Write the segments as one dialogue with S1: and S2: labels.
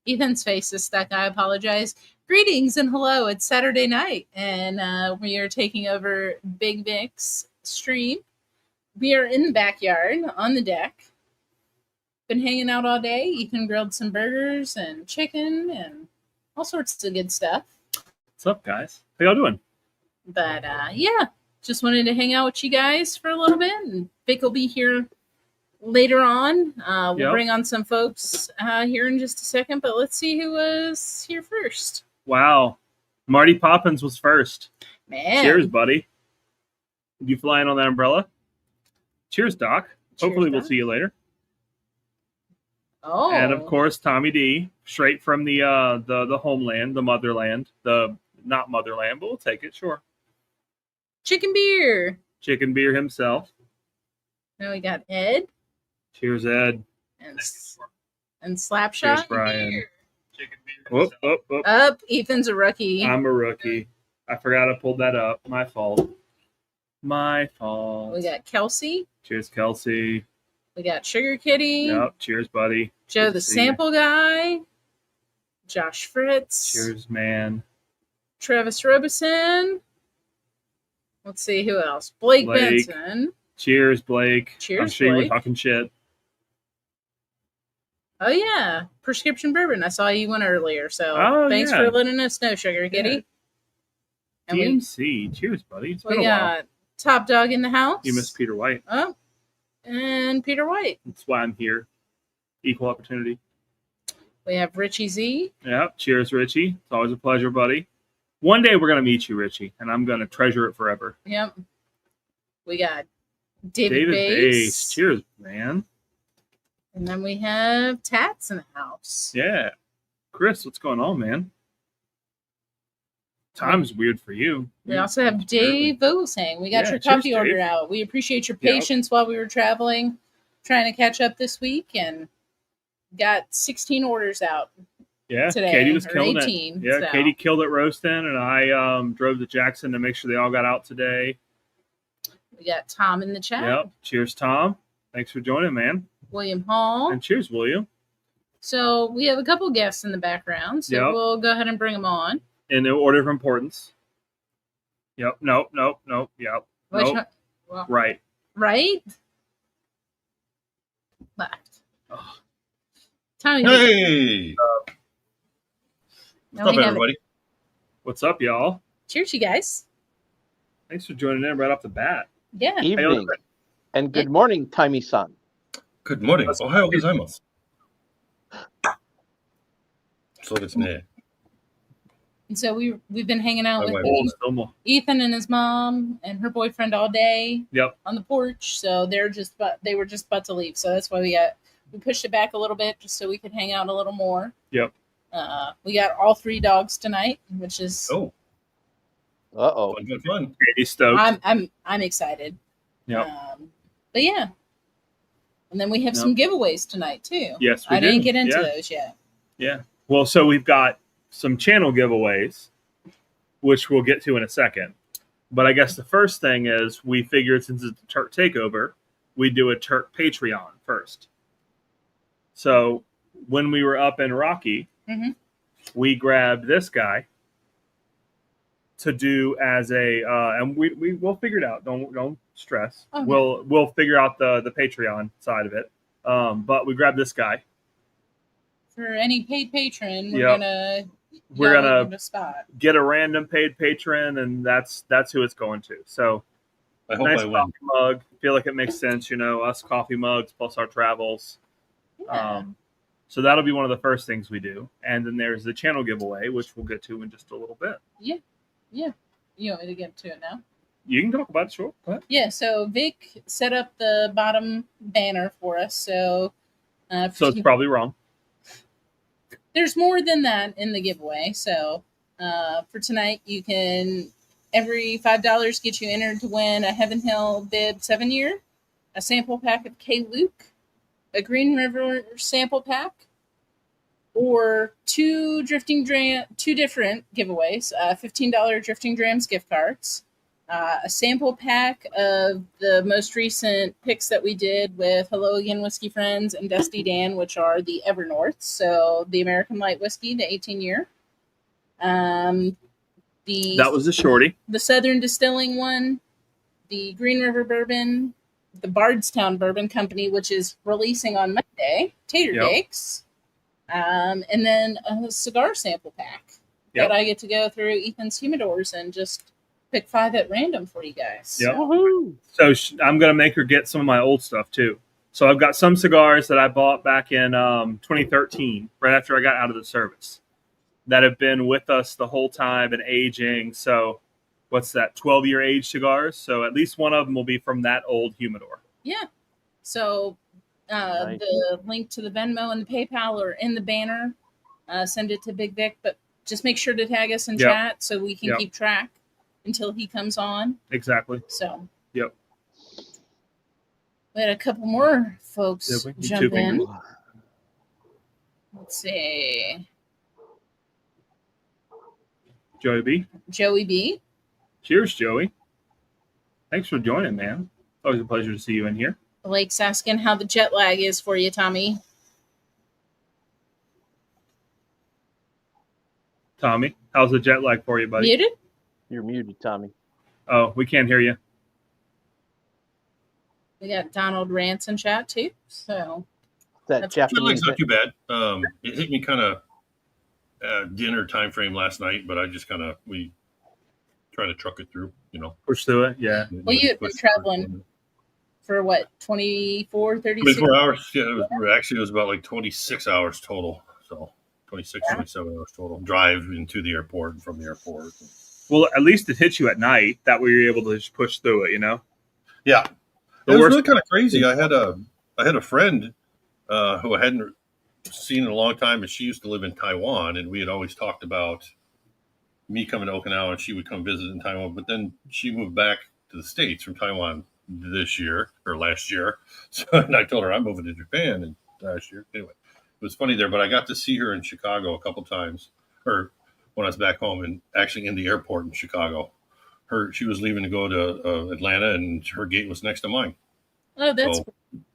S1: Ethan's face is stuck. I apologize. Greetings and hello. It's Saturday night, and we are taking over Big Vic's stream. We are in the backyard on the deck. Been hanging out all day. Ethan grilled some burgers and chicken and all sorts of good stuff.
S2: What's up, guys? How y'all doing?
S1: But yeah, just wanted to hang out with you guys for a little bit. And Vic will be here later on. We'll bring on some folks here in just a second. But let's see who was here first.
S2: Wow. Marty Poppins was first.
S1: Man.
S2: Cheers, buddy. You flying on that umbrella? Cheers, Doc.
S1: Cheers,
S2: Hopefully we'll
S1: Doc.
S2: see you later.
S1: Oh.
S2: And of course, Tommy D, straight from the homeland, the motherland, the not motherland, but we'll take it, sure.
S1: Chicken beer.
S2: Chicken beer himself.
S1: Now we got Ed.
S2: Cheers, Ed.
S1: And Slapshot.
S2: Cheers, Brian.
S1: Beer.
S2: Chicken beer. Whoop.
S1: Up. Ethan's a rookie.
S2: I'm a rookie. I forgot I pulled that up. My fault.
S1: We got Kelsey.
S2: Cheers, Kelsey.
S1: We got Sugar Kitty.
S2: Yep. Cheers, buddy.
S1: Joe
S2: Good
S1: the
S2: to see
S1: Sample Guy. Josh Fritz.
S2: Cheers, man.
S1: Travis Robeson. Let's see who else. Blake Benson.
S2: Cheers, Blake.
S1: Cheers,
S2: I'm sure you
S1: Blake.
S2: were talking shit.
S1: Oh yeah, Prescription Bourbon. I saw you one earlier, so thanks for letting us know, Sugar Kitty.
S2: Yeah.
S1: And
S2: DMC. Cheers, buddy. It's been
S1: we
S2: a while.
S1: got Top Dog in the house.
S2: You missed Peter White.
S1: Oh, and Peter White.
S2: That's why I'm here. Equal opportunity.
S1: We have Richie Z.
S2: Yep. Cheers, Richie. It's always a pleasure, buddy. One day we're going to meet you, Richie, and I'm going to treasure it forever.
S1: Yep. We got David
S2: Bass.
S1: Bass.
S2: Cheers, man.
S1: And then we have Tats in the house.
S2: Yeah. Chris, what's going on, man? Time's weird for you.
S1: We also have Dave Vogelsang. We got your
S2: cheers,
S1: coffee order
S2: Dave.
S1: out. We appreciate your patience while we were traveling, trying to catch up this week, and got 16 orders out.
S2: Yeah,
S1: today,
S2: Katie was
S1: or
S2: killing
S1: 18,
S2: it. Yeah,
S1: so.
S2: Katie killed it roasting, and I drove to Jackson to make sure they all got out today.
S1: We got Tom in the chat.
S2: Yep. Cheers, Tom. Thanks for joining, man.
S1: William Hall.
S2: And cheers, William.
S1: So we have a couple guests in the background, so we'll go ahead and bring them on.
S2: In the order of importance. Yep. Nope. Yep.
S1: Which
S2: Nope.
S1: one? Well,
S2: Right.
S1: Right? Left.
S2: Oh.
S1: Tommy.
S3: Hey!
S1: Now
S3: What's
S1: we
S3: up,
S1: have
S3: everybody?
S2: What's up, y'all?
S1: Cheers, you guys.
S2: Thanks for joining in right off the bat.
S1: Yeah.
S4: Evening and good morning, Timey Son.
S3: Good morning. Ohio gozaimasu. So it's me.
S1: And so we've been hanging out
S3: Oh,
S1: with
S3: wait.
S1: Ethan and his mom and her boyfriend all day.
S2: Yep.
S1: On the porch. So they were just about to leave. So that's why we pushed it back a little bit just so we could hang out a little more.
S2: Yep.
S1: We got all 3 dogs tonight, which is
S4: Uh-oh.
S3: Fun.
S2: Katie's stoked.
S1: I'm excited.
S2: Yep.
S1: But yeah. And then we have some giveaways tonight too.
S2: Yes, we
S1: I
S2: do.
S1: didn't get into those yet.
S2: Yeah. Well, so we've got some channel giveaways, which we'll get to in a second. But I guess the first thing is we figured since it's a Turk takeover, we do a Turk Patreon first. So when we were up in Rocky, we grabbed this guy to do as a, and we'll figure it out. Don't stress.
S1: Okay.
S2: We'll figure out the Patreon side of it. But we grabbed this guy.
S1: For any paid patron, we're
S2: We're gonna
S1: give a spot.
S2: get a random paid patron, and that's who it's going to. So
S3: I hope
S2: nice
S3: I win.
S2: coffee mug. Feel like it makes sense, us coffee mugs plus our travels.
S1: Yeah.
S2: So that'll be one of the first things we do, and then there's the channel giveaway, which we'll get to in just a little bit.
S1: Yeah. You want me to get to it now?
S2: You can talk about it, sure. Go ahead.
S1: Yeah. So Vic set up the bottom banner for us. So
S2: it's probably wrong.
S1: There's more than that in the giveaway. So for tonight, you can every $5 get you entered to win a Heaven Hill Bib 7-year, a sample pack of K. Luke, a Green River sample pack, or two different giveaways: $15 Drifting Drams gift cards, a sample pack of the most recent picks that we did with Hello Again Whiskey Friends and Dusty Dan, which are the Evernorths. So the American Light Whiskey, the 18-year.
S2: That was the shorty.
S1: The Southern Distilling one, the Green River Bourbon, the Bardstown Bourbon Company, which is releasing on Monday, Tater Cakes, and then a cigar sample pack that I get to go through Ethan's humidors and just pick 5 at random for you guys.
S2: Yep. So I'm going to make her get some of my old stuff too. So I've got some cigars that I bought back in 2013, right after I got out of the service, that have been with us the whole time and aging. So what's that, 12-year age cigars? So at least one of them will be from that old humidor.
S1: Yeah. So
S4: Nice.
S1: the link to the Venmo and the PayPal are in the banner. Send it to Big Vic, but just make sure to tag us in chat so we can keep track until he comes on.
S2: Exactly.
S1: So.
S2: Yep.
S1: We had a couple more folks jump in.
S2: fingers.
S1: Let's see.
S2: Joey B.
S1: Joey B.
S2: Cheers, Joey. Thanks for joining, man. Always a pleasure to see you in here.
S1: Blake's asking how the jet lag is for you, Tommy.
S2: Tommy, how's the jet lag for you, buddy?
S1: Muted?
S4: You're muted, Tommy.
S2: Oh, we can't hear you.
S1: We got Donald Rance in chat too. So
S4: That
S3: Jet lag's
S4: Japanese.
S3: not too bad. It hit me kind of dinner time frame last night, but I just we try to truck it through,
S2: Push through it, yeah.
S1: Well, you had been traveling for what, 24, 36?
S3: 24 hours. Yeah, it was about like 26 hours total. So 26, 27 hours total. Drive into the airport and from the airport.
S2: Well, at least it hits you at night. That way you're able to just push through it,
S3: Yeah.
S2: The
S3: It was
S2: worst-
S3: really kind of crazy. I had a friend who I hadn't seen in a long time, and she used to live in Taiwan, and we had always talked about me coming to Okinawa, and she would come visit in Taiwan. But then she moved back to the States from Taiwan this year or last year. So and I told her I'm moving to Japan and last year. Anyway, it was funny there, but I got to see her in Chicago a couple times, or when I was back home, and actually in the airport in Chicago. She was leaving to go to Atlanta, and her gate was next to mine.
S1: Oh, that's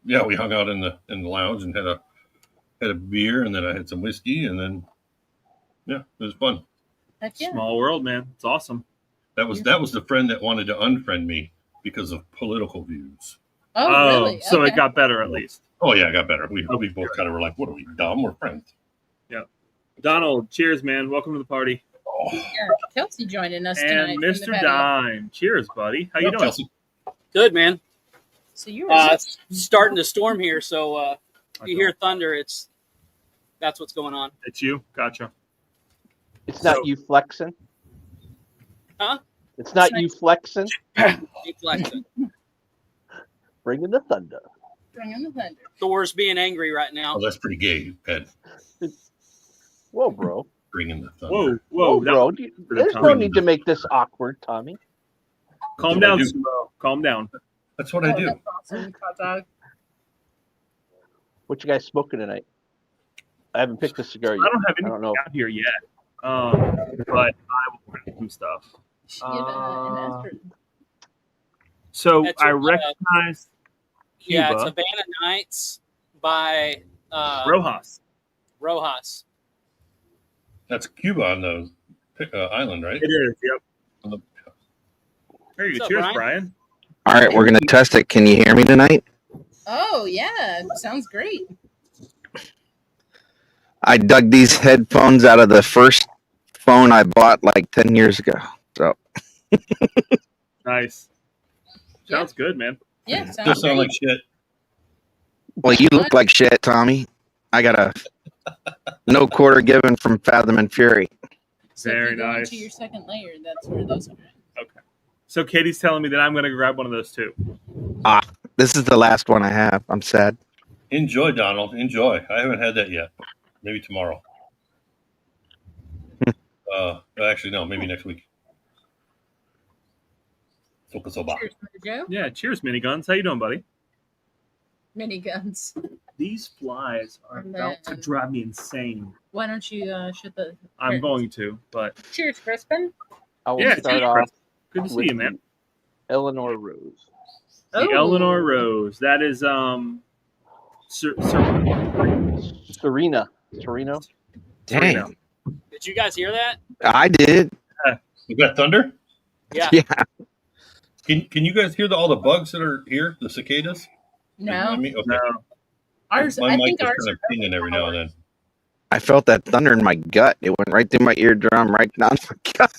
S3: Yeah, we hung out in the lounge and had a beer, and then I had some whiskey, and then it was fun.
S1: heck yeah.
S2: Small world, man. It's awesome.
S3: That was the friend that wanted to unfriend me because of political views.
S1: Oh, really?
S2: So
S1: Okay.
S2: it got better at least.
S3: Oh yeah, it got better. We both kind of were like, "What are we dumb? We're friends."
S2: Donald, cheers, man. Welcome to the party.
S3: Oh,
S1: Yeah, Kelsey joining us tonight.
S2: And
S1: from the
S2: Mr.
S1: patio.
S2: Dime. Cheers, buddy. How you doing?
S3: Kelsey?
S5: Good, man.
S1: So you were
S5: It's starting to storm here, so if you hear thunder, that's what's going on.
S2: It's you? Gotcha.
S4: It's not
S2: So-
S4: you flexing.
S5: Huh?
S4: It's not you flexing.
S5: Keep flexing.
S4: Bringing the thunder.
S1: bringing the thunder.
S5: Thor's being angry right now.
S3: Oh, that's pretty gay, Ed.
S4: Whoa, bro.
S3: Bringing the thunder.
S2: Whoa,
S4: Whoa,
S2: that-
S4: bro. There's no
S2: Tommy.
S4: need to make this awkward, Tommy.
S2: Calm
S3: That's what I
S2: down,
S3: do.
S2: Sumo. Calm down.
S3: That's what I do.
S1: That's awesome, hot dog.
S4: What you guys smoking tonight? I haven't picked a cigar
S2: I
S4: yet.
S2: don't have
S4: I don't
S2: anything
S4: know.
S2: out here yet. But I will print some stuff.
S1: Give an effort.
S2: So
S5: That's
S2: I
S5: a-
S2: recognize Cuba.
S5: Yeah, it's Havana Nights by
S2: Rojas.
S5: Rojas.
S3: That's Cuba on the island, right?
S2: It is, yep.
S3: On the-
S2: There you
S5: What's
S2: go.
S5: up,
S2: Cheers,
S5: Brian?
S2: Brian.
S6: All right, we're going to test it. Can you hear me tonight?
S1: Oh, yeah. Sounds great.
S6: I dug these headphones out of the first phone I bought like 10 years ago. So,
S2: Nice.
S1: Yeah.
S2: Sounds good, man.
S1: Yeah, sounds
S3: Just sound
S1: great.
S3: like shit.
S6: well, you look like shit, Tommy. I got a no quarter given from Fathom and Fury.
S1: So if
S2: Very
S1: you go
S2: nice.
S1: into your second layer, that's where those are.
S2: So Katie's telling me that I'm going to grab one of those too.
S6: This is the last one I have. I'm sad.
S3: Enjoy, Donald. Enjoy. I haven't had that yet. Maybe tomorrow. Actually, no. Maybe next week. Soba.
S1: Cheers, Mr. Joe.
S2: Yeah, cheers, miniguns. How you doing, buddy?
S1: Miniguns.
S2: These flies are about to drive me insane.
S1: Why don't you shoot the...
S2: I'm going to, but
S1: Cheers, Crispin.
S4: I will
S2: yeah,
S4: start
S2: cheers,
S4: off
S2: Chris. Good to see
S4: with
S2: you, man.
S4: Eleanor Rose.
S2: The
S1: Oh.
S2: Eleanor Rose. That is
S4: Serena.
S6: Damn.
S5: Did you guys hear that?
S6: I did.
S3: You got thunder?
S5: Yeah.
S6: Yeah.
S3: Can you guys hear all the bugs that are here? The cicadas?
S1: No.
S3: I mean, okay.
S2: no.
S1: Ours,
S3: My
S1: I
S3: mic
S1: think
S3: is
S1: ours
S3: kind of
S1: are
S3: pinging every now and then.
S6: I felt that thunder in my gut. It went right through my eardrum, right down my gut.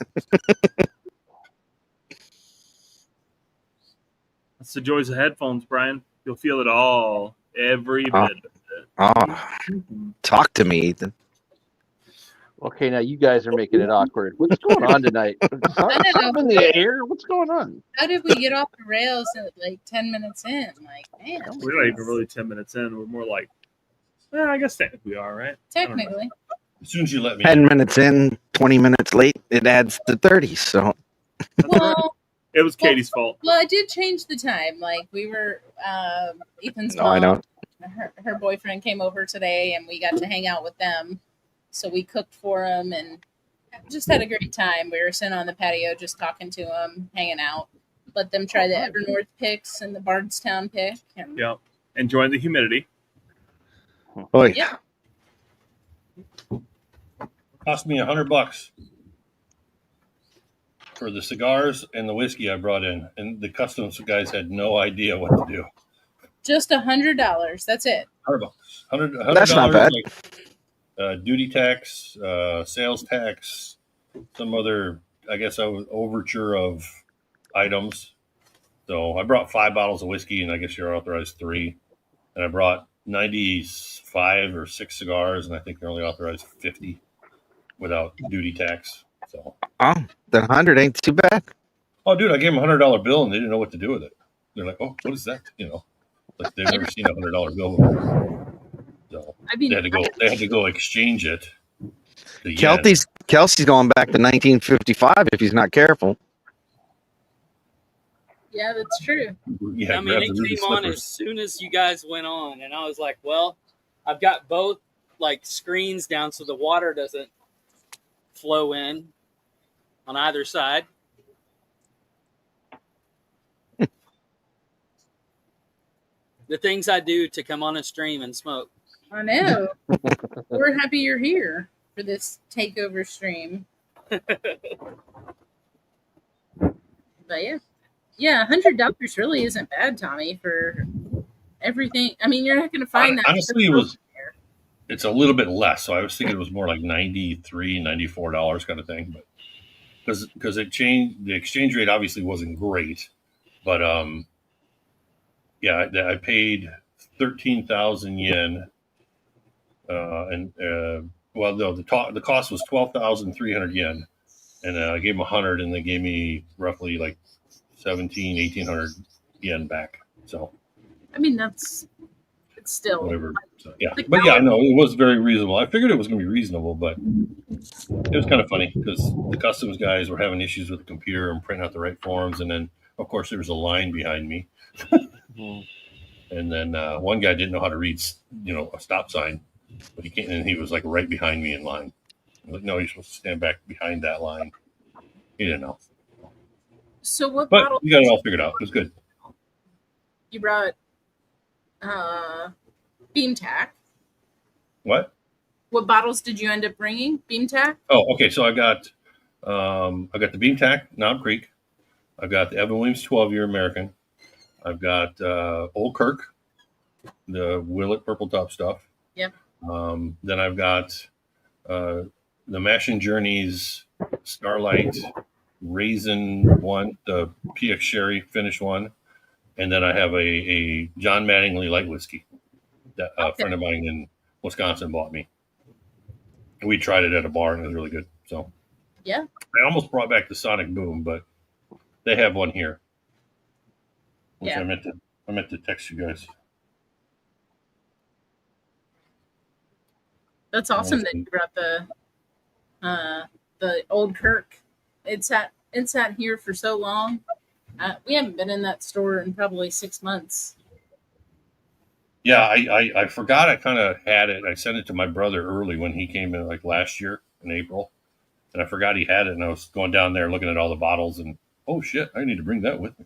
S2: That's the joys of headphones, Brian. You'll feel it all, every bit
S6: Oh.
S2: of it.
S6: Oh, talk to me, Ethan.
S4: Okay, now you guys are making it awkward. What's going on tonight? Something in the air? What's going on?
S1: How did we get off the rails at like 10 minutes in? Like, man.
S2: We're not even really 10 minutes in. We're more like, well, I guess technically we are, right?
S1: Technically.
S3: As soon as you let me
S6: 10
S3: in.
S6: minutes in, 20 minutes late, it adds to 30. So,
S2: That's right.
S1: Well,
S2: It was Katie's fault.
S1: well, I did change the time. Like, we were, Ethan's
S6: no,
S1: mom,
S6: I don't.
S1: her boyfriend came over today and we got to hang out with them. So we cooked for him and just had a great time. We were sitting on the patio just talking to them, hanging out. Let them try the Evernorth picks and the Bardstown pick. And
S2: Yeah. Enjoying the humidity.
S6: Oh,
S1: Yeah.
S3: Cost me $100 for the cigars and the whiskey I brought in, and the customs guys had no idea what to do.
S1: just $100. That's it.
S3: $100.
S6: That's not bad.
S3: Like, duty tax, sales tax, some other, I guess, overture of items. So I brought 5 bottles of whiskey, and I guess you're authorized 3. And I brought 95 or 6 cigars, and I think they're only authorized 50 without duty tax. So,
S6: Oh, the 100 ain't too bad.
S3: oh, dude, I gave them $100 bill, and they didn't know what to do with it. They're like, "Oh, what is that?" You know, like they've never seen a $100 bill before. So
S1: I mean,
S3: they had to go exchange it. to yen.
S6: Kelsey's going back to 1955 if he's not careful.
S1: yeah, that's true.
S3: Yeah,
S5: I mean,
S3: grab
S5: it
S3: the ruby
S5: came on
S3: slippers.
S5: as soon as you guys went on, and I was like, well, I've got both like screens down so the water doesn't flow in on either side. The things I do to come on a stream and smoke.
S1: I know. We're happy you're here for this takeover stream. But yeah, $100 really isn't bad, Tommy, for everything. I mean, you're not going to find that.
S3: Honestly, it's a little bit less. So I was thinking it was more like $93, $94 kind of thing. But because it changed, the exchange rate obviously wasn't great. But yeah, I paid 13,000 yen. Well, no, the cost was 12,300 yen. And I gave them 100, and they gave me roughly like 1,800 yen back. So
S1: I mean, it's still
S3: whatever. So, yeah, but yeah, no, it was very reasonable. I figured it was going to be reasonable, but it was kind of funny because the customs guys were having issues with the computer and printing out the right forms, and then of course there was a line behind me, and then one guy didn't know how to read, a stop sign, but he can't, and he was like right behind me in line. I was like, no, you're supposed to stand back behind that line. He didn't know.
S1: So what
S3: But
S1: bottle
S3: we got it all figured out. It was good.
S1: you brought? Beam tack.
S3: What?
S1: What bottles did you end up bringing? Beam tack.
S3: Oh, okay. So I got the Beam Tack Knob Creek. I've got the Evan Williams 12-year American. I've got Old Kirk, the Willet Purple Top stuff.
S1: Yep.
S3: Then I've got the Mash and Journeys Starlight Raisin one, the PX Sherry finish one, and then I have a John Mattingly light whiskey that a friend of mine in Wisconsin bought me. And we tried it at a bar, and it was really good. So
S1: Yeah.
S3: I almost brought back the Sonic Boom, but they have one here, which
S1: Yeah.
S3: I meant to text you guys.
S1: That's awesome that you brought the Old Kirk. It sat here for so long. We haven't been in that store in probably 6 months.
S3: Yeah, I forgot I kind of had it. I sent it to my brother early when he came in, like last year in April, and I forgot he had it. And I was going down there looking at all the bottles, and oh shit, I need to bring that with me.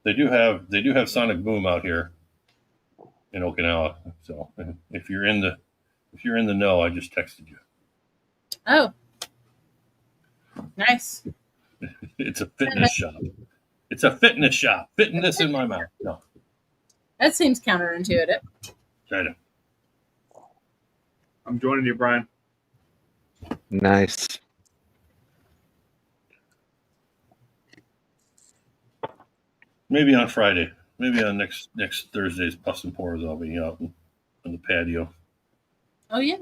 S3: They do have Sonic Boom out here in Okinawa. So if you're in the know, I just texted you.
S1: Oh, nice.
S3: It's a fitness shop. It's a fitness shop. Fitness in my mouth. No,
S1: That seems counterintuitive.
S3: try to.
S2: I'm joining you, Brian.
S6: Nice.
S3: Maybe on Friday. Maybe on next Thursday's Puss and Pours, I'll be out on the patio.
S1: Oh yeah.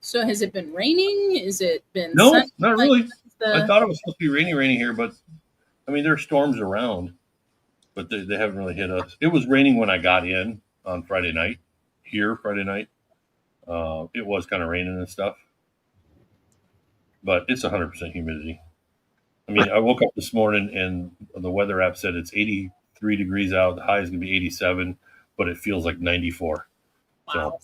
S1: So has it been raining? Has it been
S3: No,
S1: sunny?
S3: not
S1: Like,
S3: really.
S1: the-
S3: I thought it was supposed to be rainy here, but I mean, there are storms around, but they haven't really hit us. It was raining when I got in on Friday night. Friday night, it was kind of raining and stuff, but it's 100% humidity. I mean, I woke up this morning and the weather app said it's 83 degrees out. The high is going to be 87, but it feels like 94.
S1: Wow.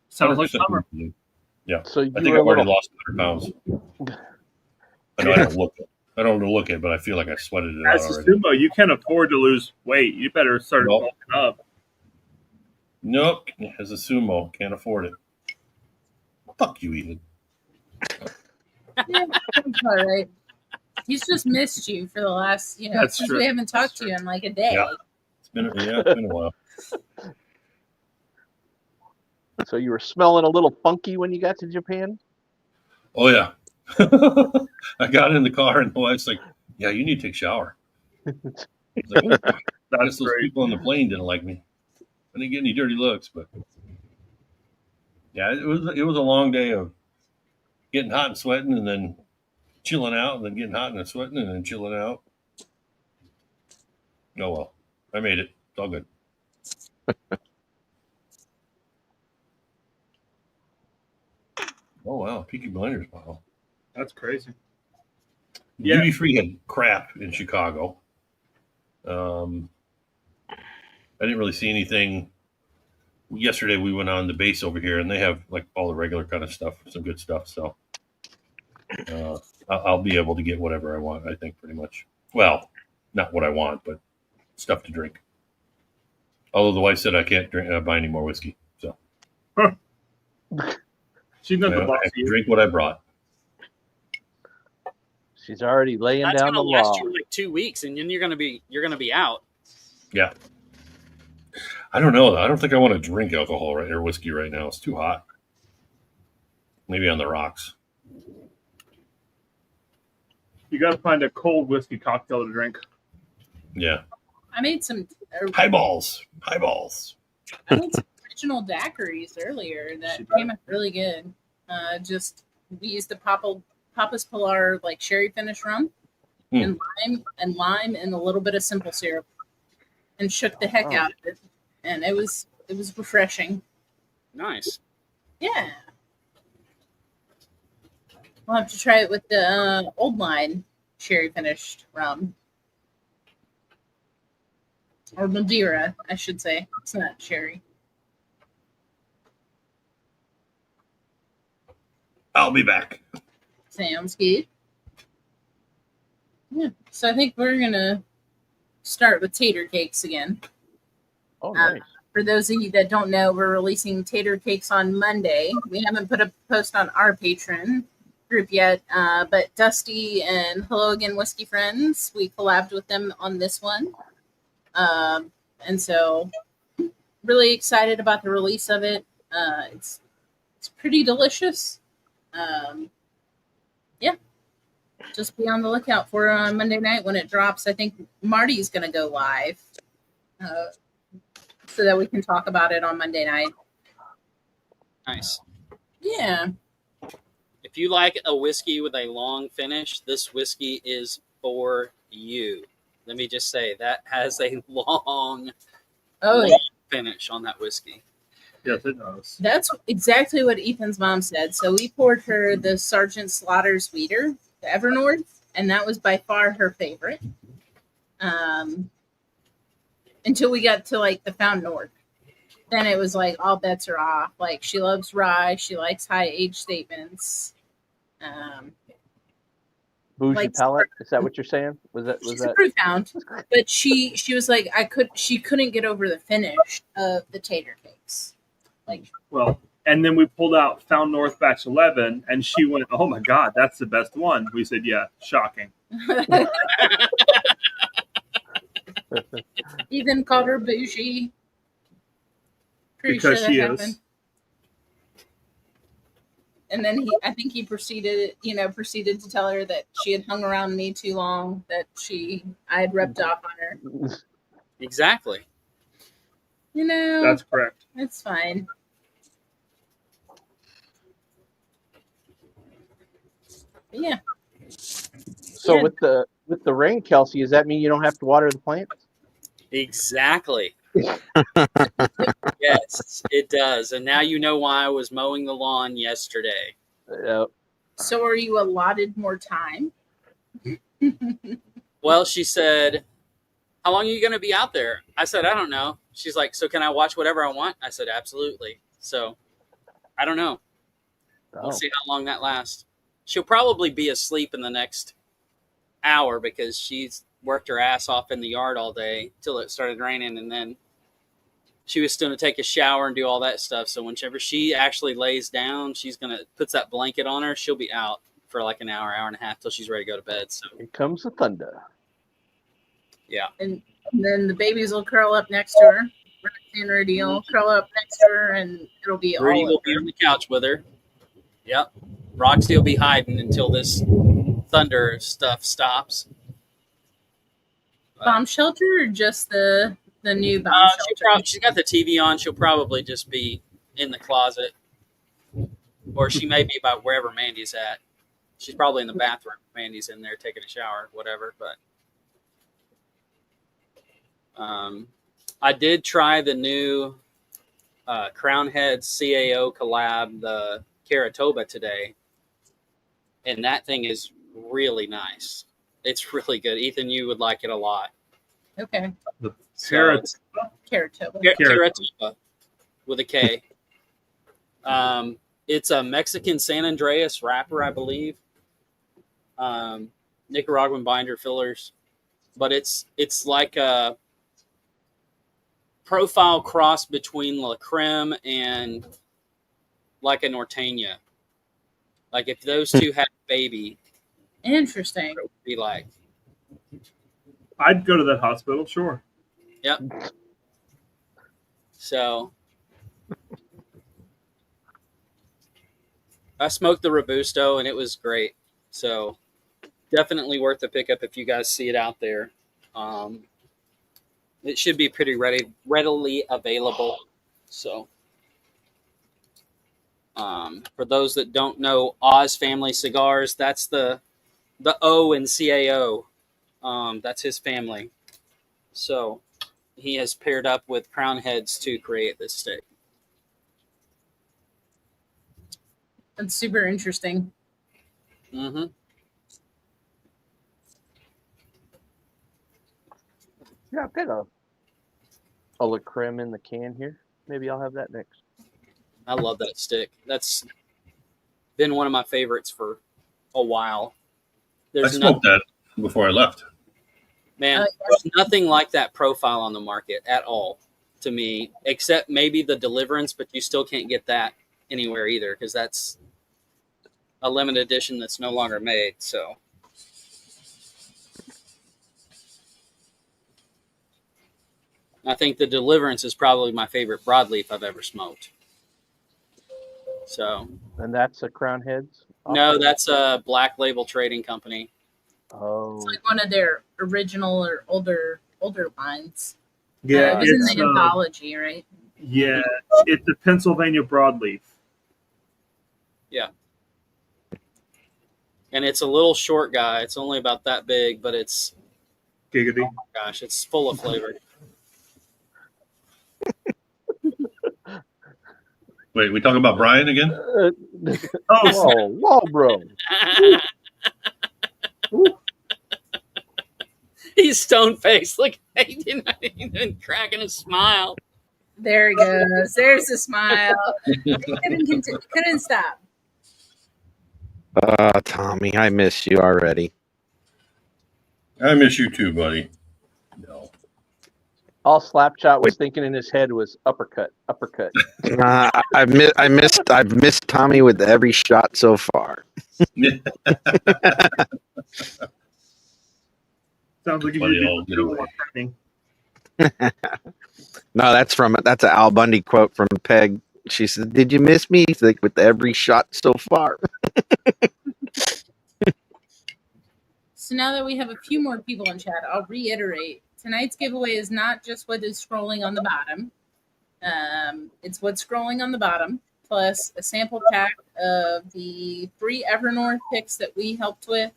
S2: Sounds like
S3: 100%
S2: summer.
S3: humidity. Yeah,
S4: So you
S3: I think
S4: were
S3: I've
S4: a
S3: already
S4: little.
S3: lost 100 pounds. I know I don't look it. I don't look it, but I feel like I sweated it out
S2: As a
S3: already.
S2: sumo, you can't afford to lose weight. You better start
S3: Nope.
S2: bulking up.
S3: Nope. As a sumo, can't afford it. Fuck you, Ethan.
S1: Yeah, that's all right. He's just missed you for the last,
S2: That's
S1: since
S2: true.
S1: we haven't talked to you in like a day.
S3: Yeah. It's been a while.
S4: So you were smelling a little funky when you got to Japan.
S3: Oh yeah. I got in the car and the wife's like, "Yeah, you need to take a shower." I was like, "Oh, I guess
S2: That's
S3: those
S2: great.
S3: people on the plane didn't like me. I didn't get any dirty looks, but yeah, it was a long day of getting hot and sweating, and then chilling out, and then getting hot and sweating, and then chilling out. Oh well, I made it. It's all good. Oh wow, Peaky Blinders bottle.
S2: That's crazy. Yeah.
S3: Duty free had crap in Chicago. I didn't really see anything. Yesterday we went on the base over here, and they have like all the regular kind of stuff, some good stuff. So I'll be able to get whatever I want. I think pretty much. Well, not what I want, but stuff to drink. Although the wife said I can't buy any more whiskey, so
S2: She's not the
S3: I
S2: boss
S3: have
S2: of
S3: to
S2: you.
S3: drink what I brought.
S4: She's already laying
S5: That's
S4: down
S5: gonna
S4: the
S5: last
S4: law.
S5: you like 2 weeks, and then you're gonna be out.
S3: Yeah. I don't know. I don't think I want to drink alcohol or whiskey right now. It's too hot. Maybe on the rocks.
S2: You got to find a cold whiskey cocktail to drink.
S3: Yeah.
S1: I made some
S3: Highballs.
S1: I made some original daiquiris earlier that came out really good. We used the Papa's Pilar like sherry finish rum and lime and a little bit of simple syrup, and shook the heck out of it, and it was refreshing.
S5: Nice.
S1: Yeah, we'll have to try it with the old line sherry finished rum. Or Madeira, I should say. It's not sherry.
S3: I'll be back.
S1: Sounds good. Yeah. So I think we're gonna start with tater cakes again.
S4: Oh, nice.
S1: For those of you that don't know, we're releasing tater cakes on Monday. We haven't put a post on our Patreon group yet, but Dusty and Hello Again Whiskey Friends, we collabed with them on this one. And so really excited about the release of it. It's pretty delicious. Yeah, just be on the lookout for it on Monday night when it drops. I think Marty's going to go live so that we can talk about it on Monday night.
S5: Nice.
S1: Yeah.
S5: If you like a whiskey with a long finish, this whiskey is for you. Let me just say that has a long finish on that whiskey.
S2: Yes, it does.
S1: That's exactly what Ethan's mom said. So we poured her the Sergeant Slaughter's Weeder, the Evernorth, and that was by far her favorite. Until we got to like the Found North. Then it was like all bets are off. Like she loves rye, she likes high age statements.
S4: Bougie
S1: like
S4: palate? Is that what you're saying? Was
S1: she's
S4: that?
S1: a fruit hound, but she was like she couldn't get over the finish of the tater cakes. Like,
S2: Well, and then we pulled out Found North Batch 11, and she went, "Oh my God, that's the best one." We said, "Yeah, shocking."
S1: Ethan called her bougie. Pretty
S2: Because
S1: sure
S2: she
S1: that
S2: is.
S1: happened. And then I think he proceeded to tell her that she had hung around me too long, that I had rubbed off on her.
S5: Exactly.
S2: That's correct.
S1: It's fine. But yeah.
S4: So with the rain, Kelsey, does that mean you don't have to water the plants?
S5: Exactly. Yes, it does. And now you know why I was mowing the lawn yesterday.
S4: Yep.
S1: So are you allotted more time?
S5: Well, she said, "How long are you going to be out there?" I said, "I don't know." She's like, "So can I watch whatever I want?" I said, "Absolutely." So I don't know. We'll see how long that lasts. She'll probably be asleep in the next hour because she's worked her ass off in the yard all day till it started raining, and then she was still going to take a shower and do all that stuff. So whenever she actually lays down, puts that blanket on her. She'll be out for like an hour and a half till she's ready to go to bed. So
S4: here comes the thunder.
S5: Yeah.
S1: And then the babies will curl up next to her. Roxy and Rudy will curl up next to her, and it'll be
S5: Rudy
S1: all
S5: will be on the couch with her. Yep. Roxy will be hiding until this thunder stuff stops.
S1: Bomb shelter or just the new bomb shelter?
S5: She's got the TV on. She'll probably just be in the closet, or she may be about wherever Mandy's at. She's probably in the bathroom. Mandy's in there taking a shower, whatever. But I did try the new Crown Heads CAO collab, the Caratoba, today, and that thing is really nice. It's really good. Ethan, you would like it a lot.
S1: Okay.
S2: The
S1: Caratoba.
S5: Caratoba with a K. It's a Mexican San Andreas wrapper, I believe. Nicaraguan binder fillers, but it's like a profile cross between La Creme and like a Norteña. Like if those two had a baby,
S1: Interesting.
S5: it would be like.
S2: I'd go to that hospital, sure.
S5: Yep. So I smoked the Robusto and it was great. So definitely worth the pickup if you guys see it out there. It should be pretty readily available. So for those that don't know, Oz Family Cigars, that's the O in CAO. That's his family. So he has paired up with Crown Heads to create this stick.
S1: That's super interesting.
S5: Mm-hmm.
S4: Yeah, I've got a La Creme in the can here. Maybe I'll have that next.
S5: I love that stick. That's been one of my favorites for a while.
S3: I smoked that before I left.
S5: Man, there's nothing like that profile on the market at all to me, except maybe the Deliverance, but you still can't get that anywhere either because that's a limited edition that's no longer made. So I think the Deliverance is probably my favorite broadleaf I've ever smoked. So,
S4: and that's a Crown Heads?
S5: No, that's a Black Label Trading Company.
S4: Oh,
S1: it's like one of their original or older lines.
S2: Yeah,
S1: it was in the anthology, right?
S2: Yeah, it's a Pennsylvania broadleaf.
S5: Yeah, and it's a little short guy. It's only about that big, but it's
S2: giggity.
S5: Oh my gosh, it's full of flavor.
S3: Wait, we talking about Brian again?
S4: Whoa, bro.
S5: He's stone faced. Look, he didn't cracking a smile.
S1: There he goes. There's the smile. Couldn't stop.
S6: Tommy, I miss you already.
S3: I miss you too, buddy. No.
S4: All Slapshot was thinking in his head was uppercut, uppercut.
S6: I've missed Tommy with every shot so far.
S2: Sounds like
S3: Buddy,
S2: you
S3: all
S2: do
S3: getaway.
S2: training.
S6: No, that's an Al Bundy quote from Peg. She said, "Did you miss me?" He's like, with every shot so far.
S1: So now that we have a few more people in chat, I'll reiterate. Tonight's giveaway is not just what is scrolling on the bottom. It's what's scrolling on the bottom, plus a sample pack of the 3 Evernorth picks that we helped with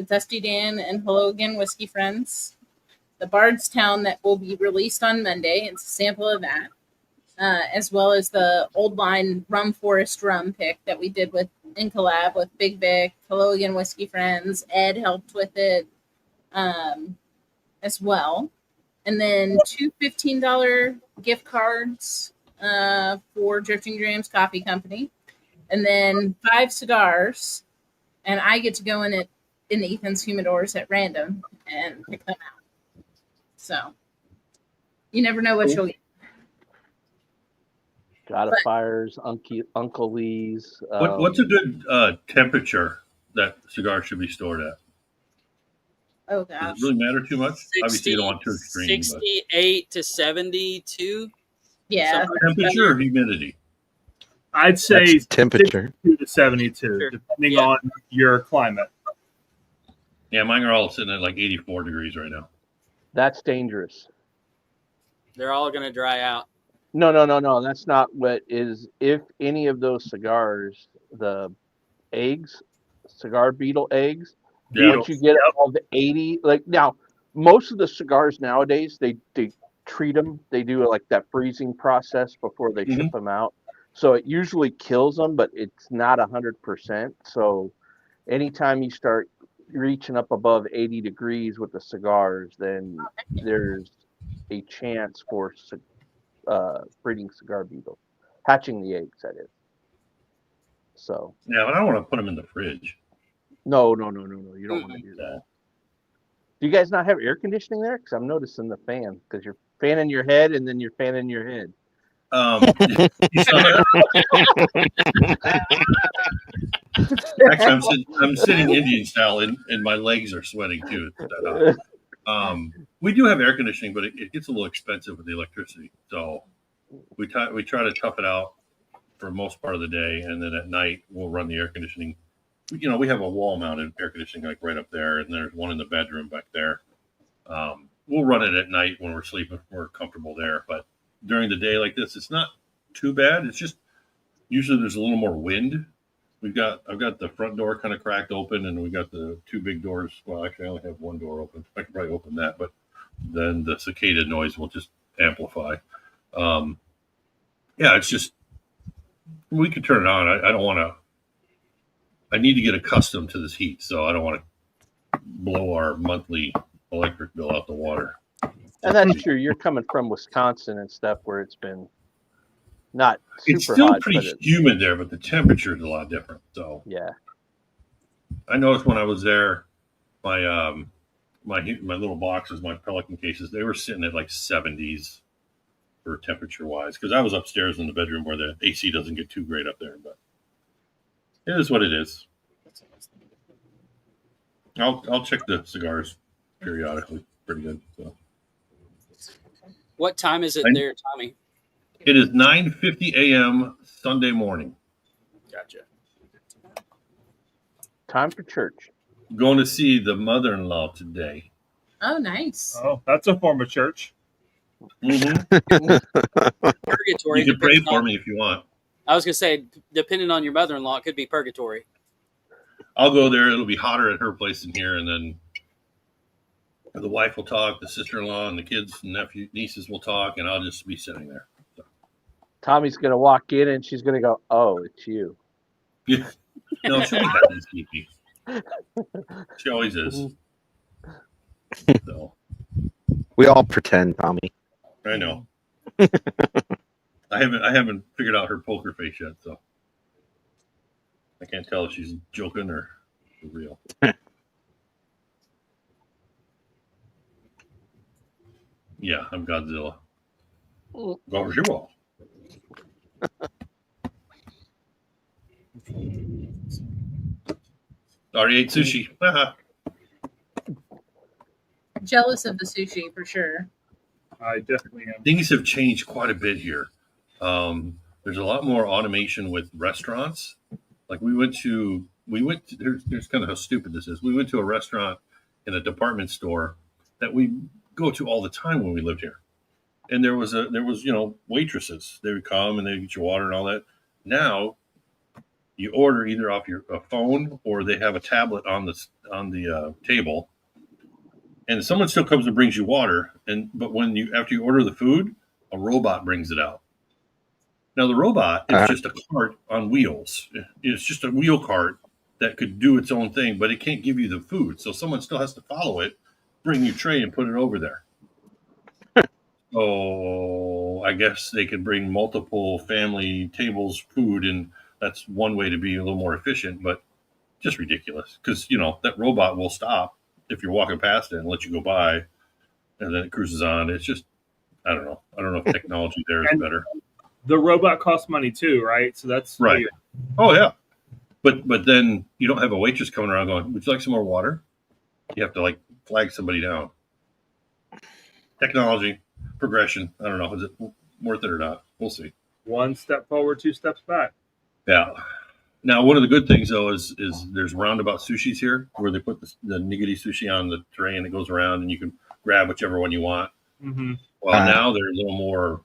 S1: Dusty Dan and Hello Again Whiskey Friends. The Bardstown that will be released on Monday. It's a sample of that. As well as the Old Line Rum Forest Rum pick that we did in collab with Big Vic, Hello Again Whiskey Friends. Ed helped with it as well. And then 2 $15 gift cards for Drifting Dreams Coffee Company. And then 5 cigars. And I get to go in Ethan's humidors at random and pick them out. So you never know what you'll get.
S4: God of Fires, Uncle Lee's.
S3: What's a good temperature that cigar should be stored at?
S1: Oh gosh,
S3: does it really matter too much?
S5: 60,
S3: Obviously, you don't want too extreme.
S5: 68 to 72.
S1: Yeah.
S3: Temperature or humidity?
S2: I'd say
S6: That's temperature
S2: 62 to 72,
S5: Sure.
S2: depending on your climate.
S3: Yeah, mine are all sitting at like 84 degrees right now.
S4: That's dangerous.
S5: They're all going to dry out.
S4: No. That's not what is. If any of those cigars, the eggs, cigar beetle eggs, once you get above 80, like now, most of the cigars nowadays, they treat them. They do like that freezing process before they ship them out. So it usually kills them, but it's not 100%. So anytime you start reaching up above 80 degrees with the cigars, then there's a chance for breeding cigar beetles, hatching the eggs, that is. So
S3: yeah, but I don't want to put them in the fridge.
S4: No. You don't want to do that. Do you guys not have air conditioning there? Because I'm noticing the fan. Because you're fanning your head and then you're fanning your head.
S3: Actually, I'm sitting Indian style, and my legs are sweating too. We do have air conditioning, but it gets a little expensive with the electricity. So we try to tough it out for most part of the day, and then at night we'll run the air conditioning. You know, we have a wall-mounted air conditioning like right up there, and there's one in the bedroom back there. We'll run it at night when we're sleeping. We're comfortable there, but during the day like this, it's not too bad. It's just usually there's a little more wind. I've got the front door kind of cracked open, and we got the 2 big doors. Well, actually, I only have one door open. I could probably open that, but then the cicada noise will just amplify. Yeah, it's just we could turn it on. I don't want to. I need to get accustomed to this heat, so I don't want to blow our monthly electric bill out the water.
S4: And that's true. You're coming from Wisconsin and stuff where it's been not super
S3: it's still
S4: hot,
S3: pretty humid there, but the temperature is a lot different. So
S4: yeah,
S3: I noticed when I was there, my my little boxes, my Pelican cases, they were sitting at like 70s for temperature wise. Because I was upstairs in the bedroom where the AC doesn't get too great up there, but it is what it is. I'll check the cigars periodically. Pretty good. So.
S5: What time is it there, Tommy?
S3: It is 9:50 a.m. Sunday morning.
S5: Gotcha.
S4: Time for church.
S3: Going to see the mother-in-law today.
S1: Oh, nice.
S2: Oh, that's a form of church.
S5: Purgatory.
S3: You can pray for me if you want.
S5: I was going to say, depending on your mother-in-law, it could be purgatory.
S3: I'll go there. It'll be hotter at her place than here, and then the wife will talk, the sister-in-law and the kids and nieces will talk, and I'll just be sitting there. So.
S4: Tommy's going to walk in, and she's going to go, "Oh, it's you."
S3: Yeah. No, she'll be happy and sleepy. She always is. So.
S6: We all pretend, Tommy.
S3: I know. I haven't figured out her poker face yet, so I can't tell if she's joking or for real. Yeah, I'm Godzilla. Godzilla. Already ate sushi. Haha.
S1: Jealous of the sushi for sure.
S2: I definitely am.
S3: Things have changed quite a bit here. There's a lot more automation with restaurants. Like there's kind of how stupid this is. We went to a restaurant in a department store that we go to all the time when we lived here. And there was waitresses. They would come and they'd get your water and all that. Now you order either off your phone or they have a tablet on the table, and someone still comes and brings you water. But after you order the food, a robot brings it out. Now the robot is just a cart on wheels. It's just a wheel cart that could do its own thing, but it can't give you the food. So someone still has to follow it, bring your tray, and put it over there. So I guess they could bring multiple family tables food, and that's one way to be a little more efficient, but just ridiculous. Because, that robot will stop if you're walking past it and let you go by, and then it cruises on. It's just, I don't know. I don't know if technology there is better.
S2: The robot costs money too, right? So that's
S3: right.
S2: Weird.
S3: Oh, yeah. But then you don't have a waitress coming around going, would you like some more water? You have to, flag somebody down. Technology, progression. I don't know. Is it worth it or not? We'll see.
S2: One step forward, two steps back.
S3: Yeah. Now, one of the good things, though, is there's roundabout sushis here where they put the nigiri sushi on the tray and it goes around and you can grab whichever one you want.
S2: Mm-hmm.
S3: Well, now they're a little more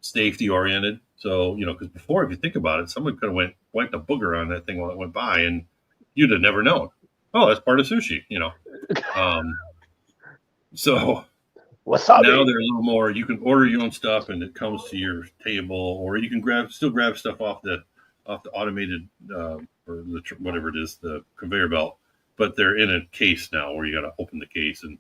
S3: safety oriented. So, because before, if you think about it, someone could have wiped a booger on that thing while it went by and you'd have never known. Oh, that's part of sushi, So
S4: Wasabi.
S3: Now they're a little more, you can order your own stuff and it comes to your table, or you can still grab stuff off the automated or whatever it is, the conveyor belt, but they're in a case now where you got to open the case, and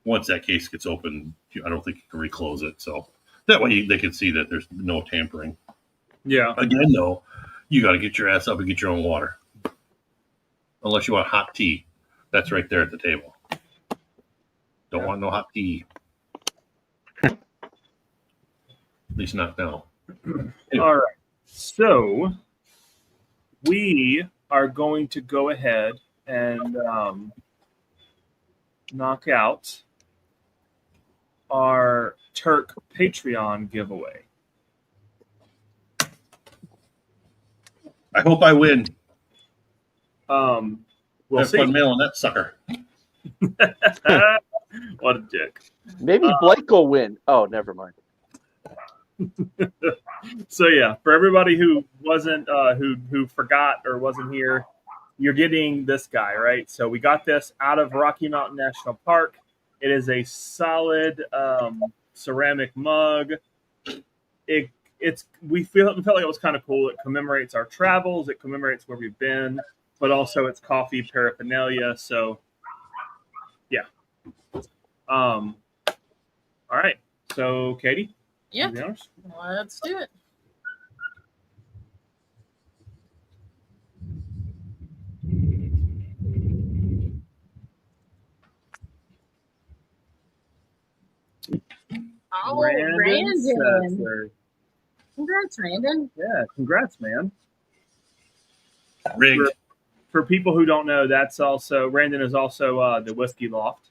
S3: once that case gets open, I don't think you can reclose it. So that way they can see that there's no tampering.
S2: Yeah.
S3: Again, though, you got to get your ass up and get your own water, unless you want hot tea. That's right there at the table. Don't want no hot tea. At least not now.
S2: Anyway. All right. So we are going to go ahead and knock out our Turk Patreon giveaway.
S3: I hope I win.
S2: We'll see.
S3: Fun mailing that sucker.
S2: What a dick.
S4: Maybe Blake will win. Oh, never mind.
S2: So yeah, for everybody who wasn't who forgot or wasn't here, you're getting this guy, right? So we got this out of Rocky Mountain National Park. It is a solid ceramic mug. We felt like it was kind of cool. It commemorates our travels. It commemorates where we've been, but also it's coffee paraphernalia. So yeah. All right. So Katie.
S1: Yeah. Let's do it. Oh, Brandon. Congrats, Brandon.
S2: Yeah, congrats, man.
S3: Rigged.
S2: For people who don't know, Brandon is also the Whiskey Loft.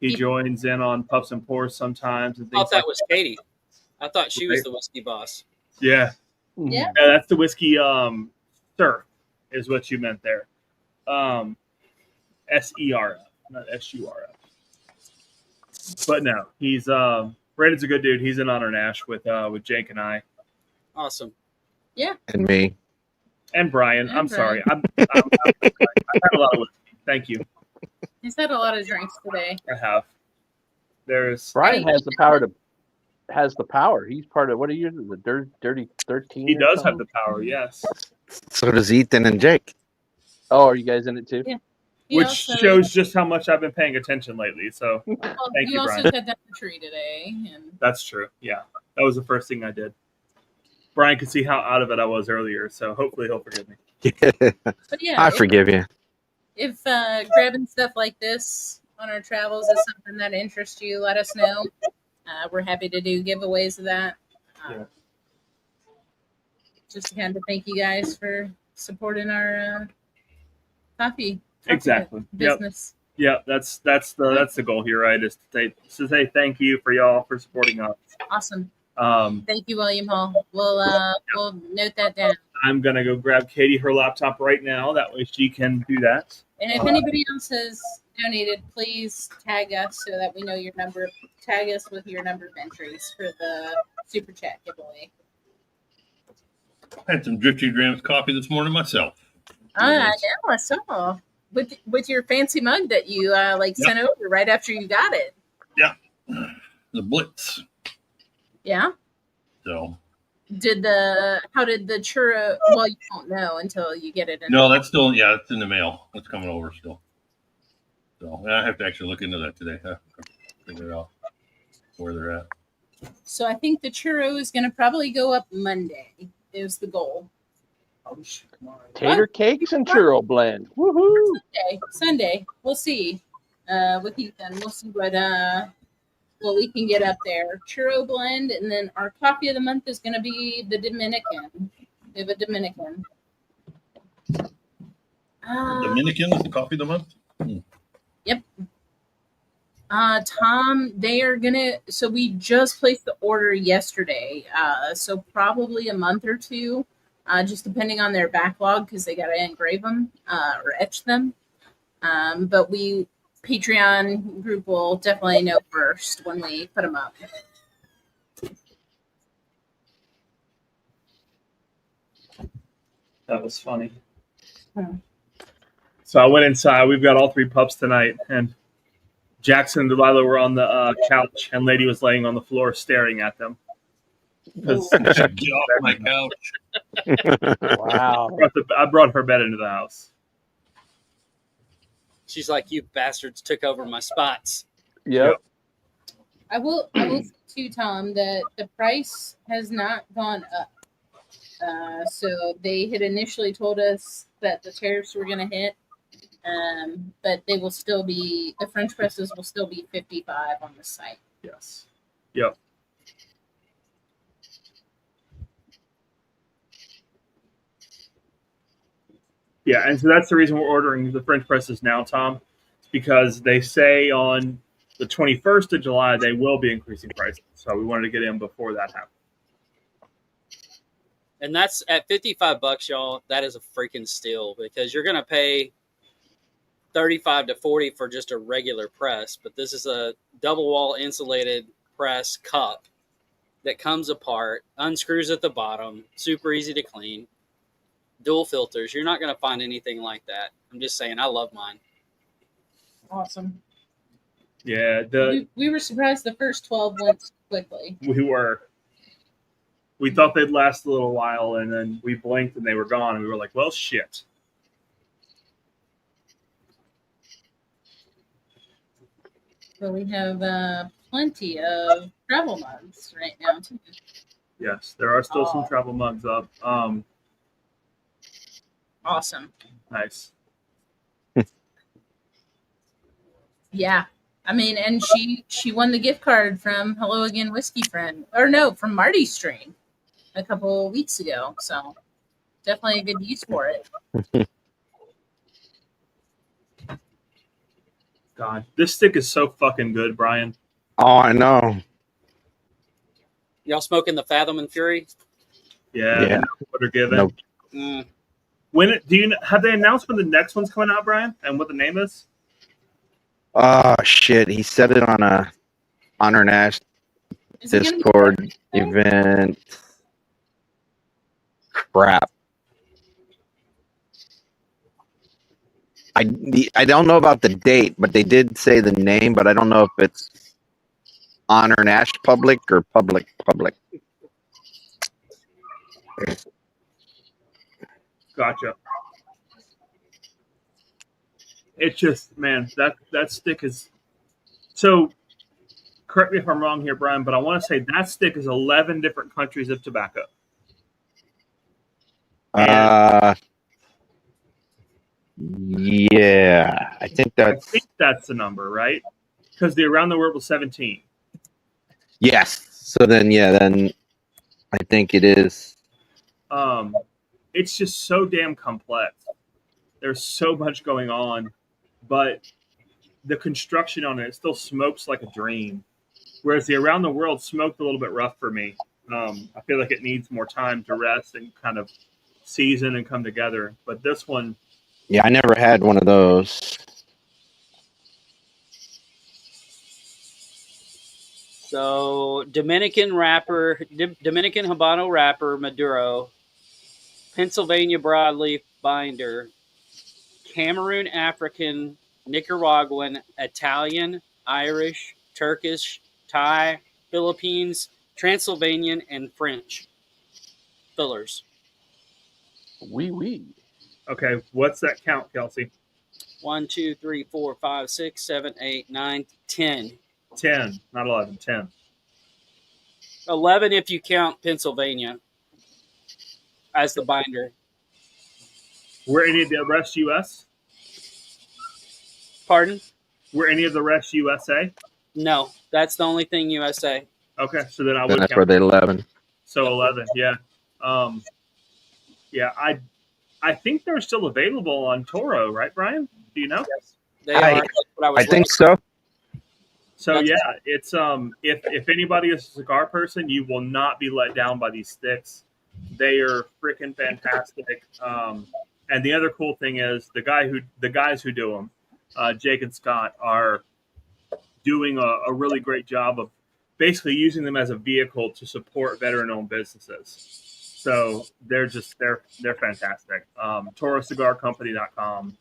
S2: He joins in on Puffs and Pours sometimes. And
S5: I thought that was Katie. I thought she was the whiskey boss.
S2: Yeah.
S1: Yeah.
S2: That's the whiskey surf is what you meant there. SERF, not SURF. But no, he's Brandon's a good dude. He's in on our Nash with Jake and I.
S5: Awesome.
S1: Yeah.
S6: And me.
S2: And Brian. I'm sorry. I've had a lot of whiskey. Thank you.
S1: He's had a lot of drinks today.
S2: I have.
S4: Brian has the power. He's part of, what are you, the Dirty 13?
S2: He does have the power, yes.
S6: So does Ethan and Jake.
S4: Oh, are you guys in it too?
S1: Yeah.
S2: Which shows just how much I've been paying attention lately. So thank you, Brian.
S1: Also cut down the tree today. And...
S2: That's true. Yeah. That was the first thing I did. Brian could see how out of it I was earlier, so hopefully he'll forgive me.
S1: But yeah,
S6: I forgive you.
S1: If grabbing stuff like this on our travels is something that interests you, let us know. We're happy to do giveaways of that.
S2: Yeah.
S1: Just to kind of thank you guys for supporting our coffee
S2: Exactly.
S1: business.
S2: Yep. That's the goal here, right? Is to say thank you for y'all for supporting us.
S1: Awesome. Thank you, William Hall. We'll note that down.
S2: I'm gonna go grab Katie her laptop right now. That way she can do that.
S1: And if anybody else has donated, please tag us so that we know your number. Tag us with your number of entries for the super chat giveaway.
S3: I had some Drifty Grams coffee this morning myself.
S1: I know, I saw with your fancy mug that you sent over right after you got it.
S3: Yeah, the Blitz.
S1: Yeah.
S3: So.
S1: How did the churro? Well, you won't know until you get it.
S3: No, that's still it's in the mail. It's coming over still. So I have to actually look into that today. Figure out where they're at.
S1: So I think the churro is going to probably go up Monday. Is the goal.
S4: Tater cakes and churro blend. Woohoo!
S1: Sunday. We'll see. With Ethan, we'll see what we can get up there. Churro blend, and then our coffee of the month is going to be the Dominican. We have a Dominican.
S3: Dominican is the coffee of the month?
S1: Yep. Tom, they are gonna. So we just placed the order yesterday. So probably a month or two, just depending on their backlog because they gotta engrave them or etch them. But Patreon group will definitely know first when we put them up.
S2: That was funny. So I went inside. We've got all 3 pups tonight, and Jackson and Delilah were on the couch, and Lady was laying on the floor staring at them.
S3: Get off my couch!
S4: Wow!
S2: I brought her bed into the house.
S5: She's like, "You bastards took over my spots."
S4: Yep.
S1: I will say too, Tom, that the price has not gone up. So they had initially told us that the tariffs were going to hit, but they will still be, the French presses will still be $55 on the site.
S2: Yes. Yep. Yeah, and so that's the reason we're ordering the French presses now, Tom. It's because they say on the 21st of July they will be increasing prices. So we wanted to get in before that happens.
S5: And that's at $55, y'all. That is a freaking steal because you're going to pay $35 to $40 for just a regular press, but this is a double wall insulated press cup that comes apart, unscrews at the bottom, super easy to clean, dual filters. You're not going to find anything like that. I'm just saying, I love mine.
S1: Awesome.
S2: Yeah,
S1: we were surprised the first 12 went quickly.
S2: We were. We thought they'd last a little while, and then we blinked and they were gone, and we were like, well, shit.
S1: So we have plenty of travel mugs right now, too.
S2: Yes, there are still some travel mugs up.
S1: Awesome.
S2: Nice.
S1: Yeah. I mean, and she won the gift card from Hello Again Whiskey Friend. Or no, from Marty's stream a couple of weeks ago. So definitely a good use for it.
S2: God, this stick is so fucking good, Brian.
S6: Oh, I know.
S5: Y'all smoking the Fathom and Fury?
S2: Yeah. What are given?
S6: Nope.
S2: Have they announced when the next one's coming out, Brian, and what the name is?
S6: Oh shit! He said it on a Honor Nash Discord event. Crap. I don't know about the date, but they did say the name, but I don't know if it's Honor Nash Public or Public.
S2: Gotcha. It's just, man, that stick is so. Correct me if I'm wrong here, Brian, but I want to say that stick is 11 different countries of tobacco.
S6: Yeah, I think that's
S2: the number, right? Because the around the world was 17.
S6: Yes. So then, then I think it is.
S2: It's just so damn complex. There's so much going on, but the construction on it still smokes like a dream. Whereas the around the world smoked a little bit rough for me. I feel like it needs more time to rest and kind of season and come together. But this one,
S6: Yeah, I never had one of those.
S5: So Dominican Habano wrapper, Maduro, Pennsylvania broadleaf binder, Cameroon African, Nicaraguan, Italian, Irish, Turkish, Thai, Philippines, Transylvanian, and French fillers.
S4: Wee.
S2: okay, what's that count, Kelsey?
S5: 1, 2, 3, 4, 5, 6, 7, 8, 9, 10.
S2: 10, not 11, 10.
S5: 11 if you count Pennsylvania as the binder.
S2: Were any of the rest U.S.?
S5: Pardon?
S2: Were any of the rest USA?
S5: No, that's the only thing USA.
S2: Okay, so then I
S6: Then
S2: would
S6: that's
S2: count.
S6: where they 11.
S2: So 11, yeah. Yeah, I think they're still available on Toro, right, Brian? Do you know?
S5: Yes, they are. That's what
S6: I think so.
S2: So yeah, it's if anybody is a cigar person, you will not be let down by these sticks. They are freaking fantastic. And the other cool thing is the guys who do them, Jake and Scott, are doing a really great job of basically using them as a vehicle to support veteran-owned businesses. So they're fantastic. ToroCigarCompany.com,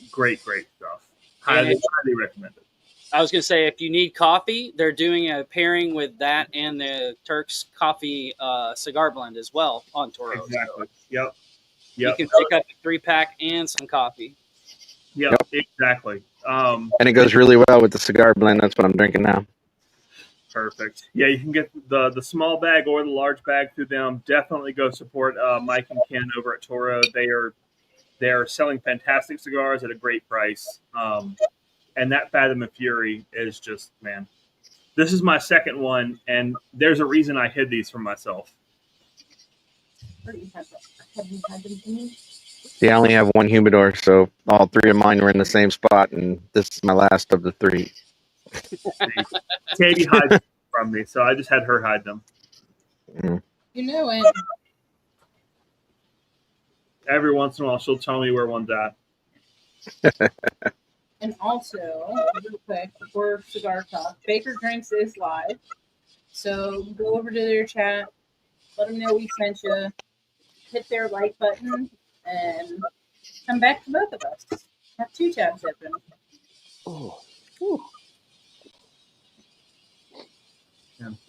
S2: great stuff. Highly recommend it.
S5: I was going to say, if you need coffee, they're doing a pairing with that and the Turks coffee cigar blend as well on Toro.
S2: Exactly.
S5: So
S2: Yep.
S5: you can pick up a 3-pack and some coffee.
S2: Yep. Exactly.
S6: And it goes really well with the cigar blend. That's what I'm drinking now.
S2: Perfect. Yeah, you can get the small bag or the large bag through them. Definitely go support Mike and Ken over at Toro. They are selling fantastic cigars at a great price. And that Fathom and Fury is just, man. This is my second one, and there's a reason I hid these from myself.
S6: Yeah, I only have one humidor, so all three of mine were in the same spot, and this is my last of the three.
S2: Katie hides them from me, so I just had her hide them.
S1: You know it.
S2: Every once in a while, she'll tell me where one's at.
S1: And also, real quick, before Cigar Talk, Baker Drinks is live. So go over to their chat, let them know we sent you, hit their like button, and come back to both of us. Have 2 tabs open.
S4: Oh.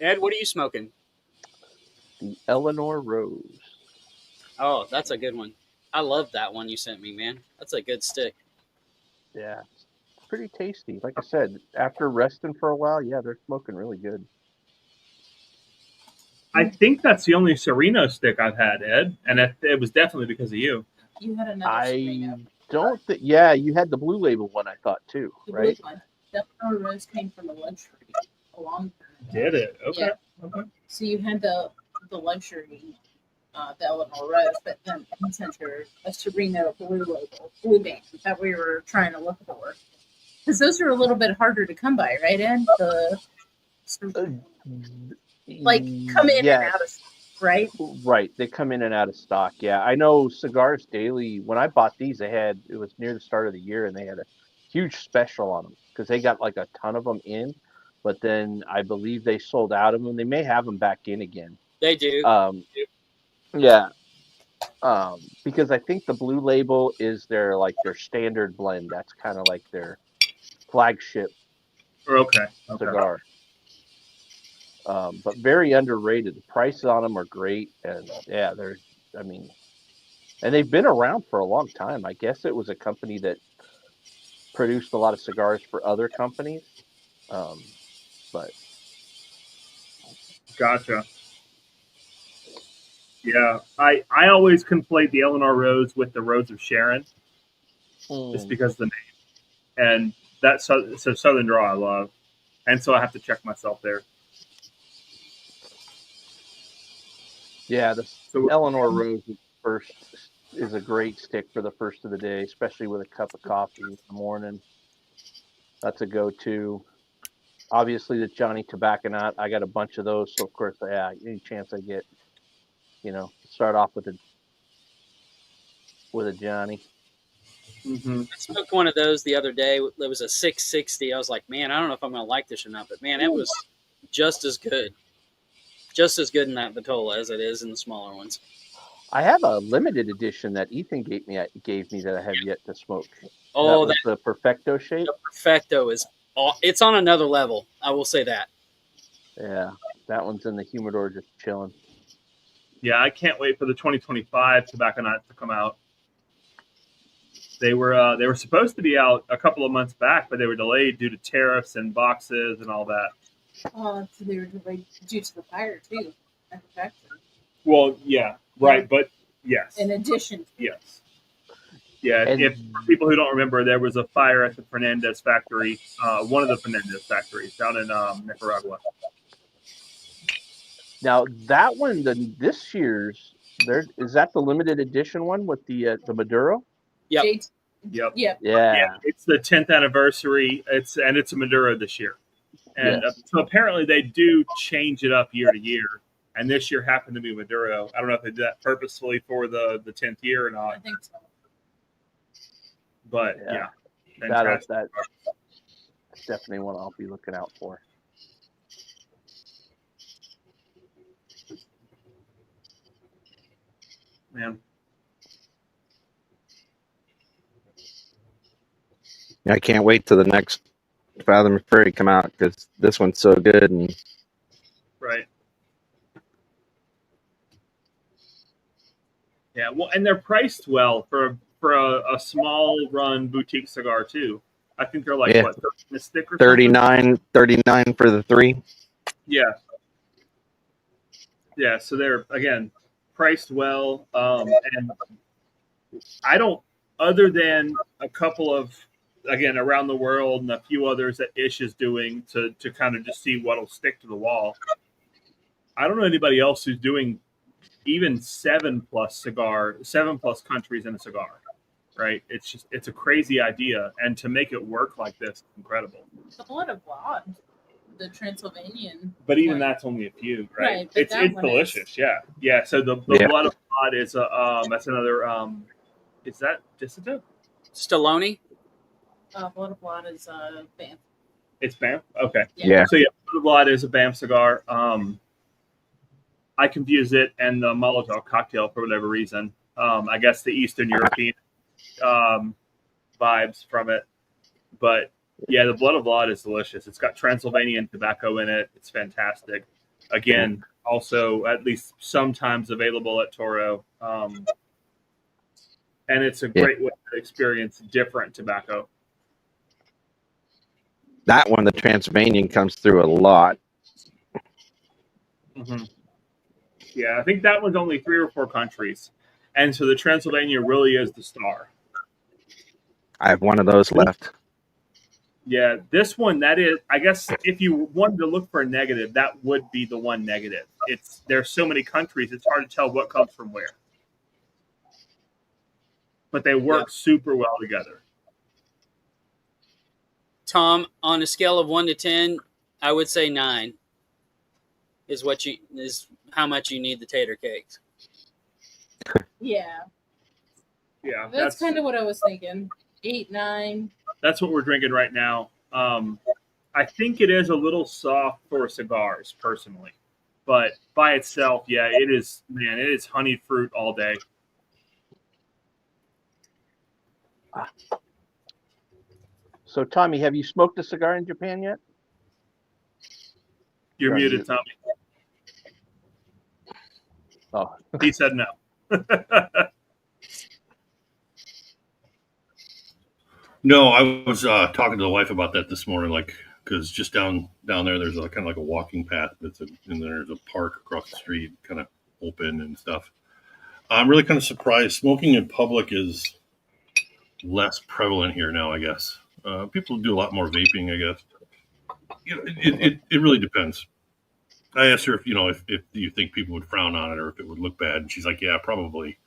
S5: Ed, what are you smoking?
S4: The Eleanor Rose.
S5: Oh, that's a good one. I love that one you sent me, man. That's a good stick.
S4: Yeah, it's pretty tasty. Like I said, after resting for a while, yeah, they're smoking really good.
S2: I think that's the only Sereno stick I've had, Ed, and it was definitely because of you.
S1: You had another Sereno.
S4: Don't think. Yeah, you had the blue label one, I thought too,
S1: The
S4: right?
S1: blue one. The Eleanor Rose came from the luxury a long time ago.
S2: Did it? Okay.
S1: Yeah.
S2: Okay.
S1: So you had the luxury, the Eleanor Rose, but then he sent her a Sereno blue label, blue band that we were trying to look for. Because those are a little bit harder to come by, right, Ed? Like come in and out of stock, right?
S4: Right. They come in and out of stock. Yeah. I know Cigars Daily, when I bought these, it was near the start of the year and they had a huge special on them because they got like a ton of them in, but then I believe they sold out of them. They may have them back in again.
S5: They do.
S4: Yeah. Because I think the blue label is their standard blend. That's kind of like their flagship cigar. But very underrated. The prices on them are great, and yeah, and they've been around for a long time. I guess it was a company that produced a lot of cigars for other companies. But
S2: Gotcha. Yeah, I always conflate the Eleanor Rose with the Rose of Sharon, just because of the name, and that's a Southern draw I love, and so I have to check myself there.
S4: Yeah, the
S2: So
S4: Eleanor Rose first is a great stick for the first of the day, especially with a cup of coffee in the morning. That's a go-to. Obviously, the Johnny Tobacconat. I got a bunch of those, so of course, yeah, any chance I get, start off with a Johnny.
S2: mhm.
S5: I smoked one of those the other day. It was a 660. I was like, man, I don't know if I'm going to like this or not, but man, it was just as good. Just as good in that Vitola as it is in the smaller ones.
S4: I have a limited edition that Ethan gave me that I have yet to smoke. That
S5: Oh,
S4: was the Perfecto shape.
S5: the Perfecto is it's on another level. I will say that.
S4: Yeah, that one's in the humidor just chilling.
S2: Yeah, I can't wait for the 2025 tobacco nuts to come out. They were supposed to be out a couple of months back, but they were delayed due to tariffs and boxes and all that.
S1: Oh, so they were delayed due to the fire too. At the factory.
S2: Well, yeah, right, but yes,
S1: In addition,
S2: yes, yeah.
S4: And
S2: If for people who don't remember, there was a fire at the Fernandez factory, one of the Fernandez factories down in Nicaragua.
S4: now that one, this year's is that the limited edition one with the Maduro?
S5: Yep.
S2: Yep.
S1: Yeah.
S4: Yeah.
S2: It's the 10th anniversary. It's a Maduro this year, and
S4: Yes.
S2: so apparently they do change it up year to year. And this year happened to be Maduro. I don't know if they did that purposefully for the 10th year or not.
S1: I think so.
S2: But yeah,
S4: that's definitely one I'll be looking out for.
S2: Man.
S6: I can't wait till the next Fathom Prairie come out because this one's so good. And
S2: right. Yeah, well, and they're priced well for a small run boutique cigar too. I think they're like what, 30 a stick or
S6: 39 for the 3.
S2: Yeah. Yeah, so they're again priced well, and I don't, other than a couple of again around the world and a few others that Ish is doing to kind of just see what'll stick to the wall. I don't know anybody else who's doing even 7+ countries in a cigar, right? It's a crazy idea, and to make it work like this is incredible.
S1: The blood of God, the Transylvanian.
S2: But even that's only a few, right?
S1: But
S2: It's delicious, yeah. So the blood of God is that's another is that Dissident?
S5: Stallone.
S1: Blood of God is Banff.
S2: It's Banff? Okay.
S6: Yeah.
S2: So yeah, Blood of God is a Banff cigar. I confuse it and the Molotov cocktail for whatever reason. I guess the Eastern European vibes from it. But yeah, the Blood of God is delicious. It's got Transylvanian tobacco in it. It's fantastic. Again, also at least sometimes available at Toro. And it's a great way to experience different tobacco.
S6: That one, the Transylvanian, comes through a lot.
S2: Mm-hmm. Yeah, I think that one's only 3 or 4 countries. And so the Transylvania really is the star.
S6: I have one of those left.
S2: Yeah, this one, that is, I guess if you wanted to look for a negative, that would be the one negative. There's so many countries, it's hard to tell what comes from where. But they work super well together.
S5: Tom, on a scale of 1 to 10, I would say 9 is how much you need the tater cakes.
S1: Yeah.
S2: Yeah.
S1: That's kind of what I was thinking. 8, 9.
S2: That's what we're drinking right now. I think it is a little soft for cigars, personally. But by itself, yeah, it is honeyed fruit all day.
S4: So, Tommy, have you smoked a cigar in Japan yet?
S2: You're muted, Tommy.
S4: Oh.
S2: He said no.
S3: No, I was talking to the wife about that this morning, because just down there, there's kind of like a walking path and there's a park across the street, kind of open and stuff. I'm really kind of surprised. Smoking in public is less prevalent here now, I guess. People do a lot more vaping, I guess. It really depends. I asked her if you think people would frown on it or if it would look bad, and she's like, yeah, probably.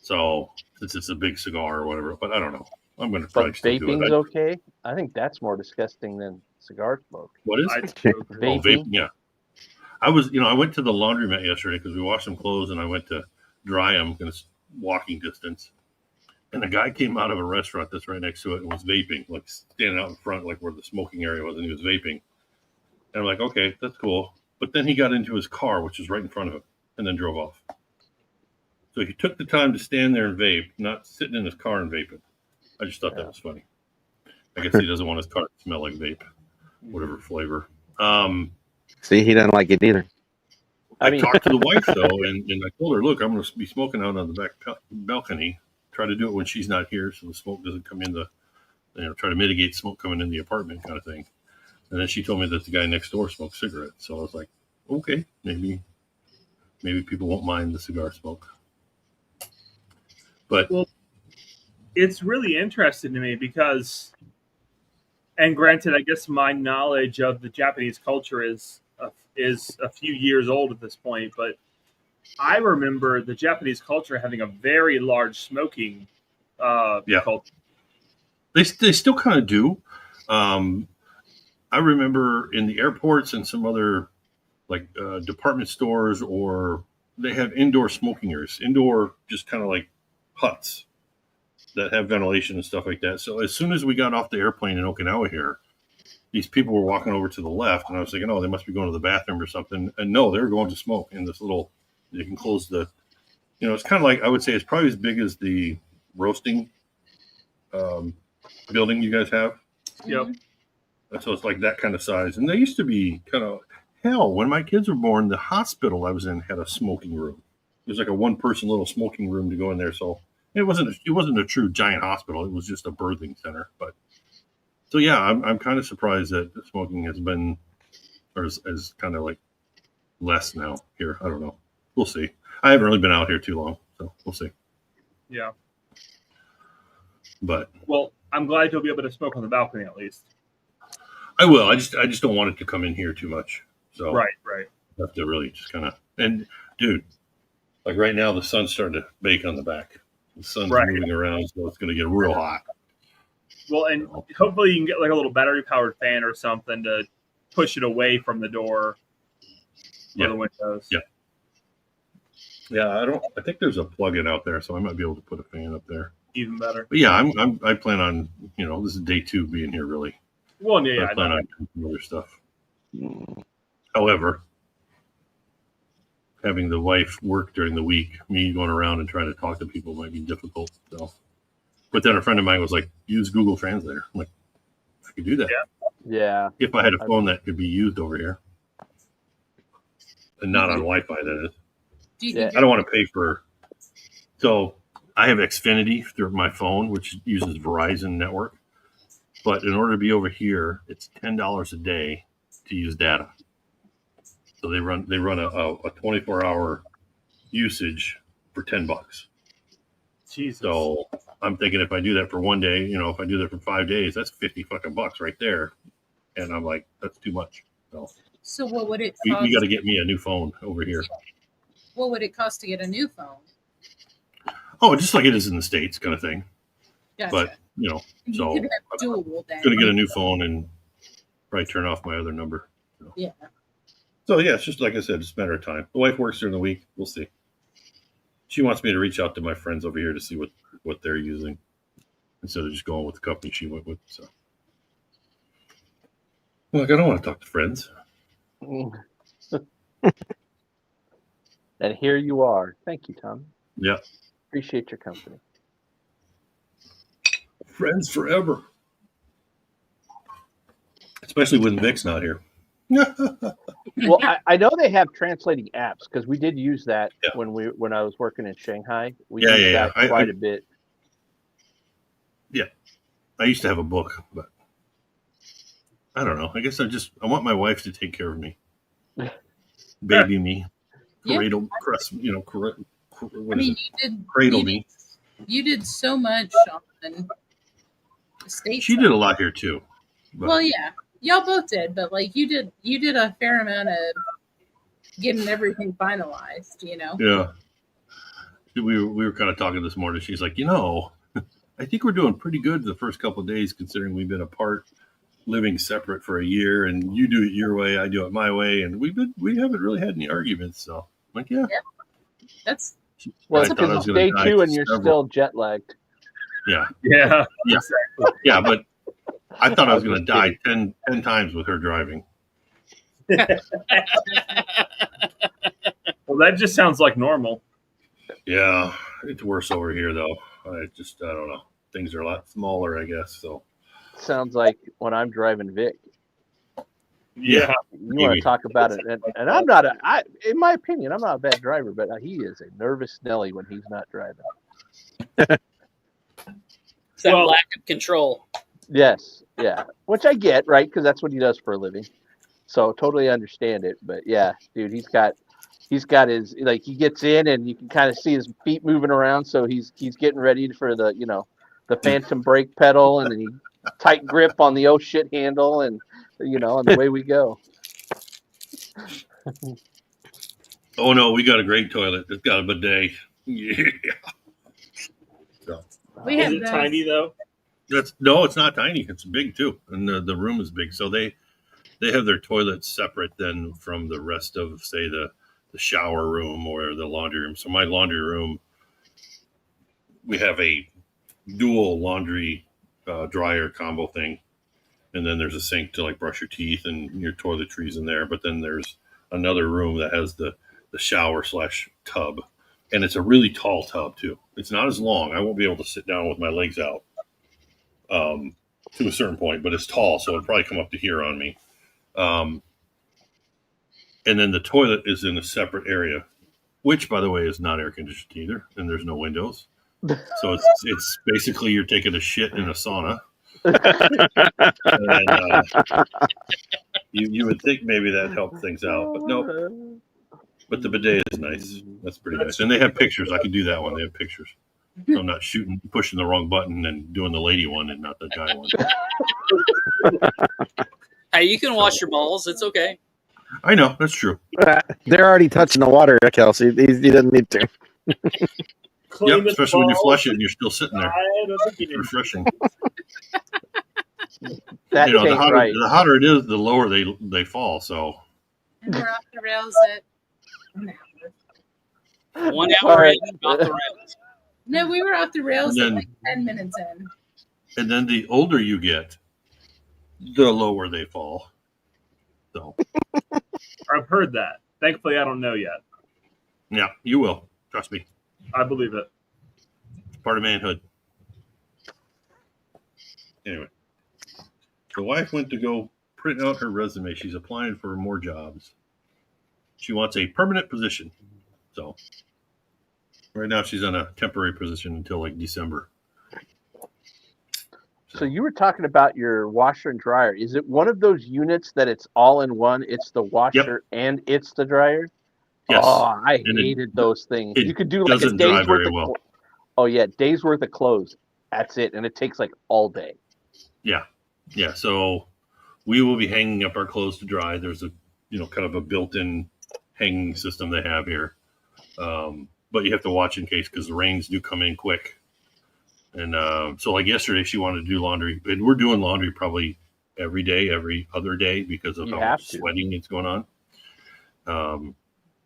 S3: So since it's a big cigar or whatever, but I don't know. I'm going to
S4: But
S3: probably still do
S4: vaping's
S3: it.
S4: okay. I think that's more disgusting than cigar smoke.
S3: What is?
S2: I do.
S3: Oh,
S4: Vaping.
S3: vaping. Yeah. I went to the laundromat yesterday because we washed some clothes and I went to dry them in walking distance. And a guy came out of a restaurant that's right next to it and was vaping, like standing out in front, like where the smoking area was, and he was vaping. And I'm like, okay, that's cool. But then he got into his car, which is right in front of him, and then drove off. So he took the time to stand there and vape, not sitting in his car and vaping. I just thought that was funny. I guess he doesn't want his car to smell like vape, whatever flavor.
S6: See, he doesn't like it either.
S3: I talked to the wife, though, and I told her, look, I'm going to be smoking out on the back balcony. Try to do it when she's not here so the smoke doesn't come in try to mitigate smoke coming in the apartment kind of thing. And then she told me that the guy next door smoked cigarettes. So I was like, okay, maybe people won't mind the cigar smoke. But
S2: it's really interesting to me because, and granted, I guess my knowledge of the Japanese culture is a few years old at this point, but I remember the Japanese culture having a very large smoking culture.
S3: They still kind of do. I remember in the airports and some other like department stores, or they have indoor smoking areas, indoor just kind of like huts that have ventilation and stuff like that. So as soon as we got off the airplane in Okinawa here, these people were walking over to the left, and I was thinking, oh, they must be going to the bathroom or something. And no, they were going to smoke in this little. You can close the. It's kind of like, I would say it's probably as big as the roasting building you guys have.
S2: Yep.
S3: So it's like that kind of size. And they used to be kind of, hell, when my kids were born, the hospital I was in had a smoking room. It was like a one-person little smoking room to go in there. So it wasn't a true giant hospital. It was just a birthing center. But so yeah, I'm kind of surprised that smoking has been, or is kind of like less now here. I don't know. We'll see. I haven't really been out here too long, so we'll see.
S2: Yeah.
S3: But
S2: I'm glad you'll be able to smoke on the balcony at least.
S3: I will. I just don't want it to come in here too much. So
S2: right.
S3: I have to really just kind of, and dude, like right now the sun's starting to bake on the back. The sun's moving around, so it's going to get real hot.
S2: Well, and hopefully you can get like a little battery powered fan or something to push it away from the door or the windows.
S3: Yeah. Yeah, I think there's a plug-in out there, so I might be able to put a fan up there.
S2: Even better.
S3: But yeah, I plan on, this is day 2 being here really.
S2: Well, yeah,
S3: I plan on doing other stuff. However, having the wife work during the week, me going around and trying to talk to people might be difficult. So, but then a friend of mine was like, use Google Translator. I'm like, I could do that.
S4: Yeah.
S3: If I had a phone that could be used over here. And not on Wi-Fi, that is. I don't want to pay for. So I have Xfinity through my phone, which uses Verizon network. But in order to be over here, it's $10 a day to use data. So they run a 24-hour usage for $10.
S2: Jesus.
S3: So I'm thinking if I do that for one day, if I do that for 5 days, that's $50 right there. And I'm like, that's too much.
S1: So what would it
S3: cost?
S1: We
S3: got to get me a new phone over here.
S1: What would it cost to get a new phone?
S3: Oh, just like it is in the States kind of thing.
S1: Gotcha.
S3: But, so I'm going to get a new phone and probably turn off my other number.
S1: Yeah.
S3: So, yeah, it's just like I said, it's a matter of time. The wife works during the week. We'll see. She wants me to reach out to my friends over here to see what they're using instead of just going with the company she went with. So, I don't want to talk to friends.
S4: And here you are. Thank you, Tom.
S3: Yeah.
S4: Appreciate your company.
S3: Friends forever. Especially when Vic's not here.
S4: Well, I know they have translating apps because we did use that when I was working in Shanghai. We used that quite a bit.
S3: Yeah. I used to have a book, but I don't know. I guess I want my wife to take care of me. Baby me. Cradle, cradle me.
S1: You did so much on the state.
S3: She did a lot here too.
S1: But. Well, yeah, y'all both did, but like you did a fair amount of getting everything finalized. You know.
S3: Yeah. We were kind of talking this morning. She's like, I think we're doing pretty good the first couple of days, considering we've been apart, living separate for a year, and you do it your way, I do it my way, and we haven't really had any arguments. So, I'm like, yeah,
S1: That's
S4: Well,
S3: I thought I was
S4: it's
S3: going
S4: day
S3: to die
S4: 2 and you're
S3: several-
S4: still jet lagged.
S2: Yeah.
S3: Yeah, but I thought I was
S4: I'm
S3: going to
S4: just
S3: die 10 times with her driving.
S2: Well, that just sounds like normal.
S3: Yeah, it's worse over here though. I don't know. Things are a lot smaller, I guess. So
S4: sounds like when I'm driving Vic.
S2: Yeah.
S4: You want to talk about it, and I'm not in my opinion, I'm not a bad driver, but he is a nervous Nelly when he's not driving.
S5: It's that
S2: Well-
S5: lack of control.
S4: Yes, yeah, which I get, right? Because that's what he does for a living. So totally understand it. But yeah, dude, he's got his, like, he gets in and you can kind of see his feet moving around, so he's getting ready for the the phantom brake pedal, and then he tight grip on the oh shit handle, and and away we go.
S3: oh no, we got a great toilet. It's got a bidet. Yeah. So,
S1: we
S2: Is
S1: have
S2: it
S1: those.
S2: tiny though?
S3: no, it's not tiny. It's big too, and the room is big. So they have their toilets separate then from the rest of, say, the shower room or the laundry room. So my laundry room, we have a dual laundry dryer combo thing, and then there's a sink to like brush your teeth and your toiletries in there. But then there's another room that has the shower / tub, and it's a really tall tub too. It's not as long. I won't be able to sit down with my legs out to a certain point, but it's tall, so it'll probably come up to here on me. And then the toilet is in a separate area, which, by the way, is not air conditioned either, and there's no windows. So it's basically you're taking a shit in a sauna. And you would think maybe that helped things out, but no. But the bidet is nice. That's pretty nice. And they have pictures. I could do that one. They have pictures. So I'm not pushing the wrong button and doing the lady one and not the guy one.
S5: Hey, you can wash your balls. It's okay.
S3: I know. That's true.
S6: They're already touching the water, Kelsey. He doesn't need to.
S2: Clean
S3: Yep,
S2: the
S3: especially when you
S2: balls
S3: flush it and you're still sitting there.
S2: side of the
S3: It's
S2: beginning.
S3: refreshing.
S4: That
S3: The
S4: ain't right.
S3: hotter it is, the lower they fall. So
S1: And we're off the rails at an hour.
S5: 1 hour
S4: Right.
S5: in, off the rails.
S1: No, we were off the rails
S3: And
S1: at
S3: then-
S1: like 10 minutes in.
S3: and then the older you get, the lower they fall. So
S2: I've heard that. Thankfully, I don't know yet.
S3: yeah, you will. Trust me.
S2: I believe it.
S3: It's part of manhood. Anyway, the wife went to go print out her resume. She's applying for more jobs. She wants a permanent position. So right now she's on a temporary position until like December.
S4: So you were talking about your washer and dryer. Is it one of those units that it's all in one? It's the washer and it's the dryer?
S3: Yes.
S4: Oh, I
S3: And it-
S4: hated those things.
S3: it
S4: You could do like a
S3: doesn't
S4: day's
S3: dry
S4: worth
S3: very
S4: of
S3: well.
S4: Oh yeah, day's worth of clothes. That's it, and it takes like all day.
S3: Yeah. So we will be hanging up our clothes to dry. There's a kind of a built-in hanging system they have here. But you have to watch in case because the rains do come in quick. And so like yesterday, she wanted to do laundry. And we're doing laundry probably every day, every other day because of
S4: You
S3: how
S4: have
S3: much
S4: to.
S3: sweating is going on.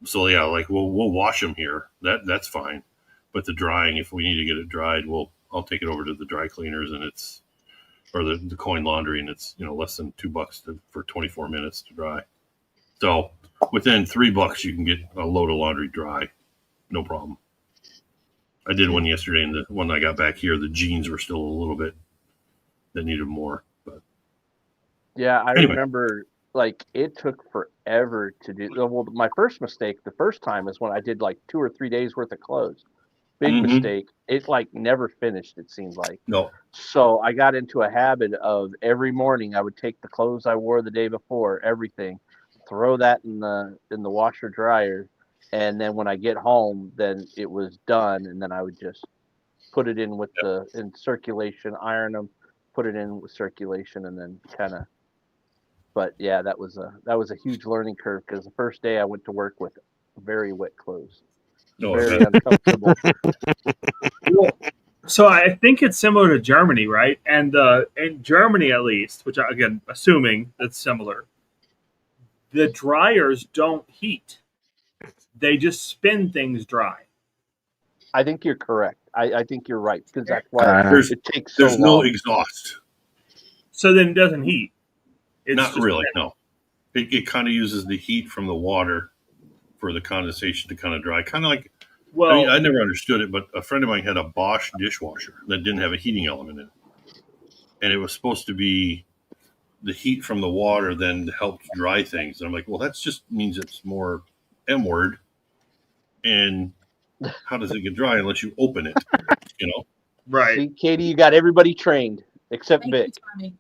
S3: So yeah, like we'll wash them here. That's fine. But the drying, if we need to get it dried, I'll take it over to the dry cleaners and or the coin laundry, and it's less than $2 for 24 minutes to dry. So within $3 you can get a load of laundry dry, no problem. I did one yesterday, and when I got back here, the jeans were still a little bit that needed more. But
S4: Yeah, I
S3: Anyway.
S4: remember like it took forever to do. Well, my first mistake the first time is when I did like 2 or 3 days worth of clothes. Big
S3: Mhm.
S4: mistake. It like never finished, it seemed like.
S3: no,
S4: So I got into a habit of every morning I would take the clothes I wore the day before, everything, throw that in the washer dryer, and then when I get home, then it was done, and then I would just put it in with in circulation, iron them, put it in with circulation, and then kind of. But yeah, that was a huge learning curve because the first day I went to work with very wet clothes,
S3: No,
S4: very uncomfortable.
S2: Well, so I think it's similar to Germany, right? And in Germany, at least, which again, assuming that's similar, the dryers don't heat; they just spin things dry.
S4: I think you're correct. I think you're right because that's why
S3: there's
S4: it takes so
S3: there's no
S4: long.
S3: exhaust.
S2: So then it doesn't heat. It's
S3: Not
S2: just
S3: really. No, it kind of uses the heat from the water for the condensation to kind of dry. Kind of like,
S2: Well,
S3: I mean, I never understood it, but a friend of mine had a Bosch dishwasher that didn't have a heating element in it, and it was supposed to be the heat from the water then helped dry things. And I'm like, well, that just means it's more M word. And how does it get dry unless you open it? You know,
S2: right.
S4: See, Katie, you got everybody trained except
S1: Thank
S4: Vic.
S1: you, Tommy.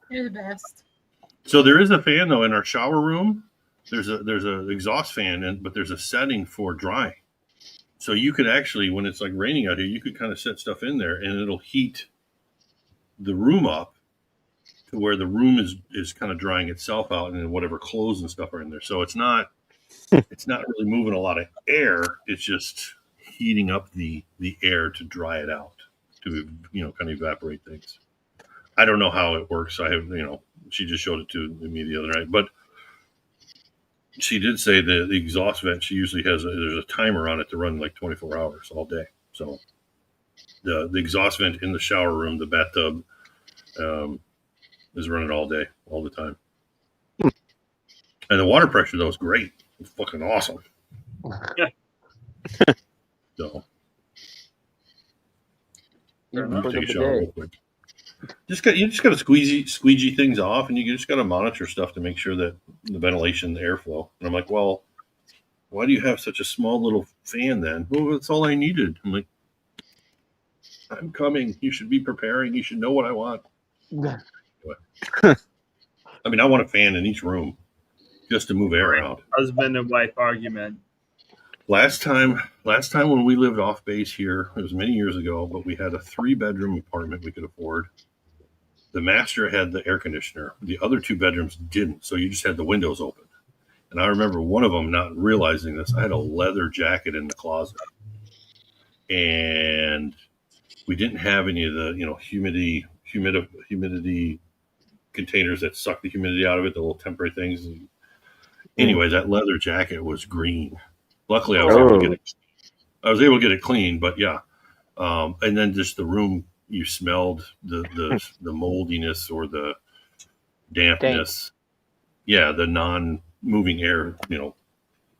S1: You're the best.
S3: so there is a fan though in our shower room. There's a exhaust fan, but there's a setting for drying. So you could actually, when it's like raining out here, you could kind of set stuff in there, and it'll heat the room up to where the room is kind of drying itself out, and then whatever clothes and stuff are in there. So it's not really moving a lot of air. It's just heating up the air to dry it out, to kind of evaporate things. I don't know how it works. I have she just showed it to me the other night, but she did say the exhaust vent she usually has there's a timer on it to run like 24 hours all day. So the exhaust vent in the shower room, the bathtub, is running all day, all the time. And the water pressure though is great. It's fucking awesome. So
S4: Even
S3: I'll
S4: for the
S3: take a shower real
S4: bidet.
S3: quick. You just got to squeegee things off, and you just got to monitor stuff to make sure that the ventilation, the airflow. And I'm like, well, why do you have such a small little fan then? Well, that's all I needed. I'm like, I'm coming. You should be preparing. You should know what I want. I mean, I want a fan in each room just to move air around.
S2: Husband and wife argument.
S3: Last time when we lived off base here, it was many years ago, but we had a 3-bedroom apartment we could afford. The master had the air conditioner. The other 2 bedrooms didn't, so you just had the windows open. And I remember one of them not realizing this. I had a leather jacket in the closet, and we didn't have any of the humidity containers that suck the humidity out of it, the little temporary things. Anyway, that leather jacket was green. Luckily, I was able to get it clean, but yeah. And then just the room, you smelled the moldiness or the dampness. Yeah, the non-moving air,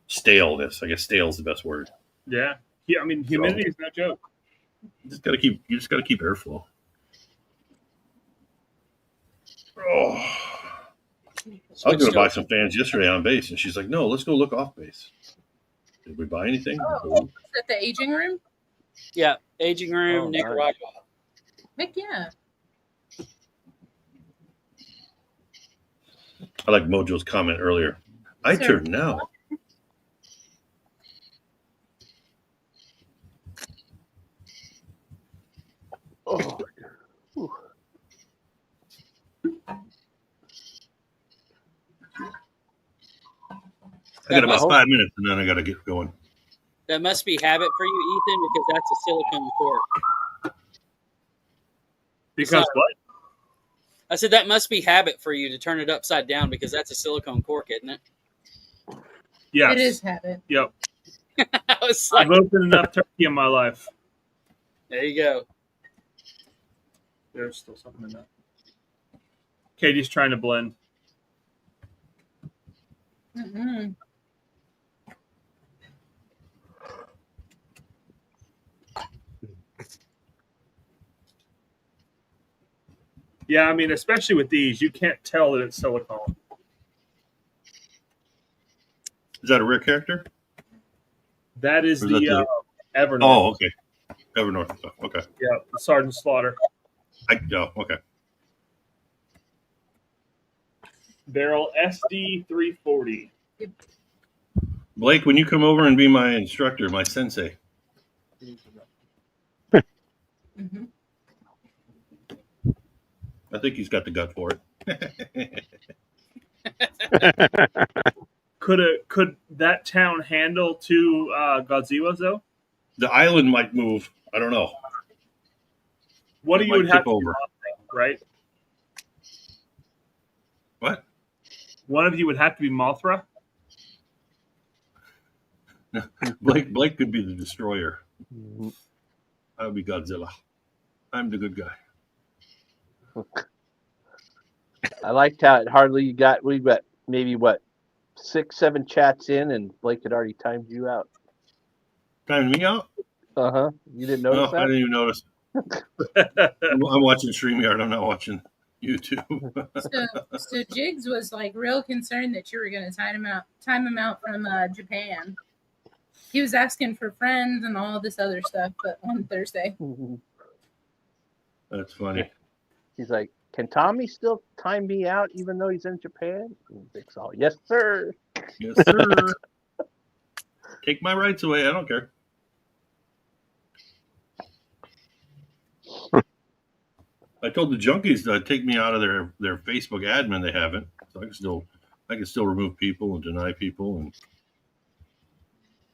S3: staleness. I guess stale is the best word.
S2: Yeah. I mean, humidity is no joke.
S3: You just got to keep airflow. Oh. I was going to buy some fans yesterday on base, and she's like, "No, let's go look off base." Did we buy anything?
S1: Oh, is that the aging room?
S5: Yeah, aging room, Nicaragua.
S1: Heck yeah.
S3: I like Mojo's comment earlier. I turn now.
S4: Oh.
S3: I got about 5 minutes, and then I got to get going.
S5: That must be habit for you, Ethan, because that's a silicone cork.
S2: Because what?
S5: I said that must be habit for you to turn it upside down because that's a silicone cork, isn't it?
S2: Yes.
S1: It is habit.
S2: Yep.
S5: I was like,
S2: I've opened enough turkey in my life.
S5: there you go.
S2: There's still something in that. Katie's trying to blend.
S1: Mm-hmm.
S2: Yeah, I mean, especially with these, you can't tell that it's silicone.
S3: Is that a rare character?
S2: That is
S3: Or is
S2: the
S3: that
S2: Evernorth.
S3: Oh, okay. Evernorth stuff. Okay.
S2: Yeah, the Sergeant Slaughter.
S3: Okay.
S2: Barrel SD 340.
S3: Blake, when you come over and be my instructor, my sensei.
S1: Mm-hmm.
S3: I think he's got the gut for it.
S2: Could that town handle two Godzillas though?
S3: The island might move. I don't know.
S2: What
S3: It
S2: do you
S3: might
S2: would have
S3: tip
S2: to
S3: over.
S2: be, right?
S3: What?
S2: One of you would have to be Mothra.
S3: Blake could be the destroyer.
S4: Mhm.
S3: I would be Godzilla. I'm the good guy.
S4: I liked how it hardly got. We got maybe what 6, 7 chats in, and Blake had already timed you out.
S3: Timing me out?
S4: You didn't
S3: No,
S4: notice
S3: I
S4: that?
S3: didn't even notice. I'm watching StreamYard. I'm not watching YouTube.
S1: So Jigs was like real concerned that you were going to time him out from Japan. He was asking for friends and all this other stuff, but on Thursday.
S3: That's funny.
S4: He's like, "Can Tommy still time me out even though he's in Japan?" And Vic's all, "Yes, sir."
S3: Yes, sir. Take my rights away. I don't care. I told the junkies to take me out of their Facebook admin. They haven't, so I can still remove people and deny people, and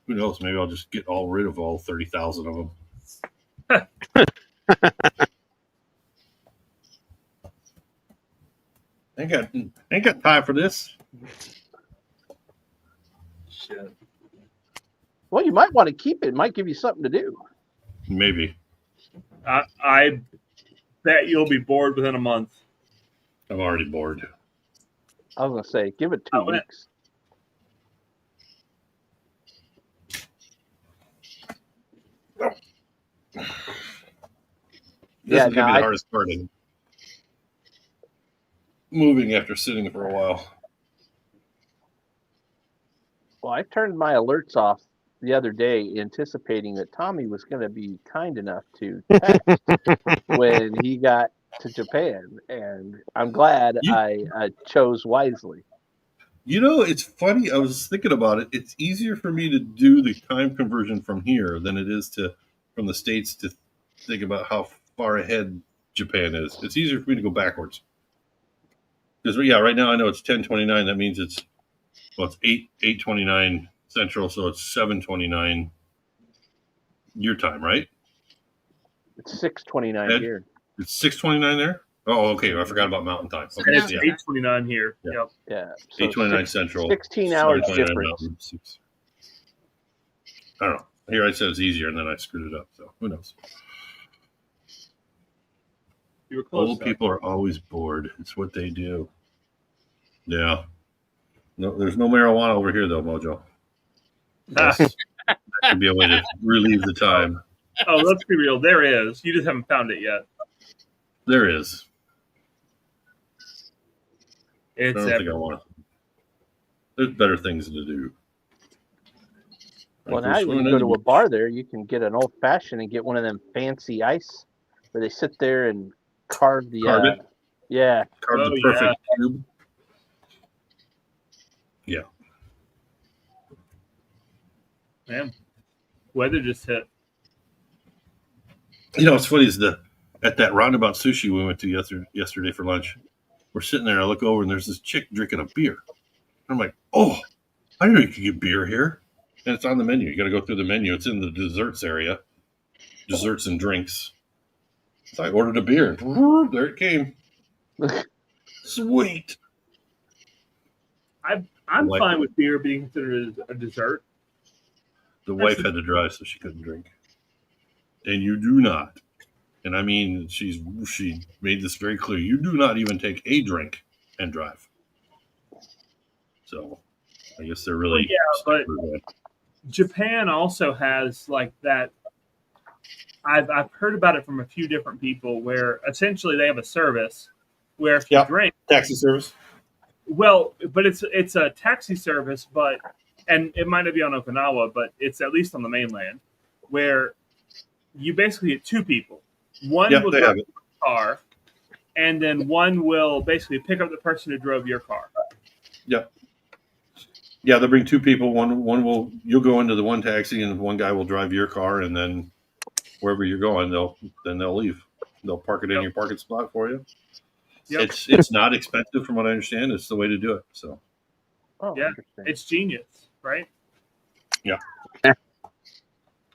S3: who knows? Maybe I'll just get all rid of all 30,000 of them. Ain't got time for this.
S2: Shit.
S4: Well, you might want to keep it. It might give you something to do.
S3: Maybe.
S2: I bet you'll be bored within a month.
S3: I'm already bored.
S4: I was gonna say, give it 2 weeks.
S3: This is gonna be the hardest part of moving after sitting for a while.
S4: Well, I turned my alerts off the other day, anticipating that Tommy was going to be kind enough to text when he got to Japan, and I'm glad I chose wisely.
S3: You know, it's funny. I was thinking about it. It's easier for me to do the time conversion from here than it is from the States to think about how far ahead Japan is. It's easier for me to go backwards. Because right now I know it's 10:29. That means it's 8:29 Central, so it's 7:29 your time, right?
S4: It's 6:29 here.
S3: It's 6:29 there. Oh, okay. I forgot about Mountain Time. Okay,
S2: It's 8:29 here.
S3: Yeah.
S2: Yep.
S4: Yeah. So
S3: 8:29 Central.
S4: 16 hours
S3: 7:29
S4: difference.
S3: Mountain, 6. I don't know. Here I said it's easier, and then I screwed it up. So who knows?
S2: You were close.
S3: Old people are always bored. It's what they do. Yeah. No, there's no marijuana over here, though, Mojo. That could be a way to relieve the time.
S2: Oh, let's be real. There is. You just haven't found it yet.
S3: There is.
S2: It's
S3: I don't think I want to. There's better things to do.
S4: Well, now you can go to a bar there. You can get an old fashioned and get one of them fancy ice where they sit there and carve the.
S3: Carve it?
S4: Yeah.
S3: Carve the perfect cube. Yeah.
S2: Man, weather just hit.
S3: You know, what's funny is at that roundabout sushi we went to yesterday for lunch, we're sitting there. I look over and there's this chick drinking a beer. I'm like, oh, I didn't know you could get beer here. And it's on the menu. You got to go through the menu. It's in the desserts area, desserts and drinks. So I ordered a beer. And there it came. Sweet.
S2: I'm fine with beer being considered a dessert.
S3: The wife had to drive, so she couldn't drink. And you do not. And I mean, she made this very clear. You do not even take a drink and drive. So I guess they're really
S2: but Japan also has like that. I've heard about it from a few different people where essentially they have a service where if you drink
S3: taxi service.
S2: Well, but it's a taxi service, and it might not be on Okinawa, but it's at least on the mainland where you basically get two people. One will drive your car, and then one will basically pick up the person who drove your car.
S3: Yep. Yeah, they'll bring two people. You'll go into the one taxi, and one guy will drive your car, and then wherever you're going, they'll leave. They'll park it in your parking spot for you.
S2: Yep.
S3: It's not expensive from what I understand. It's the way to do it. So
S2: Yeah.
S4: Interesting.
S2: It's genius, right?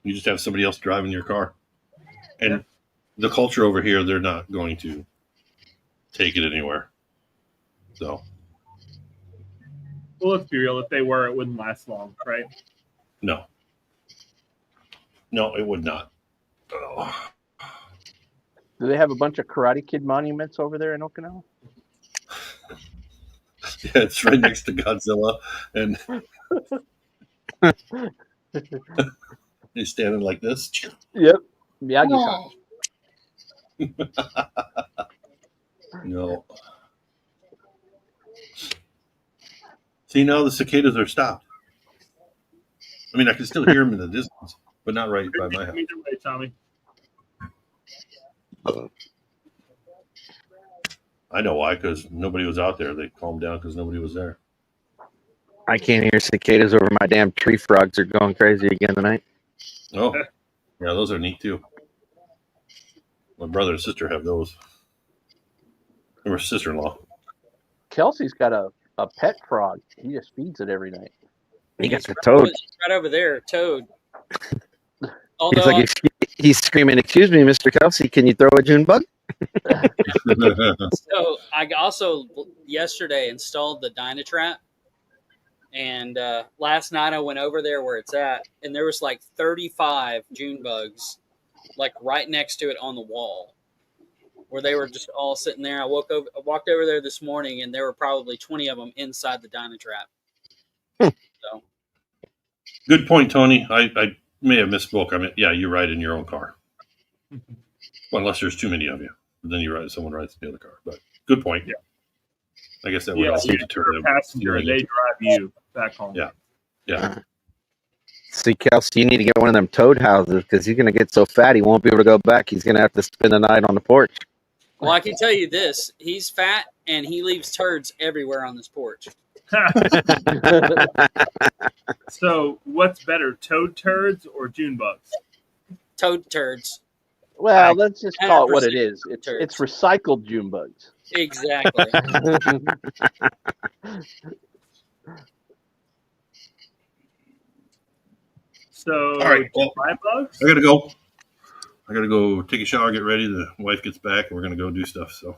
S3: you just have somebody else driving your car, and the culture over here, they're not going to take it anywhere. So
S2: Well, let's be real. If they were, it wouldn't last long, right?
S3: no, it would not. Oh.
S4: Do they have a bunch of Karate Kid monuments over there in Okinawa?
S3: Yeah, it's right next to Godzilla, and he's standing like this.
S4: Yep. Miyagi-san.
S1: Oh,
S3: No. See, now the cicadas are stopped. I mean, I can still hear them in the distance, but not right by my house.
S2: Either way, Tommy.
S3: I know why, because nobody was out there. They calmed down because nobody was there.
S6: I can't hear cicadas over my damn tree frogs are going crazy again tonight.
S3: Oh, yeah, those are neat too. My brother and sister have those. And my sister-in-law.
S4: Kelsey's got a pet frog. He just feeds it every night.
S6: He got the toad.
S5: Right over there, toad.
S6: He's
S5: Although
S6: like, he's screaming, "Excuse me, Mr. Kelsey, can you throw a June bug?"
S5: so I also yesterday installed the Dynatrap, and last night I went over there where it's at, and there was like 35 June bugs, like right next to it on the wall, where they were just all sitting there. I walked over there this morning, and there were probably 20 of them inside the Dynatrap. So,
S3: good point, Tony. I may have misspoke. I mean, yeah, you ride in your own car. Well, unless there's too many of you. But then someone rides in the other car. But good point.
S2: Yeah.
S3: I guess that would also deter them.
S2: Passenger, they drive you back home.
S3: Yeah.
S6: See, Kelsey, you need to get one of them toad houses because he's going to get so fat he won't be able to go back. He's going to have to spend the night on the porch.
S5: well, I can tell you this: he's fat, and he leaves turds everywhere on this porch.
S2: So, what's better, toad turds or June bugs?
S5: Toad turds.
S4: Well, let's just call it what it
S5: 100%
S4: is. It's
S5: turds.
S4: recycled June bugs.
S5: Exactly.
S2: So,
S3: All right, well,
S2: my bugs?
S3: I gotta go. I gotta go take a shower, get ready. The wife gets back, and we're gonna go do stuff. So,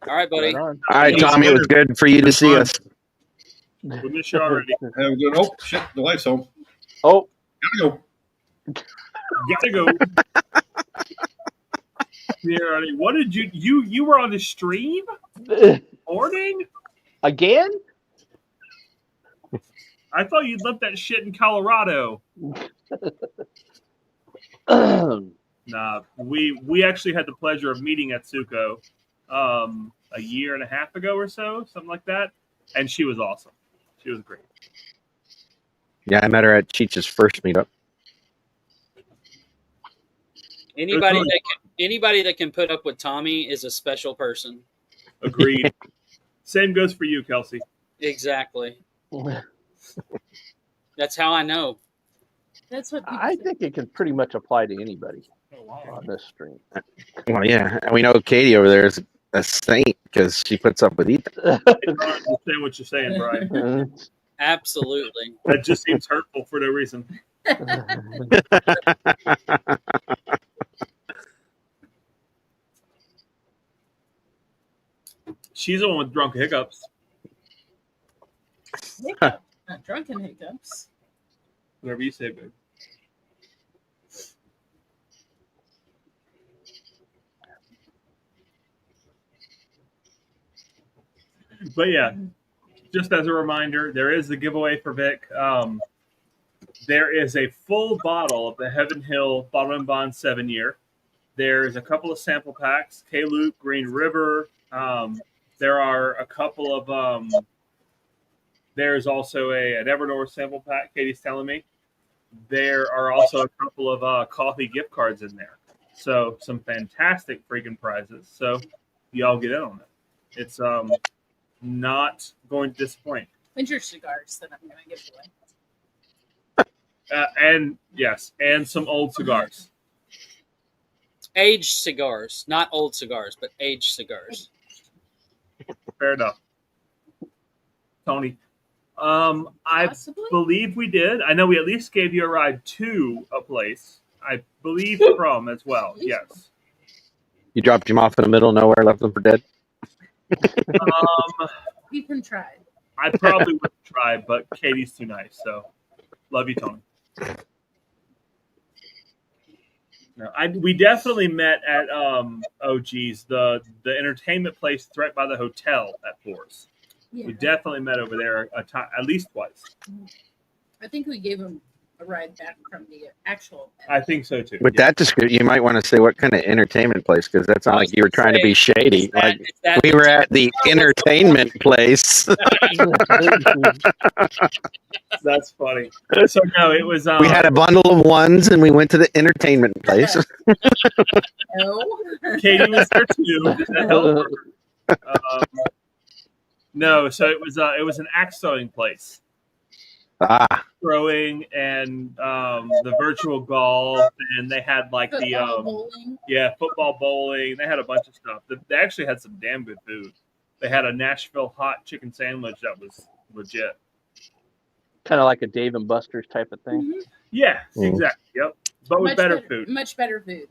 S5: All right, buddy.
S4: Right on.
S6: All right, Tommy, it was good for you to see us.
S2: We miss you already.
S3: have a good. Oh shit, the wife's home.
S4: Oh,
S3: Gotta go.
S2: Gotta go. Here, Arnie, what did you were on the stream? Morning?
S4: again?
S2: I thought you'd left that shit in Colorado. Nah, we actually had the pleasure of meeting Atsuko a year and a half ago or so, something like that, and she was awesome. She was great.
S6: Yeah, I met her at Cheech's first meetup.
S5: Anybody that can put up with Tommy is a special person.
S2: Agreed. Same goes for you, Kelsey.
S5: Exactly. That's how I know.
S1: that's what people
S4: I
S1: say.
S4: think it can pretty much apply to anybody on this stream.
S6: Well, yeah, and we know Katie over there is a saint because she puts up with Ethan.
S2: I don't understand what you're saying, Brian.
S5: Absolutely.
S2: That just seems hurtful for no reason. She's the one with drunk hiccups.
S1: Hiccup, not drunken hiccups.
S2: Whatever you say, babe. But yeah, just as a reminder, there is the giveaway for Vic. There is a full bottle of the Heaven Hill Bottle and Bond 7-year. There's a couple of sample packs, K-Loop, Green River. There are a couple of there's also an Evernorth sample pack, Katie's telling me. There are also a couple of coffee gift cards in there. So some fantastic freaking prizes. So y'all get in on it. It's not going to disappoint.
S1: And your cigars that I'm going to give away.
S2: And yes, and some old cigars.
S5: Aged cigars. Not old cigars, but aged cigars.
S2: Fair enough. Tony, I
S1: Possibly?
S2: believe we did. I know we at least gave you a ride to a place. I believe from as well. Yes.
S6: You dropped him off in the middle of nowhere, left him for dead.
S1: Ethan tried.
S2: I probably would try, but Katie's too nice. So, love you, Tony. No, we definitely met at the entertainment place right by the hotel at Force.
S1: Yeah.
S2: We definitely met over there at least twice.
S1: I think we gave him a ride back from the actual.
S2: I think so too.
S6: With that description, you might want to say what kind of entertainment place, because that sounds like you were trying to be shady. We were at the entertainment place.
S2: That's funny. So no, it was.
S6: We had a bundle of ones, and we went to the entertainment place.
S1: No.
S2: Katie was there too. Did that help her? No, so it was an axe throwing place. Throwing and the virtual golf, and they had like
S1: football bowling.
S2: Yeah, football bowling. They had a bunch of stuff. They actually had some damn good food. They had a Nashville hot chicken sandwich that was legit.
S4: Kind of like a Dave and Buster's type of thing.
S1: Mm-hmm.
S2: Yeah, exactly. Yep, but with better food.
S1: Much better food.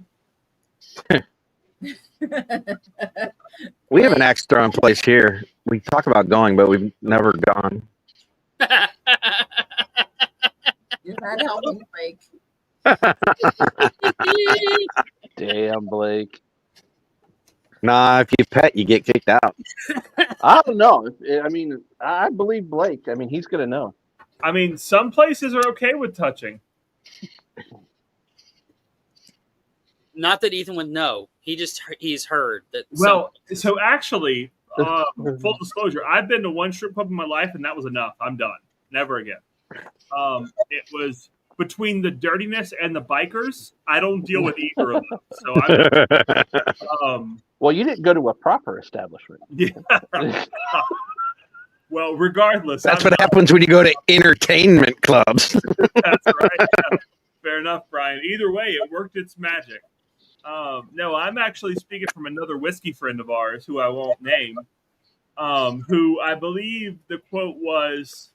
S6: We have an axe throwing place here. We talk about going, but we've never gone.
S1: You're not helping, Blake.
S4: Damn, Blake.
S6: Nah, if you pet, you get kicked out.
S4: I don't know. I mean, I believe Blake. I mean, he's going to know.
S2: I mean, some places are okay with touching.
S5: Not that Ethan would know. He's heard that.
S2: Well, so actually, full disclosure, I've been to one strip club in my life, and that was enough. I'm done. Never again. It was between the dirtiness and the bikers. I don't deal with either of them. So
S4: well, you didn't go to a proper establishment.
S2: Yeah. Well, regardless,
S6: that's what happens when you go to entertainment clubs.
S2: That's right. Yeah. Fair enough, Brian. Either way, it worked its magic. No, I'm actually speaking from another whiskey friend of ours who I won't name, who I believe the quote was,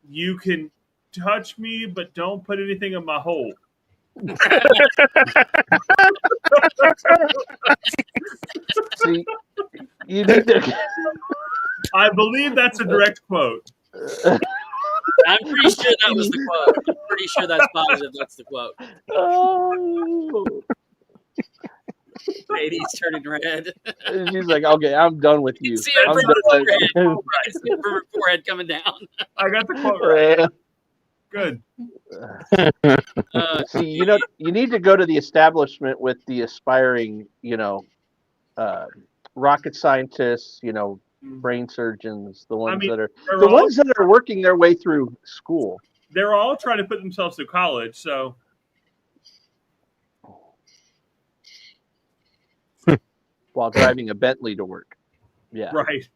S2: "You can touch me, but don't put anything in my hole."
S4: See, you need to...
S2: I believe that's a direct quote.
S5: I'm pretty sure that was the quote. I'm pretty sure that's positive. That's the quote.
S4: Oh.
S5: Katie's turning red.
S4: She's like, "Okay, I'm done with you."
S5: See it from her forehead coming down.
S2: I got the quote right. Good.
S4: See, you need to go to the establishment with the aspiring, rocket scientists, brain surgeons, the ones that are working their way through school.
S2: They're all trying to put themselves through college, so.
S4: While driving a Bentley to work. Yeah.
S2: Right.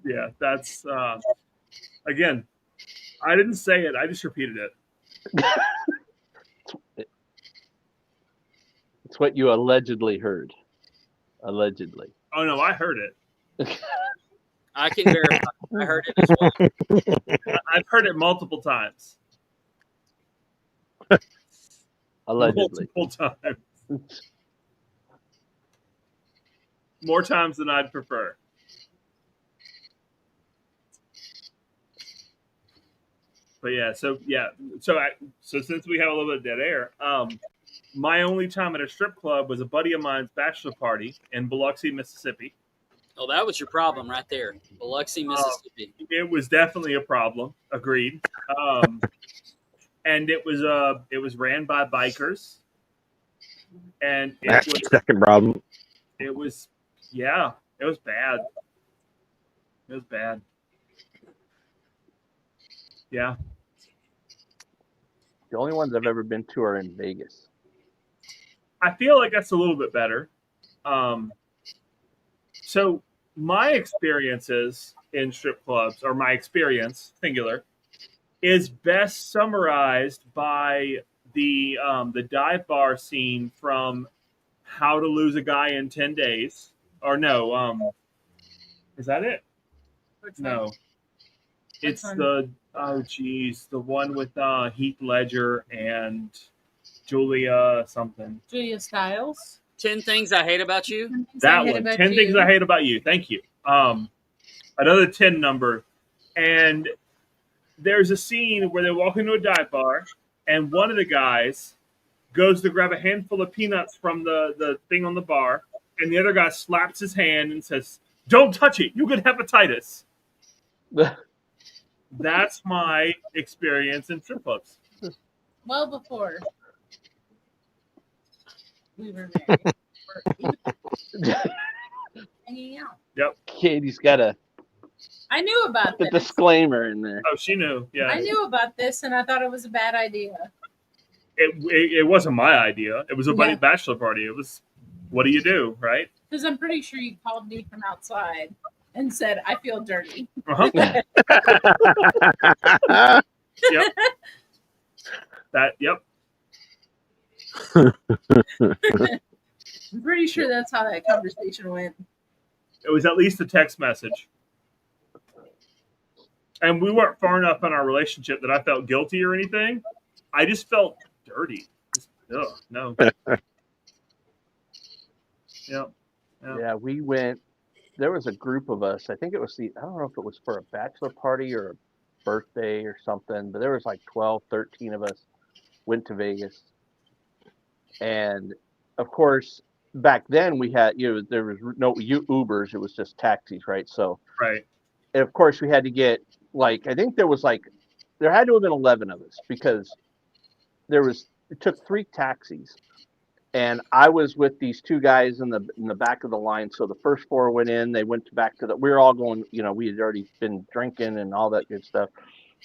S2: Yeah, that's again, I didn't say it, I just repeated it.
S4: It's what you allegedly heard. Allegedly.
S2: Oh no, I heard it.
S5: I can verify. I heard it as well.
S2: I've heard it multiple times.
S4: Allegedly.
S2: Multiple times. More times than I'd prefer. But so since we have a little bit of dead air, my only time at a strip club was a buddy of mine's bachelor party in Biloxi, Mississippi.
S5: Oh, that was your problem right there, Biloxi, Mississippi.
S2: It was definitely a problem. Agreed. And it was ran by bikers, and
S6: that's the second problem.
S2: It was bad. It was bad. Yeah.
S4: The only ones I've ever been to are in Vegas.
S2: I feel like that's a little bit better. So my experiences in strip clubs, or my experience, singular, is best summarized by the dive bar scene from How to Lose a Guy in 10 Days. Or no, is that it? No. It's the one with Heath Ledger and Julia something.
S1: Julia Stiles.
S5: 10 Things I Hate About You.
S2: That one. 10 Things I Hate About You. Thank you. Another 10 number. And there's a scene where they walk into a dive bar, and one of the guys goes to grab a handful of peanuts from the thing on the bar, and the other guy slaps his hand and says, "Don't touch it. You get hepatitis." That's my experience in strip clubs.
S1: Well, before we were married, hanging out.
S2: Yep.
S4: Katie's got
S1: I knew about
S4: the
S1: this.
S4: disclaimer in there.
S2: Oh, she knew. Yeah.
S1: I knew about this, and I thought it was a bad idea.
S2: It wasn't my idea. It was a buddy bachelor party. It was, what do you do, right?
S1: Because I'm pretty sure you called me from outside and said, "I feel dirty."
S2: Uh-huh. Yep. Yep.
S1: I'm pretty sure that's how that conversation went.
S2: It was at least a text message. And we weren't far enough in our relationship that I felt guilty or anything. I just felt dirty. No. Yep.
S4: Yeah, we went. There was a group of us. I think it was I don't know if it was for a bachelor party or a birthday or something, but there was like 12, 13 of us went to Vegas. And of course, back then we had, there was no Ubers. It was just taxis, right? So,
S2: right.
S4: And of course we had to get I think there had to have been 11 of us because it took 3 taxis. And I was with these 2 guys in the back of the line. So the first 4 went in. They went back to we were all going. We had already been drinking and all that good stuff.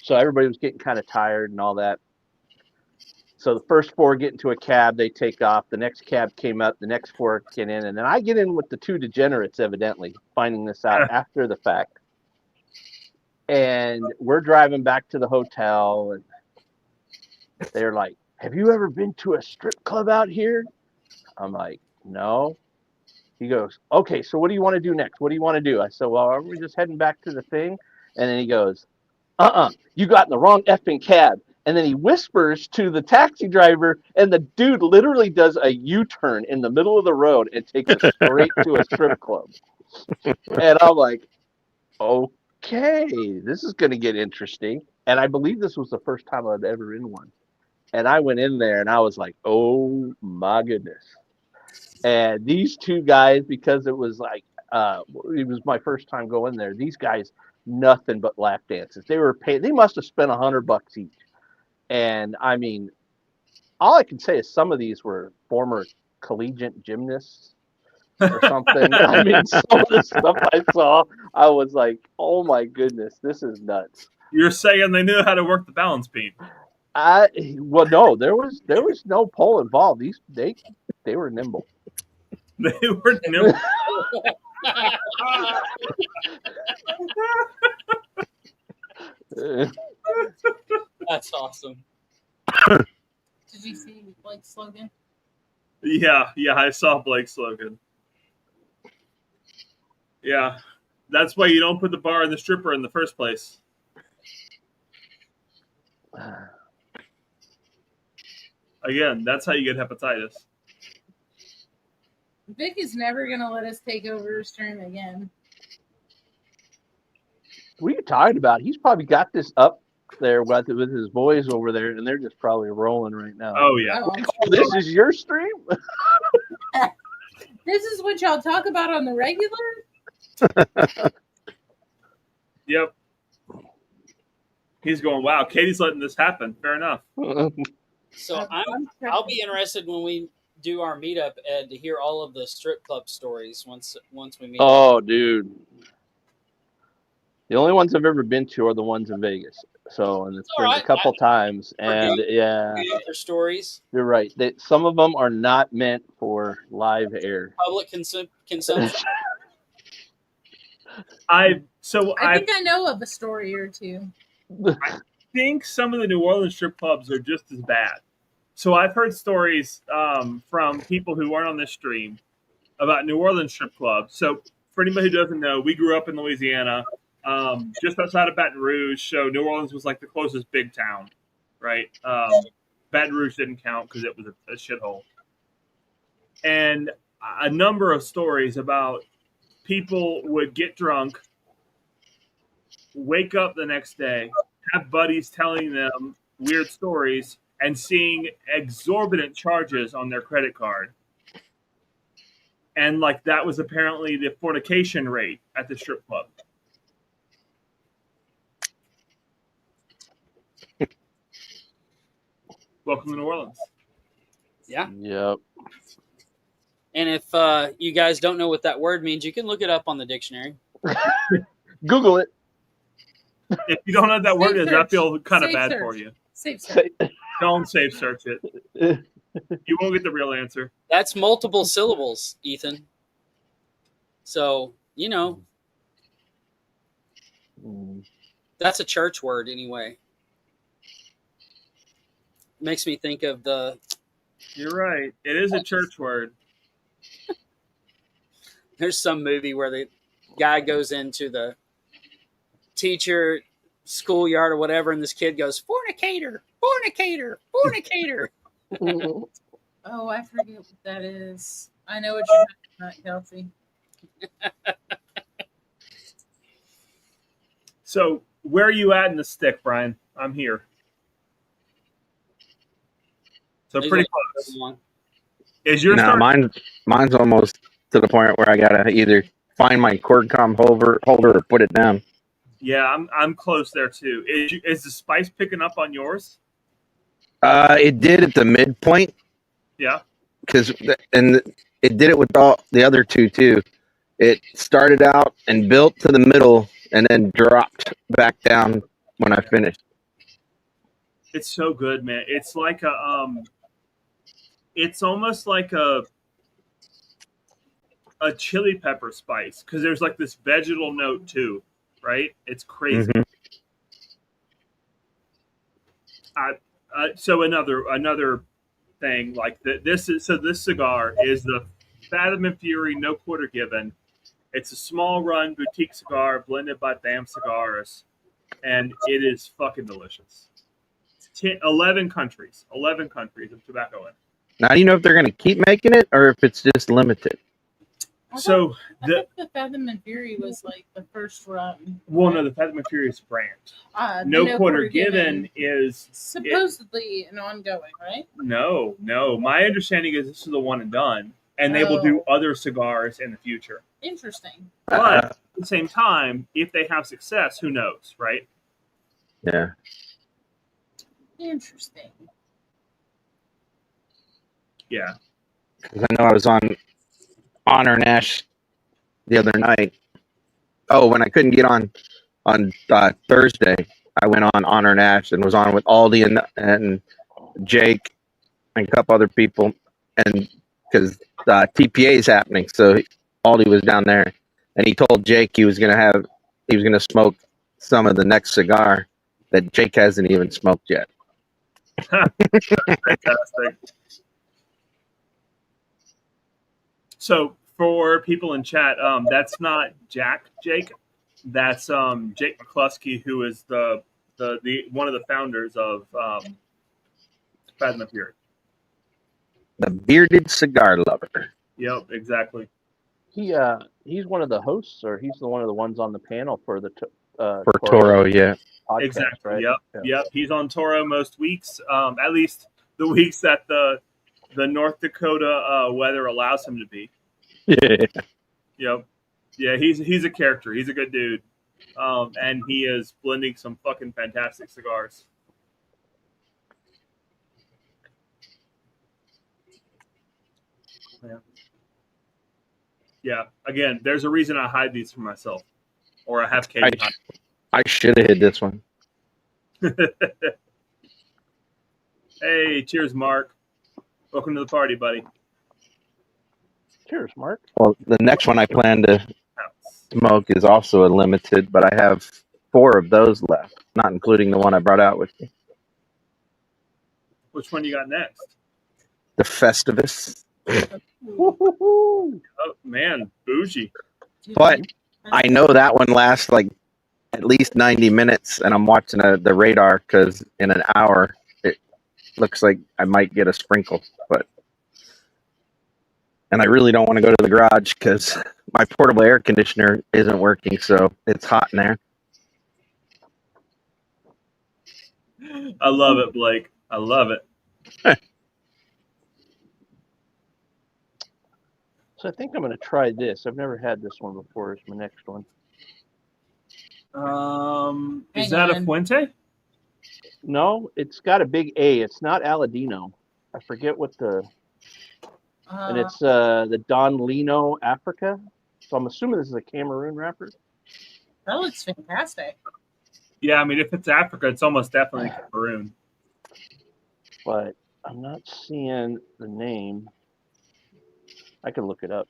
S4: So everybody was getting kind of tired and all that. So the first 4 get into a cab. They take off. The next cab came up. The next 4 get in, and then I get in with the 2 degenerates. Evidently, finding this out after the fact. And we're driving back to the hotel, and they're like, "Have you ever been to a strip club out here?" I'm like, "No." He goes, "Okay, so what do you want to do next? What do you want to do?" I said, "Well, are we just heading back to the thing?" And then he goes, "You got in the wrong effing cab." And then he whispers to the taxi driver, and the dude literally does a U-turn in the middle of the road and takes us straight to a strip club. And I'm like, okay, this is going to get interesting. And I believe this was the first time I'd ever in one. And I went in there and I was like, oh my goodness. And these 2 guys, because it was it was my first time going there, these guys, nothing but lap dances. They were paid. They must have spent $100 each. And I mean, all I can say is some of these were former collegiate gymnasts or something. I mean, some of the stuff I saw, I was like, "Oh my goodness, this is nuts."
S2: You're saying they knew how to work the balance beam?
S4: Well, no, there was no pole involved. They were nimble.
S2: They were nimble.
S5: That's awesome.
S1: Did you see Blake's slogan?
S2: Yeah, I saw Blake's slogan. Yeah, that's why you don't put the bar and the stripper in the first place. Again, that's how you get hepatitis.
S1: Vic is never going to let us take over his stream again.
S4: What are you talking about? He's probably got this up there with his boys over there, and they're just probably rolling right now.
S2: Oh, yeah.
S4: Oh, this is your stream?
S1: This is what y'all talk about on the regular?
S2: Yep. He's going, wow, Katie's letting this happen. Fair enough.
S5: So I'll be interested when we do our meetup, Ed, to hear all of the strip club stories once we meet.
S4: Oh, dude. The only ones I've ever been to are the ones in Vegas. So, and it's
S5: All
S4: been a
S5: right.
S4: couple times, and yeah,
S5: Other stories,
S4: you're right. Some of them are not meant for live air.
S5: public consumption.
S1: I think I know of a story or two.
S2: I think some of the New Orleans strip clubs are just as bad. So I've heard stories from people who weren't on this stream about New Orleans strip clubs. So for anybody who doesn't know, we grew up in Louisiana, just outside of Baton Rouge. So New Orleans was like the closest big town, right? Baton Rouge didn't count because it was a shithole. And a number of stories about people would get drunk, wake up the next day, have buddies telling them weird stories, and seeing exorbitant charges on their credit card. And like that was apparently the fornication rate at the strip club. Welcome to New Orleans.
S5: Yeah.
S4: Yep.
S5: And if you guys don't know what that word means, you can look it up on the dictionary.
S4: Google it.
S2: If you don't know what that word is, I
S1: search.
S2: feel kind of
S1: Safe
S2: bad
S1: search.
S2: for you.
S1: Safe search.
S2: Don't safe search it. You won't get the real answer.
S5: That's multiple syllables, Ethan. So, you know, that's a church word anyway. Makes me think of the...
S2: You're right. It is a church word.
S5: There's some movie where the guy goes into the teacher schoolyard or whatever, and this kid goes, fornicator, fornicator, fornicator.
S1: Oh, I forget what that is. I know what you're talking about, Kelsey.
S2: So, where are you at in the stick, Brian? I'm here. So
S5: He's
S2: pretty
S5: like,
S2: close. Is your
S6: No, mine's almost to the point where I gotta either find my cord comm holder or put it down.
S2: Yeah, I'm close there too. Is the spice picking up on yours?
S6: It did at the midpoint.
S2: Yeah.
S6: And it did it with all the other two too. It started out and built to the middle and then dropped back down when I finished.
S2: It's so good, man. It's like it's almost like a chili pepper spice because there's like this vegetal note too, right? It's crazy.
S6: Mm-hmm.
S2: So another thing like this cigar is the Fathom and Fury No Quarter Given. It's a small run boutique cigar blended by BAM Cigars, and it is fucking delicious. 11 countries of tobacco in.
S6: Now, do you know if they're going to keep making it or if it's just limited?
S1: I thought the Fathom and Fury was like the first run.
S2: Well, no, the Fathom and Fury is brand. No Quarter Given is
S1: supposedly an ongoing, right?
S2: No. My understanding is this is the one and done, and they will do other cigars in the future.
S1: Interesting.
S2: But at the same time, if they have success, who knows, right?
S6: Yeah.
S1: Interesting.
S2: Yeah.
S6: Because I know I was on Honor Nash the other night. Oh, when I couldn't get on Thursday, I went on Honor Nash and was on with Aldi and Jake and a couple other people, and because TPA is happening, so Aldi was down there, and he told Jake he was gonna smoke some of the next cigar that Jake hasn't even smoked yet.
S2: Fantastic. So for people in chat, that's not Jake. That's Jake McCluskey, who is the one of the founders of Fathom and Fury.
S6: The bearded cigar lover.
S2: Yep, exactly.
S4: He's one of the hosts, or he's one of the ones on the panel for the
S6: Toro, yeah.
S4: Podcast,
S2: Exactly.
S4: right?
S2: Yep. He's on Toro most weeks. At least the weeks that the North Dakota weather allows him to be.
S6: Yeah.
S2: Yep. Yeah, he's a character. He's a good dude. And he is blending some fucking fantastic cigars. Yeah. Yeah. Again, there's a reason I hide these for myself. Or I have Katie hide.
S6: I should have hid this one.
S2: Hey, cheers, Mark. Welcome to the party, buddy.
S4: Cheers, Mark.
S6: Well, the next one I plan to smoke is also a limited, but I have 4 of those left, not including the one I brought out with me.
S2: Which one you got next?
S6: The Festivus.
S4: Woo-hoo-hoo.
S2: Oh man, bougie.
S6: But I know that one lasts like at least 90 minutes, and I'm watching the radar because in an hour it looks like I might get a sprinkle. And I really don't want to go to the garage because my portable air conditioner isn't working, so it's hot in there.
S2: I love it, Blake. I love it.
S4: So I think I'm going to try this. I've never had this one before. It's my next one.
S2: Is that a Fuente?
S4: No, it's got a big A. It's not Aladino. I forget what and it's the Don Lino Africa. So I'm assuming this is a Cameroon wrapper.
S1: That looks fantastic.
S2: Yeah, I mean, if it's Africa, it's almost definitely Cameroon.
S4: But I'm not seeing the name. I can look it up.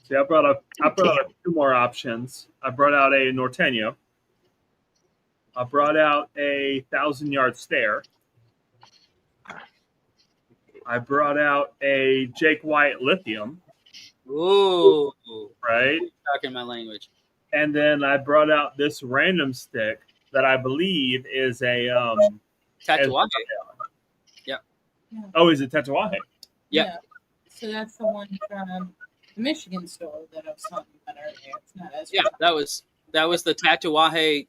S2: See, I brought up 2 more options. I brought out a Norteño. I brought out a 1,000-yard stare. I brought out a Jake White lithium.
S5: Ooh,
S2: right?
S5: Talking my language.
S2: And then I brought out this random stick that I believe is a
S5: Tatuaje.
S1: Yeah.
S2: Oh, is it Tatuaje?
S5: Yeah.
S1: So that's the one from the Michigan store that I was talking about earlier. It's not as
S5: that was the Tatuaje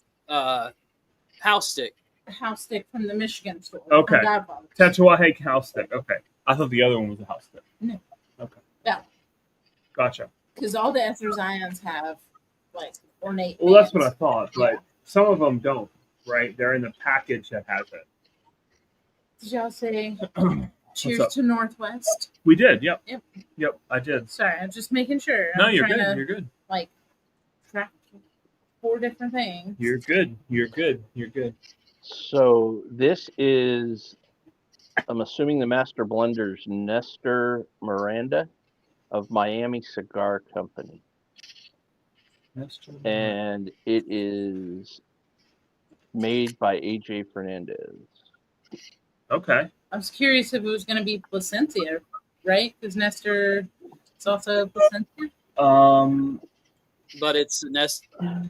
S5: house stick.
S1: a house stick from the Michigan store.
S2: Okay. Tatuaje house stick. Okay. I thought the other one was a house stick.
S1: No.
S2: Okay.
S1: No.
S2: Gotcha.
S1: Because all the Esther Zions have like ornate.
S2: Well, that's what I thought, but some of them don't, right? They're in the package that has it.
S1: Did y'all say cheers to Northwest?
S2: We did. Yep. Yep. I did.
S1: Sorry, I'm just making sure.
S2: No, you're good. You're good.
S1: Like track 4 different things.
S2: You're good. You're good. You're good.
S4: So this is, I'm assuming, the Master Blender's Nestor Miranda of Miami Cigar Company. And it is made by AJ Fernandez.
S2: Okay.
S1: I was curious if it was going to be Placencia, right? Because Nestor is also Placencia.
S5: But it's Nestor.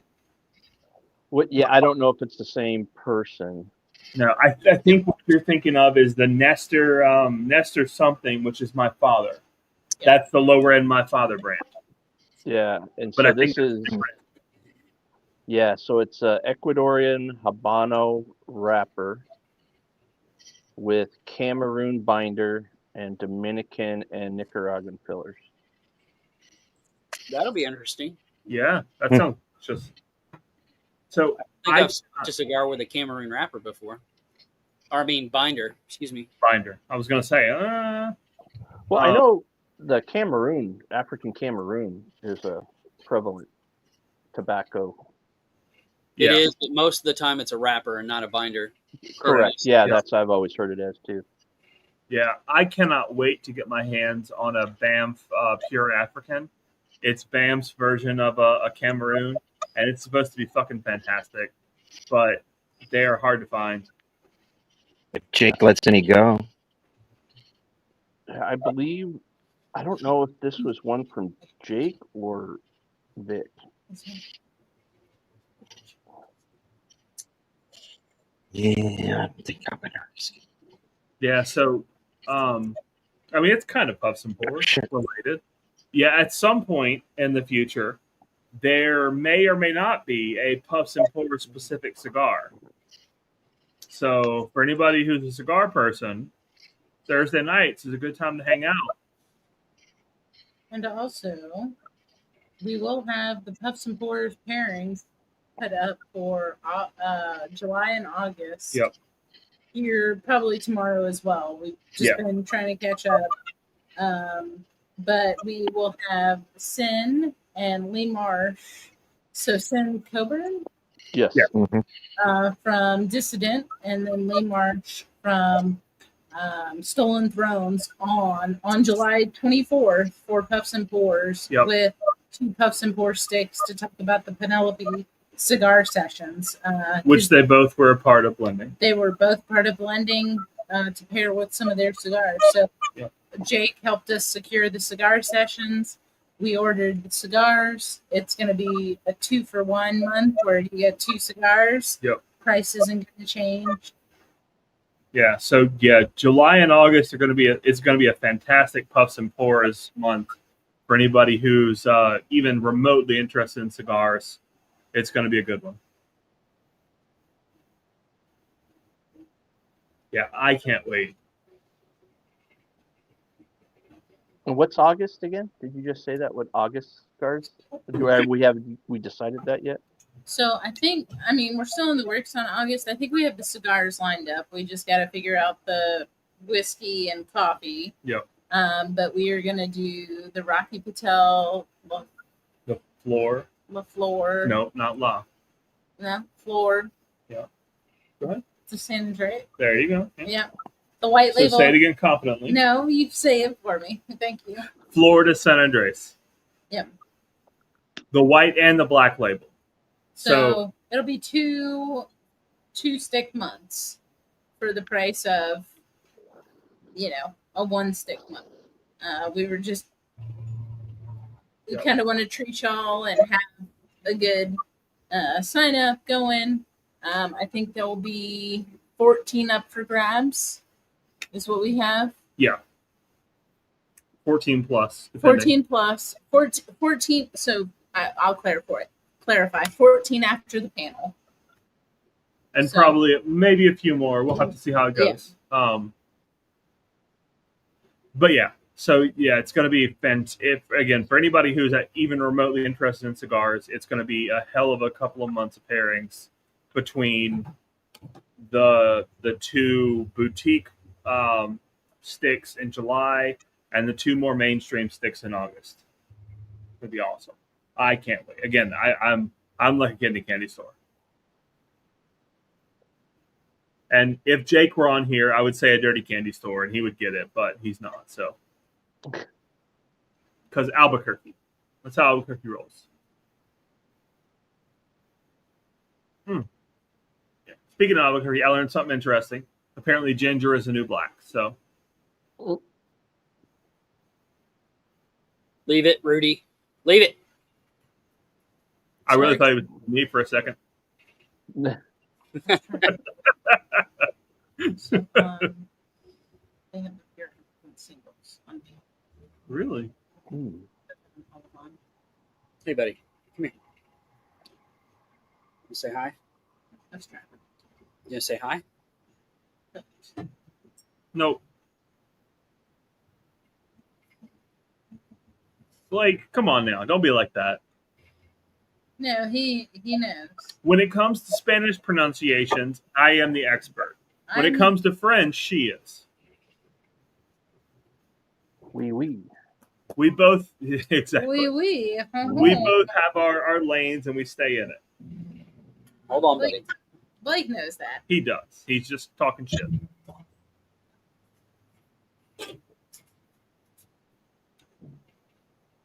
S4: What? Yeah, I don't know if it's the same person.
S2: No, I think what you're thinking of is the Nestor Nestor something, which is my father. Yeah. That's the lower end my father brand.
S4: Yeah, and
S2: but
S4: so
S2: I
S4: this
S2: think
S4: is so it's a Ecuadorian Habano wrapper with Cameroon binder and Dominican and Nicaraguan fillers.
S5: That'll be interesting.
S2: Yeah, that sounds just. So
S5: I've smoked a cigar with a Cameroon wrapper before. Or I mean binder. Excuse me.
S2: Binder. I was going to say.
S4: Well, I know the Cameroon, African Cameroon, is a prevalent tobacco.
S5: It is, but most of the time it's a wrapper and not a binder.
S4: Correct. Yeah, that's I've always heard it as too.
S2: Yeah, I cannot wait to get my hands on a Banff Pure African. It's Banff's version of a Cameroon, and it's supposed to be fucking fantastic, but they are hard to find.
S6: If Jake lets any go.
S4: I believe, I don't know if this was one from Jake or Vic.
S6: Yeah, I think I'm
S2: Yeah, so, I mean, it's kind of Puffs and Pours related. Yeah, at some point in the future, there may or may not be a Puffs and Pours specific cigar. So, for anybody who's a cigar person, Thursday nights is a good time to hang out.
S1: And also, we will have the Puffs and Pours pairings put up for July and August.
S2: Yep.
S1: Here probably tomorrow as well. We've just been trying to catch up. But we will have Sin and Lee Marsh. So Sin Coburn
S4: Yes.
S2: Yeah.
S1: From Dissident, and then Lee March from Stolen Thrones on July 24th for Puffs and Pours with 2 Puffs and Pour sticks to talk about the Penelope cigar sessions.
S2: Which they both were a part of blending.
S1: They were both part of blending to pair with some of their cigars. So Jake helped us secure the cigar sessions. We ordered the cigars. It's going to be a 2-for-1 month where you get 2 cigars.
S2: Yep.
S1: Price isn't going to change.
S2: Yeah. So July and August are going to be it's going to be a fantastic Puffs and Pours month for anybody who's even remotely interested in cigars. It's going to be a good one. Yeah, I can't wait.
S4: And what's August again? Did you just say that? What August cigars? We decided that yet?
S1: So we're still in the works on August. I think we have the cigars lined up. We just got to figure out the whiskey and coffee.
S2: Yep.
S1: But we are going to do the Rocky Patel.
S2: The floor.
S1: La Flor.
S2: No, not La.
S1: No, Flor.
S2: Yeah. Go ahead.
S1: It's a San Andreas.
S2: There you go.
S1: Yeah. The white
S2: So
S1: label.
S2: say it again confidently.
S1: No, you say it for me. Thank you.
S2: Florida San Andres.
S1: Yep.
S2: The white and the black label.
S1: So it'll be two stick months for the price of, a 1 stick month. We kind of want to treat y'all and have a good sign up going. I think there will be 14 up for grabs is what we have.
S2: Yeah. 14 plus.
S1: 14 plus. 14. So I'll clarify. 14 after the panel.
S2: And probably maybe a few more. We'll have to see how it goes.
S1: Yeah.
S2: But yeah. So yeah, it's going to be for anybody who's even remotely interested in cigars, it's going to be a hell of a couple of months of pairings between the 2 boutique sticks in July and the 2 more mainstream sticks in August. It'll be awesome. I can't wait. Again, I'm like a kid in a candy store. And if Jake were on here, I would say a dirty candy store and he would get it, but he's not. So, because Albuquerque, that's how Albuquerque rolls. Yeah. Speaking of Albuquerque, I learned something interesting. Apparently, ginger is a new black. So,
S5: leave it, Rudy. Leave it.
S2: I really thought it was me for a second.
S1: They have your singles on me.
S2: Really?
S5: Hey, buddy. Come here. You say hi?
S1: Let's try.
S5: You gonna say hi?
S2: Nope. Blake, come on now. Don't be like that.
S1: No, he knows.
S2: When it comes to Spanish pronunciations, I am the expert. When it comes to French, she is.
S4: Oui.
S2: We both exactly.
S1: Oui.
S2: We both have our lanes and we stay in it.
S5: Hold on, buddy.
S1: Blake knows that.
S2: He does. He's just talking shit.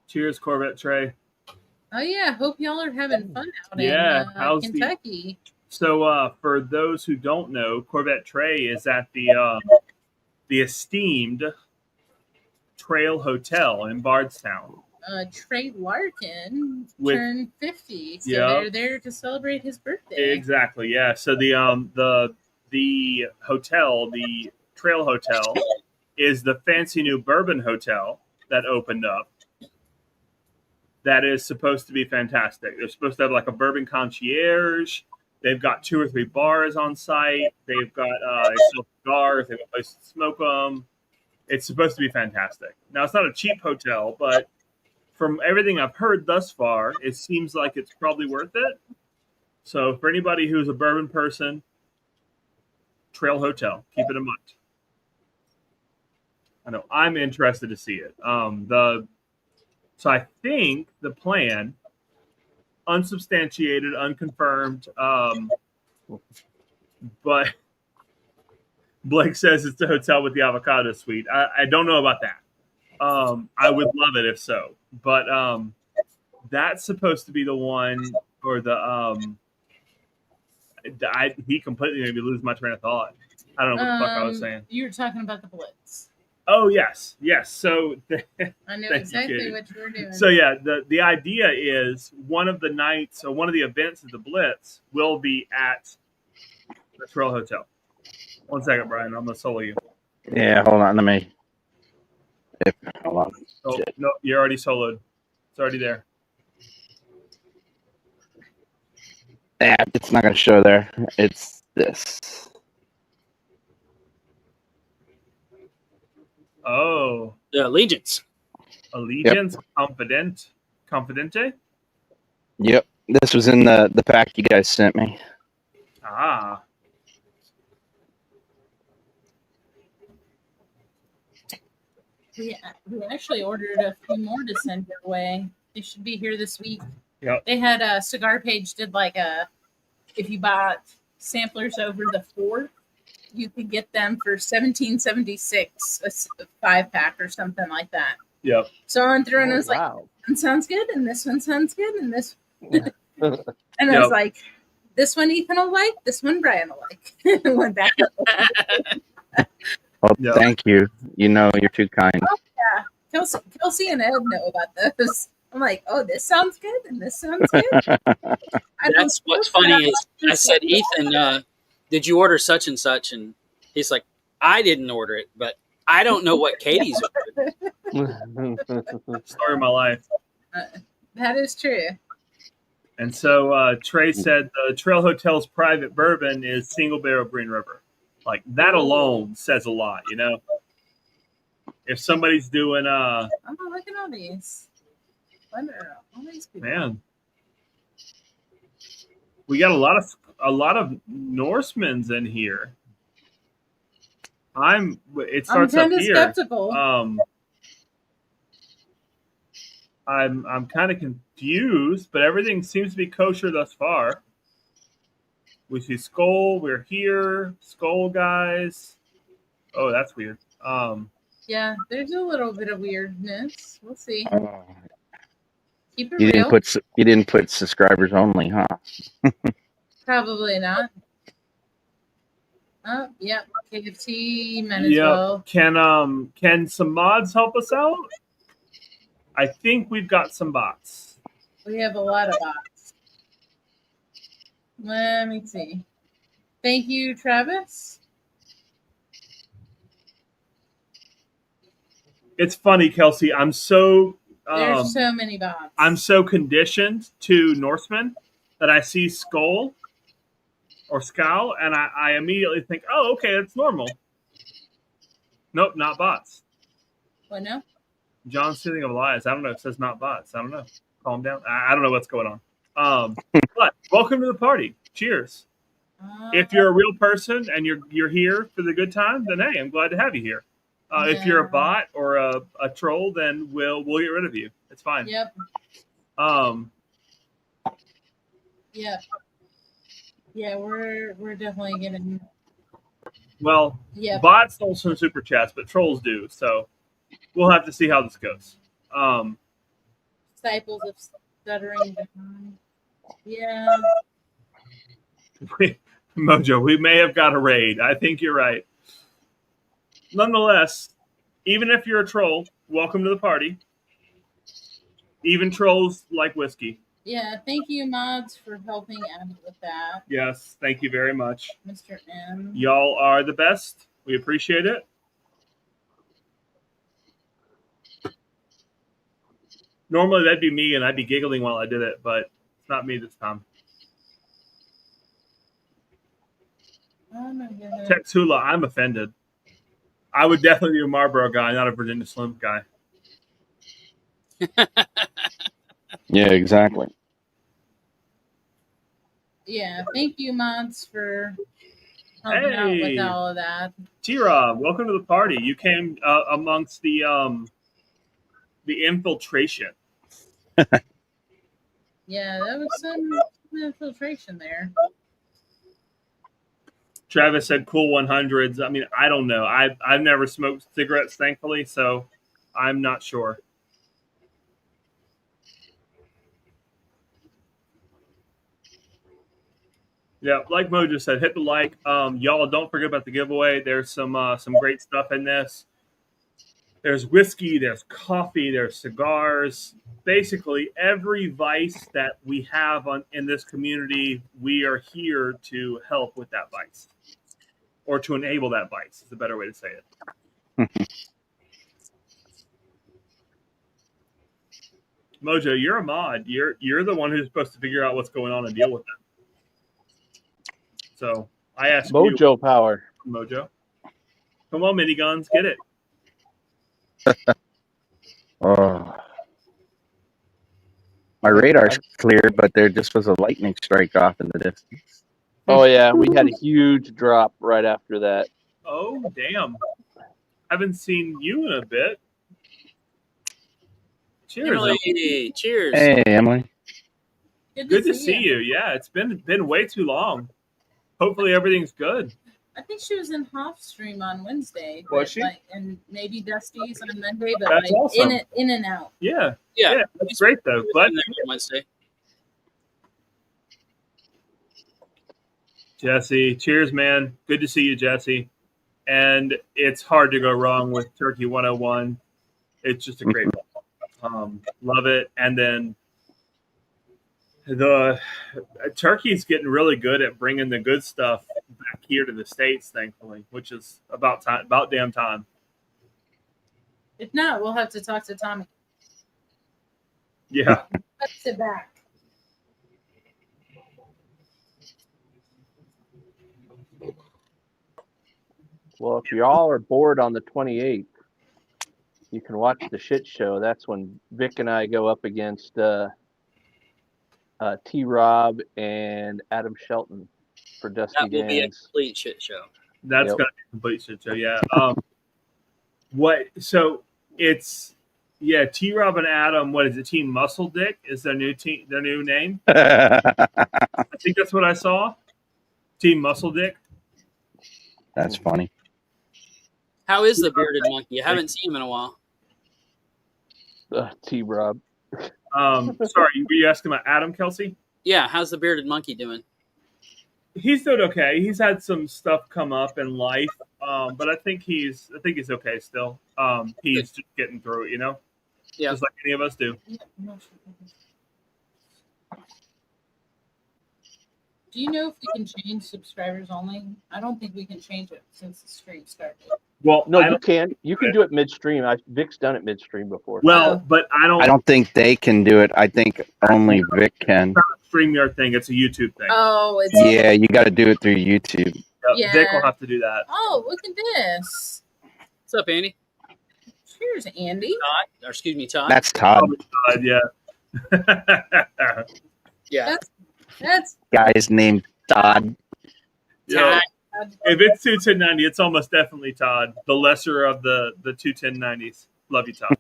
S2: Cheers, Corvette Trey.
S1: Oh yeah, hope y'all are having fun out
S2: how's
S1: in Kentucky.
S2: So for those who don't know, Corvette Trey is at the esteemed Trail Hotel in Bardstown.
S1: Trey Larkin turned 50, so they're there to celebrate his birthday.
S2: Exactly, yeah. So the hotel, the Trail Hotel, is the fancy new Bourbon hotel that opened up. That is supposed to be fantastic. They're supposed to have like a bourbon concierge. They've got 2 or 3 bars on site. They've got they sell cigars. They've got places to smoke them. It's supposed to be fantastic. Now, it's not a cheap hotel, but from everything I've heard thus far, it seems like it's probably worth it. So for anybody who's a bourbon person, Trail Hotel, keep it in mind. I know I'm interested to see it. So I think the plan, unsubstantiated, unconfirmed. But Blake says it's the hotel with the avocado suite. I don't know about that. I would love it if so, but that's supposed to be the one, or the he completely made me lose my train of thought. I don't know what the fuck I was saying.
S1: You were talking about the Blitz.
S2: Oh yes. So
S1: I know exactly what you were doing.
S2: So yeah, the idea is one of the nights or one of the events of the Blitz will be at the Trail Hotel. 1 second, Brian. I'm gonna solo you.
S6: Yeah, hold on. Hold on.
S2: Oh, no, you're already soloed. It's already there.
S6: Yeah, it's not going to show there. It's this.
S2: Oh.
S5: The Allegiance.
S2: Allegiance, yep. Confidente?
S6: Yep. This was in the pack you guys sent me.
S2: Ah.
S1: We actually ordered a few more to send your way. They should be here this week.
S2: Yep.
S1: They had a Cigar Page did like if you bought samplers over the 4th, you could get them for $17.76 a 5-pack or something like that.
S2: Yep.
S1: So I went through and I was
S4: wow.
S1: like, this one sounds good, and this one sounds good, and this and I
S2: Yep.
S1: was like, this one Ethan will like, this one Brian will like. Went back.
S6: Well,
S2: Yep.
S6: Thank you. You know, you're too kind.
S1: Oh, yeah. Kelsey and Ed know about those. I'm like, oh, this sounds good, and this sounds good.
S5: That's what's funny is I said, Ethan, did you order such and such? And he's like, I didn't order it, but I don't know what Katie's ordered.
S2: Story of my life.
S1: That is true.
S2: And so Trey said the Trail Hotel's private bourbon is single barrel Green River. Like that alone says a lot, you know. If somebody's doing
S1: I'm looking at all these. Wonder all these people.
S2: Man, we got a lot of Norsemen's in here. It starts
S1: I'm
S2: up here.
S1: skeptical.
S2: I'm kind of confused, but everything seems to be kosher thus far. We see Skull. We're here. Skull guys. Oh, that's weird.
S1: Yeah, there's a little bit of weirdness. We'll see. Keep it
S6: You
S1: real.
S6: didn't put subscribers only, huh?
S1: Probably not. Oh, yep. KFT, might as well.
S2: Can some mods help us out? I think we've got some bots.
S1: We have a lot of bots. Let me see. Thank you, Travis.
S2: It's funny, Kelsey. I'm so
S1: There's so many bots.
S2: I'm so conditioned to Norsemen that I see Skull or Scowl, and I immediately think, oh, okay, it's normal. Nope, not bots.
S1: What now?
S2: John's stealing of lies. I don't know. It says not bots. I don't know. Calm down. I don't know what's going on. But welcome to the party. Cheers. If you're a real person and you're here for the good time, then hey, I'm glad to have you here. If you're a bot or a troll, then we'll get rid of you. It's fine.
S1: Yep. Yeah. Yeah, we're definitely getting.
S2: Well, bots don't some super chats, but trolls do. So we'll have to see how this goes.
S1: Disciples of stuttering. Yeah.
S2: Mojo, we may have got a raid. I think you're right. Nonetheless, even if you're a troll, welcome to the party. Even trolls like whiskey.
S1: Yeah, thank you, mods, for helping out with that.
S2: Yes, thank you very much.
S1: Mr. M.
S2: Y'all are the best. We appreciate it. Normally that'd be me, and I'd be giggling while I did it, but it's not me this time.
S1: Oh my goodness.
S2: Texula, I'm offended. I would definitely be a Marlboro guy, not a Virginia Slim guy.
S6: Yeah, exactly.
S1: Yeah, thank you, mods, for helping out with all of that.
S2: T-Rob, welcome to the party. You came amongst the infiltration.
S1: Yeah, that was some infiltration there.
S2: Travis said cool 100s. I mean, I don't know. I've never smoked cigarettes, thankfully, so I'm not sure. Yeah, like Mojo said, hit the like. Y'all don't forget about the giveaway. There's some great stuff in this. There's whiskey, there's coffee, there's cigars. Basically, every vice that we have in this community, we are here to help with that vice, or to enable that vice. Is a better way to say it. Mojo, you're a mod. You're the one who's supposed to figure out what's going on and deal with it. So I ask
S4: Mojo power.
S2: Mojo, come on, miniguns, get it.
S6: Oh. My radar's clear, but there just was a lightning strike off in the distance.
S4: Oh yeah, we had a huge drop right after that.
S2: Oh damn! Haven't seen you in a bit. Cheers,
S5: Emily. Cheers.
S6: Hey, Emily.
S2: Good to see you. Yeah, it's been way too long. Hopefully everything's good.
S1: I think she was in Hoff Stream on Wednesday.
S2: Was she?
S1: And maybe Dusty's on Monday, but
S2: That's awesome.
S1: in and out.
S2: Yeah.
S5: Yeah.
S2: That's great though. But
S5: Wednesday.
S2: Jesse, cheers, man. Good to see you, Jesse. And it's hard to go wrong with Turkey 101. It's just a great love it. And then the Turkey's getting really good at bringing the good stuff back here to the States, thankfully, which is about damn time.
S1: If not, we'll have to talk to Tommy.
S2: Yeah.
S1: Let's sit back.
S4: Well, if y'all are bored on the 28th, you can watch the shit show. That's when Vic and I go up against T-Rob and Adam Shelton for Dusty
S5: That will be a
S4: Dan's.
S5: complete shit show.
S2: That's
S4: Yep.
S2: gonna be a complete shit show. Yeah. What? So it's T-Rob and Adam. What is it? Team Muscle Dick is their new team. Their new name. I think that's what I saw. Team Muscle Dick.
S6: That's funny.
S5: How is the bearded monkey? I haven't seen him in a while.
S4: T-Rob.
S2: Sorry, were you asking about Adam Kelsey?
S5: Yeah, how's the bearded monkey doing?
S2: He's doing okay. He's had some stuff come up in life, but I think he's okay still. He's just getting through it,
S5: Yeah.
S2: just like any of us do.
S1: Do you know if we can change subscribers only? I don't think we can change it since the stream started.
S2: Well,
S4: No, you can. You can do it midstream. Vic's done it midstream before.
S2: Well, but I don't
S6: think they can do it. I think only Vic can.
S2: It's not a StreamYard thing. It's a YouTube thing.
S1: Oh, it's
S6: Yeah, you got to do it through YouTube.
S1: Yeah.
S2: Vic will have to do that.
S1: Oh, look at this.
S5: What's up, Andy?
S1: Cheers, Andy.
S5: Todd, or excuse me, Todd.
S6: That's Todd.
S2: Oh, God, yeah.
S5: Yeah.
S1: That's
S6: Guy's named Todd.
S2: Yeah. If it's two 1090, it's almost definitely Todd, the lesser of the two 1090s. Love you, Todd.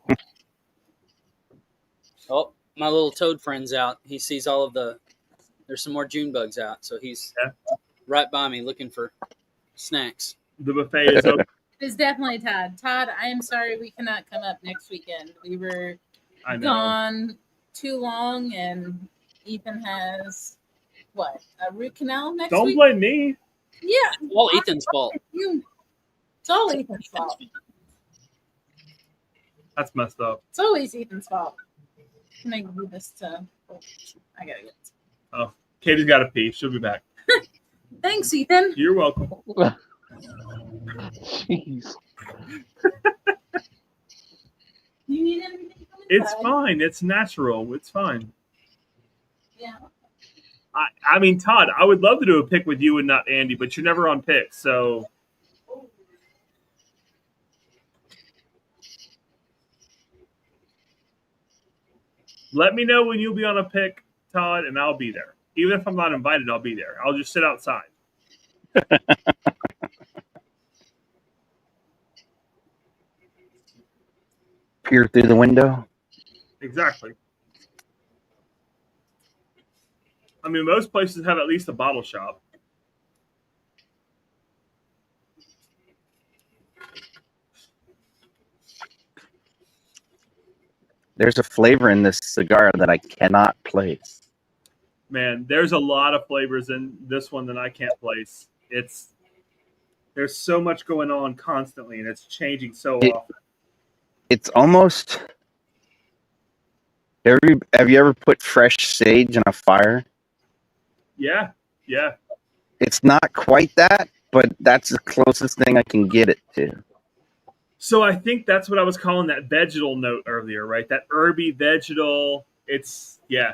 S5: Oh, my little toad friend's out. He sees all of there's some more June bugs out, so he's right by me looking for snacks.
S2: The buffet is open.
S1: It is definitely Todd. Todd, I am sorry we cannot come up next weekend. We were
S2: I know.
S1: gone too long, and Ethan has a root canal next
S2: Don't
S1: week?
S2: blame me.
S1: Yeah.
S5: All Ethan's fault.
S1: It's all Ethan's fault.
S2: That's messed up.
S1: It's always Ethan's fault. Can I give you this to... I gotta get it.
S2: Oh, Katie's got to pee. She'll be back.
S1: Thanks, Ethan.
S2: You're welcome.
S4: Jeez.
S1: You need anything from
S2: It's
S1: inside?
S2: fine. It's natural. It's fine.
S1: Yeah.
S2: I mean, Todd, I would love to do a pick with you and not Andy, but you're never on picks, so. Let me know when you'll be on a pick, Todd, and I'll be there. Even if I'm not invited, I'll be there. I'll just sit outside.
S6: Peer through the window.
S2: Exactly. I mean, most places have at least a bottle shop.
S6: There's a flavor in this cigar that I cannot place.
S2: Man, there's a lot of flavors in this one that I can't place. There's so much going on constantly, and it's changing so often.
S6: It's almost. Have you ever put fresh sage in a fire?
S2: Yeah.
S6: It's not quite that, but that's the closest thing I can get it to.
S2: So I think that's what I was calling that vegetal note earlier, right? That herby vegetal. It's Yep.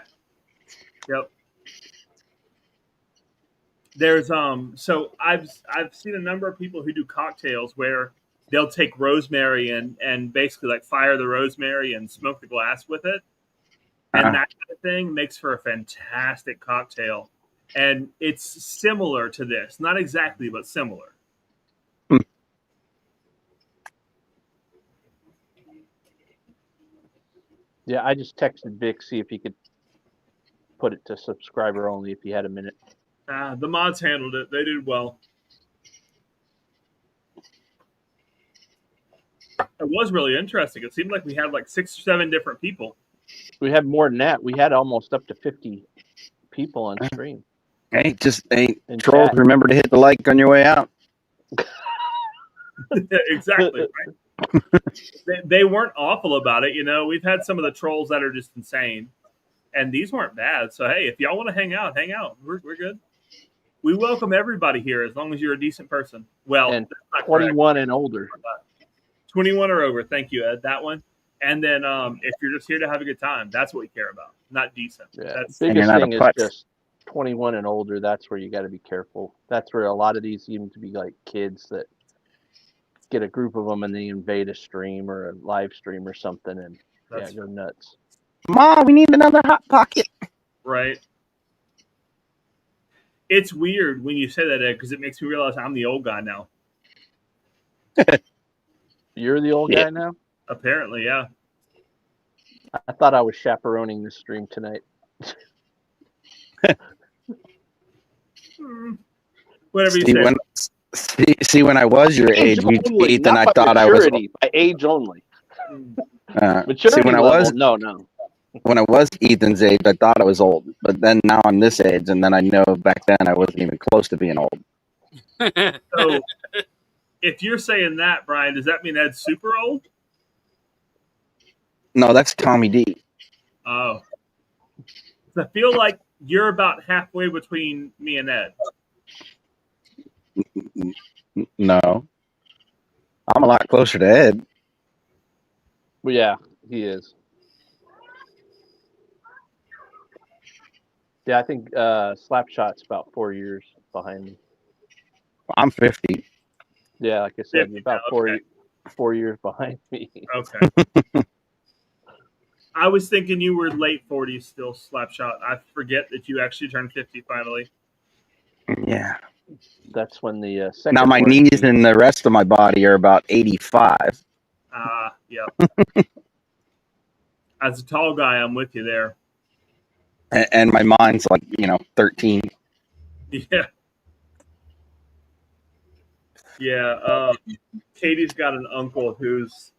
S2: There's so I've seen a number of people who do cocktails where they'll take rosemary and basically like fire the rosemary and smoke the glass with it. And that kind of thing makes for a fantastic cocktail. And it's similar to this. Not exactly, but similar.
S4: Yeah, I just texted Vic, see if he could put it to subscriber only if he had a minute.
S2: The mods handled it. They did well. It was really interesting. It seemed like we had like 6 or 7 different people.
S4: We had more than that. We had almost up to 50 people on stream.
S6: Hey, trolls, remember to hit the like on your way out.
S2: Exactly. Right? They weren't awful about it. You know, we've had some of the trolls that are just insane, and these weren't bad. So, hey, if y'all want to hang out. We're good. We welcome everybody here as long as you're a decent person. Well,
S4: and 21 and older.
S2: 21 or over. Thank you, Ed. That one. And then if you're just here to have a good time, that's what we care about, not decent.
S4: Yeah.
S2: That's
S4: biggest thing is just 21 and older. That's where you got to be careful. That's where a lot of these seem to be like kids that get a group of them and they invade a stream or a live stream or something and go nuts.
S6: Mom, we need another Hot Pocket.
S2: Right. It's weird when you say that, Ed, because it makes me realize I'm the old guy now.
S4: You're the old guy now?
S2: Apparently, yeah.
S4: I thought I was chaperoning the stream tonight.
S2: Whatever you say.
S6: See, when I was your age, Ethan, I thought I was
S4: by age only.
S6: See, when I was
S4: no.
S6: When I was Ethan's age, I thought I was old, but then now I'm this age, and then I know back then I wasn't even close to being old.
S2: So, if you're saying that, Brian, does that mean Ed's super old?
S6: No, that's Tommy D.
S2: Oh, I feel like you're about halfway between me and Ed.
S6: No, I'm a lot closer to Ed.
S4: Well, yeah, he is. Yeah, I think Slapshot's about 4 years behind me.
S6: I'm 50.
S4: Yeah, like I said, you're about 4 years behind me.
S2: Okay. I was thinking you were late 40s still, Slapshot. I forget that you actually turned 50 finally.
S6: Yeah.
S4: That's when the second.
S6: Now my knees and the rest of my body are about 85.
S2: Yeah. As a tall guy, I'm with you there.
S6: And my mind's like, 13.
S2: Yeah. Yeah. Katie's got an uncle who's,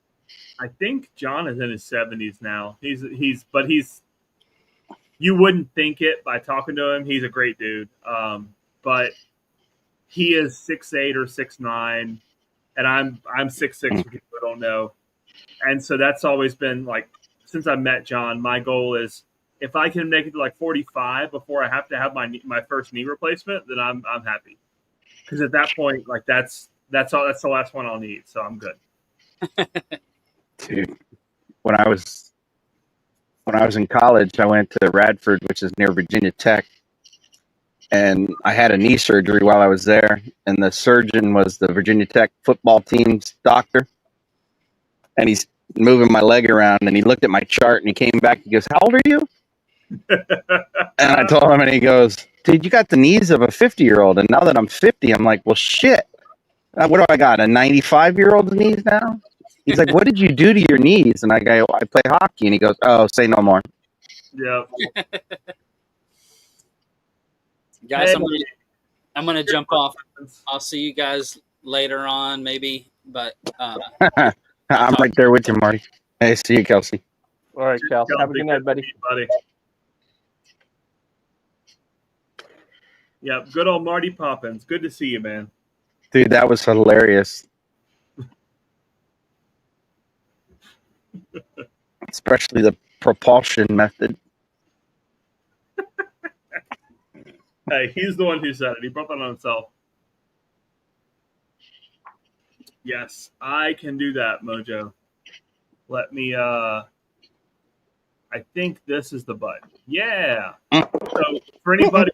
S2: I think John is in his 70s now. He's you wouldn't think it by talking to him. He's a great dude. But he is 6'8" or 6'9", and I'm 6'6" for people who don't know. And so that's always been like, since I met John, my goal is if I can make it to like 45 before I have to have my first knee replacement, then I'm happy. Because at that point, like that's the last one I'll need. So I'm good.
S6: Dude, when I was in college, I went to Radford, which is near Virginia Tech, and I had a knee surgery while I was there. And the surgeon was the Virginia Tech football team's doctor, and he's moving my leg around, and he looked at my chart, and he came back. He goes, "How old are you?" And I told him, and he goes, "Dude, you got the knees of a 50-year-old." And now that I'm 50, I'm like, well, shit. What do I got? A 95-year-old's knees now? He's like, "What did you do to your knees?" And I go, "I play hockey." And he goes, "Oh, say no more."
S2: Yeah.
S5: Guys,
S2: Hey.
S5: I'm gonna jump off. I'll see you guys later on, maybe. But
S6: I'm right there with you, Marty. Hey, see you, Kelsey.
S4: All right, Cal. Have a good night, buddy.
S2: Yep, good old Marty Poppins. Good to see you, man.
S6: Dude, that was hilarious. Especially the propulsion method.
S2: Hey, he's the one who said it. He brought that on himself. Yes, I can do that, Mojo. Let me I think this is the button. Yeah. So for anybody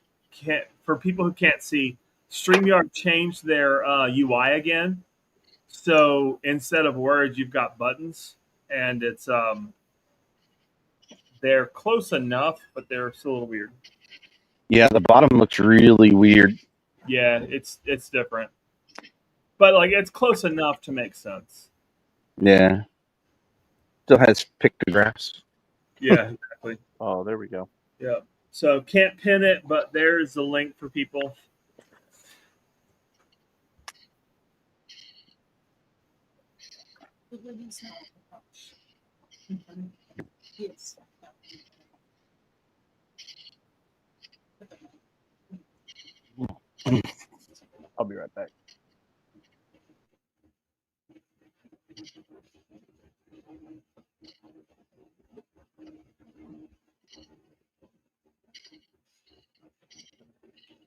S2: for people who can't see, StreamYard changed their UI again. So instead of words, you've got buttons, and it's they're close enough, but they're still a little weird.
S6: Yeah, the bottom looks really weird.
S2: Yeah, it's different. But like it's close enough to make sense.
S6: Yeah. Still has pictographs.
S2: Yeah, exactly.
S4: Oh, there we go.
S2: Yeah. So can't pin it, but there's the link for people.
S1: Yes.
S4: I'll be right back.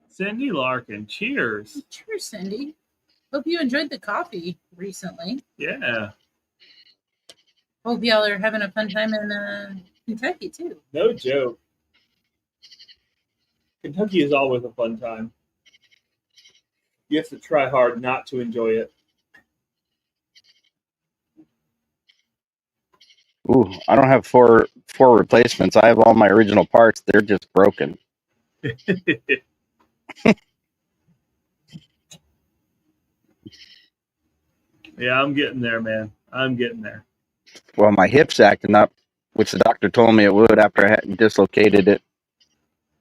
S2: Cindy Larkin, cheers.
S1: Cheers, Cindy. Hope you enjoyed the coffee recently.
S2: Yeah.
S1: Hope y'all are having a fun time in Kentucky, too.
S2: No joke. Kentucky is always a fun time. You have to try hard not to enjoy it.
S6: Ooh, I don't have four replacements. I have all my original parts. They're just broken.
S2: Yeah, I'm getting there, man. I'm getting there.
S6: Well, my hip's acting up, which the doctor told me it would after I had dislocated it.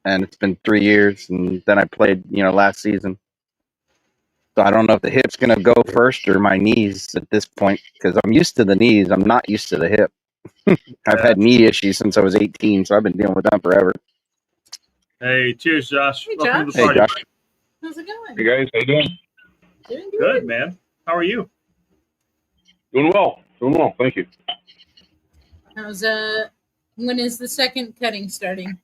S6: And it's been 3 years, and then I played, last season. So I don't know if the hip's going to go first or my knees at this point, because I'm used to the knees. I'm not used to the hip. I've had knee issues since I was 18, so I've been dealing with them forever.
S2: Hey, cheers, Josh.
S1: Hey,
S2: Welcome
S1: Josh.
S2: to the party.
S6: Hey, Josh.
S1: How's it going?
S7: Hey guys, how you doing?
S1: Doing
S2: Good, man. How are you?
S7: Doing well. Thank you.
S1: How's when is the second cutting starting?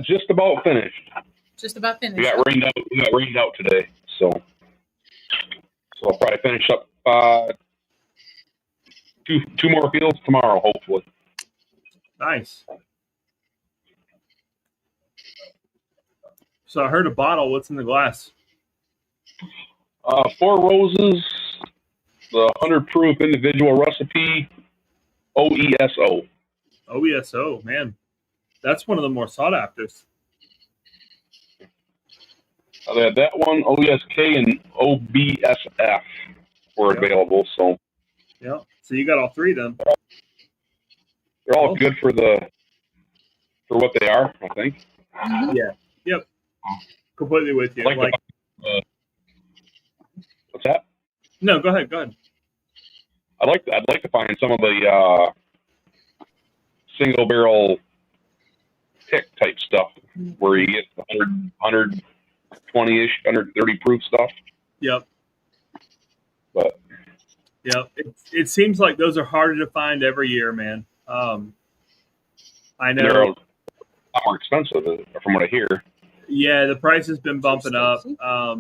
S7: Just about finished.
S1: Just about finished.
S7: We got rained out today, so I'll probably finish up two more fields tomorrow, hopefully.
S2: Nice. So I heard a bottle. What's in the glass?
S7: 4 Roses, the 100 proof individual recipe, OESO.
S2: OESO, man. That's one of the more sought afters.
S7: They had that one, OESK, and OBSF were available. So
S2: yeah. So you got all 3 then.
S7: they're all good for what they are, I think.
S1: Mm-hmm.
S2: Yeah. Yep. Completely with you.
S7: Like what's that?
S2: No, go ahead.
S7: I'd like to find some of the single barrel pick type stuff where you get 120-ish, 130 proof stuff.
S2: Yep.
S7: But
S2: yep, it seems like those are harder to find every year, man. I know
S7: they're a lot more expensive from what I hear.
S2: Yeah, the price has been bumping up.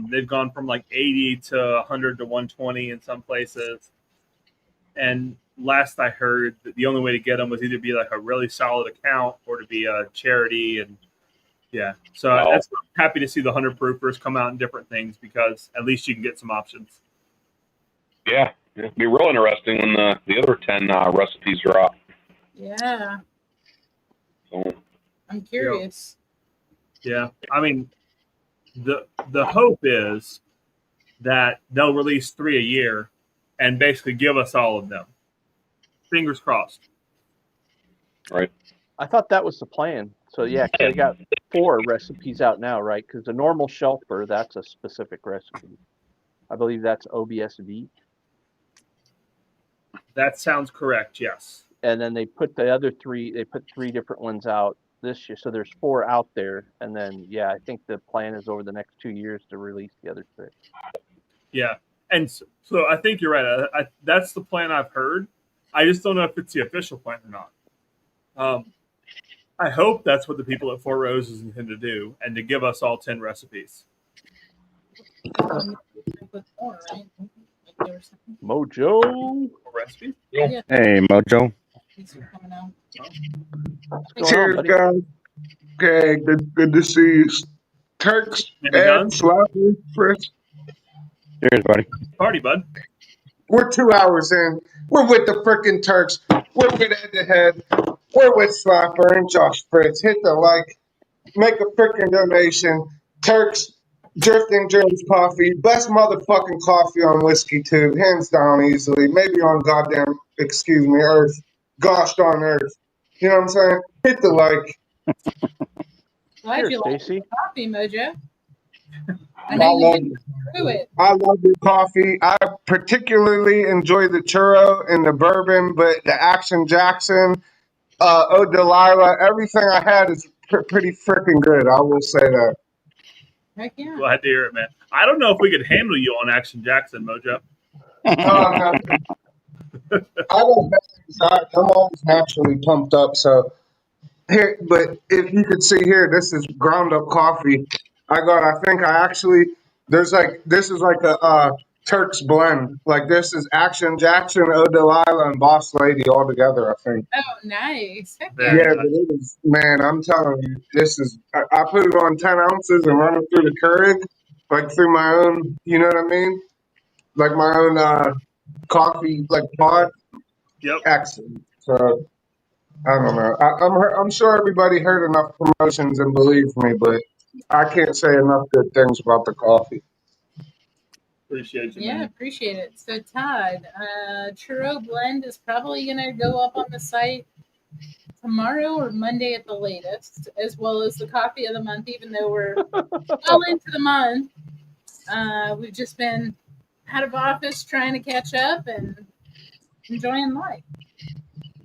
S2: They've gone from like 80 to 100 to 120 in some places. And last I heard, that the only way to get them was either be like a really solid account or to be a charity. And yeah, so that's happy to see the 100 proofers come out in different things because at least you can get some options.
S7: Yeah, it'll be real interesting when the other 10 recipes drop.
S1: Yeah.
S7: So,
S1: I'm curious.
S2: Yeah, I mean, the hope is that they'll release 3 a year and basically give us all of them. Fingers crossed.
S7: Right.
S4: I thought that was the plan. So yeah, they got 4 recipes out now, right? Because the normal shelfer, that's a specific recipe. I believe that's OBSV.
S2: That sounds correct. Yes.
S4: And then they put the other 3. They put 3 different ones out this year, so there's 4 out there. And then I think the plan is over the next 2 years to release the other 6.
S2: Yeah, and so I think you're right. That's the plan I've heard. I just don't know if it's the official plan or not. I hope that's what the people at Four Roses intend to do, and to give us all 10 recipes.
S4: Mojo.
S2: Recipes?
S1: Yeah.
S6: Hey, Mojo.
S1: Thanks for coming out.
S4: What's going on,
S8: Cheers,
S4: buddy?
S8: guys. Okay, good to see you. Turks,
S2: Any
S8: Ed,
S2: guns?
S8: Slappy, Fritz.
S6: Cheers, buddy.
S2: Party, bud.
S8: We're 2 hours in. We're with the frickin' Turks. We're with Ed the Head. We're with Slapper and Josh Fritz. Hit the like. Make a frickin' donation. Turks, Drifting Dreams Coffee. Best motherfucking coffee on Whiskey Tube. Hands down easily. Maybe on goddamn, Earth. Gosh darn Earth. You know what I'm saying? Hit the like.
S1: Glad
S4: Here,
S1: you like
S4: Stacy.
S1: coffee, Mojo. I
S8: I
S1: know you
S8: love
S1: didn't brew it.
S8: I love your coffee. I particularly enjoy the churro and the bourbon, but the Action Jackson, Oh Delilah, everything I had is pretty freaking good. I will say that.
S1: Heck yeah.
S2: Glad to hear it, man. I don't know if we could handle you on Action Jackson, Mojo.
S8: No. I don't bet I'm always naturally pumped up. So here, but if you could see here, this is ground up coffee. I think I actually, this is like a Turks blend. Like this is Action Jackson, Oh Delilah, and Boss Lady all together, I think.
S1: Oh, nice. Heck
S2: Very
S1: yeah.
S8: Yeah,
S2: nice.
S8: but it is, man, I'm telling you, I put it on 10 ounces and run it through the Keurig, like through my own, you know what I mean? Like my own coffee, like pod.
S2: Yep.
S8: Excellent. So, I don't know. I'm sure everybody heard enough promotions and believes me, but I can't say enough good things about the coffee.
S2: Appreciate you,
S1: Yeah,
S2: man.
S1: appreciate it. So, Todd, Churro Blend is probably going to go up on the site tomorrow or Monday at the latest, as well as the coffee of the month, even though we're well into the month. We've just been out of office trying to catch up and enjoying life.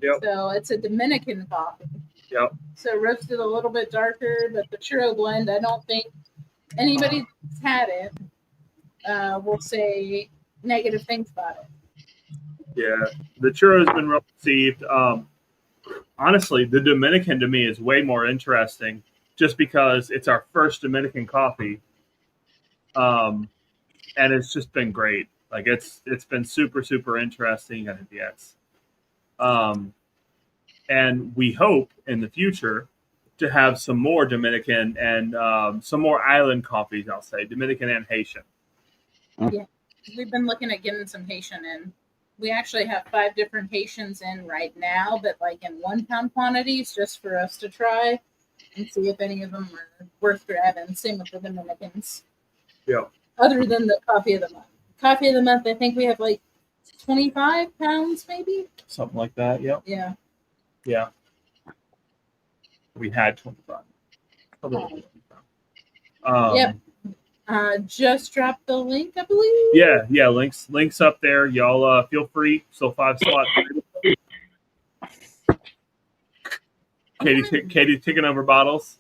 S2: Yep.
S1: So, it's a Dominican coffee.
S2: Yep.
S1: So, roasted a little bit darker, but the Churro Blend, I don't think anybody that's had it will say negative things about it.
S2: Yeah. The churro has been well received. Honestly, the Dominican to me is way more interesting just because it's our first Dominican coffee. And it's just been great. Like it's been super, super interesting. And yes. And we hope in the future to have some more Dominican and some more island coffees, I'll say, Dominican and Haitian.
S1: Yeah, we've been looking at getting some Haitian in. We actually have 5 different Haitians in right now, but like in 1 pound quantities just for us to try and see if any of them are worth grabbing. Same with the Dominicans.
S2: Yeah.
S1: Other than the coffee of the month. Coffee of the month, I think we have like 25 pounds maybe.
S2: Something like that. Yep.
S1: Yeah.
S2: Yeah. We had 25.
S1: Yep. Just dropped the link, I believe.
S2: Yeah. Links up there. Y'all feel free. Still 5 slots. Katie's taking over bottles.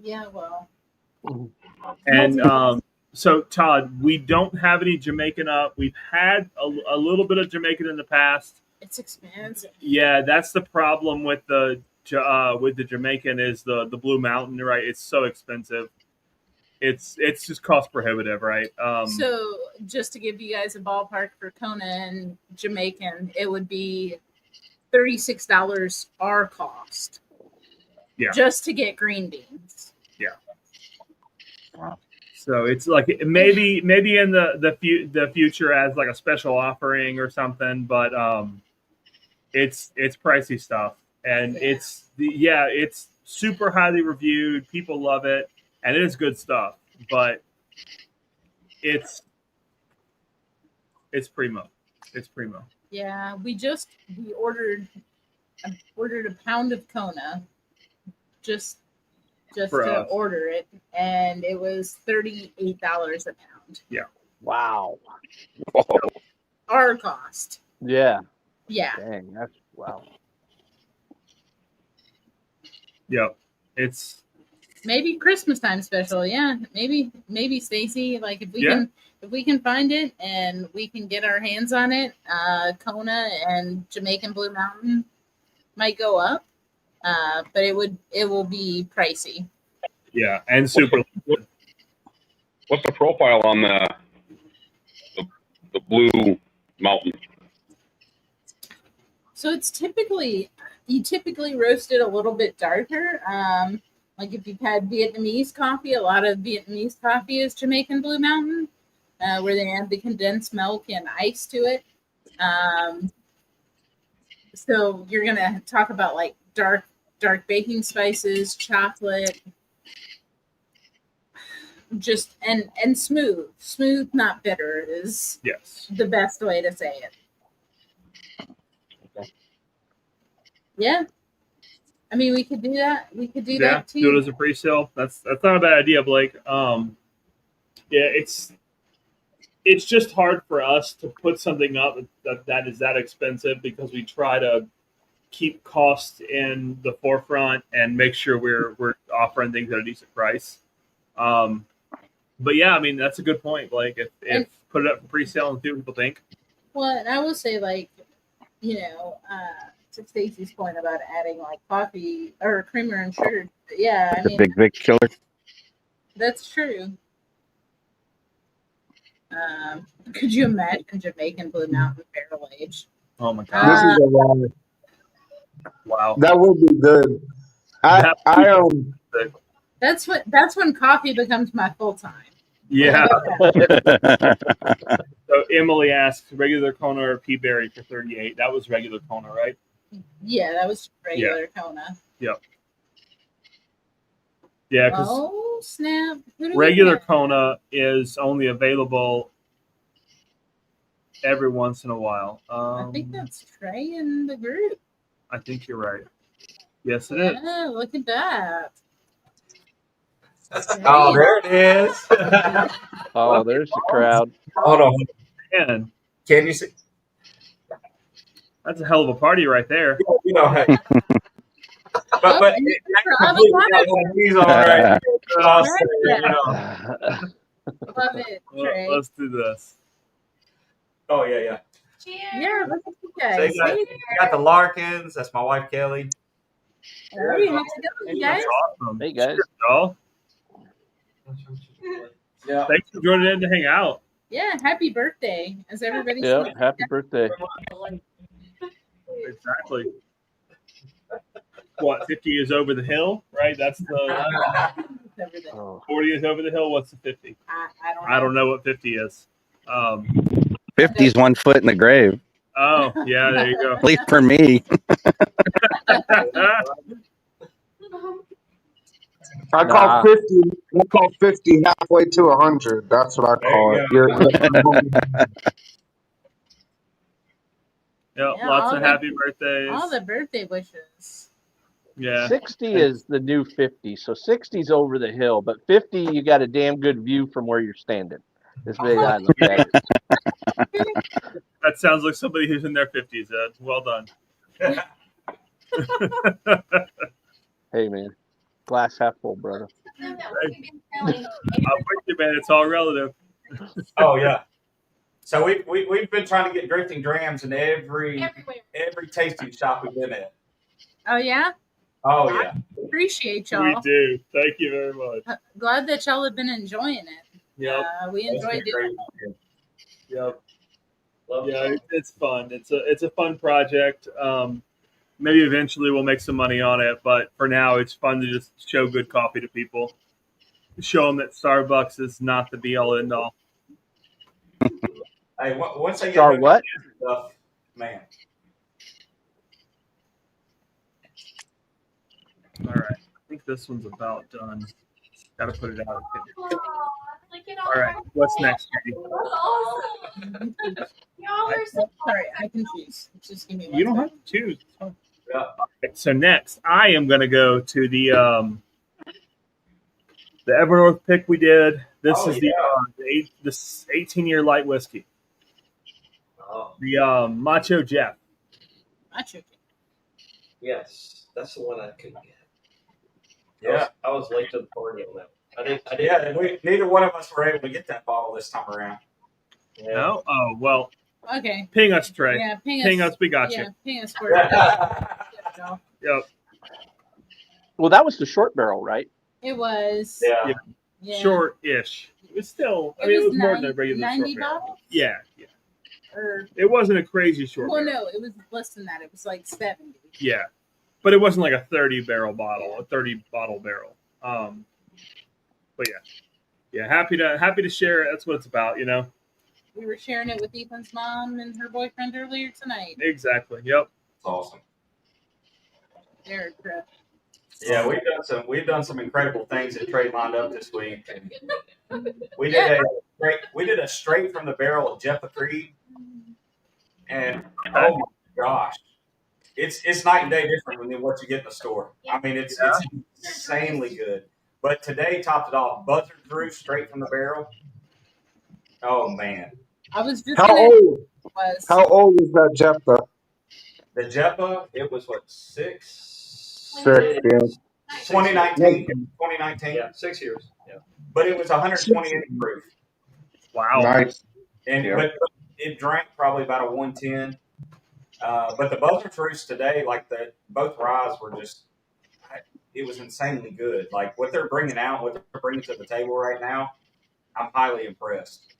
S1: Yeah, well.
S2: And so Todd, we don't have any Jamaican up. We've had a little bit of Jamaican in the past.
S1: It's expensive.
S2: Yeah, that's the problem with the Jamaican is the Blue Mountain, right? It's so expensive. It's just cost prohibitive, right?
S1: So just to give you guys a ballpark for Kona and Jamaican, it would be $36 our cost.
S2: Yeah.
S1: Just to get green beans.
S2: Yeah. Wow. So it's like maybe in the future as like a special offering or something, but it's pricey stuff, and it's super highly reviewed. People love it. And it is good stuff, but it's primo. It's primo.
S1: Yeah, we ordered a pound of Kona just just
S2: For
S1: to
S2: us.
S1: order it, and it was $38 a pound.
S4: Wow.
S1: Our cost.
S4: Yeah.
S1: Yeah.
S4: Dang, that's wow.
S2: Yep. It's
S1: Maybe Christmas time special. Yeah. Maybe Stacy, like if we can find it and we can get our hands on it, Kona and Jamaican Blue Mountain might go up. But it will be pricey.
S2: yeah, and super.
S7: What's the profile on the Blue Mountain?
S1: So it's you typically roast it a little bit darker. Like if you've had Vietnamese coffee, a lot of Vietnamese coffee is Jamaican Blue Mountain, where they add the condensed milk and ice to it. So you're gonna talk about like dark baking spices, chocolate, just and smooth, not bitter is
S2: Yes.
S1: the best way to say it. Yeah. I mean, we could do that. We could do that too.
S2: Do it as a pre-sale. That's not a bad idea, Blake. Yeah, it's just hard for us to put something up that is that expensive because we try to keep costs in the forefront and make sure we're offering things at a decent price. But yeah, I mean that's a good point, Blake. If put it up for pre-sale and see what people think.
S1: Well, and I will say, like, to Stacy's point about adding like coffee or creamer and sugar. Yeah, I mean,
S6: Big Vic killer.
S1: that's true. Could you imagine Jamaican Blue Mountain barrel aged?
S2: Oh my
S8: This
S2: god!
S8: is a lie.
S2: Wow.
S8: That would be good.
S1: That's when coffee becomes my full time.
S2: Yeah. So Emily asked regular Kona or Pea Berry for 38. That was regular Kona, right?
S1: Yeah, that was regular Kona.
S2: Yep. Yeah, because
S1: oh snap!
S2: regular Kona is only available every once in a while.
S1: I think that's Trey in the group.
S2: I think you're right. Yes, it is.
S1: Yeah, look at that.
S9: Oh, there it is.
S4: Oh, there's the crowd.
S9: Hold on.
S2: Man,
S9: Can you see?
S2: that's a hell of a party right there.
S9: You know, hey. but he's all right.
S1: Love it, Trey.
S2: Let's do this.
S9: Oh yeah.
S1: Yeah, look at you guys.
S9: So you got the Larkins. That's my wife Kelly.
S1: Oh, you have to go, you guys.
S2: That's awesome.
S4: Hey guys.
S2: Cheers, y'all.
S9: Yeah.
S2: Thanks for joining in to hang out.
S1: Yeah, happy birthday, as everybody
S4: Yeah,
S1: says.
S4: happy birthday.
S2: Exactly. What, 50 is over the hill, right? That's the 40 is over the hill. What's the 50? I don't know what 50 is.
S6: 50's 1 foot in the grave.
S2: Oh, yeah, there you go.
S6: At least for me.
S8: I call 50. I call 50 halfway to 100. That's what I call it.
S2: Yeah,
S1: Yeah,
S2: lots
S1: all
S2: of
S1: the-
S2: happy birthdays.
S1: All the birthday wishes.
S2: Yeah.
S4: 60 is the new 50. So 60's over the hill, but 50 you got a damn good view from where you're standing. This way I look at it.
S2: That sounds like somebody who's in their 50s, Ed. Well done.
S4: Hey man, glass half full, brother.
S2: I'm with you, man. It's all relative.
S9: Oh yeah. So we've been trying to get drifting drams in every tasting shop we've been at.
S1: Oh yeah.
S9: Oh yeah.
S1: Appreciate y'all.
S2: We do. Thank you very much.
S1: Glad that y'all have been enjoying it.
S2: Yep.
S1: We enjoy doing it.
S2: Yep. Yeah, it's fun. It's a fun project. Maybe eventually we'll make some money on it, but for now it's fun to just show good coffee to people. Show them that Starbucks is not the be all end all.
S9: Hey, once they
S4: Star
S9: get
S4: what?
S9: Stuff, man.
S2: All right. I think this one's about done. Got to put it out. All right. What's next, Katie?
S1: Sorry, I can choose. Just give me one.
S2: You don't
S1: second.
S2: have to choose.
S9: Yeah.
S2: Okay, so next, I am going to go to the The Evernorth pick we did. This
S9: Oh,
S2: is
S9: yeah.
S2: this 18-year light whiskey.
S10: Oh,
S2: The Macho Jeff.
S1: Macho.
S10: yes, that's the one I couldn't get.
S9: Yeah.
S10: I was late to the party on that. I didn't.
S9: Yeah, neither one of us were able to get that bottle this time around.
S10: Yeah.
S2: No? Oh, well,
S1: Okay.
S2: ping us, Trey.
S1: Yeah,
S2: Ping us, we got
S1: Yeah,
S2: you.
S1: ping us for it.
S2: Yep.
S4: Well, that was the short barrel, right?
S1: It was.
S10: Yeah.
S1: Yeah.
S2: Short-ish. It was still, I mean, it was more than a regular
S1: 90
S2: short barrel.
S1: bottles?
S2: Yeah.
S1: Or,
S2: It wasn't a crazy short
S1: well,
S2: barrel.
S1: no, it was less than that. It was like 70.
S2: Yeah. But it wasn't like a 30-barrel bottle, a 30-bottle barrel. But yeah. Yeah, happy to share it. That's what it's about, you know?
S1: We were sharing it with Ethan's mom and her boyfriend earlier tonight.
S2: Exactly. Yep.
S9: It's awesome.
S1: They're trip.
S9: Yeah, we've done some incredible things that Trey lined up this week. We did a straight from the barrel of Jeff Creed, and oh my gosh, it's night and day different than what you get in the store. I mean, it's insanely good. But today topped it off. Buzzard Drew straight from the barrel. Oh man,
S1: I was just
S8: How old is that Jephthah?
S9: the Jeppa, it was what,
S8: 6, yeah.
S9: 2019. 2019.
S10: Yeah, 6 years. Yeah.
S9: But it was 128 proof.
S2: Wow.
S8: Nice.
S9: And
S8: Yeah.
S9: but it drank probably about a 110. But the Buzzard Roost today, like both ryes were just, it was insanely good. Like what they're bringing out, what they're bringing to the table right now, I'm highly impressed.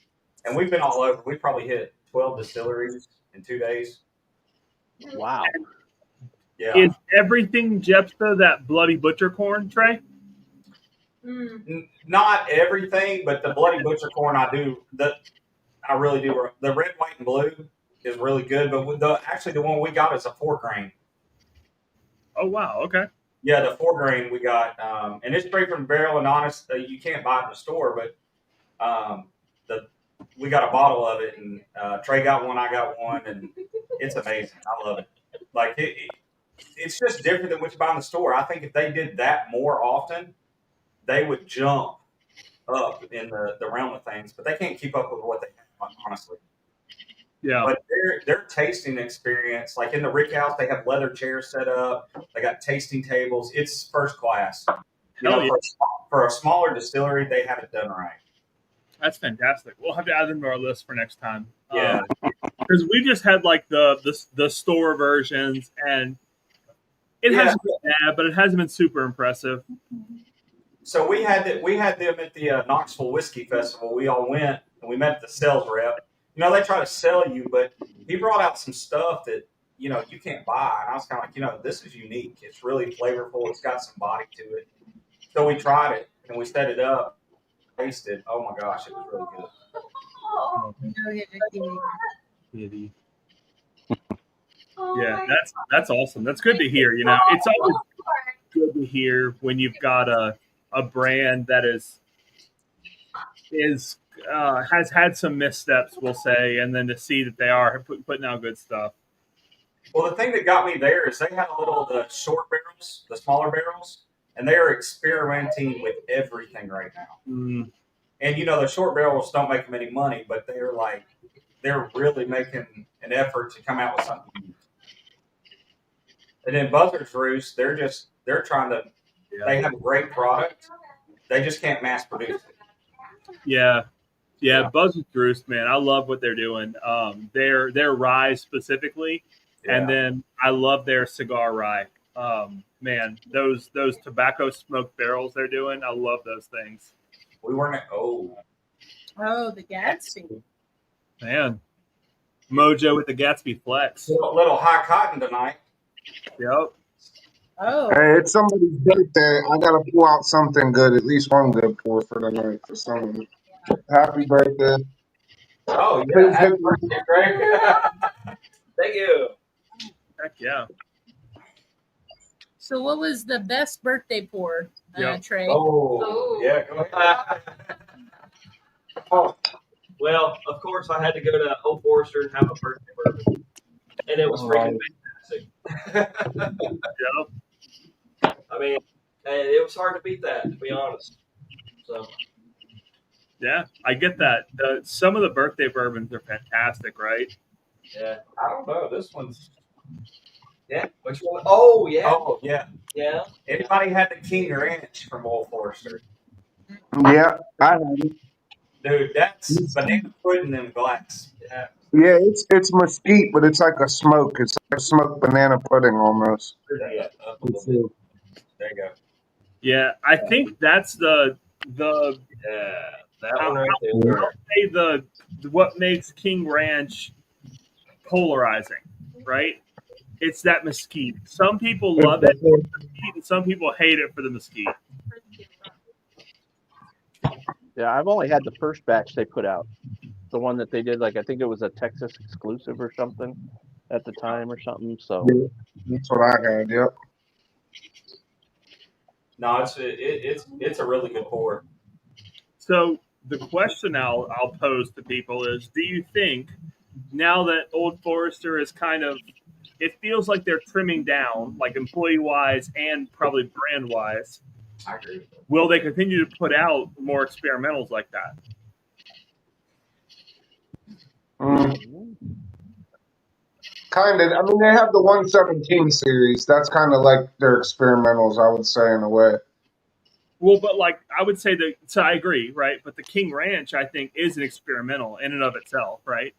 S9: And we've been all over. We probably hit 12 distilleries in 2 days.
S4: Wow.
S9: Yeah.
S2: Is everything Jephthah that bloody butcher corn, Trey?
S9: Not everything, but the bloody butcher corn I really do. The red, white, and blue is really good, but actually the one we got is a 4-grain.
S2: Oh wow, okay.
S9: Yeah, the 4-grain we got, and it's straight from the barrel. And honest, you can't buy it in the store, but we got a bottle of it, and Trey got one, I got one, and it's amazing. I love it. Like it's just different than what you buy in the store. I think if they did that more often, they would jump up in the realm of things, but they can't keep up with what they have, honestly.
S2: Yeah.
S9: But their tasting experience, like in the Rick House, they have leather chairs set up. They got tasting tables. It's first class. For a smaller distillery, they have it done right.
S2: That's fantastic. We'll have to add them to our list for next time.
S9: Yeah.
S2: Because we just had like the store versions, and it hasn't been bad, but it hasn't been super impressive.
S9: So we had them at the Knoxville Whiskey Festival. We all went and we met the sales rep. You know, they try to sell you, but he brought out some stuff that, you can't buy. And I was kind of like, this is unique. It's really flavorful. It's got some body to it. So we tried it and we set it up, tasted. Oh my gosh, it was really good.
S2: Yeah, that's awesome. That's good to hear. It's always good to hear when you've got a brand that has had some missteps, we'll say, and then to see that they are putting out good stuff.
S9: Well, the thing that got me there is they had a little of the short barrels, the smaller barrels, and they are experimenting with everything right now.
S2: Mm.
S9: And the short barrels don't make them any money, but they're really making an effort to come out with something unique. And then Buzzard's Roost, they're trying to. Yeah. They have a great product. They just can't mass produce it.
S2: Yeah. Buzzard's Roost, man, I love what they're doing. Their rye specifically, and then I love their cigar rye. Man, those tobacco smoked barrels they're doing, I love those things.
S9: We weren't.
S1: Oh, the Gatsby.
S2: Man, Mojo with the Gatsby Flex.
S9: A little high cotton tonight.
S2: Yep.
S1: Oh.
S8: Hey, it's somebody's birthday. I gotta pull out something good, at least one good pour for the night for someone. Happy birthday.
S9: Oh, yeah. Happy birthday, Greg.
S10: Thank you.
S2: Heck yeah.
S1: So what was the best birthday pour, Trey?
S9: Oh, yeah. Go ahead.
S10: Well, of course, I had to go to Old Forester and have a birthday bourbon. And it was freaking fantastic.
S2: Yep.
S10: I mean, it was hard to beat that, to be honest. So
S2: Yeah, I get that. Some of the birthday bourbons are fantastic, right?
S10: yeah, I don't know. This one's Which one? Oh yeah,
S9: Oh yeah.
S10: yeah.
S9: Anybody had the King Ranch from Old Forester?
S8: Yeah, I have it.
S9: Dude, that's
S8: It's-
S9: banana pudding in glass.
S10: Yeah.
S8: Yeah, it's mesquite, but it's like a smoke. It's like a smoked banana pudding almost.
S10: Yeah, up a little
S8: It's
S10: bit.
S9: There you go.
S2: Yeah, I think that's the
S10: Yeah, that
S2: I'll,
S10: one right
S2: I'll
S10: there.
S2: say the what makes King Ranch polarizing, right? It's that mesquite. Some people love it for the mesquite, and some people hate it for the mesquite.
S4: Yeah, I've only had the first batch they put out, the one that they did. Like I think it was a Texas exclusive or something at the time or something. So
S8: Yeah, that's what I had. Yep.
S9: No, it's a really good pour.
S2: So the question I'll pose to people is: do you think now that Old Forester is kind of, it feels like they're trimming down, like employee wise and probably brand wise?
S9: I agree with that.
S2: Will they continue to put out more experimentals like that?
S8: Kind of. I mean, they have the 117 series. That's kind of like their experimentals, I would say, in a way.
S2: Well, but like I would say that, so I agree, right? But the King Ranch, I think, is an experimental in and of itself, right?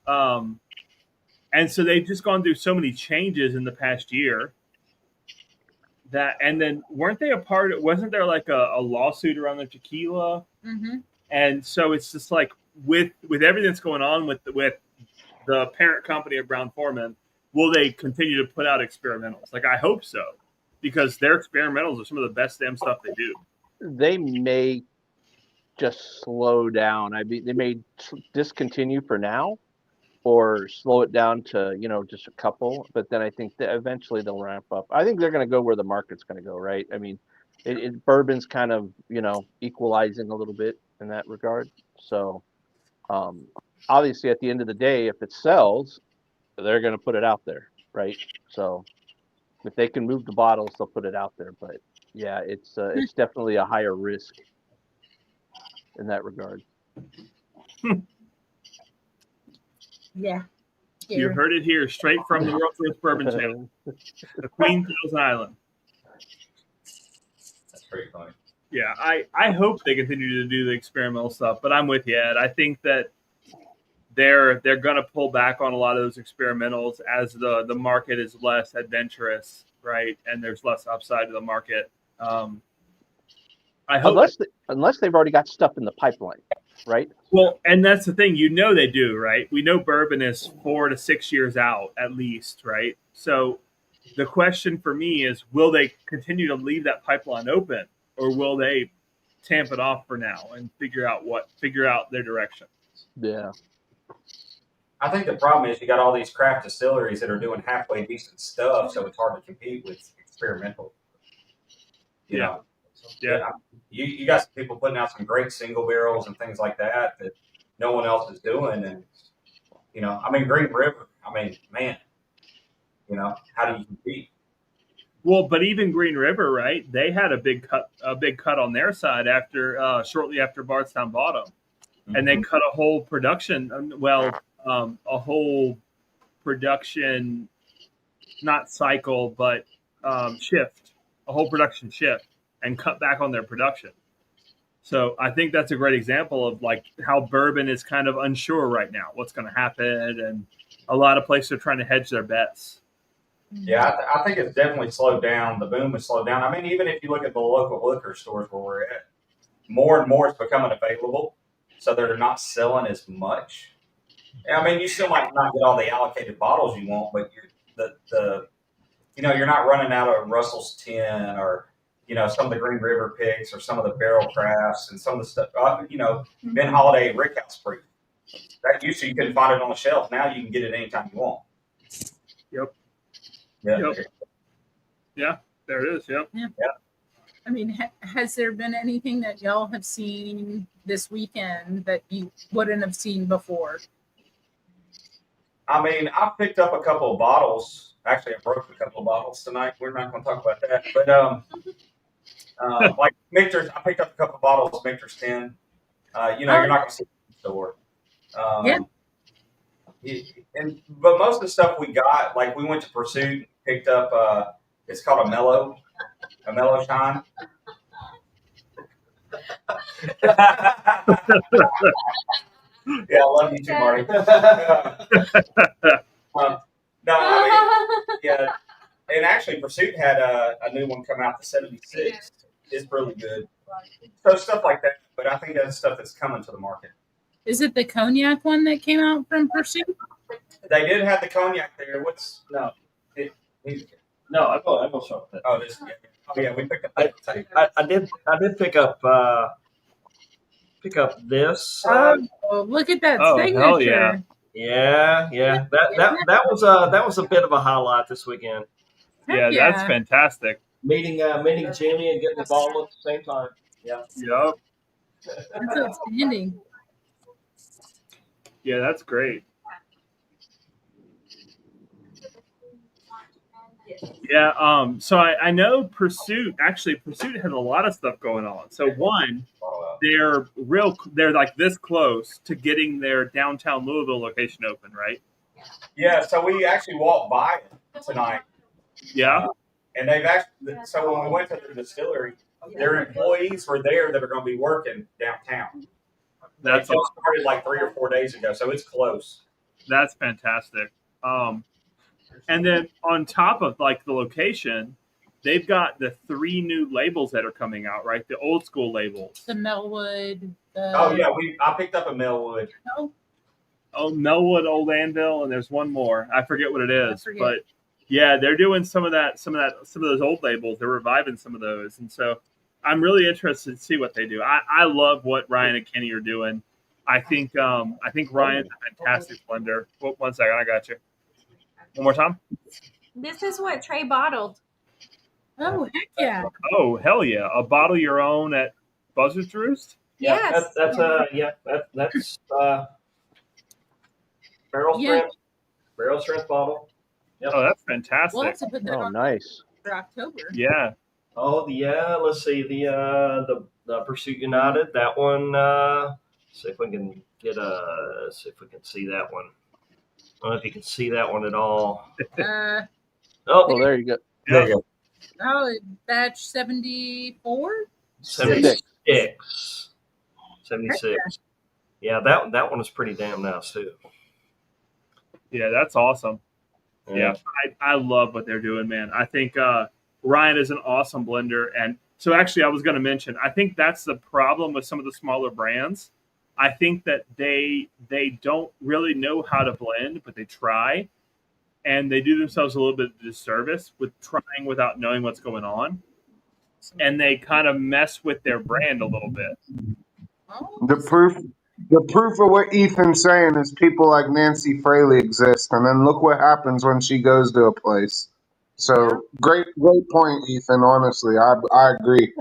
S2: And so they've just gone through so many changes in the past year that, and then weren't they a part of, wasn't there like a lawsuit around the tequila?
S1: Mm-hmm.
S2: And so it's just like with everything that's going on with the parent company of Brown Forman, will they continue to put out experimentals? Like I hope so, because their experimentals are some of the best damn stuff they do.
S4: they may just slow down. I mean, they may discontinue for now, or slow it down to just a couple. But then I think that eventually they'll ramp up. I think they're going to go where the market's going to go, right? I mean, bourbon's kind of equalizing a little bit in that regard. So obviously, at the end of the day, if it sells, they're going to put it out there, right? So if they can move the bottles, they'll put it out there. But yeah, it's definitely a higher risk in that regard.
S1: Yeah.
S2: You heard it here, straight from the World's First Bourbon Channel, the Queen Thousand Island.
S9: That's pretty funny.
S2: Yeah, I hope they continue to do the experimental stuff, but I'm with you, Ed. I think that they're going to pull back on a lot of those experimentals as the market is less adventurous, right? And there's less upside to the market. I hope
S4: unless they've already got stuff in the pipeline, right?
S2: Well, and that's the thing, they do, right? We know bourbon is 4 to 6 years out at least, right? So the question for me is, will they continue to leave that pipeline open, or will they tamp it off for now and figure out their direction?
S4: Yeah.
S9: I think the problem is you got all these craft distilleries that are doing halfway decent stuff, so it's hard to compete with experimental. You know?
S2: Yeah.
S9: You got some people putting out some great single barrels and things like that no one else is doing. And, Green River, man, how do you compete?
S2: Well, but even Green River, right? They had a big cut on their side after shortly after Bardstown bought them. Mm-hmm. And they cut a whole production, a whole production, not cycle, but shift, a whole production shift, and cut back on their production. So I think that's a great example of like how bourbon is kind of unsure right now, what's going to happen, and a lot of places are trying to hedge their bets.
S9: Yeah, I think it's definitely slowed down. The boom has slowed down. Even if you look at the local liquor stores where we're at, more and more is becoming available, so they're not selling as much. You still might not get all the allocated bottles you want, but you're not running out of Russell's 10 or some of the Green River picks or some of the Barrel Crafts and some of the stuff. Ben Holiday Rickhouse Proof. That used to you couldn't find it on the shelf. Now you can get it anytime you want.
S2: Yep.
S9: Yeah.
S2: Yep. Yeah, there it is. Yep.
S1: Yeah. Has there been anything that y'all have seen this weekend that you wouldn't have seen before?
S9: I picked up a couple of bottles. Actually, I broke a couple of bottles tonight. We're not going to talk about that. But Like Michter's, I picked up a couple bottles of Michter's 10. You're not going to see it in the store.
S1: Yeah.
S9: But most of the stuff we got, like we went to Pursuit, picked up. It's called a mellow shine. Yeah, I love you too, Marty. No, I mean, yeah. And actually, Pursuit had a new one come out, the 76. It's really good. So stuff like that. But I think that's stuff that's coming to the market.
S1: Is it the cognac one that came out from Pursuit?
S9: They did have the cognac there. What's no?
S10: No, I will show that.
S9: Oh, this. Yeah, we picked up.
S10: I did pick up this.
S1: Oh, look at that signature!
S2: Hell yeah.
S10: Yeah. That was a bit of a highlight this weekend.
S2: Yeah, that's fantastic.
S10: Meeting Jimmy and getting the ball at the same time. Yeah.
S2: Yep.
S1: That's outstanding.
S2: Yeah, that's great. Yeah, so I know Pursuit has a lot of stuff going on. So one, they're like this close to getting their downtown Louisville location open, right?
S9: Yeah, so we actually walked by it tonight.
S2: Yeah.
S9: And they've actually, so when we went to the distillery, their employees were there that are going to be working downtown.
S2: That's
S9: it started like 3 or 4 days ago, so it's close.
S2: That's fantastic. And then on top of like the location, they've got the 3 new labels that are coming out, right? The old school labels.
S1: The Melwood.
S9: Oh yeah, I picked up a Melwood.
S2: Oh, Melwood, Old Anvil, and there's one more. I forget what it is, but yeah, they're doing some of those old labels. They're reviving some of those, and so I'm really interested to see what they do. I love what Ryan and Kenny are doing. I think Ryan's a fantastic blender. Well, 1 second, I got you. One more time.
S11: This is what Trey bottled.
S1: Oh heck yeah!
S2: Oh hell yeah! A bottle your own at Buzzard's Roost.
S11: Yes.
S10: That's barrel strength bottle. Yep.
S2: Oh, that's fantastic.
S1: We'll have to put that on
S4: nice
S1: for October.
S2: Yeah.
S10: Oh yeah. Let's see the Pursuit United. That one. See if we can see that one. I don't know if you can see that one at all.
S4: Oh, there you go.
S10: There you go.
S1: Oh, batch 74?
S10: 76. 76. Yeah, that one is pretty damn nice too.
S2: Yeah, that's awesome. Yeah, I love what they're doing, man. I think Ryan is an awesome blender. And so actually I was going to mention, I think that's the problem with some of the smaller brands. I think that they don't really know how to blend, but they try. And they do themselves a little bit of disservice with trying without knowing what's going on. And they kind of mess with their brand a little bit.
S8: The proof of what Ethan's saying is people like Nancy Fraley exist, and then look what happens when she goes to a place. So great point, Ethan. Honestly, I agree.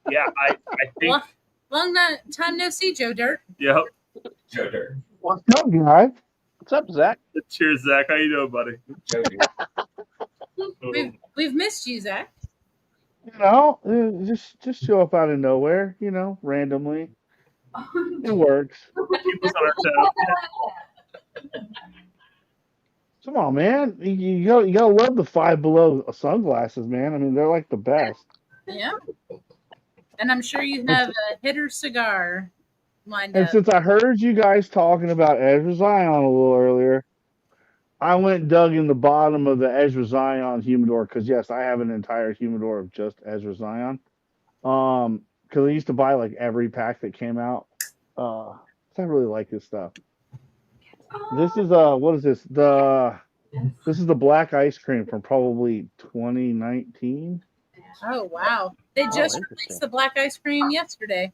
S2: Yeah, I think.
S1: Long time no see, Joe Dirt.
S2: Yep.
S9: Joe Dirt.
S4: What's up, guys? What's up, Zach?
S2: Cheers, Zach. How you doing, buddy?
S9: Joe Dirt.
S1: We've missed you, Zach.
S12: You know, just show up out of nowhere. You know, randomly. It works.
S2: Keep us on our toes.
S12: Come on, man. You gotta love the Five Below sunglasses, man. I mean, they're like the best.
S1: Yeah. And I'm sure you have a hitter cigar lined
S12: And
S1: up.
S12: since I heard you guys talking about Ezra Zion a little earlier, I went and dug in the bottom of the Ezra Zion humidor because yes, I have an entire humidor of just Ezra Zion. Because I used to buy like every pack that came out. I really like this stuff. This is what is this? This is the black ice cream from probably 2019.
S1: Oh wow! They just released the black ice cream yesterday.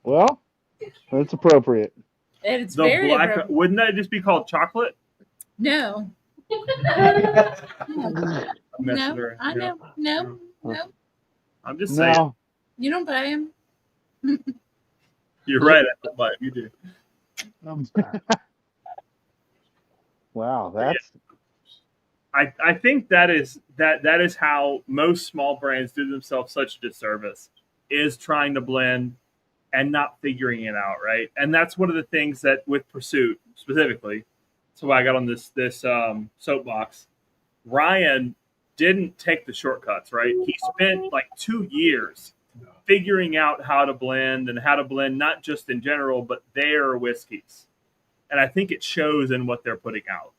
S12: Well, that's appropriate.
S1: And it's
S2: The
S1: very
S2: black.
S1: appropriate.
S2: Wouldn't that just be called chocolate?
S1: No.
S2: I'm messing
S1: No,
S2: around.
S1: I know. No.
S2: I'm just saying.
S12: No,
S1: You don't buy them.
S2: You're right. I don't buy it. You do.
S12: wow,
S2: I think that is how most small brands do themselves such a disservice, is trying to blend and not figuring it out, right? And that's one of the things that with Pursuit specifically, that's why I got on this soapbox. Ryan didn't take the shortcuts, right? He spent like 2 years figuring out how to blend and how to blend not just in general, but their whiskeys. And I think it shows in what they're putting out.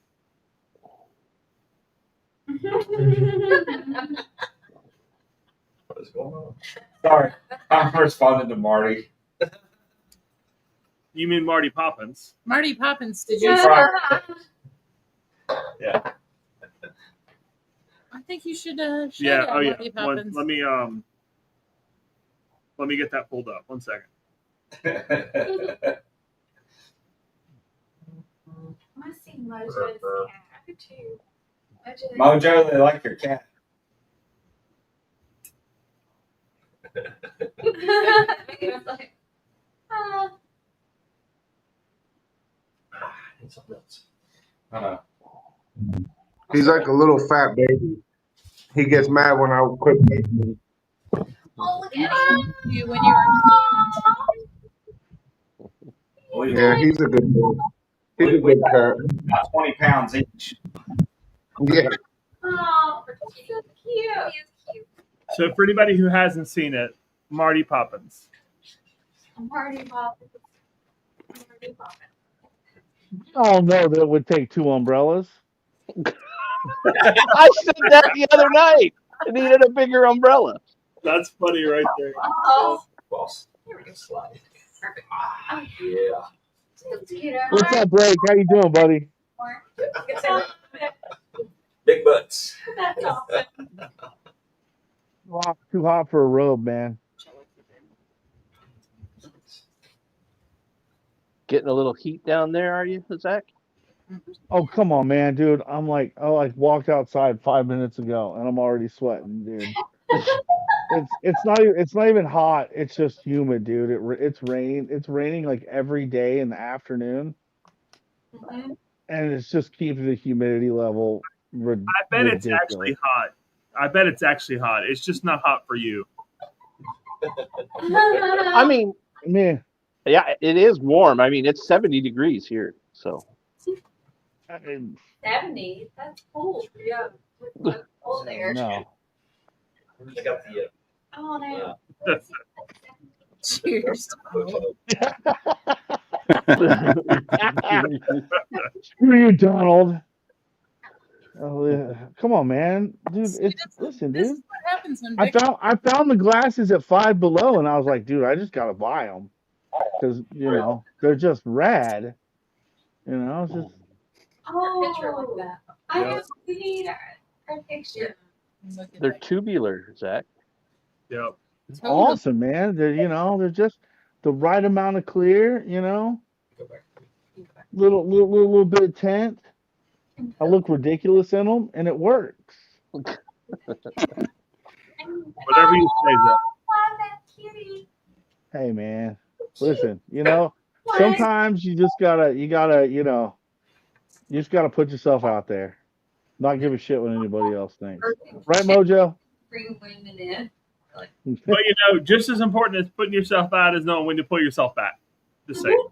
S9: What is going on? Sorry, I'm responding to Marty.
S2: You mean Marty Poppins?
S1: Marty Poppins, did you?
S9: Yeah.
S1: I think you should shout
S2: Yeah.
S1: out
S2: Oh yeah.
S1: Marty Poppins.
S2: Let me get that pulled up. 1 second.
S11: I see Mojo's cat too.
S9: Mojo, they like your cat.
S11: It's like,
S9: Something else. I know.
S8: He's like a little fat baby. He gets mad when I quit making him.
S11: oh, look at him.
S1: You when you were
S8: Yeah, he's a good boy. He's a
S9: We
S8: good cat.
S9: about 20 pounds each.
S8: Yeah.
S11: Oh, he's so cute. He is cute.
S2: So for anybody who hasn't seen it, Marty Poppins.
S11: Marty Poppins. Marty Poppins.
S12: Oh no, that would take 2 umbrellas.
S4: I said that the other night. I needed a bigger umbrella.
S2: That's funny right there.
S11: Oh,
S9: Boss.
S11: here we go.
S9: Slide.
S11: Perfect.
S9: Yeah.
S12: What's up, Blake? How you doing, buddy?
S9: Big butts.
S11: That's awesome.
S12: Too hot for a robe, man.
S4: Getting a little heat down there, are you, Zach?
S12: Oh come on, man, dude. I walked outside 5 minutes ago and I'm already sweating, dude. It's not even hot. It's just humid, dude. It's raining like every day in the afternoon,
S11: Mm-hmm.
S12: and it's just keeping the humidity level
S2: I bet it's actually hot. I bet it's actually hot. It's just not hot for you.
S4: I mean,
S12: Man,
S4: yeah, it is warm. I mean, it's 70 degrees here, so.
S11: 70. That's cool. Yeah. That's cold there.
S12: no.
S9: I got the.
S11: Oh no.
S1: cheers.
S12: Screw you, Donald. Oh, yeah. Come on, man, dude. Listen,
S1: This
S12: dude.
S1: is what happens when
S12: I found the glasses at $5 Below, and I was like, dude, I just gotta buy them because they're just rad. It's just
S11: Picture like that. I know. We need our picture.
S4: They're tubular, Zach.
S2: Yep.
S12: it's awesome, man. They're just the right amount of clear. Little bit of tint. I look ridiculous in them, and it works.
S2: Whatever you say, Zach.
S11: Oh, that cutie.
S12: Hey, man, listen. Sometimes you just gotta put yourself out there, not give a shit what anybody else thinks. Right, Mojo?
S11: Bring women in.
S2: But just as important as putting yourself out is knowing when to pull yourself back. Just saying.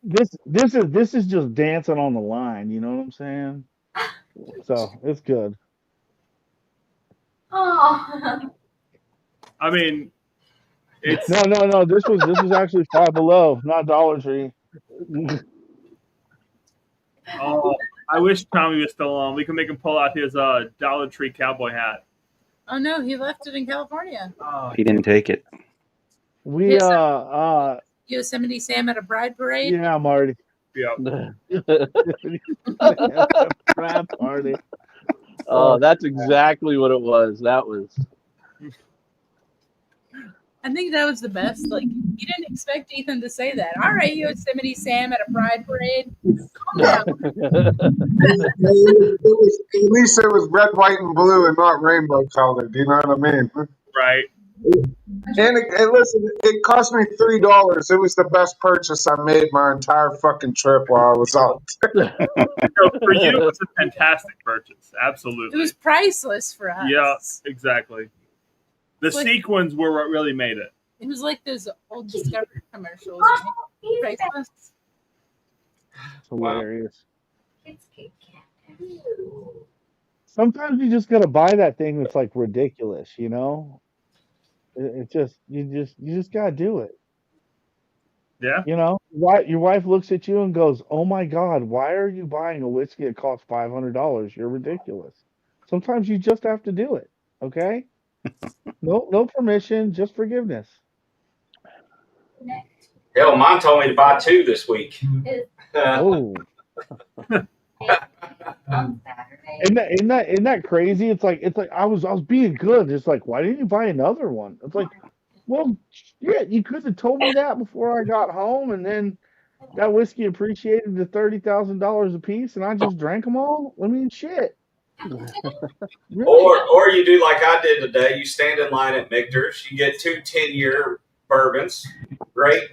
S12: This is just dancing on the line. You know what I'm saying? So it's good.
S11: Oh.
S2: I mean, it's
S12: No. This was actually $5 Below, not Dollar Tree.
S2: oh, I wish Tommy was still on. We can make him pull out his Dollar Tree cowboy hat.
S1: Oh no, he left it in California.
S2: Oh,
S6: He didn't take it.
S12: We
S1: Yosemite Sam at a bride parade.
S12: yeah, Marty.
S2: yeah.
S12: Crap party.
S4: Oh, that's exactly what it was. That was.
S1: I think that was the best. Like, you didn't expect Ethan to say that. All right, Yosemite Sam at a bride parade. Calm down.
S8: At least it was red, white, and blue, and not rainbow colored. You know what I mean?
S2: Right.
S8: And listen, it cost me $3. It was the best purchase I made my entire fucking trip while I was out.
S2: For you, it was a fantastic purchase. Absolutely.
S1: It was priceless for us.
S2: Yeah, exactly. The
S1: It's like-
S2: sequins were what really made it.
S1: It was like those old Discovery commercials. Right? Priceless.
S12: It's hilarious.
S11: It's Kit Kat.
S12: Sometimes you just gotta buy that thing that's like ridiculous, you know? It just you just gotta do it.
S2: Yeah.
S12: You know? Why your wife looks at you and goes, "Oh my God, why are you buying a whiskey that costs $500? You're ridiculous." Sometimes you just have to do it. Okay? No permission, just forgiveness.
S9: Hell, mine told me to buy 2 this week.
S12: Oh.
S11: On Saturday.
S12: Isn't that crazy? It's like I was being good. It's like, why didn't you buy another one? It's like, well, shit, you could have told me that before I got home, and then that whiskey appreciated to $30,000 a piece, and I just drank them all. I mean, shit. Really?
S9: Or you do like I did today. You stand in line at Michter's. You get 2 10-year bourbons. Great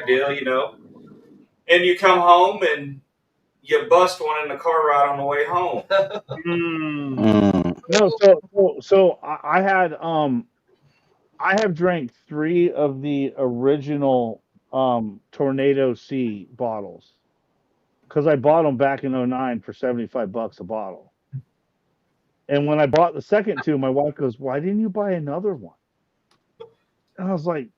S9: deal, you know. And you come home and you bust one in the car ride on the way home.
S12: No, so I have drank 3 of the original Tornado C bottles because I bought them back in 09 for $75 a bottle. And when I bought the second 2, my wife goes, "Why didn't you buy another one?" And I was like,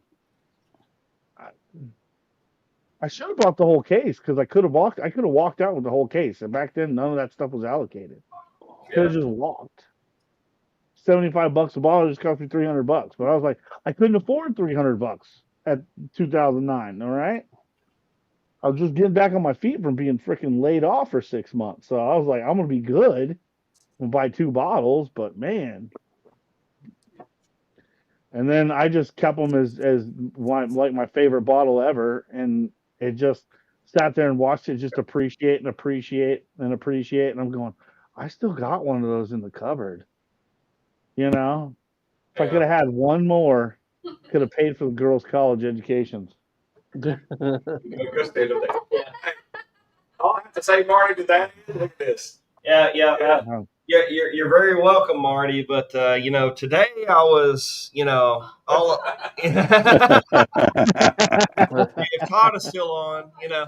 S12: I should have bought the whole case because I could have walked out with the whole case. And back then, none of that stuff was allocated. Could have just walked. $75 a bottle just cost me $300. But I was like, I couldn't afford $300 at 2009. All right. I was just getting back on my feet from being freaking laid off for 6 months. So I was like, I'm gonna be good. I'm gonna buy 2 bottles, but man. And then I just kept them as like my favorite bottle ever, and it just sat there and watched it just appreciate and appreciate and appreciate. And I'm going, I still got one of those in the cupboard. You know, if I could have had one more, could have paid for the girls' college educations.
S9: All I have to say, Marty, to that is, look at this.
S10: Yeah. You're very welcome, Marty. But you know, today I was, you know, all if Todd is still on, you know.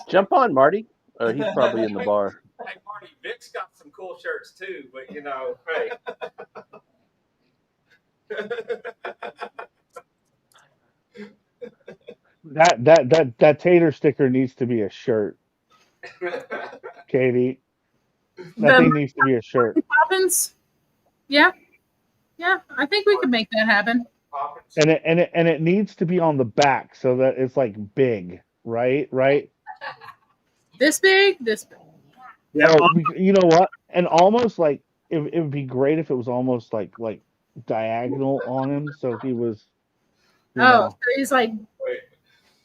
S4: Jump on, Marty. Oh, he's probably in the bar.
S9: Hey, Marty, Vic's got some cool shirts too, but you know, hey.
S12: That tater sticker needs to be a shirt, Katie. That thing needs to be a shirt.
S1: Poppins? Yeah. I think we could make that happen.
S12: And it needs to be on the back so that it's like big, right?
S1: This big? This big.
S12: Yeah. You know what? And almost like it would be great if it was almost like diagonal on him, so he was.
S1: So he's like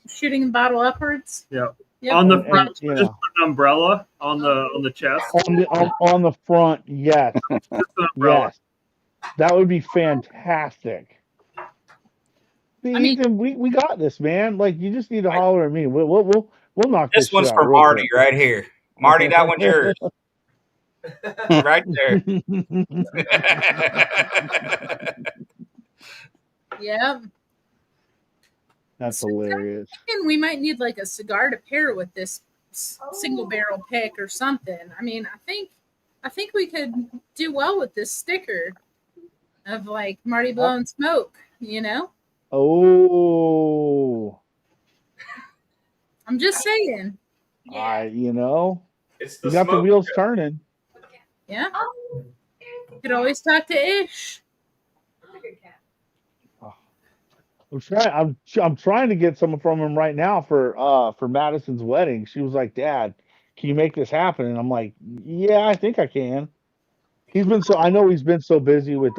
S1: shooting the bottle upwards.
S2: Yeah.
S1: Yep.
S2: On the front, just put an umbrella on the chest.
S12: On the front, yes.
S2: Just an umbrella.
S12: Yes. That would be fantastic. Ethan, we got this, man. Like, you just need to holler at me. We'll knock this
S9: one's
S12: shit
S9: for
S12: out
S9: Marty right here. Marty, that one's yours. Right there.
S1: Yeah.
S12: That's hilarious.
S1: And we might need like a cigar to pair with this single barrel pick or something. I mean, I think we could do well with this sticker of like Marty blowing smoke, you know?
S12: Oh.
S1: I'm just saying.
S12: You know,
S9: it's
S12: you got the wheels turning.
S1: Yeah. You could always talk to Ish.
S12: I'm trying to get some from him right now for Madison's wedding. She was like, "Dad, can you make this happen?" And I'm like, "Yeah, I think I can." I know he's been so busy with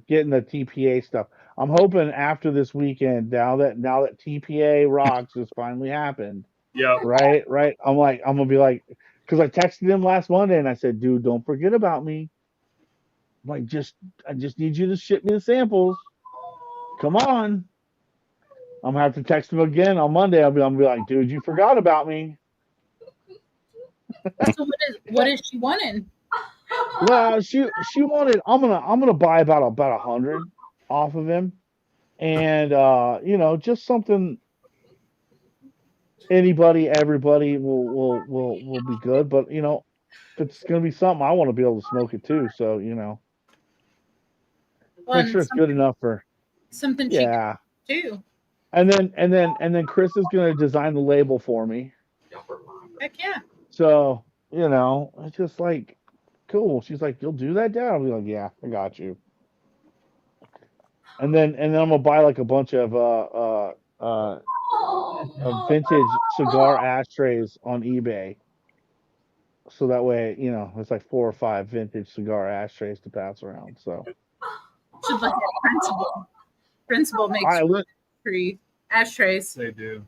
S12: getting the TPA stuff. I'm hoping after this weekend, now that TPA Rocks has finally happened.
S2: Yeah.
S12: Right. I'm gonna be like, because I texted him last Monday and I said, "Dude, don't forget about me." I'm like, I just need you to ship me the samples. Come on. I'm gonna have to text him again on Monday. I'm gonna be like, dude, you forgot about me.
S1: So what is she wanting?
S12: Well, she wanted. I'm gonna buy about 100 off of him, and just something anybody, everybody will be good. But if it's gonna be something, I want to be able to smoke it too. So
S1: Well,
S12: make
S1: and
S12: sure it's good enough for
S1: something she can
S12: yeah.
S1: do.
S12: And then Chris is gonna design the label for me.
S1: Heck yeah.
S12: So it's just like cool. She's like, you'll do that, Dad? I'll be like, yeah, I got you. And then I'm gonna buy like a bunch of vintage cigar ashtrays on eBay. So that way, it's like 4 or 5 vintage cigar ashtrays to pass around. So
S1: Should look at Principal. Principal makes
S12: I look.
S1: free ashtrays.
S2: They do.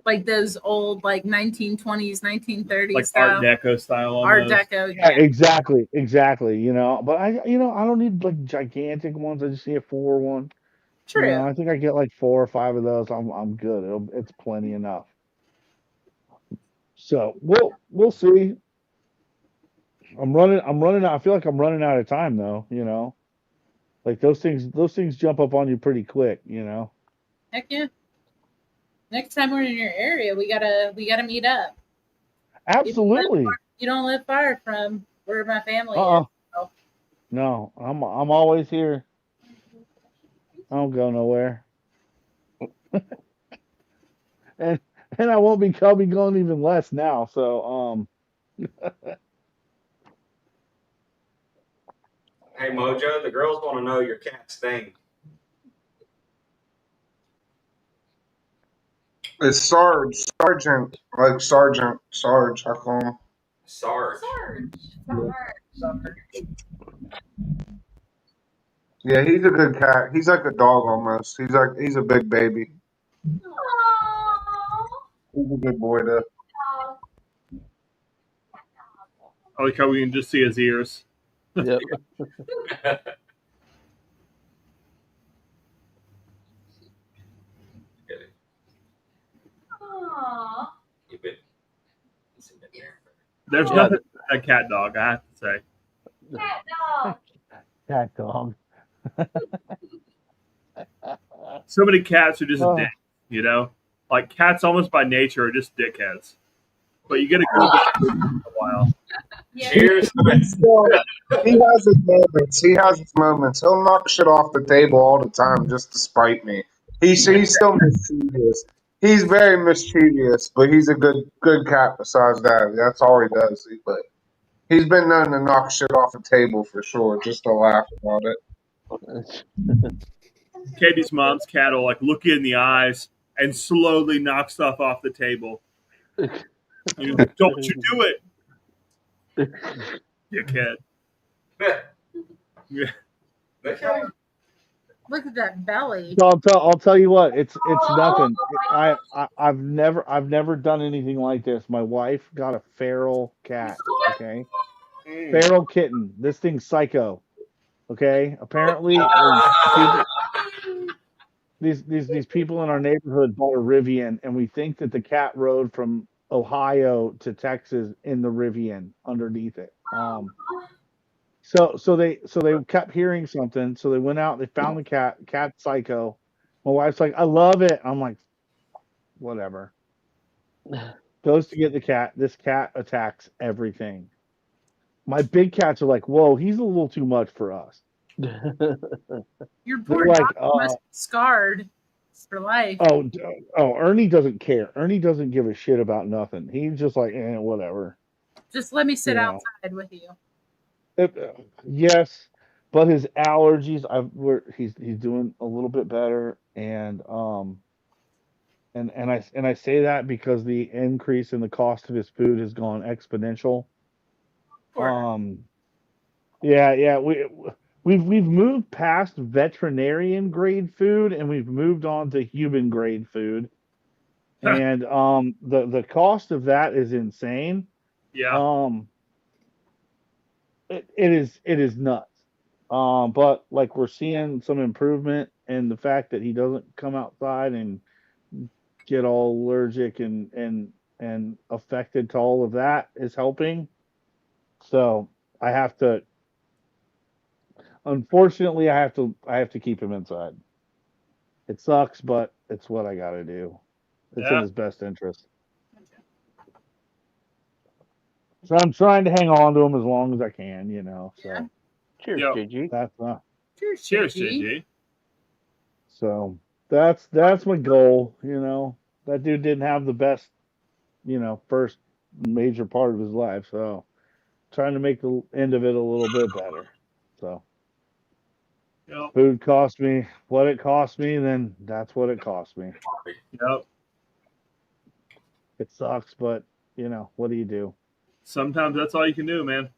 S1: Like those old 1920s, 1930s
S2: Like
S1: style.
S2: Art Deco style
S1: Art
S2: almost.
S1: Deco.
S12: Yeah, exactly. But I don't need like gigantic ones. I just need a 4 one.
S1: True.
S12: I think I get like 4 or 5 of those. I'm good. It's plenty enough. So we'll see. I'm running out. I feel like I'm running out of time though. Like those things jump up on you pretty quick.
S1: Heck yeah. Next time we're in your area, we gotta meet up.
S12: Absolutely.
S1: You don't live far from where my family
S12: Uh-uh.
S1: is. So.
S12: No, I'm always here. I don't go nowhere. and I won't be. I'll be going even less now. So
S9: Hey Mojo, the girls want to know your cat's name.
S8: It's Sarge, Sergeant, like Sergeant, Sarge. I call him.
S9: Sarge.
S8: Yeah, he's a good cat. He's like a dog almost. He's a big baby. He's a good boy though.
S2: I like how we can just see his ears.
S4: Yep.
S2: There's
S4: Yeah.
S2: nothing like a cat dog, I have to say.
S12: cat dog.
S2: So many cats are just
S12: Oh.
S2: dicks, Like cats almost by nature are just dickheads. But you get a good one for a while.
S9: Cheers.
S8: He has his moments. He'll knock shit off the table all the time just to spite me. He's still mischievous. He's very mischievous, but he's a good cat besides that. That's all he does. But he's been known to knock shit off the table for sure, just to laugh about it.
S2: Katie's mom's cat will look you in the eyes and slowly knock stuff off the table. Don't you do it, you kid. Yeah.
S1: Look at that belly.
S12: So I'll tell you what. It's nothing. I've never done anything like this. My wife got a feral cat. Okay, feral kitten. This thing's psycho. Okay, apparently these people in our neighborhood bought a Rivian, and we think that the cat rode from Ohio to Texas in the Rivian underneath it. So they kept hearing something. So they went out. They found the cat. Cat's psycho. My wife's like, I love it. I'm like, whatever. Goes to get the cat. This cat attacks everything. My big cats are like, whoa, he's a little too much for us.
S1: Your poor
S12: They're
S1: dog must be scarred for life.
S12: Oh, Ernie doesn't care. Ernie doesn't give a shit about nothing. He's just like, whatever.
S1: Just let me sit outside with you.
S12: Yes, but his allergies, he's doing a little bit better, and I say that because the increase in the cost of his food has gone exponential. Yeah, we've moved past veterinarian grade food and we've moved on to human grade food, and the cost of that is insane.
S2: Yeah.
S12: it is nuts. But like we're seeing some improvement in the fact that he doesn't come outside and get all allergic and affected to all of that is helping. So I have to, unfortunately, I have to keep him inside. It sucks, but it's what I got to do. It's in his best interest. So I'm trying to hang on to him as long as I can, you know. So
S4: Cheers,
S2: Yep.
S4: JG.
S12: that's
S2: Cheers, JG.
S12: so that's my goal, you know. That dude didn't have the best, you know, first major part of his life, so trying to make the end of it a little bit better. So
S2: Yep.
S12: food cost me what it cost me, then that's what it cost me.
S2: Yep.
S12: It sucks, but you know, what do you do?
S2: Sometimes that's all you can do, man.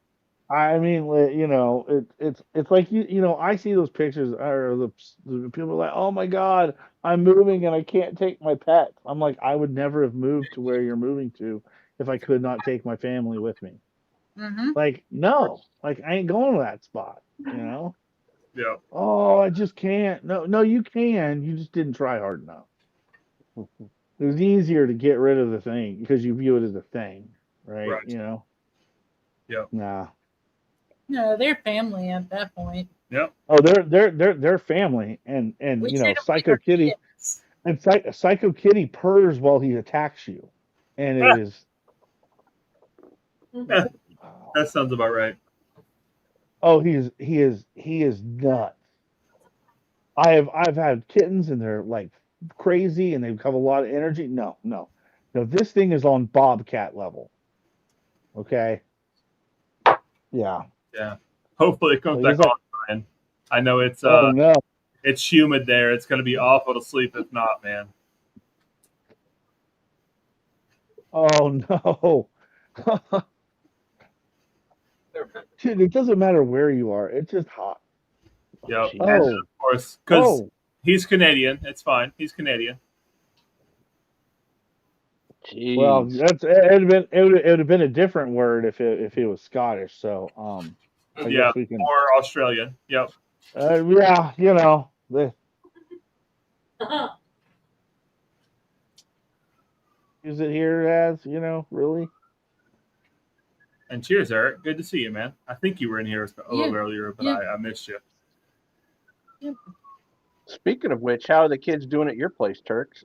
S12: I mean, you know, it's like you know, I see those pictures or the people are like, oh my God, I'm moving and I can't take my pet. I'm like, I would never have moved to where you're moving to if I could not take my family with me.
S1: Mm-hmm.
S12: Like, no, like I ain't going to that spot, you know?
S2: Yep.
S12: Oh, I just can't. No, you can. You just didn't try hard enough. It was easier to get rid of the thing because you view it as a thing, right?
S2: Right.
S12: You know?
S2: Yep.
S12: Nah.
S1: No, they're family at that point.
S2: Yep.
S12: Oh, they're family, and
S1: We
S12: you
S1: treat
S12: know,
S1: them like our kids.
S12: Psycho Kitty purs while he attacks you, and it is.
S2: That sounds about right.
S12: Oh, he is nuts. I've had kittens and they're like crazy and they have a lot of energy. No. This thing is on Bobcat level. Okay. Yeah.
S2: Yeah. Hopefully it comes
S12: Like,
S2: back
S12: it's like,
S2: on, Brian. I know it's
S12: oh no.
S2: it's humid there. It's gonna be awful to sleep if not, man.
S12: Oh no. Dude, it doesn't matter where you are. It's just hot.
S2: Yep.
S4: Jeez.
S2: And
S12: Oh.
S2: of course, because
S12: Oh.
S2: he's Canadian, it's fine. He's Canadian.
S12: Well,
S4: Jeez.
S12: it would have been a different word if it was Scottish. So I
S2: Yeah.
S12: guess we can.
S2: Or Australian. Yep.
S12: Yeah, you know, use it here as you know, really.
S2: And cheers, Eric. Good to see you, man. I think you were in here a little earlier, but I missed you.
S1: Yep.
S4: Speaking of which, how are the kids doing at your place, Turks?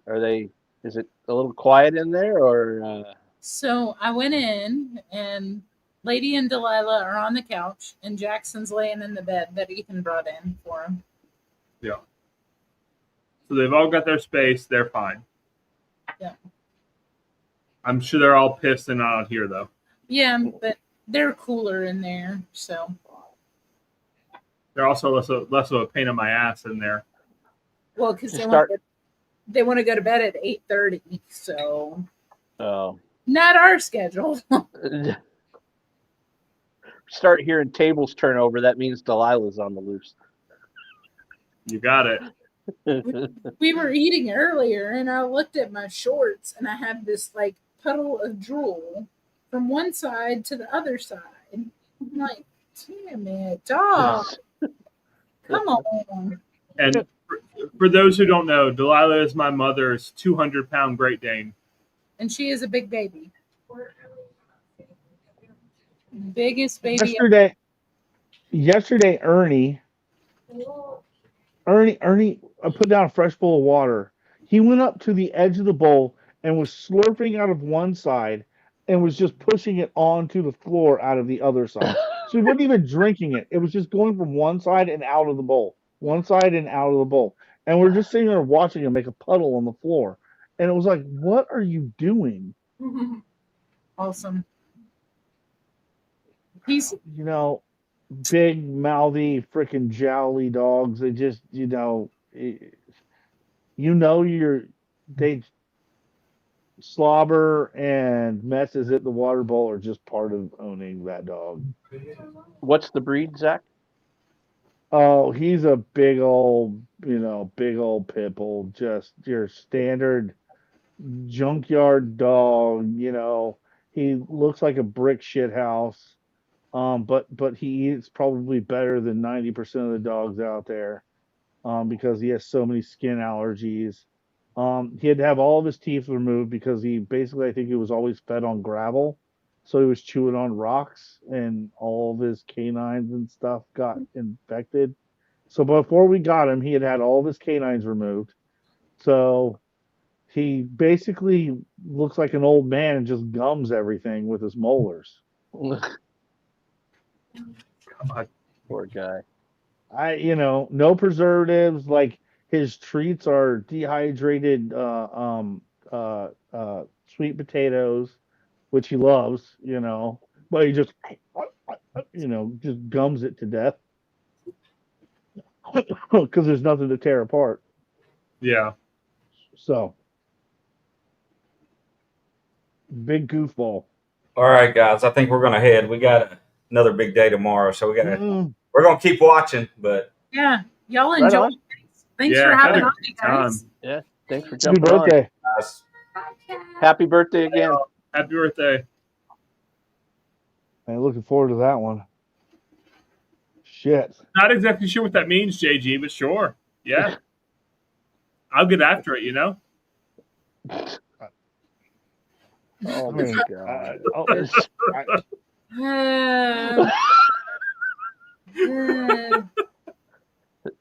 S4: Is it a little quiet in there or
S1: So I went in, and Lady and Delilah are on the couch, and Jackson's laying in the bed that Ethan brought in for him.
S2: Yeah. So they've all got their space. They're fine.
S1: Yeah.
S2: I'm sure they're all pissed and not out here, though.
S1: Yeah, but they're cooler in there, so.
S2: They're also less of a pain in my ass in there.
S1: Well, because
S4: To
S1: they want to go to bed at 8:30, so
S4: oh.
S1: not our schedule.
S4: Start hearing tables turn over, that means Delilah's on the loose.
S2: You got it.
S1: We were eating earlier, and I looked at my shorts, and I have this like puddle of drool from one side to the other side. I'm like, damn it, dog! Come on.
S2: And for those who don't know, Delilah is my mother's 200-pound Great Dane.
S1: And she is a big baby. Biggest baby.
S12: Yesterday, Ernie, I put down a fresh bowl of water. He went up to the edge of the bowl and was slurping out of one side and was just pushing it onto the floor out of the other side. So he wasn't even drinking it. It was just going from one side and out of the bowl. One side and out of the bowl. And we're just sitting there watching him make a puddle on the floor. And it was like, what are you doing?
S1: Awesome. He's,
S12: you know, big, mouthy, freaking jowly dogs. They just, they slobber and messes at the water bowl are just part of owning that dog.
S4: What's the breed, Zach?
S12: Oh, he's a big old pit bull, just your standard junkyard dog. You know, he looks like a brick shit house. But he eats probably better than 90% of the dogs out there, because he has so many skin allergies. He had to have all of his teeth removed because he basically, I think he was always fed on gravel. So he was chewing on rocks and all of his canines and stuff got infected. So before we got him, he had had all of his canines removed. So he basically looks like an old man and just gums everything with his molars.
S2: God.
S4: Poor guy.
S12: No preservatives. Like his treats are dehydrated, sweet potatoes, which he loves. But he just, just gums it to death because there's nothing to tear apart.
S2: Yeah.
S12: So big goofball.
S9: All right, guys. I think we're gonna head. We got another big day tomorrow, so
S12: Mm.
S9: we're gonna keep watching. But
S1: Yeah, y'all
S4: Right
S1: enjoy.
S4: on.
S1: Thanks
S2: Yeah,
S1: for
S2: had
S1: having
S2: a
S1: on,
S2: good
S1: you guys.
S2: time.
S4: Yeah. Thanks for
S12: Happy
S4: jumping on.
S12: birthday.
S9: guys,
S4: Happy birthday again.
S2: Happy birthday.
S12: I'm looking forward to that one. Shit.
S2: Not exactly sure what that means, JG, but sure. Yeah. I'll get after it,
S4: Oh
S12: I
S4: my
S12: mean,
S4: god.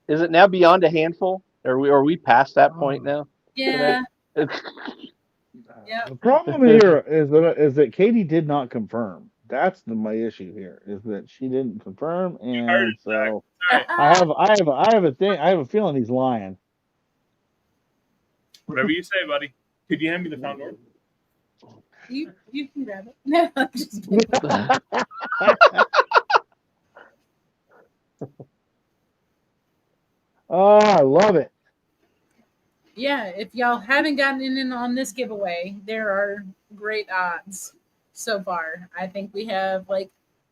S4: Is it now beyond a handful? Are we past that point now?
S1: Yeah.
S12: The problem here is that Katie did not confirm. That's my issue here, is that she didn't confirm, and so
S2: Right.
S12: I have a feeling he's lying.
S2: Whatever you say, buddy. Could you hand me the found door?
S1: You can grab it. No, I'm just kidding.
S12: Oh, I love it.
S1: Yeah, if y'all haven't gotten in on this giveaway, there are great odds so far. I think we have like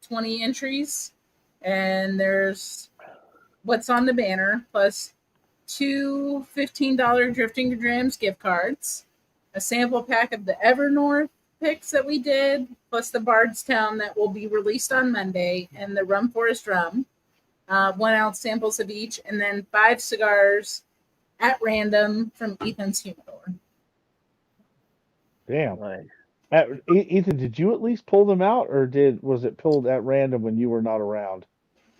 S1: 20 entries, and there's what's on the banner plus two $15 Drifting Drams gift cards, a sample pack of the Evernorth picks that we did, plus the Bardstown that will be released on Monday, and the Rum Forest Rum, 1 ounce samples of each, and then 5 cigars at random from Ethan's Humidor.
S12: Damn.
S4: Nice.
S12: Ethan, did you at least pull them out, or was it pulled at random when you were not around?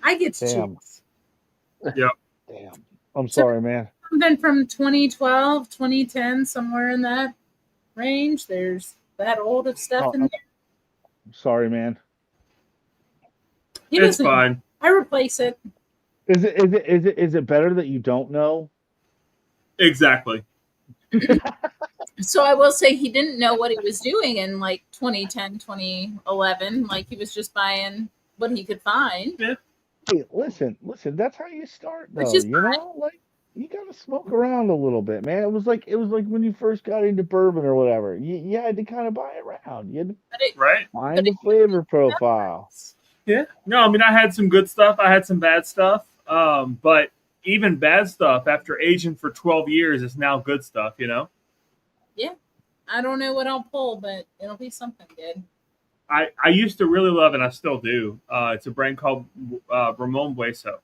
S1: I get to
S12: Damn.
S1: choose.
S2: Yep.
S12: Damn. I'm sorry, man.
S1: Something from 2012, 2010, somewhere in that range. There's that old of stuff in there.
S12: I'm sorry, man.
S1: He
S2: It's
S1: doesn't.
S2: fine.
S1: I replace it.
S12: Is it better that you don't know?
S2: Exactly.
S1: So I will say he didn't know what he was doing in like 2010, 2011. Like he was just buying what he could find.
S2: Yeah.
S12: Hey, listen. That's how you start, though.
S1: Which is
S12: Like you gotta smoke around a little bit, man. It was like when you first got into bourbon or whatever. You had to kind of buy around. You had to
S2: Right.
S12: find a flavor profile.
S2: Yeah. No, I mean, I had some good stuff. I had some bad stuff. But even bad stuff after aging for 12 years is now good stuff,
S1: Yeah. I don't know what I'll pull, but it'll be something good.
S2: I used to really love, and I still do. It's a brand called Ramon Bueso.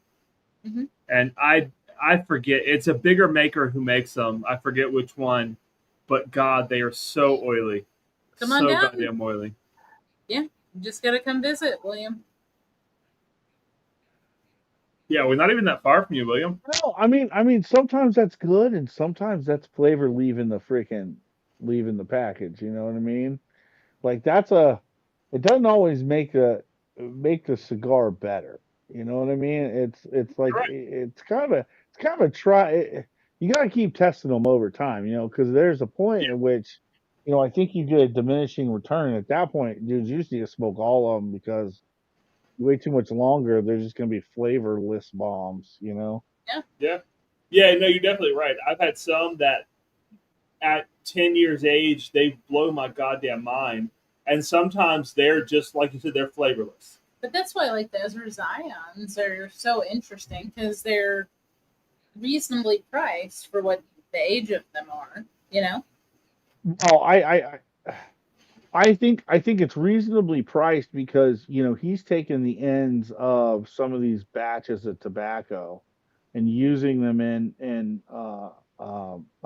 S1: Mm-hmm.
S2: And I forget. It's a bigger maker who makes them. I forget which one. But God, they are so oily.
S1: Come on
S2: so
S1: down.
S2: goddamn oily.
S1: Yeah. You just got to come visit, William.
S2: Yeah, we're not even that far from you, William.
S12: No, I mean, sometimes that's good, and sometimes that's flavor leaving the package. You know what I mean? Like it doesn't always make the cigar better. You know what I mean? It's like
S2: Right.
S12: it's kind of a try. You got to keep testing them over time. Because there's a point at which, I think you get a diminishing return. At that point, dude, you just need to smoke all of them because you wait too much longer, they're just going to be flavorless bombs.
S2: Yeah. Yeah, no, you're definitely right. I've had some that at 10 years age, they blow my goddamn mind. And sometimes they're just, like you said, they're flavorless.
S1: But that's why, like, the Ezra Zions are so interesting because they're reasonably priced for what the age of them are,
S12: Oh, I think it's reasonably priced because he's taken the ends of some of these batches of tobacco and using them in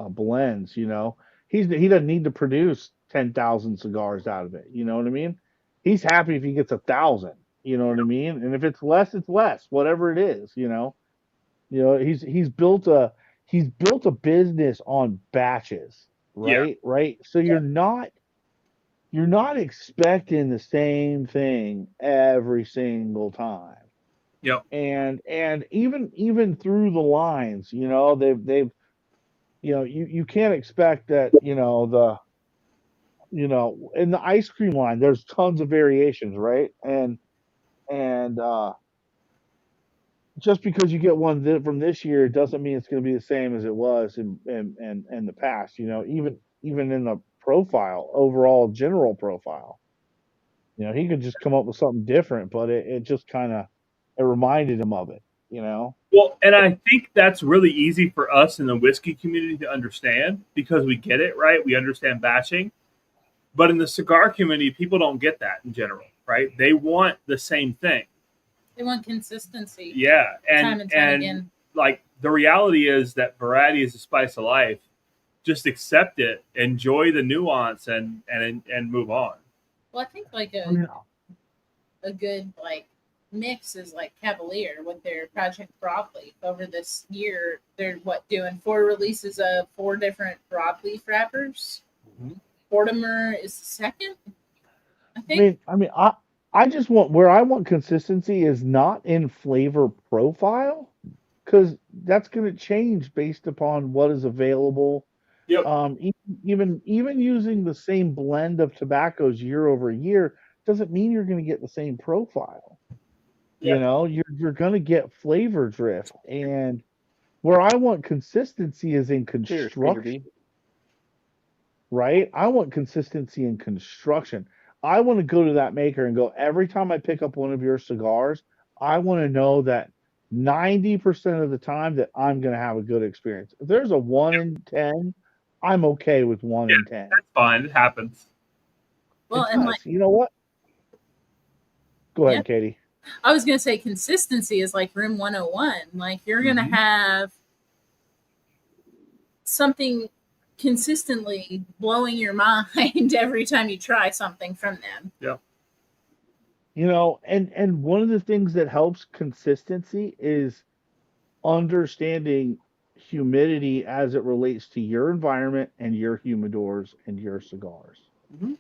S12: blends. He doesn't need to produce 10,000 cigars out of it. You know what I mean? He's happy if he gets 1,000. You know what I mean? And if it's less, it's less. Whatever it is. He's built a business on batches,
S2: Yeah.
S12: right? Right. So you're not expecting the same thing every single time.
S2: Yep.
S12: And even through the lines, they've you can't expect that, in the ice cream line there's tons of variations, right? And just because you get one from this year doesn't mean it's going to be the same as it was in the past, even in the profile, overall general profile. He could just come up with something different, but it just kind of it reminded him of it.
S2: Well, and I think that's really easy for us in the whiskey community to understand because we get it, right? We understand batching. But in the cigar community, people don't get that in general, right? They want the same thing.
S1: They want consistency.
S2: Yeah,
S1: time and time again.
S2: Like the reality is that variety is the spice of life. Just accept it, enjoy the nuance, and move on.
S1: Well, I think like a good like mix is like Cavalier with their Project Broadleaf. Over this year, they're doing 4 releases of 4 different broadleaf wrappers.
S2: Mm-hmm.
S1: Mortimer is the second, I think.
S12: I just where I want consistency is not in flavor profile, because that's going to change based upon what is available.
S2: Yep.
S12: Even using the same blend of tobaccos year over year doesn't mean you're going to get the same profile.
S2: Yeah.
S12: You're going to get flavor drift, and where I want consistency is in construction. Right? I want consistency in construction. I want to go to that maker and go, every time I pick up one of your cigars, I want to know that 90% of the time that I'm going to have a good experience. If there's a 1 in 10, I'm okay with 1 in 10.
S2: That's fine. It happens.
S1: Well, and like,
S12: you know what? Go ahead, Katie.
S1: I was going to say consistency is like room 101. Like you're going to have something consistently blowing your mind every time you try something from them.
S2: Yeah.
S12: And one of the things that helps consistency is understanding humidity as it relates to your environment and your humidors and your cigars.
S2: Mm-hmm.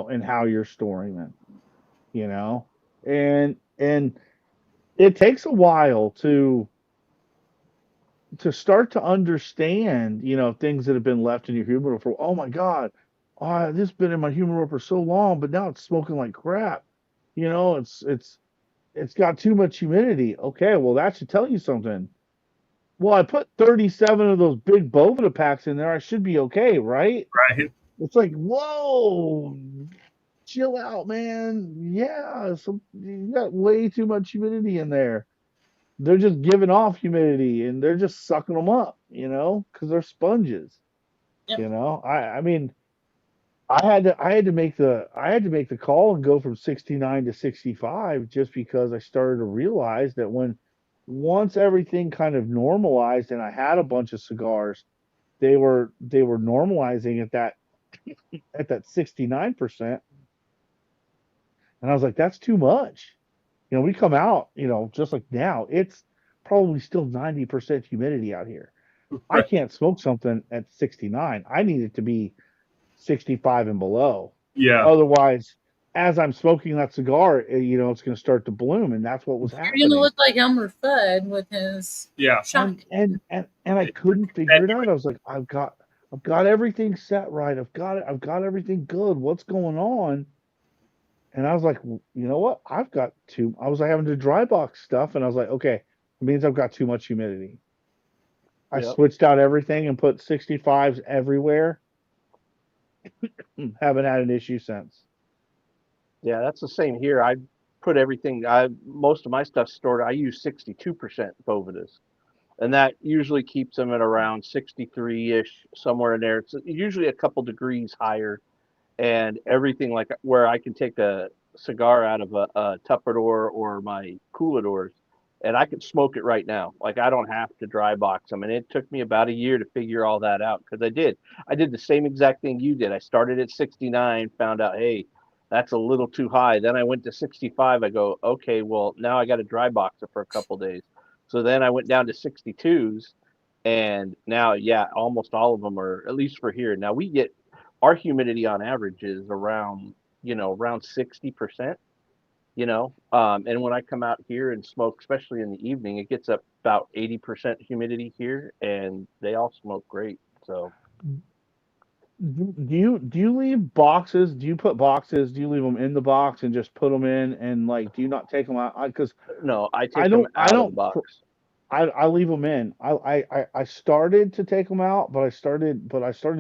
S12: And how you're storing them. And it takes a while to start to understand, things that have been left in your humidor for, oh my God, this has been in my humidor for so long, but now it's smoking like crap. It's got too much humidity. Okay, well, that should tell you something. Well, I put 37 of those big Bovida packs in there. I should be okay, right?
S2: Right.
S12: It's like, whoa, chill out, man. Yeah, you got way too much humidity in there. They're just giving off humidity and they're just sucking them up, because they're sponges.
S1: Yep.
S12: I mean, I had to make the call and go from 69 to 65 just because I started to realize that once everything kind of normalized and I had a bunch of cigars, they were normalizing at that 69%. And I was like, that's too much. We come out, just like now, it's probably still 90% humidity out here. Right. I can't smoke something at 69. I need it to be 65 and below.
S2: Yeah.
S12: Otherwise, as I'm smoking that cigar, it's going to start to bloom, and that's what was happening.
S1: You're going to look like Elmer Fudd with his shot.
S12: And I couldn't figure it out. I was like, I've got everything set right. I've got everything good. What's going on? And I was like, well, you know what? I was having to dry box stuff, and I was like, okay, it means I've got too much humidity. I switched out everything and put 65s everywhere. Haven't had an issue since.
S4: Yeah, that's the same here. I put everything. Most of my stuff stored. I use 62% Bovidas, and that usually keeps them at around 63-ish, somewhere in there. It's usually a couple degrees higher and everything, like where I can take a cigar out of a Tupperware or my cooladors, and I can smoke it right now. Like I don't have to dry box them, and it took me about a year to figure all that out because I did the same exact thing you did. I started at 69, found out, hey, that's a little too high. Then I went to 65. I go, okay, well now I got to dry box it for a couple days. So then I went down to 62s, and now yeah, almost all of them are, at least for here. Now we get our humidity on average is around, around 60%, and when I come out here and smoke, especially in the evening, it gets up about 80% humidity here, and they all smoke great. So
S12: Do you leave boxes? Do you put boxes? Do you leave them in the box and just put them in, and like, do you not take them out? Because
S4: no, I
S12: I
S4: take them
S12: don't I
S4: out of the
S12: don't
S4: box.
S12: I leave them in. I started to take them out, but I started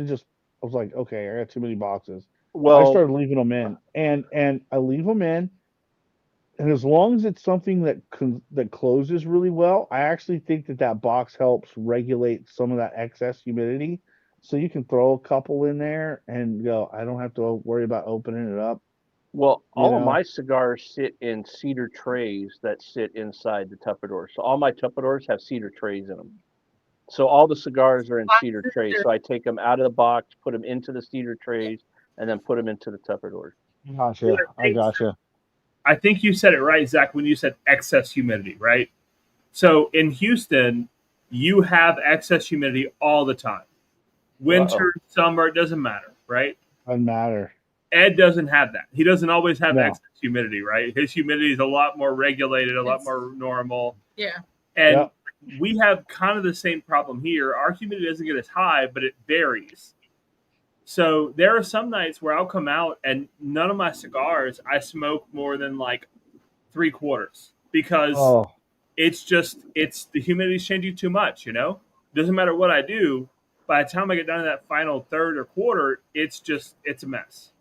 S12: just, I was like, okay, I got too many boxes. I
S4: Well,
S12: started leaving them in, and I leave them in, and as long as it's something that closes really well, I actually think that box helps regulate some of that excess humidity. So you can throw a couple in there and go, I don't have to worry about opening it up,
S4: well,
S12: you
S4: all of
S12: know.
S4: my cigars sit in cedar trays that sit inside the Tupperware. So all my Tupperwares have cedar trays in them. So all the cigars are in cedar trays. So I take them out of the box, put them into the cedar trays, and then put them into the Tupperware.
S12: Gotcha. I gotcha.
S2: I think you said it right, Zach, when you said excess humidity, right? So in Houston, you have excess humidity all the time.
S4: Uh-oh.
S2: Winter, summer, it doesn't matter, right?
S12: Doesn't matter.
S2: Ed doesn't have that. He doesn't always have
S12: No.
S2: excess humidity, right? His humidity is a lot more regulated, a lot
S1: It's-
S2: more normal.
S1: Yeah.
S2: And
S12: Yep.
S2: we have kind of the same problem here. Our humidity doesn't get as high, but it varies. So there are some nights where I'll come out and none of my cigars I smoke more than like 3/4 because
S12: Oh,
S2: it's the humidity's changing too much, Doesn't matter what I do, by the time I get down to that final third or quarter, it's a mess.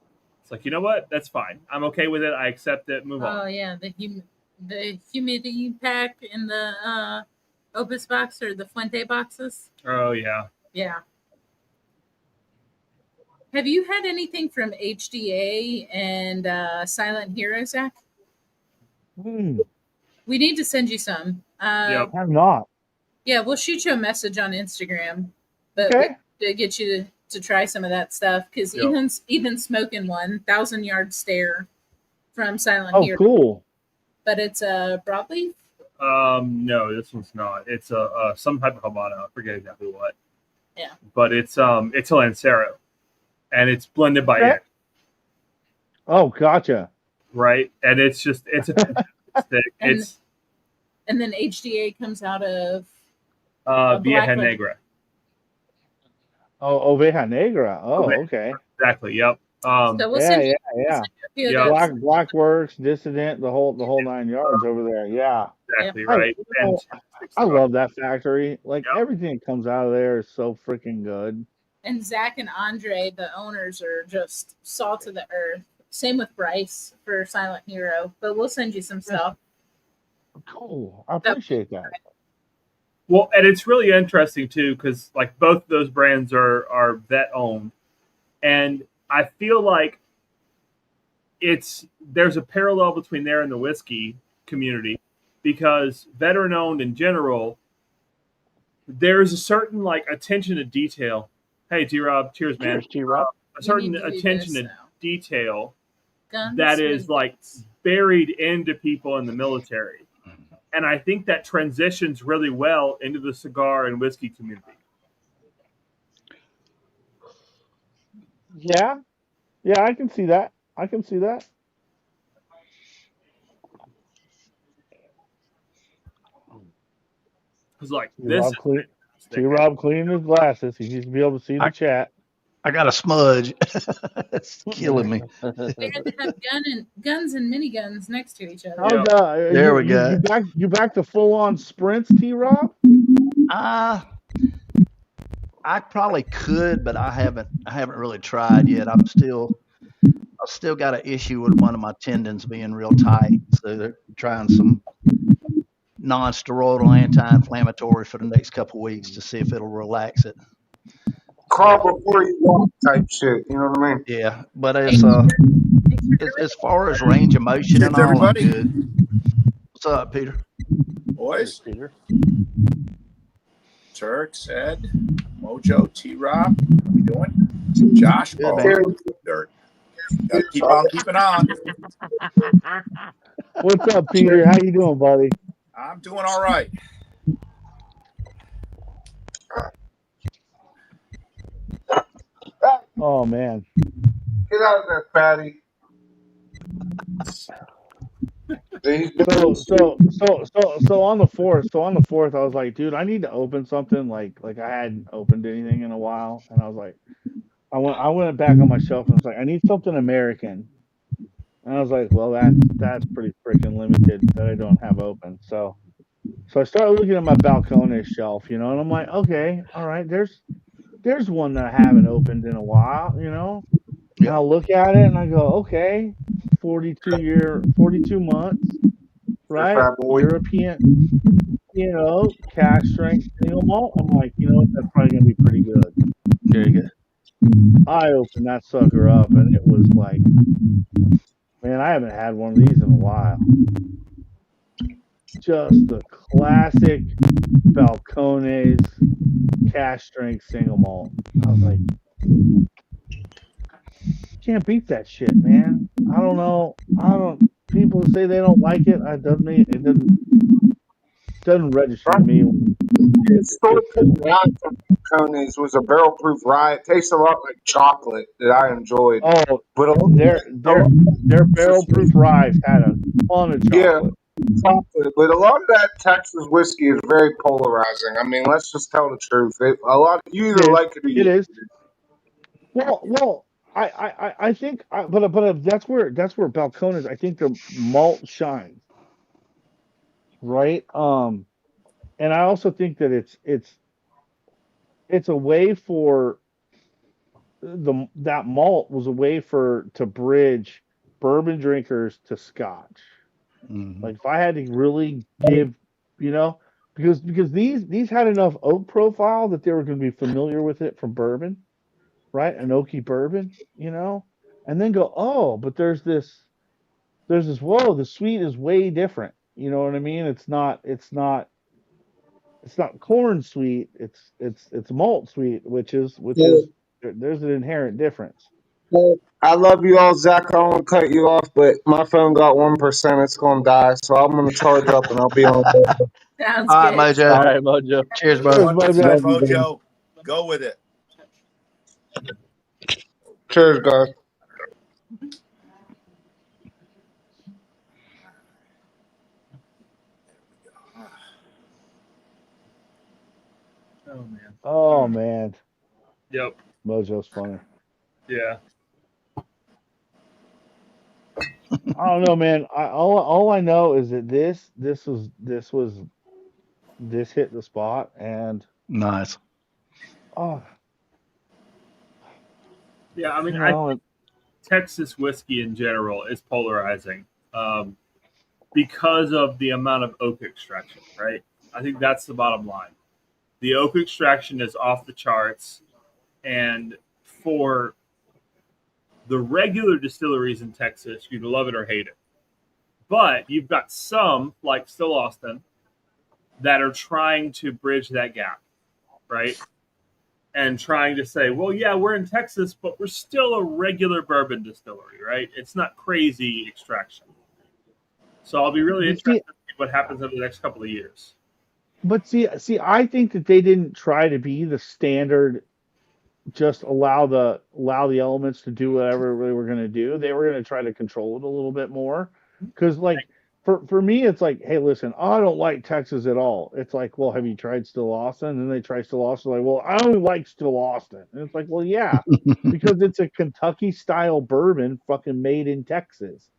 S2: It's like, you know what? That's fine. I'm okay with it. I accept it. Move on.
S1: Oh yeah, the humidity pack in the Opus box or the Fuente boxes.
S2: Oh yeah.
S1: Yeah. Have you had anything from HDA and Silent Hero, Zach?
S12: hmm,
S1: We need to send you some.
S2: Yep.
S12: I'm not.
S1: Yeah, we'll shoot you a message on Instagram, but
S12: Okay.
S1: to get you to try some of that stuff because
S2: Yep.
S1: Ethan's smoking 1,000-yard stare from Silent
S12: Oh,
S1: Hero,
S12: cool.
S1: but it's a broadleaf.
S2: No, this one's not. It's some type of Habano. I forget exactly what.
S1: Yeah.
S2: But it's a Lancero, and it's blended by
S12: Okay.
S2: ear,
S12: Oh, gotcha.
S2: right? And it's a stick.
S1: And- And then HDA comes out of
S2: Vieja
S1: Black
S2: Negra.
S12: Oh, Oveja Negra. Oh,
S2: Okay.
S12: okay.
S2: Exactly. Yep.
S1: so we'll
S12: Yeah,
S1: send you,
S12: yeah,
S1: we'll
S12: yeah.
S1: send you a few of
S2: Yeah.
S1: those.
S12: Blackworks, Dissident, the whole 9 yards over there. Yeah.
S2: Exactly
S12: I,
S2: right.
S12: you know, I love that factory. Like
S2: Yep.
S12: everything that comes out of there is so freaking good.
S1: And Zach and Andre, the owners, are just salt of the earth. Same with Bryce for Silent Hero, but we'll send you some stuff.
S12: Cool. I appreciate that.
S2: Well, and it's really interesting too because like both of those brands are vet owned, and I feel like there's a parallel between there and the whiskey community because veteran owned in general, there's a certain like attention to detail. Hey, T-Rob, cheers, man.
S4: Cheers, T-Rob.
S2: A certain
S1: need to do
S2: attention
S1: this
S2: to
S1: now.
S2: detail
S1: Guns
S2: that is
S1: with
S2: like
S1: guns.
S2: buried into people in the military. And I think that transitions really well into the cigar and whiskey community.
S12: Yeah. Yeah, I can see that. I can see that.
S2: It's like this.
S12: T-Rob cleaning his glasses. He needs to be able to see the chat.
S13: I got a smudge. It's killing me.
S1: They had to have guns and miniguns next to each other.
S12: How's
S13: There we go.
S12: You back to full on sprints, T-Rob?
S13: I probably could, but I haven't really tried yet. I've still got an issue with one of my tendons being real tight, so they're trying some non-steroidal anti-inflammatory for the next couple of weeks to see if it'll relax it.
S8: Crawl before you walk type shit. You know what I mean?
S13: Yeah, but as far as range of motion
S14: Cheers,
S13: and all, I'm
S14: everybody.
S13: good. What's up, Peter?
S14: Boys,
S4: Peter.
S14: Turks, Ed, Mojo, T-Rob, how we doing? Josh,
S13: Good, man.
S14: oh, dirt. Got to keep on keeping on.
S12: What's up, Peter? How you doing, buddy?
S14: I'm doing all right.
S12: Oh man.
S8: Get out of there, fatty.
S12: So on the fourth, I was like, dude, I need to open something like I hadn't opened anything in a while, and I was like, I went back on my shelf and was like, I need something American, and I was like, well, that's pretty freaking limited that I don't have open. So I started looking at my balcony shelf, and I'm like, okay, all right, there's one that I haven't opened in a while, and
S13: Yep.
S12: I'll look at it and I go, okay, 42 months, right?
S8: Fat boy.
S12: European, cash strength single malt. I'm like, that's probably gonna be pretty good.
S13: Very good.
S12: I opened that sucker up and it was like, man, I haven't had one of these in a while. Just the classic Balcones cash strength single malt. I was like, can't beat that shit, man. I don't know. People say they don't like it. It doesn't register to me.
S8: The store rye from Coney's was a barrel proof rye. It tastes a lot like chocolate that I enjoyed.
S12: Oh,
S8: But
S12: their barrel proof rye had a ton of chocolate.
S8: Yeah, chocolate. But a lot of that Texas whiskey is very polarizing. I mean, let's just tell the truth. You either like it or you
S12: It is. Well, I think, but that's where Balcones. I think the malt shines, right? And I also think that it's a way for that malt was a way to bridge bourbon drinkers to Scotch.
S13: Mm-hmm.
S12: Like if I had to really give, because these had enough oak profile that they were going to be familiar with it from bourbon, right? An oaky bourbon, and then go, oh, but there's this, whoa, the sweet is way different. You know what I mean? It's not corn sweet. It's malt sweet, which is there's an inherent difference.
S8: Well, I love you all, Zach. I don't want to cut you off, but my phone got 1%. It's going to die, so I'm going to charge up and I'll be on.
S1: Sounds
S13: All right,
S1: good.
S13: Mojo.
S4: All right, Mojo.
S13: Cheers, brother.
S14: 1%, Mojo. Go with it.
S8: Cheers, guys.
S2: Oh man.
S12: Oh man.
S2: Yep.
S12: Mojo's funny.
S2: Yeah.
S12: I don't know, man. All I know is that this hit the spot, and
S13: Nice.
S12: oh
S2: Yeah, I mean, I think Texas whiskey in general is polarizing because of the amount of oak extraction, right? I think that's the bottom line. The oak extraction is off the charts, and for the regular distilleries in Texas, you love it or hate it. But you've got some, like Still Austin, that are trying to bridge that gap, right? And trying to say, well, yeah, we're in Texas, but we're still a regular bourbon distillery, right? It's not crazy extraction. So I'll be really interested to see what happens over the next couple of years.
S12: But see, I think that they didn't try to be the standard. Just allow the elements to do whatever they were going to do. They were going to try to control it a little bit more. Because like for me, it's like, hey, listen, I don't like Texas at all. It's like, well, have you tried Still Austin? And then they try Still Austin, like, well, I only like Still Austin. And it's like, well, yeah, because it's a Kentucky style bourbon, fucking made in Texas.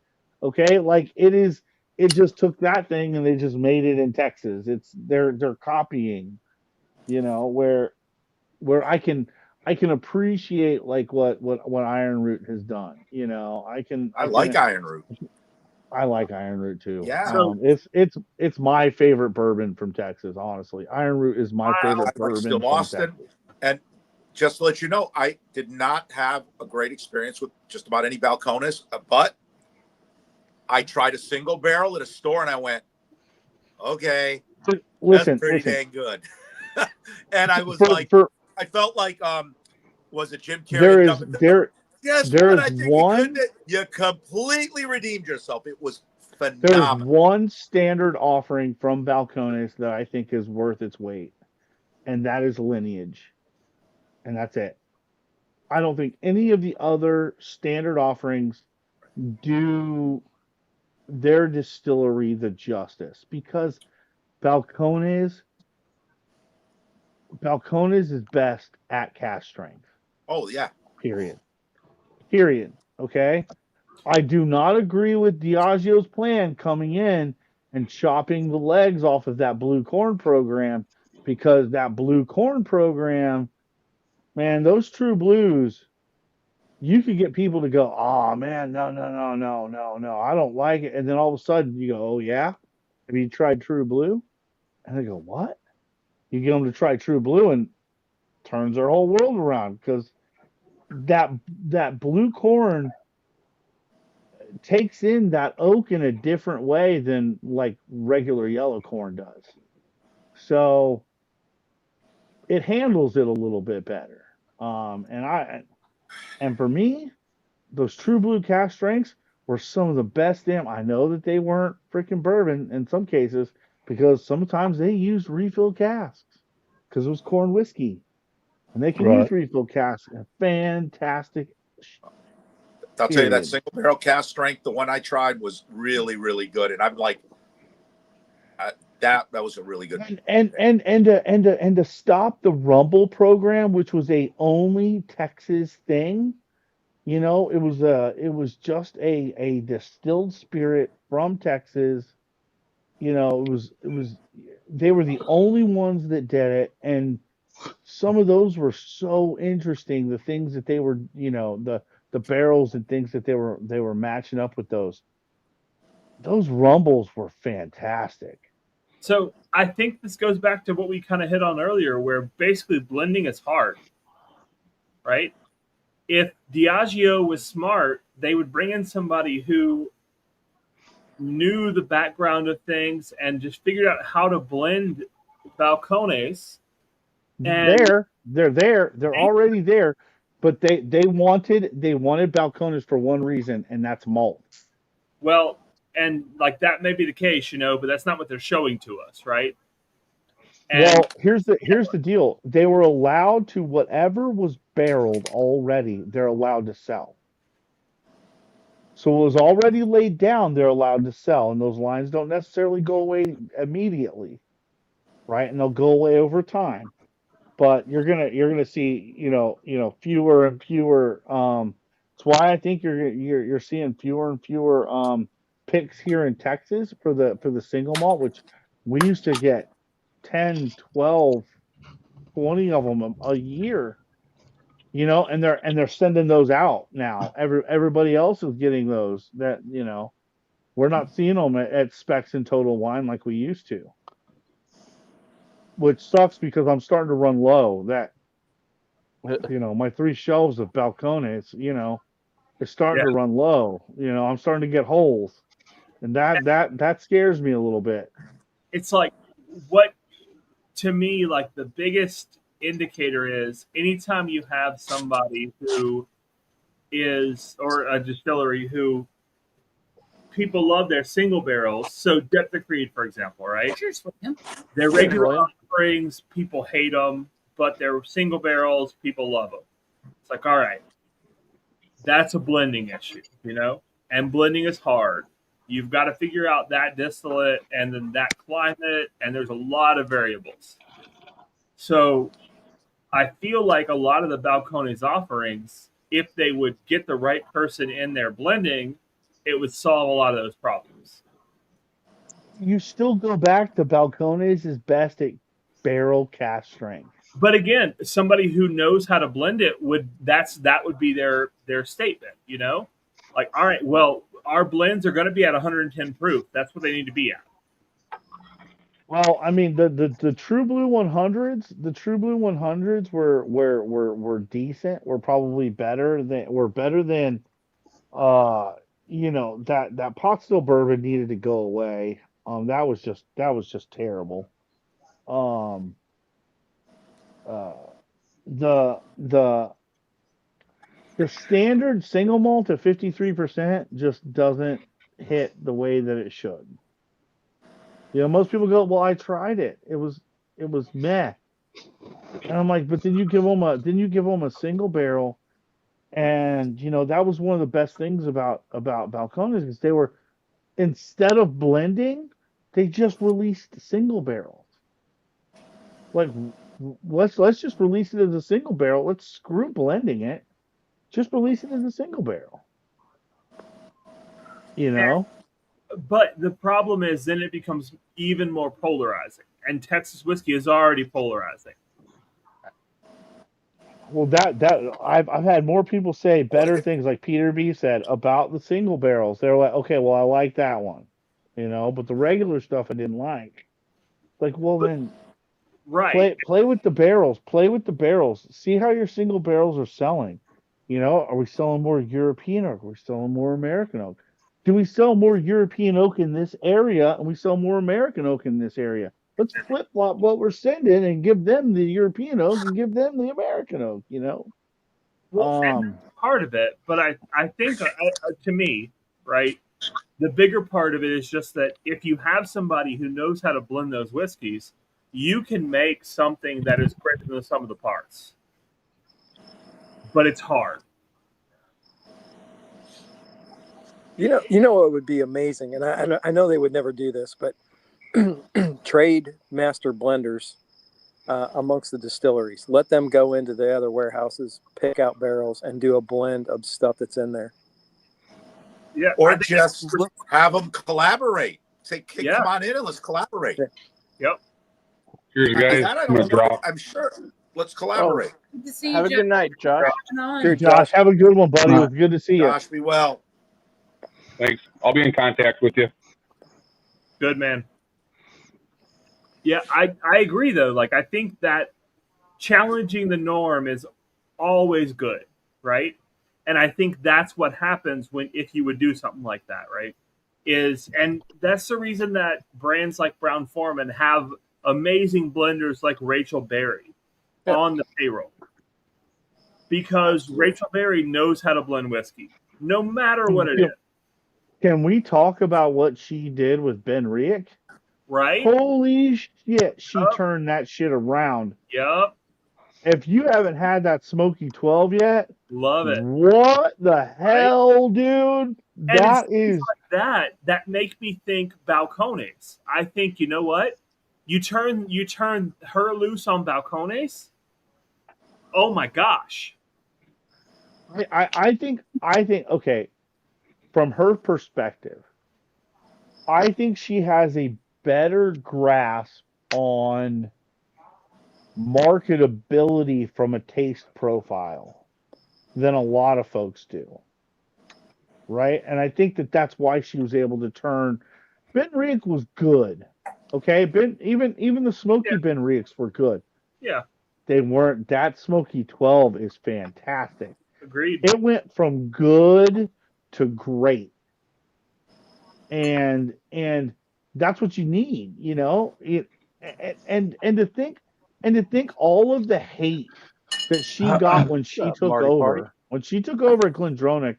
S12: Okay, like it is. It just took that thing and they just made it in Texas. They're copying, where I can appreciate like what Iron Root has done. I
S14: like Iron Root.
S12: I like Iron Root too.
S14: Yeah.
S12: It's my favorite bourbon from Texas. Honestly, Iron Root is my favorite bourbon
S14: Still
S12: from
S14: Austin,
S12: Texas.
S14: and just to let you know, I did not have a great experience with just about any Balcones, but I tried a single barrel at a store and I went, okay, that's pretty dang good. And I was I felt like, was it Jim Carrey? Guess what? I think you completely redeemed yourself. It was phenomenal.
S12: There's one standard offering from Balcones that I think is worth its weight, and that is Lineage. And that's it. I don't think any of the other standard offerings do their distillery the justice, because Balcones is best at cask strength.
S14: Oh, yeah.
S12: Period. Okay? I do not agree with Diageo's plan coming in and chopping the legs off of that blue corn program, because that blue corn program, man, those true blues, you could get people to go, oh man, no, I don't like it. And then all of a sudden you go, oh yeah? Have you tried True Blue? And they go, what? You get them to try True Blue and turns their whole world around, because that blue corn takes in that oak in a different way than like regular yellow corn does. So it handles it a little bit better. And for me, those True Blue cask strengths were some of the best damn. I know that they weren't freaking bourbon in some cases, because sometimes they used refill casks because it was corn whiskey, and they can use refill casks. Fantastic.
S14: I'll tell you, that single barrel cask strength, the one I tried, was really, really good. And I'm like, that was a really good.
S12: And to stop the Rumble program, which was a only Texas thing, it was just a distilled spirit from Texas. It was they were the only ones that did it, and some of those were so interesting. The things that they were, the barrels and things that they were matching up with those Rumbles were fantastic.
S2: So I think this goes back to what we kind of hit on earlier, where basically blending is hard, right? If Diageo was smart, they would bring in somebody who knew the background of things and just figured out how to blend Balcones.
S12: They're already there, but they wanted Balcones for one reason, and that's malt.
S2: Well, and like that may be the case, but that's not what they're showing to us, right?
S12: Well, here's the deal. They were allowed to, whatever was barreled already, they're allowed to sell. So it was already laid down, they're allowed to sell, and those lines don't necessarily go away immediately, right? And they'll go away over time. But you're gonna see, fewer and fewer. That's why I think you're seeing fewer and fewer picks here in Texas for the single malt, which we used to get 10, 12, 20 of them a year, and they're sending those out now. Everybody else is getting those. That we're not seeing them at Specs and Total Wine like we used to, which sucks because I'm starting to run low. That my 3 shelves of Balcones, it's starting to run low. I'm starting to get holes, and that scares me a little bit.
S2: It's like, what to me, like the biggest indicator is anytime you have somebody who is, or a distillery who people love their single barrels. So Depth of Creed, for example, right? Their regular offerings, people hate them, but their single barrels, people love them. It's like, all right, that's a blending issue, and blending is hard. You've got to figure out that distillate and then that climate, and there's a lot of variables. So I feel like a lot of the Balcones offerings, if they would get the right person in there blending, it would solve a lot of those problems.
S12: You still go back to Balcones is best at barrel cask strength.
S2: But again, somebody who knows how to blend it that would be their statement, Like, all right, well, our blends are going to be at 110 proof. That's what they need to be at.
S12: Well, I mean the True Blue 100s, the True Blue 100s were decent. Were better than uh that pot still bourbon needed to go away. That was just terrible. Um uh the the the standard single malt at 53% just doesn't hit the way that it should. Most people go, "Well, I tried it. It was meh." And I'm like, "But didn't you give them a single barrel?" And that was one of the best things about Balcones is they were, instead of blending, they just released single barrels. Like, let's just release it as a single barrel. Let's screw blending it. Just release it as a single barrel. You know?
S2: But the problem is then it becomes even more polarizing, and Texas whiskey is already polarizing.
S12: Well, I've had more people say better things, like Peter B said, about the single barrels. They're like, okay, well, I like that one, but the regular stuff I didn't like. Like, well, then
S2: Right.
S12: play with the barrels. Play with the barrels. See how your single barrels are selling. Are we selling more European oak? Are we selling more American oak? Do we sell more European oak in this area and we sell more American oak in this area? Let's flip flop what we're sending and give them the European oak and give them the American oak.
S2: Well, and that's part of it, but I think to me, right, the bigger part of it is just that if you have somebody who knows how to blend those whiskeys, you can make something that is greater than the sum of the parts. But it's hard.
S15: You know what would be amazing, and I know they would never do this, but trade master blenders amongst the distilleries. Let them go into the other warehouses, pick out barrels, and do a blend of stuff that's in there.
S2: Yeah,
S14: or just have them collaborate. Say, come on in and let's collaborate.
S2: Yep.
S7: Cheers, guys.
S14: I don't know. I'm sure. Let's collaborate.
S1: Good to see you,
S4: Have a good night, Josh.
S12: Josh, have a good one, buddy. It was good to see you.
S14: Josh, be well.
S7: Thanks. I'll be in contact with you.
S2: Good, man. Yeah, I agree, though. Like, I think that challenging the norm is always good, right? And I think that's what happens if you would do something like that, right? And that's the reason that brands like Brown-Forman have amazing blenders like Rachel Berry on the payroll. Because Rachel Berry knows how to blend whiskey, no matter what it is.
S12: Can we talk about what she did with Ben Rick?
S2: Right?
S12: Holy shit, she turned that shit around.
S2: Yep.
S12: If you haven't had that Smoky 12 yet,
S2: love it.
S12: What the hell, dude?
S2: And that make me think Balcones. I think, you know what? You turn her loose on Balcones. Oh my gosh.
S12: I think okay, from her perspective, I think she has a better grasp on marketability from a taste profile than a lot of folks do. Right? And I think that's why she was able to turn. Ben Rick was good. Okay? Even the Smoky Ben Ricks were good.
S2: Yeah.
S12: They weren't. That Smoky 12 is fantastic.
S2: Agreed.
S12: It went from good to great. And that's what you need, and to think all of the hate that she got when she took over at Glendronach,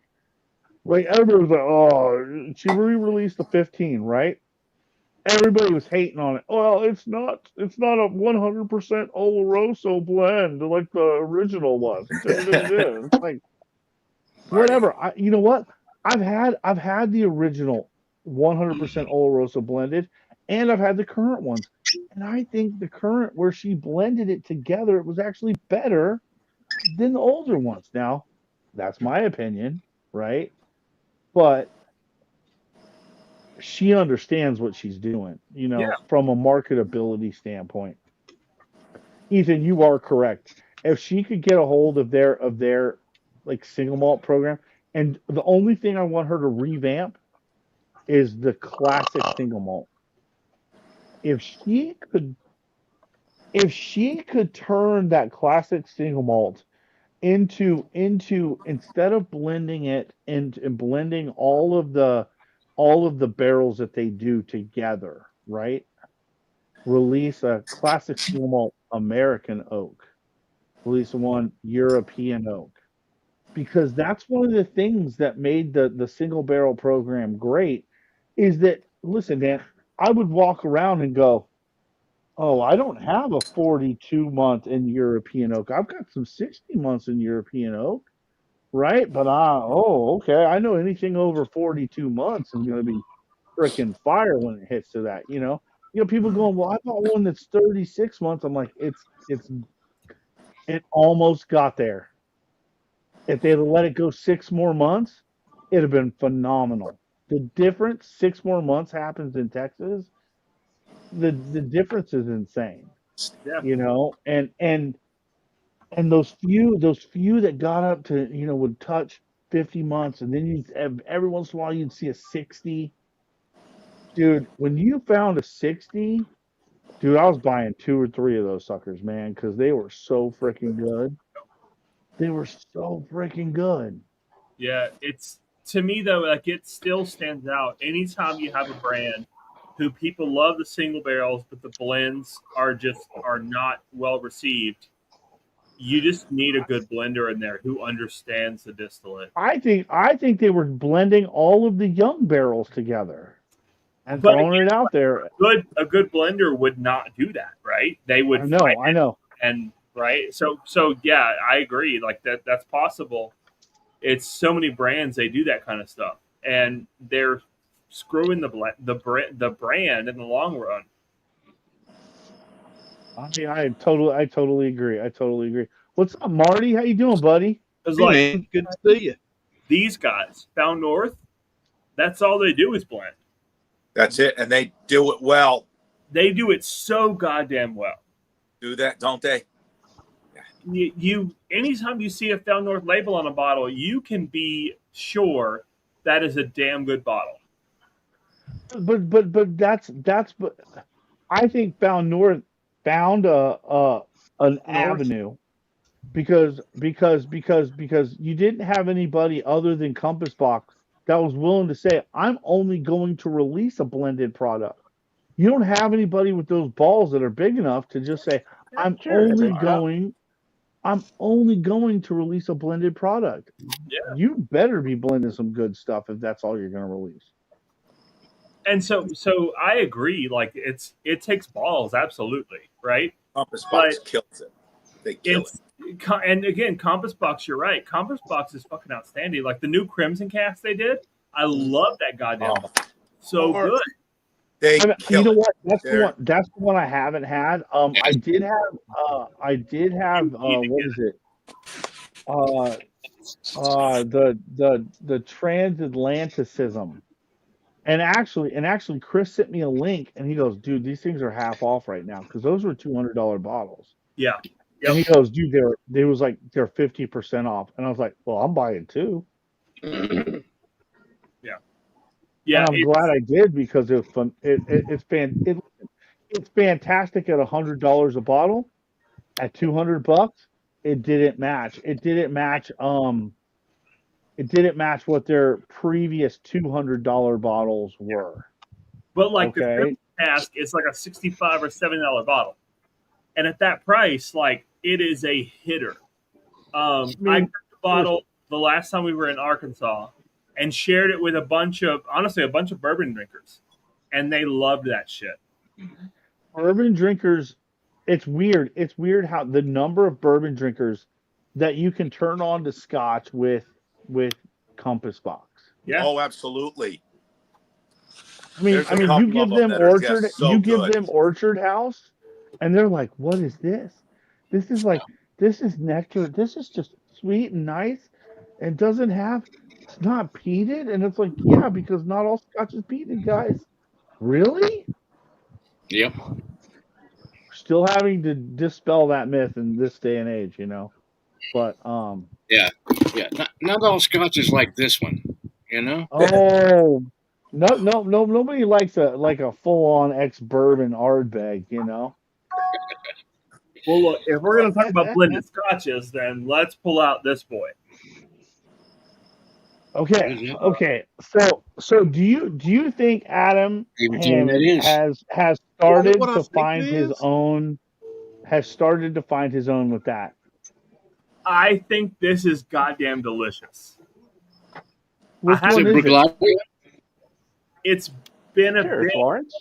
S12: right? Everybody was like, "Oh, she re-released the 15, right?" Everybody was hating on it. Well, it's not a 100% Oloroso blend like the original was. It's like, whatever. You know what? I've had the original 100% Oloroso blended, and I've had the current ones. And I think the current, where she blended it together, it was actually better than the older ones. Now, that's my opinion, right? But she understands what she's doing, from a marketability standpoint. Ethan, you are correct. If she could get a hold of their like single malt program, and the only thing I want her to revamp is the classic single malt. if she could turn that classic single malt into instead of blending it and blending all of the barrels that they do together, right? Release a classic single malt American oak, release one European oak, because that's one of the things that made the single barrel program great. Is that, listen, man, I would walk around and go, oh, I don't have a 42-month in European oak. I've got some 60 months in European oak, right? But okay, I know anything over 42 months is going to be freaking fire when it hits to that. People going, well, I bought one that's 36 months. I'm like, it almost got there. If they had let it go 6 more months, it'd have been phenomenal. The difference 6 more months happens in Texas. The difference is insane.
S2: Yeah.
S12: And those few that got up to would touch 50 months, and then every once in a while you'd see a 60. Dude, when you found a 60, dude, I was buying 2 or 3 of those suckers, man, because they were so freaking good. They were so freaking good.
S2: Yeah, it's, to me though, like, it still stands out. Anytime you have a brand who people love the single barrels, but the blends are not well received, you just need a good blender in there who understands the distillate.
S12: I think they were blending all of the young barrels together and throwing it out there.
S2: A good blender would not do that, right? They would.
S12: I know.
S2: And right, so yeah, I agree. Like that's possible. It's so many brands they do that kind of stuff, and they're screwing the brand in the long run.
S12: I totally agree. What's up, Marty? How you doing, buddy?
S2: It's
S16: like, man, good to see you.
S2: These guys, Found North, that's all they do is blend.
S14: That's it, and they do it well.
S2: They do it so goddamn well.
S14: Do that, don't they?
S2: You anytime you see a Found North label on a bottle, you can be sure that is a damn good bottle.
S12: But that's I think Found North found an avenue because you didn't have anybody other than Compass Box that was willing to say, I'm only going to release a blended product. You don't have anybody with those balls that are big enough to just say, I'm only going to release a blended product.
S2: Yeah.
S12: You better be blending some good stuff if that's all you're going to release.
S2: And so I agree. Like it takes balls, absolutely, right?
S14: Compass Box kills it. They kill it.
S2: And again, Compass Box, you're right. Compass Box is fucking outstanding. Like the new Crimson Cast they did, I love that goddamn. So good.
S12: You know what? That's the one I haven't had. I did have what is it? The transatlanticism. And actually, Chris sent me a link, and he goes, "Dude, these things are half off right now because those were $200 bottles."
S2: Yeah.
S12: Yep. And he goes, "Dude, they're 50% off," and I was like, "Well, I'm buying 2."
S2: Yeah,
S12: and I'm glad I did because it was fun. It's fantastic at $100 a bottle. At $200, it didn't match. It didn't match what their previous $200 bottles were.
S2: But like the Crimson Cask, it's like a $65 or $70 bottle, and at that price, like it is a hitter. I got the bottle the last time we were in Arkansas and shared it with a bunch of bourbon drinkers, and they loved that shit.
S12: Bourbon drinkers, it's weird. It's weird how the number of bourbon drinkers that you can turn on to Scotch with Compass Box.
S2: Yeah.
S14: Oh, absolutely.
S12: I mean, you give them Orchard House, and they're like, "What is this? This is nectar. This is just sweet and nice, and it's not peated." And it's like, yeah, because not all Scotch is peated, guys. Really?
S16: Yep.
S12: Still having to dispel that myth in this day and age, But
S16: yeah, not all Scotch is like this one,
S12: Oh, Nobody likes a full on ex bourbon Ardbeg, you know.
S2: Well, look, if we're going to talk about blended scotches, then let's pull out this boy.
S12: Okay. So do you think Adam
S16: Even tell that
S12: Hammond
S16: is.
S12: has started to find his own? Has started to find his own with that.
S2: I think this is goddamn delicious.
S12: Which one is it?
S2: It's been a
S4: Cheers,
S2: bit.
S4: Lawrence.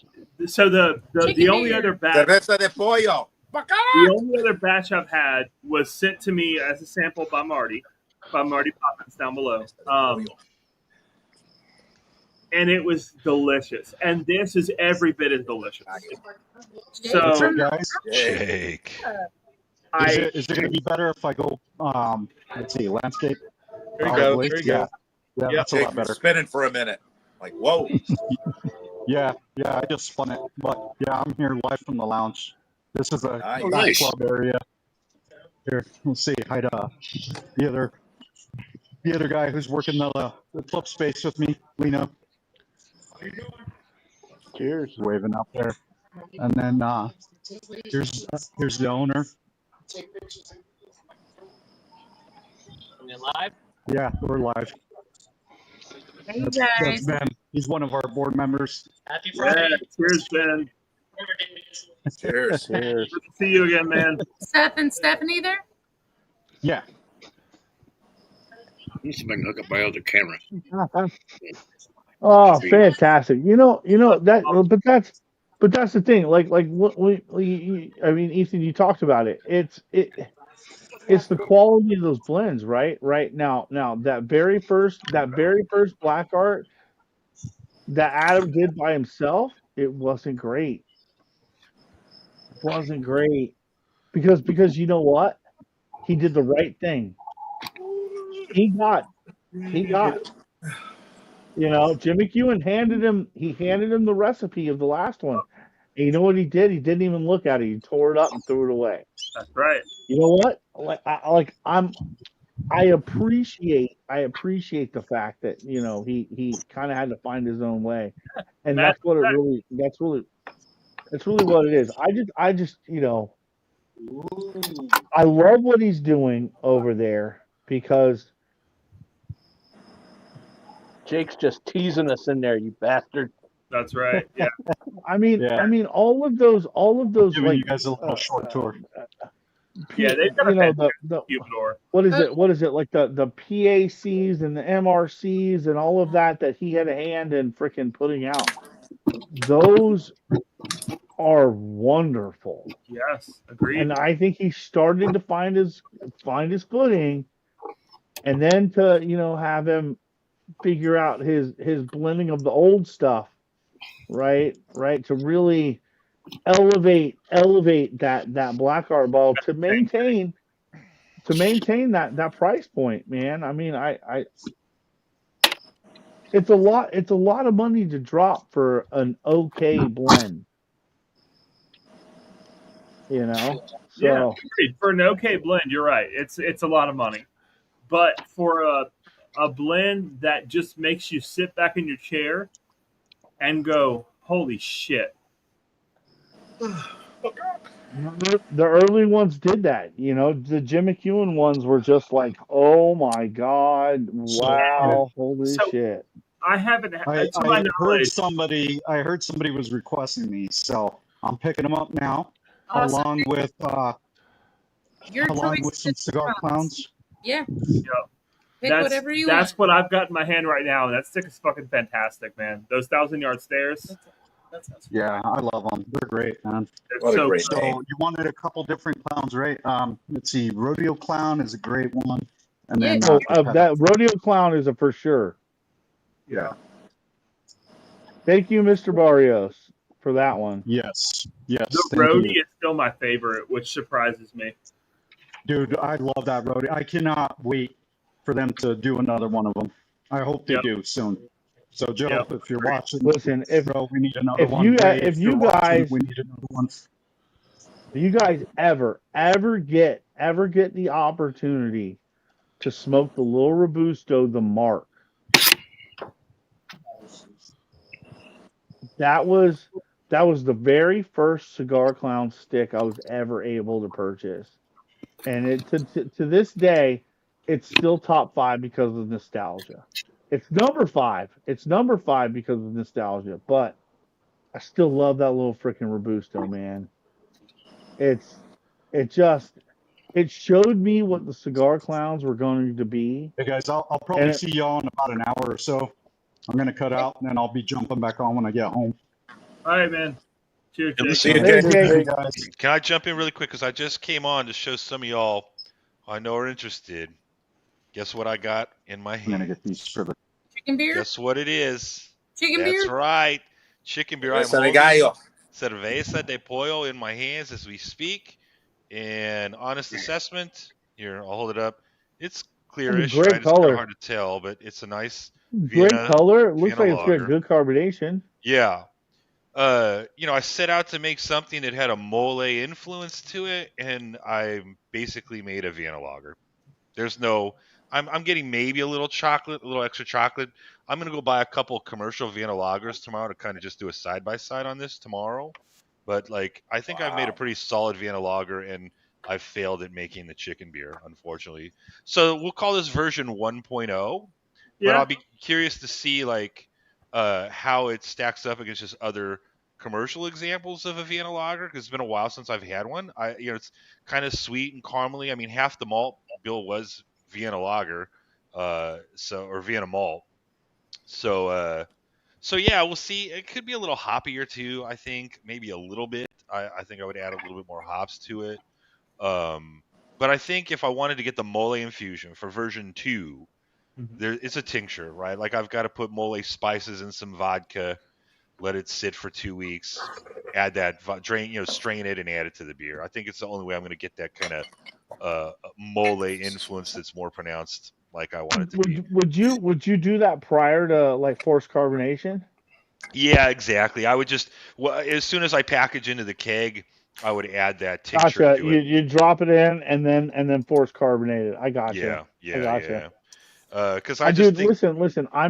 S2: So the only other batch,
S14: Cerveza de pollo.
S2: the only other batch I've had was sent to me as a sample by Marty Poppins down below. And it was delicious. And this is every bit as delicious. So,
S17: What's up, guys?
S18: Jake.
S17: Is it going to be better if I go, let's see, landscape?
S14: There you go.
S17: Probably.
S14: There you
S17: Yeah.
S14: go.
S17: Yeah, that's a lot better.
S14: Spinning for a minute. Like, whoa.
S17: Yeah, I just spun it. But yeah, I'm here live from the lounge. This is a
S14: Nice.
S17: club area. Here, let's see. Hi to the other guy who's working the club space with me, Lena.
S4: Cheers.
S17: Waving up there. And then here's the owner.
S5: We're live?
S17: Yeah, we're live.
S1: Hey
S17: That's
S1: guys.
S17: Ben. He's one of our board members.
S5: Happy Friday.
S2: yeah, cheers, Ben.
S14: Cheers.
S2: Good to see you again, man.
S1: Seth and Stephanie there?
S17: Yeah.
S16: Let me see if I can hook up my other camera.
S12: Oh, fantastic! You know that, but that's the thing. Like what I mean, Ethan, you talked about it. It's the quality of those blends, right? Right now, that very first black art that Adam did by himself, it wasn't great. It wasn't great because you know what? He did the right thing. He got. You know, Jimmy Ewan handed him the recipe of the last one. And you know what he did? He didn't even look at it. He tore it up and threw it away.
S2: That's right.
S12: You know what? I appreciate the fact that, you know, he kind of had to find his own way. And that's really what it is. I just, you know, I love what he's doing over there because
S4: Jake's just teasing us in there, you bastard.
S2: That's right. Yeah.
S12: I mean, all of those,
S17: Giving
S12: like,
S17: you guys a little short tour.
S2: Yeah, they've got
S12: you
S2: a
S12: know, the
S2: humidor.
S12: what is it like the PACs and the MRCs and all of that he had a hand in freaking putting out. Those are wonderful.
S2: Yes, agreed.
S12: And I think he started to find his footing, and then to, you know, have him figure out his blending of the old stuff, right, to really elevate that black art ball to maintain that price point, man. I mean, I it's a lot of money to drop for an okay blend, you know. So
S2: Yeah, agreed. For an okay blend, you're right. It's a lot of money, but for a blend that just makes you sit back in your chair and go, "Holy shit!"
S12: the early ones did that, you know. The Jim McEwen ones were just like, oh my god, wow, holy shit.
S2: I haven't.
S17: I heard somebody was requesting these, so I'm picking them up now,
S1: Awesome.
S17: along with some cigar clowns.
S1: Yeah.
S2: Yep.
S1: Pick whatever you want.
S2: That's what I've got in my hand right now, and that stick is fucking fantastic, man. Those 1,000-yard stairs.
S17: Yeah, I love them. They're great, man.
S2: So
S17: you wanted a couple different clowns, right? Let's see. Rodeo Clown is a great one, and then
S12: that Rodeo Clown is a for sure.
S17: Yeah.
S12: Thank you, Mr. Barrios, for that one.
S17: Yes.
S2: The
S17: thank
S2: Roadie
S17: you.
S2: is still my favorite, which surprises me.
S17: Dude, I love that Roadie. I cannot wait for them to do another one of them. I hope they do soon. So, Joe, if you're watching,
S12: listen,
S17: we need another one.
S12: If you guys,
S17: we need another one.
S12: If you guys ever get the opportunity to smoke the Little Robusto, the Mark, That was the very first Cigar Clown stick I was ever able to purchase, and to this day, it's still top 5 because of nostalgia. It's number 5. It's number 5 because of nostalgia, but I still love that little freaking Robusto, man. It's it just it showed me what the Cigar Clowns were going to be,
S17: Hey guys, I'll
S12: and
S17: probably see y'all in about an hour or so. I'm gonna cut out and then I'll be jumping back on when I get home.
S2: All right, man. Cheers,
S14: Good to
S2: Jake.
S14: see you,
S12: Later,
S14: Jake.
S12: Jake.
S17: Hey guys.
S18: Can I jump in really quick? Because I just came on to show some of y'all I know are interested. Guess what I got in my
S17: I'm gonna
S18: hand?
S17: get these for the
S1: Chicken beer?
S18: Guess what it is?
S1: Chicken
S18: That's
S1: beer?
S18: right. Chicken beer. I'm
S14: Cerveza de
S18: holding
S14: gallo.
S18: Cerveza de Pollo in my hands as we speak. And honest assessment, here, I'll hold it up. It's clearish,
S12: Great
S18: right? It's kind of
S12: color.
S18: hard to tell, but it's a nice
S12: Great color. It looks
S18: Vienna
S12: like it's got
S18: lager.
S12: good carbonation.
S18: Yeah. I set out to make something that had a mole influence to it, and I basically made a Vienna lager. There's no, I'm getting maybe a little chocolate, a little extra chocolate. I'm gonna go buy a couple commercial Vienna lagers tomorrow to kind of just do a side by side on this tomorrow. But like, I think I've made a pretty solid Vienna lager, and I've failed at making the chicken beer, unfortunately. So we'll call this version 1.0. But
S2: Yeah.
S18: I'll be curious to see like how it stacks up against just other commercial examples of a Vienna lager because it's been a while since I've had one. It's kind of sweet and caramely. I mean, half the malt bill was Vienna lager, or Vienna malt. So yeah, we'll see. It could be a little hoppier too. I think maybe a little bit. I think I would add a little bit more hops to it. But I think if I wanted to get the mole infusion for version 2, it's a tincture, right? Like I've got to put mole spices in some vodka, let it sit for 2 weeks, add that strain it and add it to the beer. I think it's the only way I'm going to get that kind of mole influence that's more pronounced, like I want it to be.
S12: Would you do that prior to like forced carbonation?
S18: Yeah, exactly. I would just as soon as I package into the keg, I would add that tincture
S12: Gotcha.
S18: to it.
S12: You drop it in and then force carbonate it. I gotcha.
S18: Yeah.
S12: I gotcha.
S18: Because I just think
S12: listen. I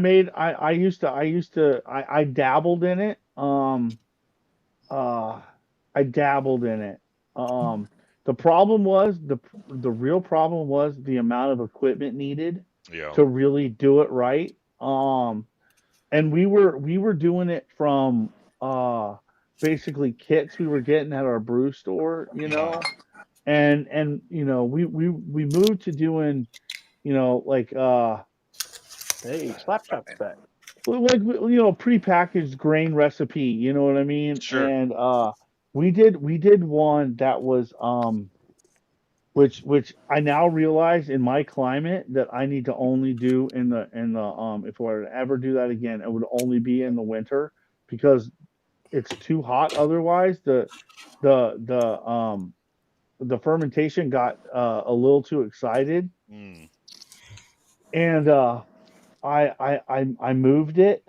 S12: dabbled in it. I dabbled in it. The problem was the real problem was the amount of equipment needed to really do it right. And we were doing it from basically kits we were getting at our brew store, and we moved to doing, like
S4: Hey, Slapshot's back.
S12: like prepackaged grain recipe, you know what I mean?
S18: Sure.
S12: And we did one that was which I now realize in my climate that I need to only do in the if I were to ever do that again, it would only be in the winter because it's too hot otherwise. The the fermentation got a little too excited. And I moved it.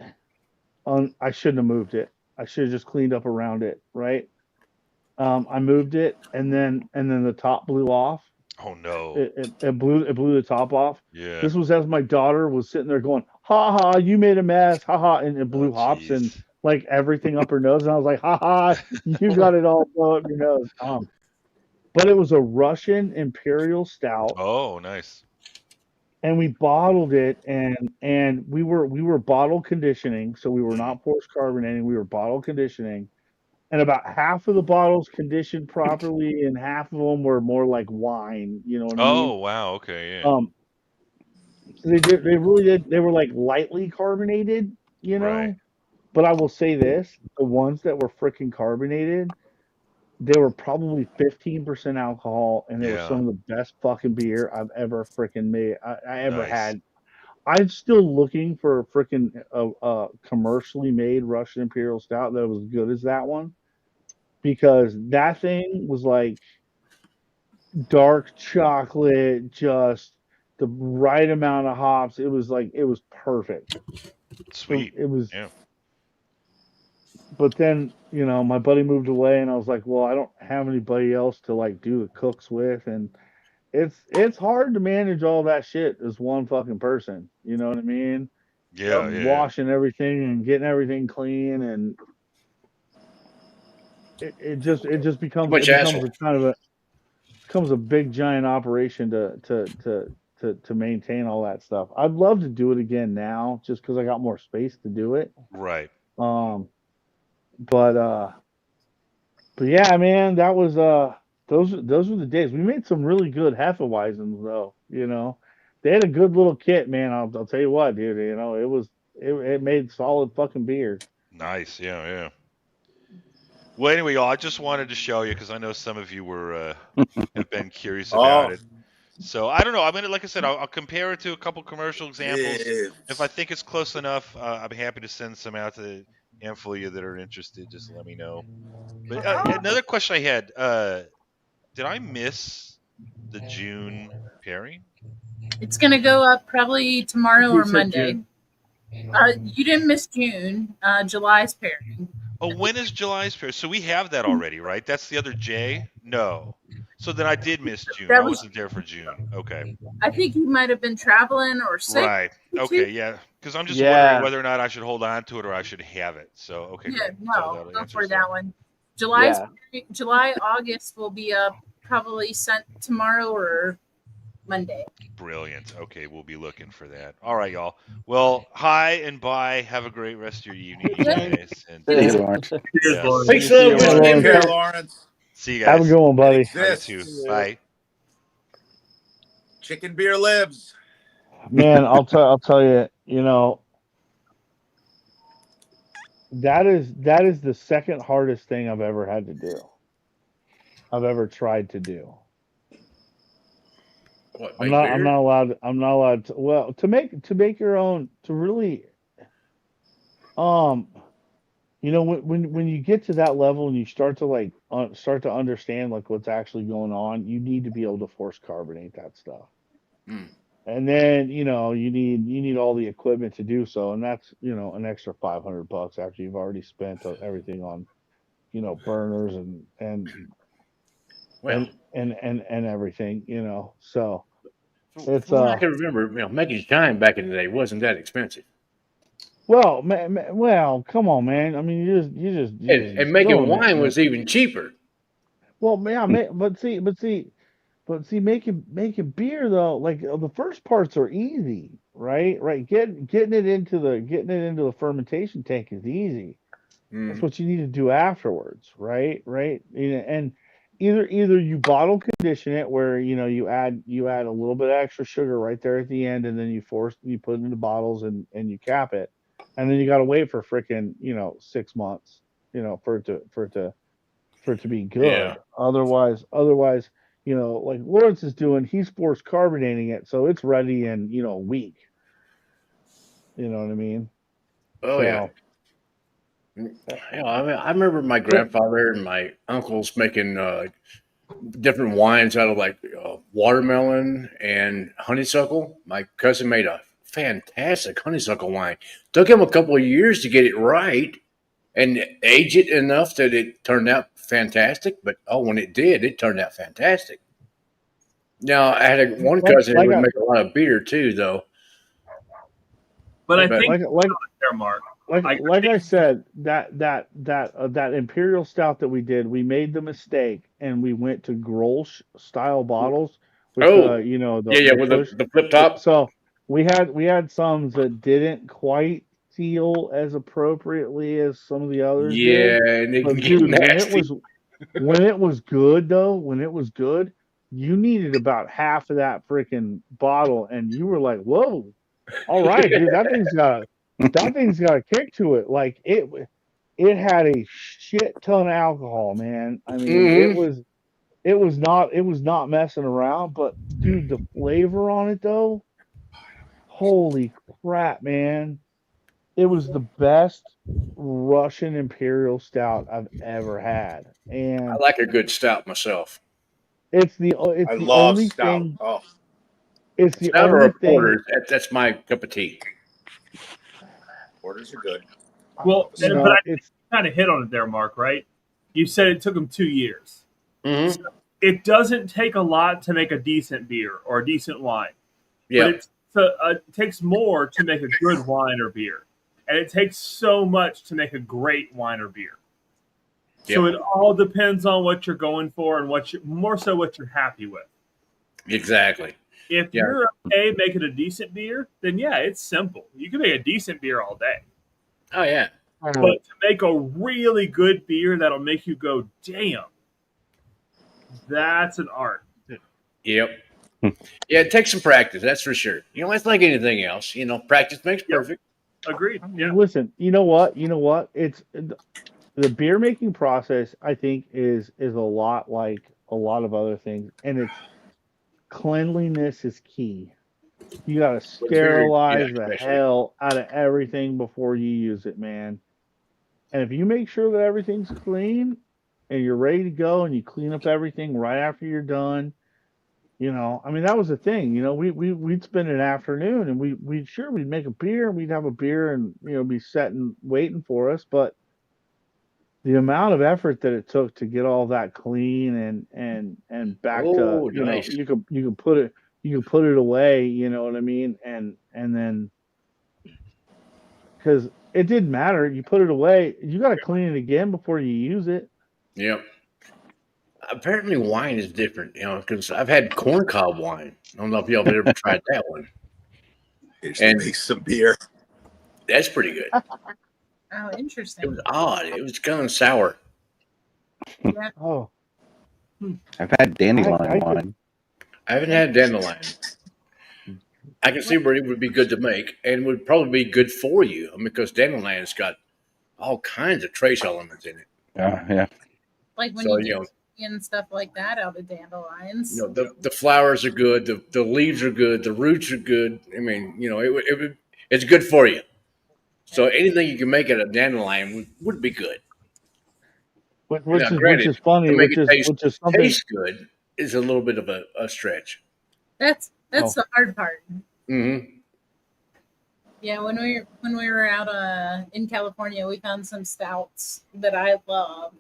S12: I shouldn't have moved it. I should have just cleaned up around it, right? I moved it, and then the top blew off.
S18: Oh no!
S12: It blew the top off.
S18: Yeah.
S12: This was as my daughter was sitting there going, "Ha ha! You made a mess! Ha ha!" And it blew hops and like everything up her nose, and I was like, "Ha ha! You got it all blown up your nose." But it was a Russian Imperial Stout.
S18: Oh, nice.
S12: And we bottled it, and we were bottle conditioning, so we were not forced carbonating. We were bottle conditioning, and about half of the bottles conditioned properly, and half of them were more like wine. You know what I mean?
S18: Oh wow. Okay. Yeah.
S12: They really did. They were like lightly carbonated,
S18: Right.
S12: But I will say this: the ones that were freaking carbonated, they were probably 15% alcohol, and they were some of the best fucking beer I've ever freaking made. I ever had. I'm still looking for a freaking commercially made Russian Imperial Stout that was as good as that one, because that thing was like dark chocolate, just the right amount of hops. It was perfect.
S18: Sweet.
S12: It was.
S18: Yeah.
S12: But then my buddy moved away, and I was like, well, I don't have anybody else to like do the cooks with, and it's hard to manage all that shit as one fucking person. You know what I mean?
S18: Yeah.
S12: Washing everything and getting everything clean, and it just becomes
S16: much hassle.
S12: becomes a big giant operation to maintain all that stuff. I'd love to do it again now, just because I got more space to do it.
S18: Right.
S12: Um, but yeah, man, that was those were the days. We made some really good Hefeweizens though. They had a good little kit, man. I'll tell you what, dude. It made solid fucking beer.
S18: Nice. Yeah. Yeah. Well, anyway, y'all, I just wanted to show you because I know some of you have been curious about
S14: Oh,
S18: it. So I don't know. I mean, like I said, I'll compare it to a couple commercial examples.
S14: yes.
S18: If I think it's close enough, I'm happy to send some out to the handful of you that are interested. Just let me know. But another question I had: did I miss the June pairing?
S1: It's gonna go up probably tomorrow
S2: He
S1: or
S2: said
S1: Monday.
S2: June.
S1: You didn't miss June. July's pairing.
S18: Oh, when is July's pairing? So we have that already, right? That's the other J. No. So then I did miss June.
S1: That
S18: I
S1: was.
S18: wasn't there for June. Okay.
S1: I think you might have been traveling or sick.
S18: Right. Okay. Yeah. Because I'm just wondering
S4: Yeah.
S18: whether or not I should hold on to it or I should have it. So okay,
S1: Yeah,
S18: great. So
S1: no,
S18: that'll
S1: go
S18: answer
S1: for that one. July, August will be up probably sent tomorrow or Monday.
S18: Brilliant. Okay, we'll be looking for that. All right, y'all. Well, hi and bye. Have a great rest of your evening, you guys. And
S6: Hey, Lawrence.
S2: Cheers, Lawrence.
S16: Thanks for the
S12: Hey,
S16: whiskey
S12: Lawrence.
S16: and
S14: Take care,
S16: beer.
S14: Lawrence.
S18: see you
S12: Have a
S18: guys.
S12: good one,
S14: It
S12: buddy.
S18: Bye, you
S14: exists.
S18: too. Bye.
S14: Chicken beer lives.
S12: Man, I'll tell you, that is the second hardest thing I've ever had to do. I've ever tried to do.
S16: What,
S12: I'm
S16: make
S12: not I'm
S16: beer?
S12: not allowed to, well, to make your own, to really um when you get to that level and you start to start to understand like what's actually going on, you need to be able to force carbonate that stuff.
S16: Mm.
S12: And then, you need all the equipment to do so, and that's, an extra $500 after you've already spent everything on, burners and
S16: Well,
S12: and everything, So it's
S16: from what I can remember, making chime back in the day wasn't that expensive.
S12: well, well, come on, man. I mean, you're
S16: And
S12: just
S16: making
S12: throwing it.
S16: wine was even cheaper.
S12: Well, yeah, but see, making beer though, like the first parts are easy, right? Right, getting it into the fermentation tank is easy. That's
S16: Mm.
S12: what you need to do afterwards, right? Right, and either you bottle condition it, where you add a little bit of extra sugar right there at the end, and then you put it in the bottles and you cap it, and then you got to wait for frickin' 6 months, for it to be
S16: Yeah.
S12: good. Otherwise, like Lawrence is doing, he's force carbonating it, so it's ready in a week. You know what I mean?
S16: Oh, yeah.
S12: So,
S16: I remember my grandfather and my uncles making different wines out of like watermelon and honeysuckle. My cousin made a fantastic honeysuckle wine. Took him a couple of years to get it right and age it enough that it turned out fantastic. But when it did, it turned out fantastic. Now I had one cousin who would make a lot of beer too, though.
S2: But I
S16: But-
S2: think
S12: like
S2: there, Mark.
S12: like I said, that imperial stout that we did, we made the mistake and we went to Grolsch style bottles with
S16: Oh,
S12: the
S16: yeah,
S12: the
S16: with
S12: push.
S16: the flip top.
S12: So we had some that didn't quite seal as appropriately as some of the others
S16: Yeah,
S12: did.
S16: and it can
S12: But
S16: get
S12: dude,
S16: nasty.
S12: when it was good though, when it was good, you needed about half of that freaking bottle, and you were like, "Whoa, all right, dude, that thing's got a kick to it." Like it had a shit ton of alcohol, man. I mean,
S16: Mhm.
S12: it was not messing around. But dude, the flavor on it though, holy crap, man! It was the best Russian Imperial Stout I've ever had,
S16: I
S12: and
S16: like a good stout myself.
S12: it's
S14: I
S12: the
S14: love
S12: only
S14: stout.
S12: thing.
S14: Oh,
S12: It's the
S16: Stout or
S12: only
S16: a porter,
S12: thing.
S16: that's my cup of tea.
S14: porters are good.
S2: Well,
S12: You
S2: but
S12: know,
S2: I
S12: it's
S2: kind of hit on it there, Mark. Right? You said it took them 2 years.
S16: Mm-hmm.
S2: So it doesn't take a lot to make a decent beer or a decent wine,
S16: Yeah.
S2: but it takes more to make a good wine or beer, and it takes so much to make a great wine or beer. So it all depends on what you're going for and what you're happy with.
S16: Exactly.
S2: If you're okay making a decent beer, then yeah, it's simple. You can make a decent beer all day.
S16: Oh yeah.
S2: But to make a really good beer that'll make you go, damn, that's an art.
S16: Yep. Yeah, it takes some practice, that's for sure. It's like anything else. Practice makes perfect.
S2: Agreed. Yeah.
S12: Listen, you know what? It's the beer making process. I think is a lot like a lot of other things, and it's cleanliness is key. You got to sterilize the hell out of everything before you use it, man. And if you make sure that everything's clean and you're ready to go and you clean up everything right after you're done, that was the thing. We'd spend an afternoon and we'd make a beer and we'd have a beer and be sitting waiting for us, but the amount of effort that it took to get all that clean and back to
S16: nice.
S12: you could put it away, you know what I mean, and then because it didn't matter, you put it away, you got to clean it again before you use it.
S16: Yep. Apparently wine is different, because I've had corncob wine. I don't know if y'all have ever tried that one.
S14: And make some beer.
S16: That's pretty good.
S1: Oh, interesting.
S16: It was odd. It was kind of sour.
S1: Yeah.
S12: Oh.
S6: I've had dandelion wine.
S16: I haven't had dandelion. I can see where it would be good to make and would probably be good for you. because dandelion's got all kinds of trace elements in it.
S6: Yeah.
S1: Like when you do and stuff like that out of dandelions.
S16: The flowers are good. The leaves are good. The roots are good. It's good for you. So anything you can make out of dandelion would be good.
S12: Which is funny. Which is something
S16: taste good is a little bit of a stretch.
S1: That's the hard part.
S16: Mm-hmm.
S1: Yeah, when we were out in California, we found some stouts that I love,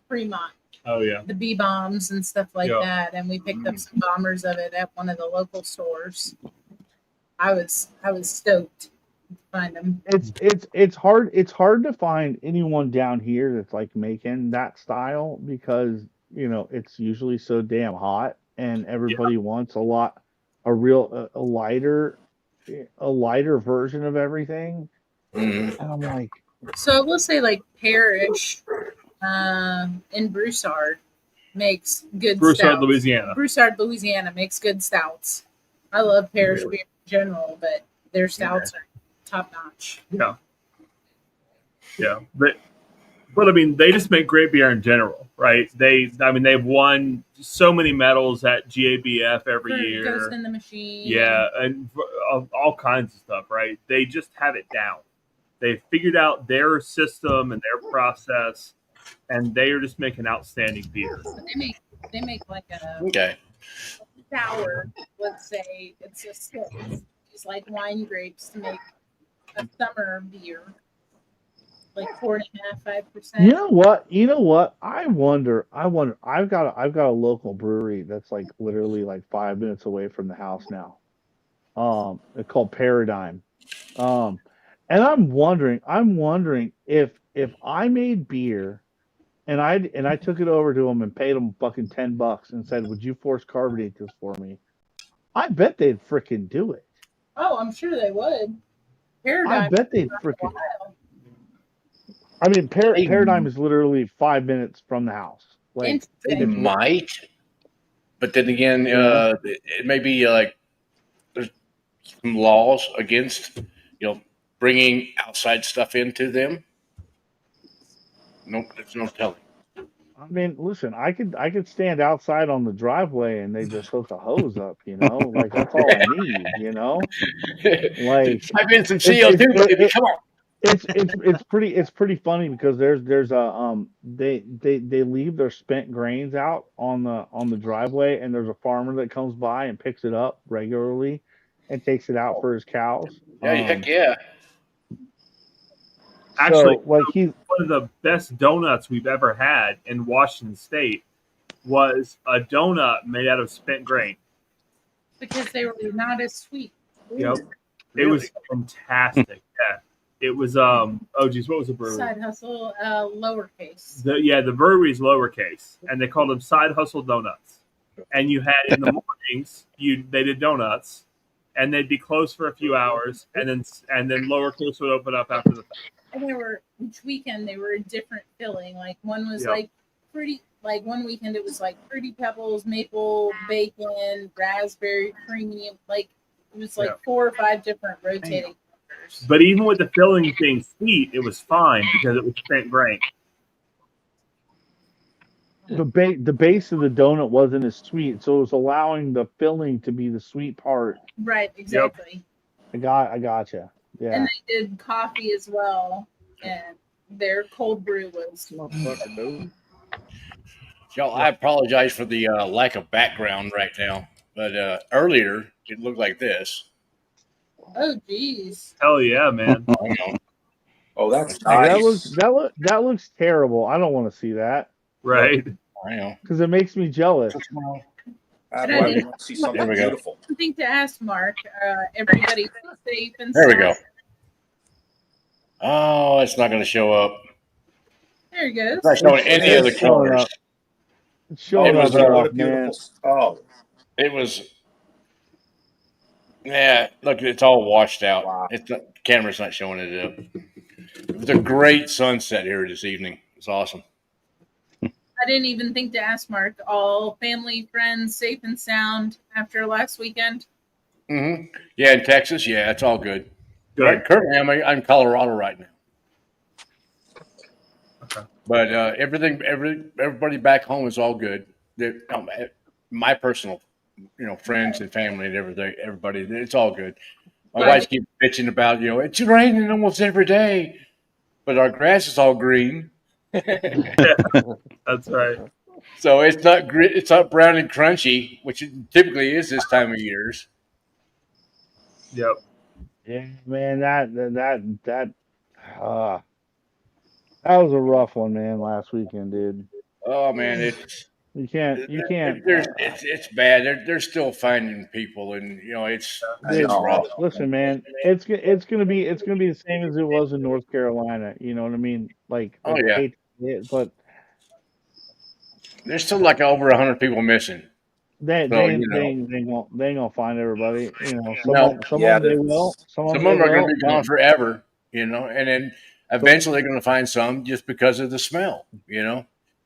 S1: Fremont.
S2: Oh yeah,
S1: the bee bombs and stuff like that, and we picked up some bombers of it at one of the local stores. I was stoked to find them.
S12: It's hard to find anyone down here that's like making that style because it's usually so damn hot and everybody wants a lighter version of everything.
S16: Mm-hmm.
S12: And I'm like,
S1: so I will say like Parrish in Broussard makes good
S2: Broussard,
S1: stouts.
S2: Louisiana.
S1: Broussard, Louisiana makes good stouts. I love Parrish beer in general, but their stouts are top notch.
S2: Yeah. But I mean, they just make great beer in general, right? They've won so many medals at GABF every year.
S1: Ghost in the Machine.
S2: Yeah, and all kinds of stuff, right? They just have it down. They figured out their system and their process, and they are just making outstanding beer.
S1: So they make like a sour. Let's say it's a 6. It's like wine grapes to make a summer beer, like 4.5%, 5%.
S12: You know what? I wonder. I've got a local brewery that's like literally like 5 minutes away from the house now. It's called Paradigm. And I'm wondering if I made beer and I took it over to them and paid them fucking $10 and said, "Would you force carbonate this for me?" I bet they'd freaking do it.
S1: Oh, I'm sure they would. Paradigm.
S12: I bet they'd freaking. I mean, Paradigm is literally 5 minutes from the house. Like
S16: they might, but then again, it may be like there's some laws against bringing outside stuff into them. Nope, there's no telling.
S12: I mean, listen, I could stand outside on the driveway and they just hook a hose up, like that's all I need, Like
S16: I've been some CO2, baby. Come on.
S12: It's pretty funny because there's a they leave their spent grains out on the driveway and there's a farmer that comes by and picks it up regularly and takes it out for his cows.
S16: Heck yeah.
S2: Actually,
S12: one
S2: of the best donuts we've ever had in Washington State was a donut made out of spent grain.
S1: Because they were not as sweet.
S2: Yep. It was fantastic. Yeah. It was oh geez, what was the brewery?
S1: Side hustle, lowercase.
S2: The brewery's lowercase, and they called them Side Hustle Donuts. And you had in the mornings, they did donuts, and they'd be closed for a few hours, and then lowercase would open up after the fact.
S1: And they were each weekend they were a different filling. Like one was
S2: Yep.
S1: like fruity. Like one weekend it was like Fruity Pebbles, maple, bacon, raspberry, creamy. Like it was like 4 or 5 different rotating.
S2: But even with the filling being sweet, it was fine because it was spent grain.
S12: The base of the donut wasn't as sweet, so it was allowing the filling to be the sweet part.
S1: Right, exactly.
S12: I gotcha. Yeah.
S1: And they did coffee as well, and their cold brew was.
S16: Y'all, I apologize for the lack of background right now, but earlier it looked like this.
S1: Oh, geez.
S2: Hell yeah, man.
S14: Oh, that's
S12: nice. That looks terrible. I don't want to see that.
S2: Right.
S16: I know.
S12: Because it makes me jealous.
S1: I didn't
S14: see something beautiful.
S1: Something to ask Mark. Everybody safe and
S16: There we
S1: sound.
S16: go. Oh, it's not going to show up.
S1: There he goes.
S16: It's not showing any of the colors.
S12: It's showing up,
S14: what a beautiful. Oh,
S16: it was. Yeah, look, it's all washed out.
S14: Wow.
S16: The camera's not showing it up. It was a great sunset here this evening. It's awesome.
S1: I didn't even think to ask Mark. All family, friends, safe and sound after last weekend.
S16: Mm-hmm. Yeah, in Texas, yeah, it's all good.
S2: Good.
S16: Currently, I'm in Colorado right now.
S2: Okay.
S16: But everybody back home is all good. My personal, friends and family and everybody, it's all good. My wife keeps bitching about, it's raining almost every day, but our grass is all green.
S2: That's right.
S16: So it's not brown and crunchy, which it typically is this time of years.
S2: Yep.
S12: Yeah, man, that was a rough one, man. Last weekend, dude.
S16: Oh man,
S12: you can't.
S16: It's bad. They're still finding people, and it's rough.
S12: Listen, man, it's gonna be the same as it was in North Carolina. You know what I mean? Like,
S16: Oh yeah,
S12: but
S16: there's still like over 100 people missing.
S12: They ain't gonna find everybody. Some of them they will. Some of them
S16: are gonna be gone forever. And then eventually they're gonna find some just because of the smell.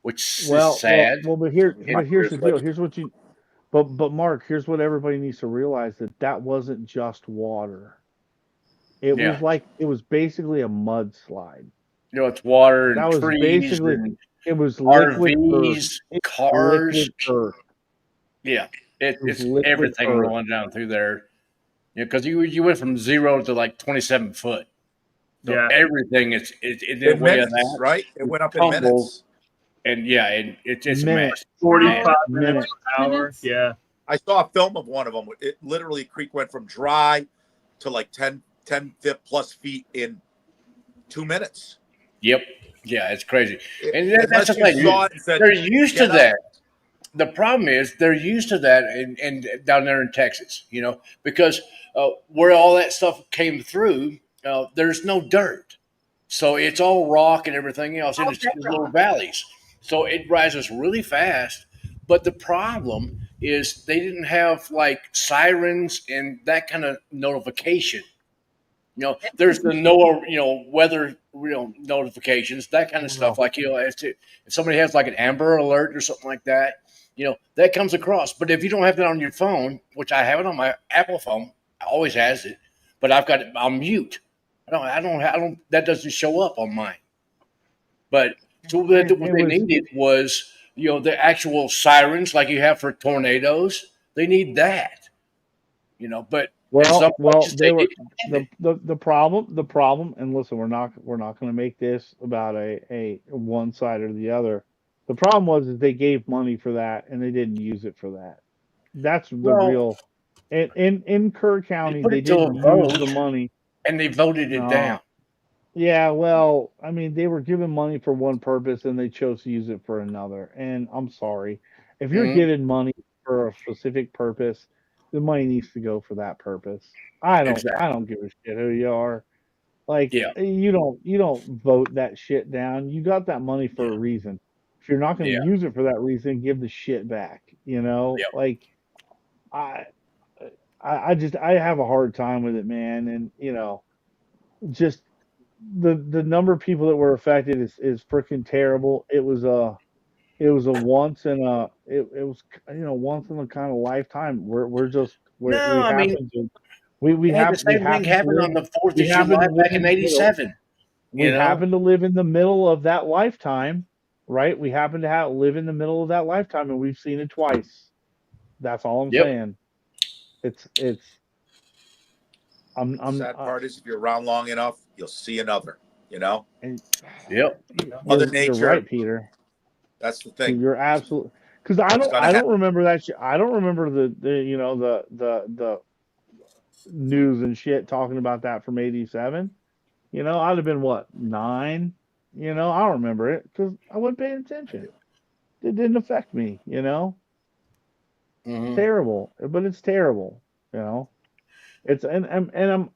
S16: Which is sad.
S12: Well, but here's the deal. Here's what you. But Mark, here's what everybody needs to realize, that wasn't just water. It was basically a mudslide.
S16: It's water and
S12: that was
S16: trees
S12: basically
S16: and
S12: it was
S16: RVs, cars.
S12: Yeah,
S16: it's everything rolling down through there. Because you went from 0 to like 27 foot. So everything
S14: it way of that, right? It went up in minutes.
S16: And it's a mess.
S2: 45 minutes an hour. Yeah.
S14: I saw a film of one of them. It literally, creek went from dry to like 10 plus feet in 2 minutes.
S16: Yep. Yeah, it's crazy. And that's the thing. They're used to that. The problem is they're used to that and down there in Texas, because where all that stuff came through, there's no dirt. So it's all rock and everything else, and it's little valleys. So it rises really fast. But the problem is they didn't have like sirens and that kind of notification. There's the NOAA, weather, notifications, that kind of stuff. Like, if somebody has like an Amber Alert or something like that, that comes across. But if you don't have that on your phone, which I have it on my Apple phone, I always has it, but I've got it on mute. I don't. That doesn't show up on mine. But so what they needed was, the actual sirens like you have for tornadoes. They need that, But
S12: they were the problem. And listen, we're not going to make this about a one side or the other. The problem was that they gave money for that and they didn't use it for that. That's the real. In Kerr County, they didn't use the money,
S16: and they voted it down.
S12: Yeah, well, I mean, they were given money for one purpose and they chose to use it for another. And I'm sorry, if you're given money for a specific purpose, the money needs to go for that purpose. I don't give a shit who you are. Like you don't vote that shit down. You got that money for a reason. If you're not going to use it for that reason, give the shit back. Like I I have a hard time with it, man. And just the number of people that were affected is freaking terrible. It was a once in a it was once in a kind of lifetime. We
S16: No, I mean,
S12: happen to we
S16: they had the
S12: have we
S16: same thing
S12: happen to
S16: happen
S12: live
S16: on the 4th
S12: we
S16: of
S12: happen
S16: July
S12: to live
S16: back
S12: in
S16: in
S12: the middle.
S16: '87.
S12: We
S16: You know?
S12: happen to live in the middle of that lifetime, right? We happen to live in the middle of that lifetime, and we've seen it twice. That's all I'm
S16: Yep.
S12: saying. It's I'm
S14: Sad part is if you're around long enough, you'll see another.
S12: and
S16: Yep.
S14: Mother
S12: you're
S14: Nature.
S12: right, Peter.
S14: That's the thing.
S12: You're absolutely because
S14: It's gonna
S12: I don't
S14: happen.
S12: remember that shit. I don't remember the news and shit talking about that from '87. I'd have been what 9. I don't remember it because I wasn't paying attention. It didn't affect me. It's
S16: Mhm.
S12: terrible, but it's terrible. You know, it's and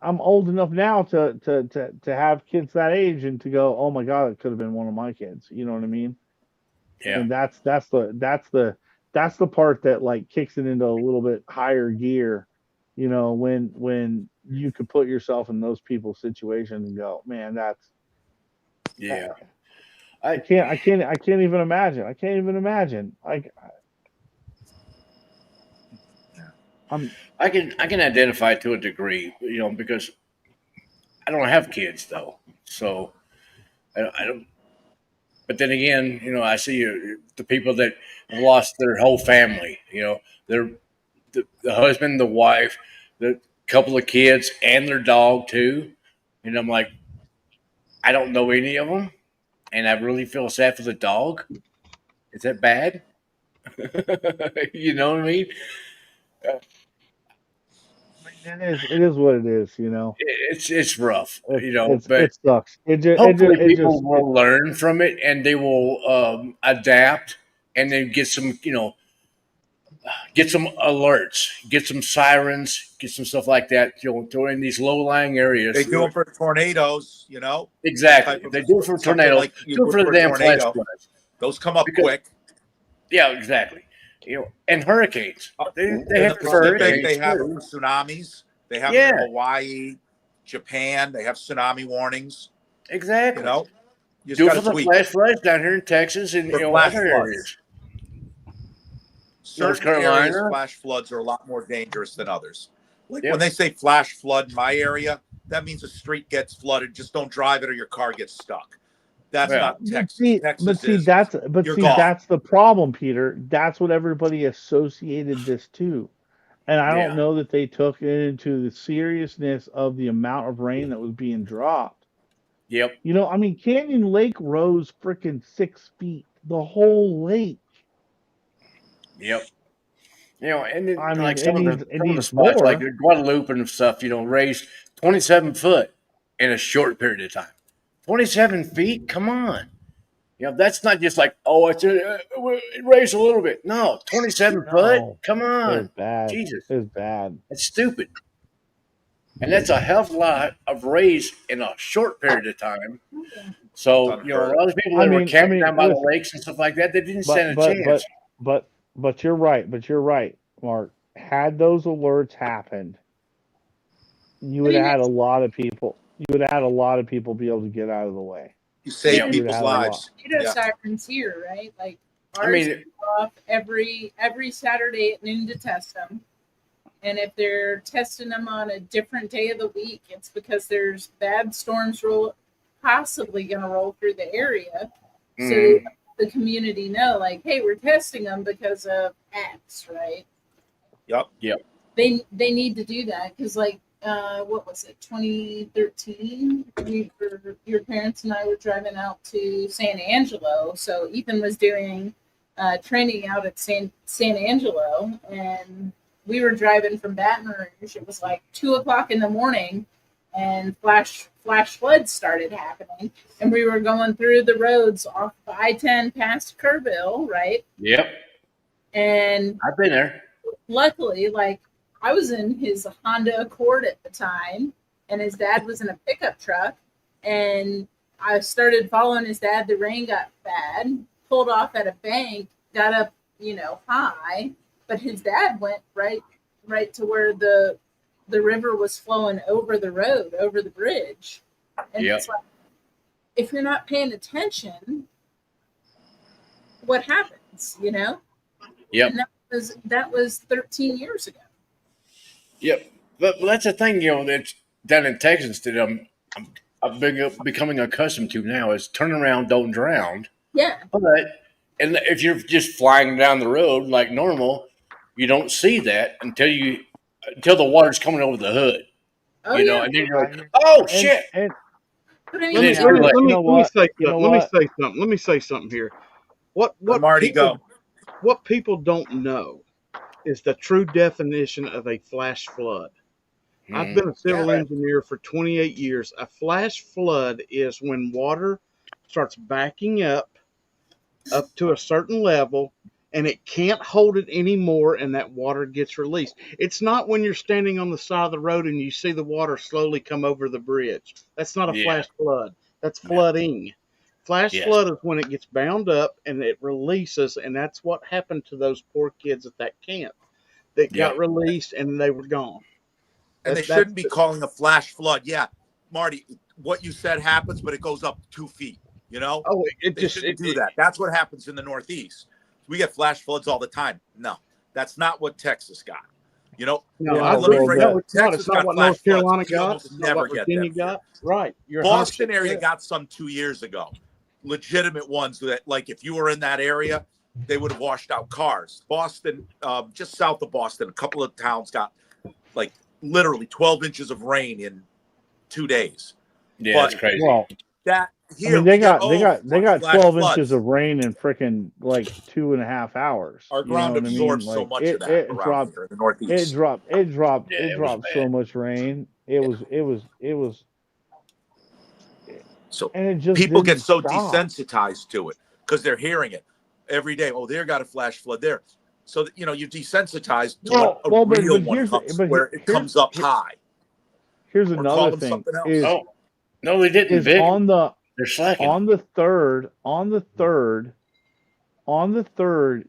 S12: I'm old enough now to have kids that age and to go, oh my god, it could have been one of my kids. You know what I mean?
S16: Yeah.
S12: And that's the part that like kicks it into a little bit higher gear. When you could put yourself in those people's situations and go, man, that's
S16: Yeah.
S12: I can't even imagine. I can't even imagine. Like
S16: I can identify to a degree, because I don't have kids though, so I don't. But then again, I see the people that have lost their whole family. Their the husband, the wife, the couple of kids, and their dog too. And I'm like, I don't know any of them, and I really feel sad for the dog. Is that bad? You know what I mean?
S12: it is what it is.
S16: It's rough, but
S12: It sucks.
S16: hopefully
S12: It
S16: people
S12: just
S16: will learn from it and they will adapt and then get some alerts, get some sirens, get some stuff like that, throw in these low-lying areas.
S14: They do them for tornadoes,
S16: Exactly. If they do it for
S14: something
S16: tornadoes,
S14: like you
S16: do it
S14: would
S16: for the
S14: for a
S16: damn flash
S14: tornado.
S16: floods.
S14: Those come up
S16: Because,
S14: quick.
S16: yeah, exactly. And hurricanes. They
S14: In
S16: have
S14: the
S16: it for
S14: Pacific,
S16: hurricanes
S14: they have them
S16: too.
S14: for tsunamis. They have
S16: Yeah,
S14: them in Hawaii, Japan. They have tsunami warnings.
S16: exactly.
S14: You just
S16: Do it
S14: got
S16: for
S14: to
S16: the
S14: tweak
S16: flash floods down here in Texas and
S14: for flash
S16: other
S14: floods.
S16: areas. North
S14: Certain areas,
S16: Carolina.
S14: flash floods are a lot more dangerous than others. Like
S16: Yep.
S14: when they say flash flood in my area, that means a street gets flooded. Just don't drive it or your car gets stuck. That's
S16: Yeah.
S14: not Texas. Texas is you're gone.
S12: that's the problem, Peter. That's what everybody associated this to. And I don't
S16: Yeah.
S12: know that they took it into the seriousness of the amount of rain that was being dropped.
S16: Yep.
S12: I mean, Canyon Lake rose freaking 6 feet. The whole lake.
S16: Yep. And then,
S12: I mean,
S16: like
S12: it
S16: some of
S12: needs
S16: the spots,
S12: more.
S16: like Guadalupe and stuff, raised 27 foot in a short period of time. 27 feet? Come on. That's not just like, oh, it raised a little bit. No, 27 foot?
S12: No,
S16: Come
S12: it was
S16: on.
S12: bad.
S16: Jesus.
S12: It was bad.
S16: That's stupid. And that's a hell of a lot of raise in a short period of time. So, a lot of people that were camping down by the
S12: listen,
S16: lakes and stuff like that, they didn't stand a chance.
S12: But you're right. But you're right, Mark. Had those alerts happened, you would have had a lot of people. You would have had a lot of people be able to get out of the way.
S14: You save
S12: would
S14: people's
S12: have had a lot.
S14: lives.
S1: Tornado sirens here, right? Like ours
S16: I mean,
S1: go off every Saturday at noon to test them. And if they're testing them on a different day of the week, it's because there's bad storms possibly going to roll through the area. So the community know, like, hey, we're testing them because of X, right?
S14: Yep.
S1: They need to do that because, like, what was it, 2013? Your parents and I were driving out to San Angelo. So Ethan was doing training out at San Angelo, and we were driving from Baton Rouge. It was like 2:00 in the morning, and flash floods started happening. And we were going through the roads off I-10 past Kerrville, right?
S16: Yep.
S1: And
S16: I've been there.
S1: Luckily, like, I was in his Honda Accord at the time, and his dad was in a pickup truck. And I started following his dad. The rain got bad, pulled off at a bank, got up, high, but his dad went right to where the river was flowing over the road, over the bridge. And it's like, if you're not paying attention, what happens,
S16: Yep.
S1: And that was 13 years ago.
S16: Yep. But that's the thing, that's down in Texas that I'm becoming accustomed to now is turn around, don't drown.
S1: Yeah.
S16: And if you're just flying down the road like normal, you don't see that until the water's coming over the hood.
S1: Oh,
S16: and then you're like, oh shit.
S12: Let me say something here. What
S14: Marty
S12: people,
S14: go?
S12: What people don't know is the true definition of a flash flood. I've been a civil engineer for 28 years. A flash flood is when water starts backing up to a certain level and it can't hold it anymore and that water gets released. It's not when you're standing on the side of the road and you see the water slowly come over the bridge. That's not a flash flood. That's flooding. Flash flood is when it gets bound up and it releases, and that's what happened to those poor kids at that camp. They got released and they were gone.
S14: And they shouldn't be calling a flash flood. Yeah, Marty, what you said happens, but it goes up 2 feet.
S12: Oh,
S14: they shouldn't do that. That's what happens in the Northeast. We get flash floods all the time. No, that's not what Texas got.
S12: It's not what North Carolina got. It's not what Virginia got. Right.
S14: Boston area got some 2 years ago. Legitimate ones that, like, if you were in that area, they would have washed out cars. Boston, just south of Boston, a couple of towns got like literally 12 inches of rain in 2 days.
S16: Yeah, that's crazy.
S12: Well, they got 12 inches of rain in freaking like 2.5 hours.
S14: Our ground absorbs so much of that around here in the Northeast.
S12: It dropped so much rain. It was.
S14: So
S12: and it just
S14: people get so
S12: stop.
S14: desensitized to it because they're hearing it every day. Oh, there got a flash flood there. So you're desensitized to a real one comes where it comes up high.
S12: Here's another thing.
S16: No, they didn't.
S12: Is on the
S16: they're slacking.
S12: On the third,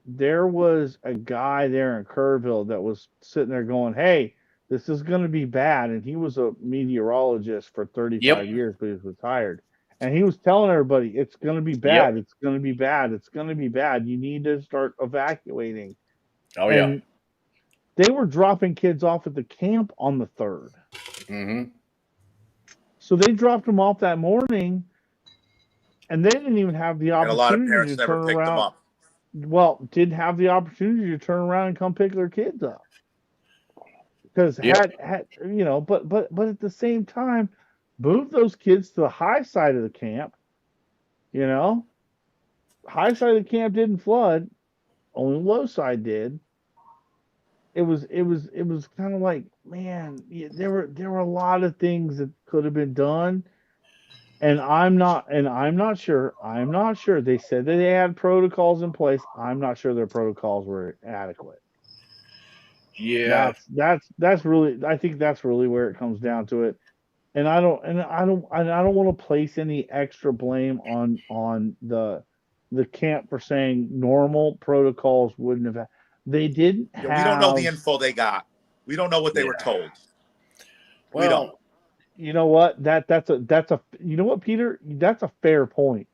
S12: there was a guy there in Kerrville that was sitting there going, "Hey, this is going to be bad." And he was a meteorologist for 35 years, but he was retired. And he was telling everybody, "It's going to be bad. It's going to be bad. It's going to be bad. You need to start evacuating."
S16: Oh,
S12: and they were dropping kids off at the camp on the 3rd.
S16: Mm-hmm.
S12: So they dropped them off that morning, and they didn't even have the opportunity
S14: and a lot of parents
S12: to
S14: never
S12: turn
S14: picked
S12: around.
S14: them up.
S12: Well, didn't have the opportunity to turn around and come pick their kids up. Because but at the same time, move those kids to the high side of the camp. High side of the camp didn't flood, only low side did. It was kind of like, man, there were a lot of things that could have been done, and I'm not sure. They said that they had protocols in place. I'm not sure their protocols were adequate.
S16: Yeah,
S12: that's really. I think that's really where it comes down to it. And I don't want to place any extra blame on the camp for saying normal protocols wouldn't have. They didn't have.
S14: We don't know the info they got. We don't know what they were told.
S12: We don't. You know what? That's a. You know what, Peter? That's a fair point.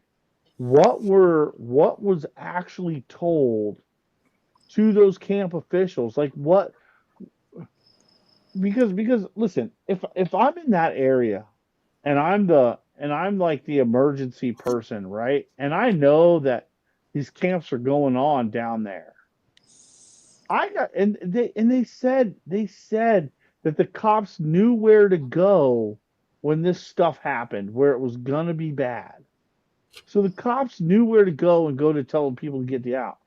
S12: What was actually told to those camp officials? Like what? Because listen, if I'm in that area and I'm like the emergency person, right? And I know that these camps are going on down there. They said that the cops knew where to go when this stuff happened, where it was gonna be bad. So the cops knew where to go to tell people to get out.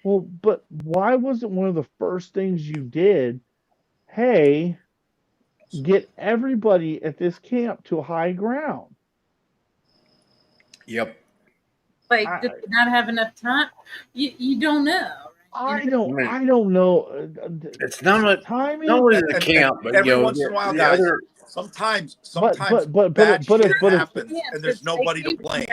S12: Well, but why wasn't one of the first things you did, hey, get everybody at this camp to high ground?
S16: Yep.
S1: Like, did they not have enough time? You don't know.
S12: I don't know.
S16: It's not
S12: timing.
S16: not only the camp, but
S14: every once in a while, guys.
S3: sometimes
S12: but
S3: bad shit
S12: if
S3: happens and there's nobody to blame.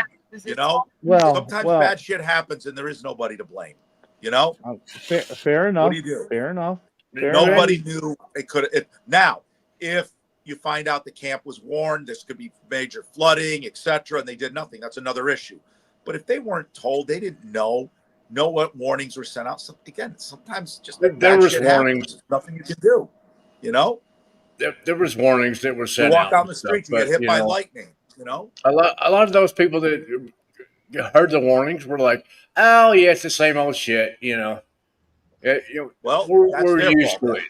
S3: You know,
S12: well
S3: sometimes
S12: well
S3: bad shit happens and there is nobody to blame. You know,
S12: fair enough.
S3: what do you do?
S12: Fair enough.
S3: Nobody knew it could. Now, if you find out the camp was warned, this could be major flooding, etc., and they did nothing, that's another issue. But if they weren't told, they didn't know what warnings were sent out. So again, sometimes just
S16: There
S3: bad
S16: was
S3: shit
S16: warnings.
S3: happens. There's nothing you can do. You know,
S16: There was warnings that were
S3: you
S16: sent
S3: walk
S16: out.
S3: out in the street, you get hit by lightning. You know,
S16: a lot of those people that heard the warnings were like, "Oh yeah, it's the same old shit."
S3: well,
S16: we're
S3: their
S16: used
S3: fault.
S16: to it.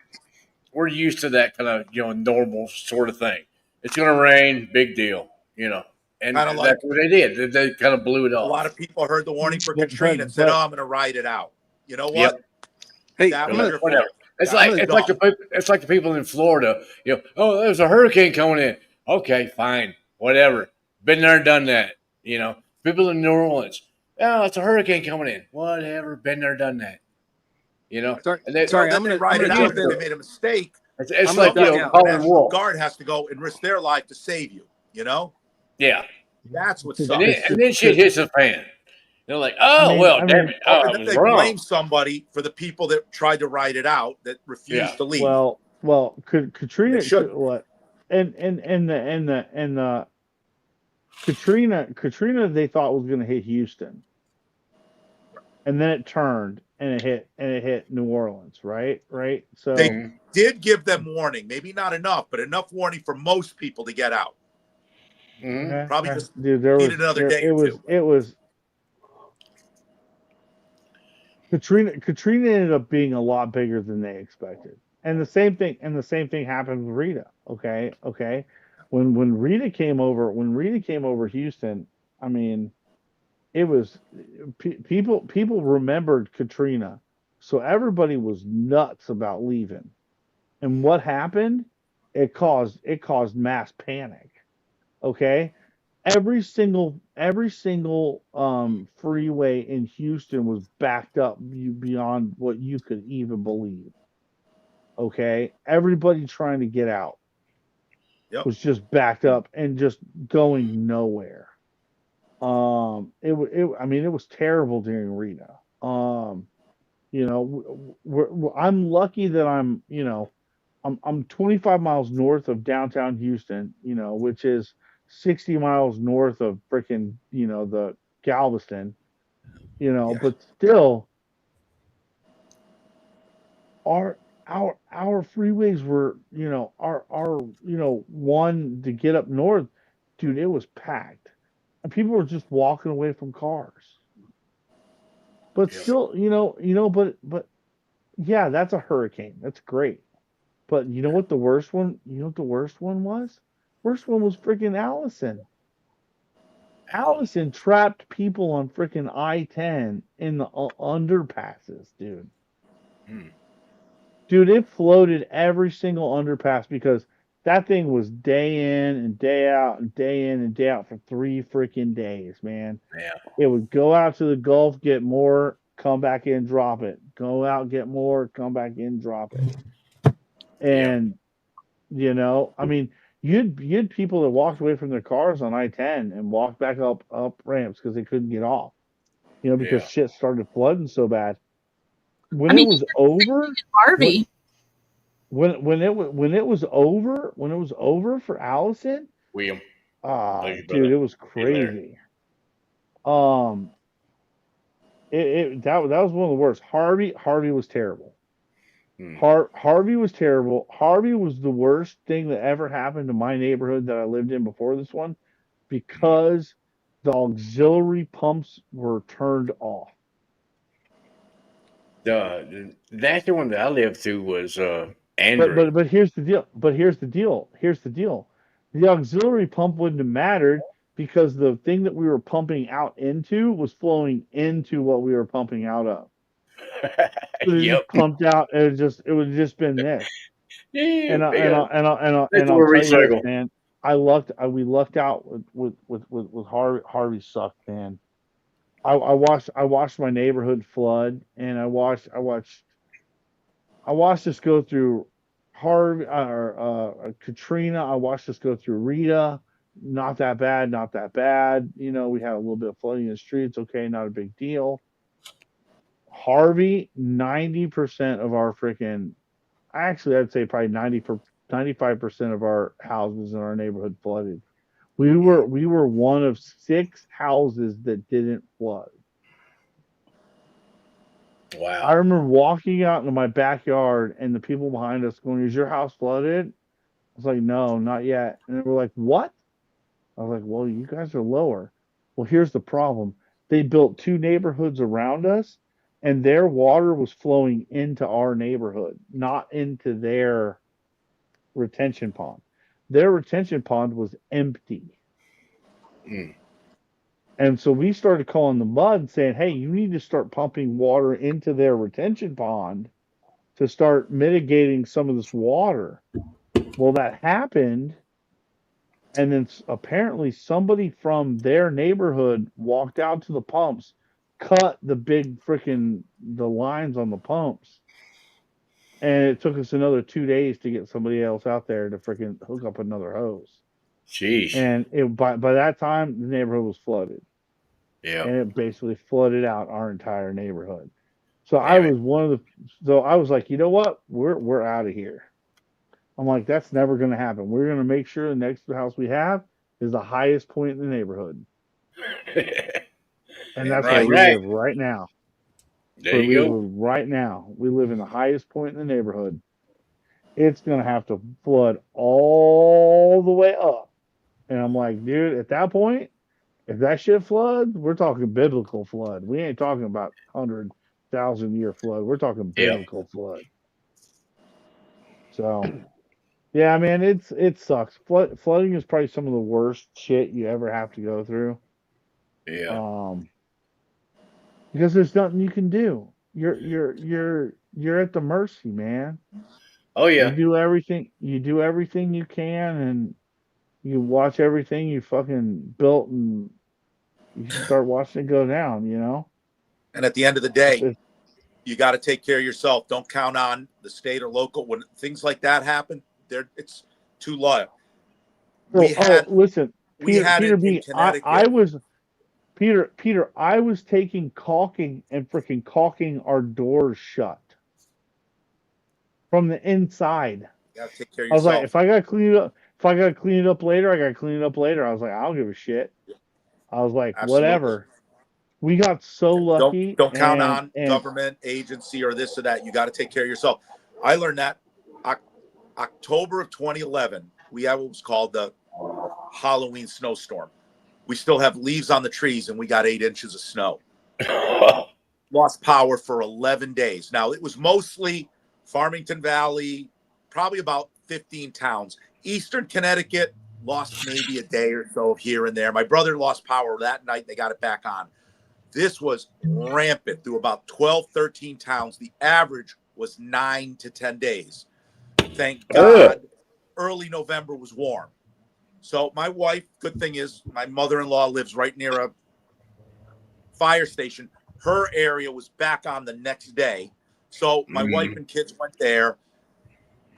S16: We're used to that kind of normal sort of thing. It's going to rain, big deal. And
S3: Kinda like-
S16: that's what they did. They kind of blew it
S3: A
S16: off.
S3: lot of people heard the warning for
S12: But-
S3: Katrina and said,
S12: but-
S3: "Oh, I'm going to ride it out." You know what?
S16: Yep.
S15: Hey,
S3: that
S15: I'm
S3: was
S15: gonna-
S3: your
S16: Whatever.
S3: fault.
S16: It's
S3: That
S16: like
S3: was
S16: it's
S3: dumb.
S16: like the people in Florida. Oh, there's a hurricane coming in. Okay, fine, whatever. Been there, done that. People in New Orleans. Oh, it's a hurricane coming in. Whatever. Been there, done that.
S15: Sorry,
S16: And they,
S15: sorry,
S3: then
S15: I'm
S3: they
S15: gonna
S3: ride it out
S15: jump
S3: if
S15: in.
S3: they made a mistake.
S16: It's
S15: I'm
S16: like
S15: gonna-
S3: The
S15: yeah.
S16: calling
S3: National
S16: wolf.
S3: Guard has to go and risk their life to save you. You know,
S16: Yeah.
S3: that's what
S16: And
S3: sucks.
S16: then shit hits the fan. They're like, oh, damn it. I
S3: and then
S16: was
S3: they
S16: wrong.
S3: blame somebody for the people that tried to ride it out that refused to leave.
S12: Well, Katrina
S3: They should.
S12: what and the Katrina they thought was going to hit Houston, and then it turned and it hit New Orleans, right? So
S3: They did give them warning, maybe not enough, but enough warning for most people to get out. Probably just needed another day or two.
S12: It was Katrina ended up being a lot bigger than they expected. And the same thing happened with Rita. Okay. When Rita came over Houston, I mean, it was people remembered Katrina. So everybody was nuts about leaving. And what happened? It caused mass panic. Okay? Every single freeway in Houston was backed up beyond what you could even believe. Okay, everybody trying to get out was just backed up and just going nowhere. I mean, it was terrible during Rita. I'm lucky that I'm 25 miles north of downtown Houston, which is 60 miles north of freaking, the Galveston, but still our freeways were, our one to get up north, dude, it was packed and people were just walking away from cars. But still, but yeah, that's a hurricane. That's great. But you know what the worst one? Was? Worst one was freaking Allison. Allison trapped people on freaking I-10 in the underpasses, dude. Dude, it floated every single underpass because that thing was day in and day out and day in and day out for 3 freaking days, man.
S16: Yeah.
S12: It would go out to the Gulf, get more, come back in, drop it. Go out, get more, come back in, drop it. And I mean, you had people that walked away from their cars on I-10 and walked back up ramps because they couldn't get off. Because shit started flooding so bad. When it was over,
S1: Harvey.
S12: When it was over for Allison,
S16: William.
S12: Dude, it was crazy. That was one of the worst. Harvey was terrible. Harvey was terrible. Harvey was the worst thing that ever happened to my neighborhood that I lived in before this one, because the auxiliary pumps were turned off.
S16: That's the one that I lived through was Andrew.
S12: But here's the deal. The auxiliary pump wouldn't have mattered because the thing that we were pumping out into was flowing into what we were pumping out of. So it just pumped out. It would have just been this. And I'll tell you this, man. We lucked out with Harvey sucked, man. I watched my neighborhood flood, and I watched us go through Katrina. I watched us go through Rita. Not that bad, not that bad. You know, we had a little bit of flooding in the streets. Okay, not a big deal. Harvey, 90% of our freaking, actually, I'd say probably 95% of our houses in our neighborhood flooded. We were one of 6 houses that didn't flood.
S16: Wow.
S12: I remember walking out into my backyard and the people behind us going, "Is your house flooded?" I was like, "No, not yet." And they were like, "What?" I was like, "Well, you guys are lower." Well, here's the problem. They built 2 neighborhoods around us, and their water was flowing into our neighborhood, not into their retention pond. Their retention pond was empty.
S16: Mm.
S12: And so we started calling the mud and saying, "Hey, you need to start pumping water into their retention pond to start mitigating some of this water." Well, that happened. And then apparently somebody from their neighborhood walked out to the pumps, cut the big the lines on the pumps. And it took us another 2 days to get somebody else out there to freaking hook up another hose.
S16: Jeez.
S12: And by that time the neighborhood was flooded.
S16: Yeah.
S12: And it basically flooded out our entire neighborhood. So I
S16: Damn it.
S12: was so I was like, you know what? We're out of here. I'm like, that's never going to happen. We're going to make sure the next house we have is the highest point in the neighborhood. And that's where we live right now.
S16: There you go.
S12: live right now. We live in the highest point in the neighborhood. It's going to have to flood all the way up. And I'm like, dude, at that point, if that shit floods, we're talking biblical flood. We ain't talking about 100,000-year flood. We're talking biblical flood. So, yeah, man, it sucks. Flooding is probably some of the worst shit you ever have to go through.
S16: Yeah.
S12: Because there's nothing you can do. You're at the mercy, man.
S16: Oh yeah.
S12: You do everything you can, and you watch everything you fucking built, and you start watching it go down, you know?
S14: And at the end of the day, you got to take care of yourself. Don't count on the state or local. When things like that happen, it's too low.
S12: Listen,
S14: we had
S12: Peter
S14: it in
S12: B,
S14: Connecticut.
S12: Peter, I was taking caulking and freaking caulking our doors shut from the inside.
S14: You got to take care of
S12: I was
S14: yourself.
S12: like, if I got to clean it up later, I got to clean it up later. I was like, I don't give a shit. I was like,
S14: Absolutely.
S12: whatever. We got so lucky.
S14: Don't count on government agency or this or that. You got to take care of yourself. I learned that October of 2011. We had what was called the Halloween snowstorm. We still have leaves on the trees, and we got 8 inches of snow. Lost power for 11 days. Now, it was mostly Farmington Valley, probably about 15 towns. Eastern Connecticut lost maybe a day or so here and there. My brother lost power that night. They got it back on. This was rampant through about 12, 13 towns. The average was 9 to 10 days. Thank God, early November was warm. So my wife, good thing is my mother-in-law lives right near a fire station. Her area was back on the next day. So my wife and kids went there.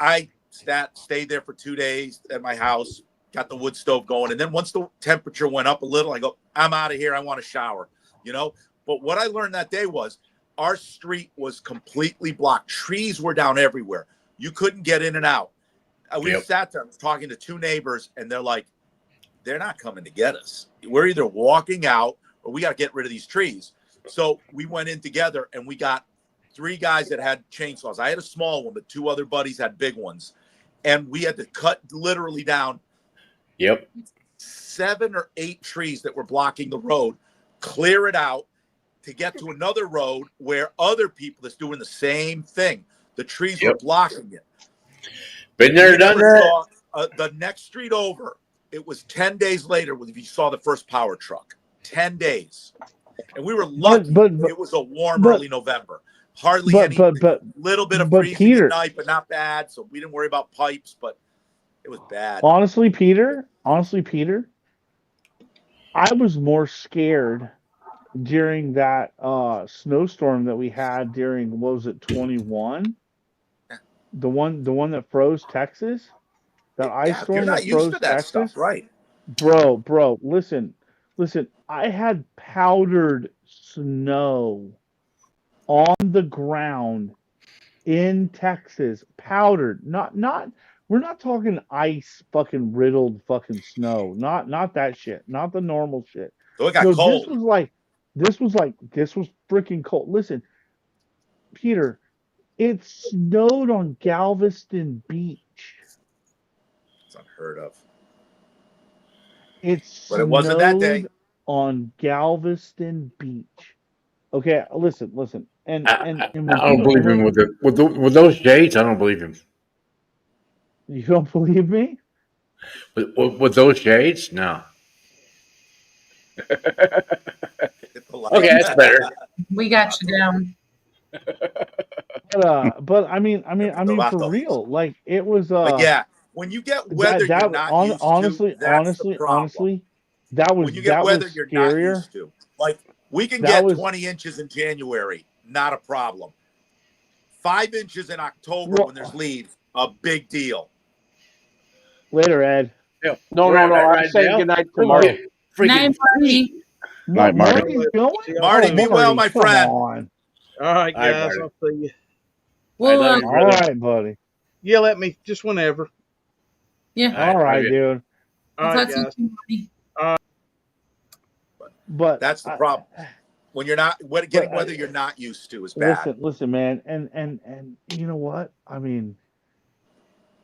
S14: I stayed there for 2 days at my house, got the wood stove going. And then once the temperature went up a little, I go, I'm out of here. I want a shower, you know? But what I learned that day was our street was completely blocked. Trees were down everywhere. You couldn't get in and out. We sat there, I was talking to 2 neighbors, and they're like, they're not coming to get us. We're either walking out or we got to get rid of these trees. So we went in together, and we got 3 guys that had chainsaws. I had a small one, but 2 other buddies had big ones. And we had to cut literally down 7 or 8 trees that were blocking the road, clear it out to get to another road where other people that's doing the same thing. The trees were blocking it.
S16: Been there, done that.
S14: The next street over, it was 10 days later when you saw the first power truck. 10 days. And we were lucky. It was a warm early November. Hardly any, little bit of freezing at night, but not bad. So we didn't worry about pipes, but it was bad.
S12: Honestly, Peter, I was more scared during that snowstorm that we had during, what was it, 21? the one that froze Texas, that ice
S14: Yeah, if you're
S12: storm
S14: not
S12: that
S14: used
S12: froze
S14: to that
S12: Texas,
S14: stuff, right?
S12: bro, listen, I had powdered snow on the ground in Texas, powdered, not we're not talking ice fucking riddled fucking snow, not that shit, not the normal shit.
S14: So it got
S12: No,
S14: cold.
S12: this was freaking cold. Listen, Peter, it snowed on Galveston Beach.
S14: It's unheard of.
S12: It
S14: But it wasn't that day.
S12: snowed on Galveston Beach. Okay, listen, and
S16: I,
S12: when
S16: I don't
S12: people,
S16: believe him with those shades. I don't believe him
S12: you don't believe me?
S16: with those shades. No. Okay, that's better.
S1: We got you down.
S12: But I mean, for real, like it was.
S14: But yeah, when you get weather you're not used to, that's the problem.
S12: Honestly,
S14: When you get
S12: that was
S14: weather you're not
S12: scarier.
S14: used to. Like we can
S12: That
S14: get
S12: was
S14: 20 inches in January, not a problem. 5 inches in October
S12: Well-
S14: when there's leaves, a big deal.
S12: later, Ed.
S4: No, I'm saying goodnight to Marty.
S1: Night, Marty.
S6: Night, Marty.
S12: Marty's going?
S14: Marty,
S12: Oh,
S14: be well, my
S12: come
S14: friend.
S12: on.
S10: All right,
S6: All right,
S10: guys.
S6: Marty.
S10: I'll see you.
S1: Well,
S6: I love you,
S12: All
S6: brother.
S12: right, buddy.
S10: Yell at me just whenever.
S1: yeah.
S12: All right,
S6: love you.
S12: dude.
S10: All
S1: I'll
S10: right,
S1: talk to you
S10: guys.
S1: soon, Marty.
S12: But
S14: That's the problem. When you're not getting weather you're not used to is bad.
S12: listen, man, and you know what? I mean,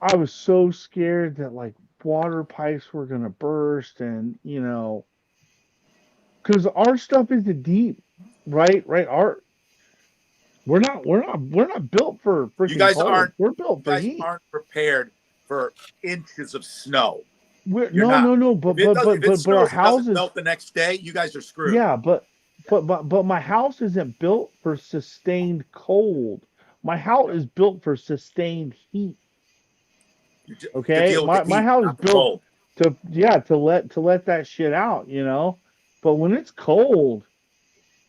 S12: I was so scared that like water pipes were gonna burst, and because our stuff isn't deep, right? We're not built for
S14: You
S12: freaking
S14: guys
S12: cold.
S14: aren't
S12: We're built for heat.
S14: prepared for inches of snow.
S12: You're
S14: not.
S12: no, but
S14: If it
S12: our
S14: snows, it doesn't
S12: houses,
S14: melt the next day, you guys are screwed.
S12: yeah, but my house isn't built for sustained cold. My house is built for sustained heat.
S14: You
S12: Okay,
S14: deal with the
S12: my
S14: heat,
S12: house is
S14: not the
S12: built
S14: cold.
S12: to let that shit out, But when it's cold,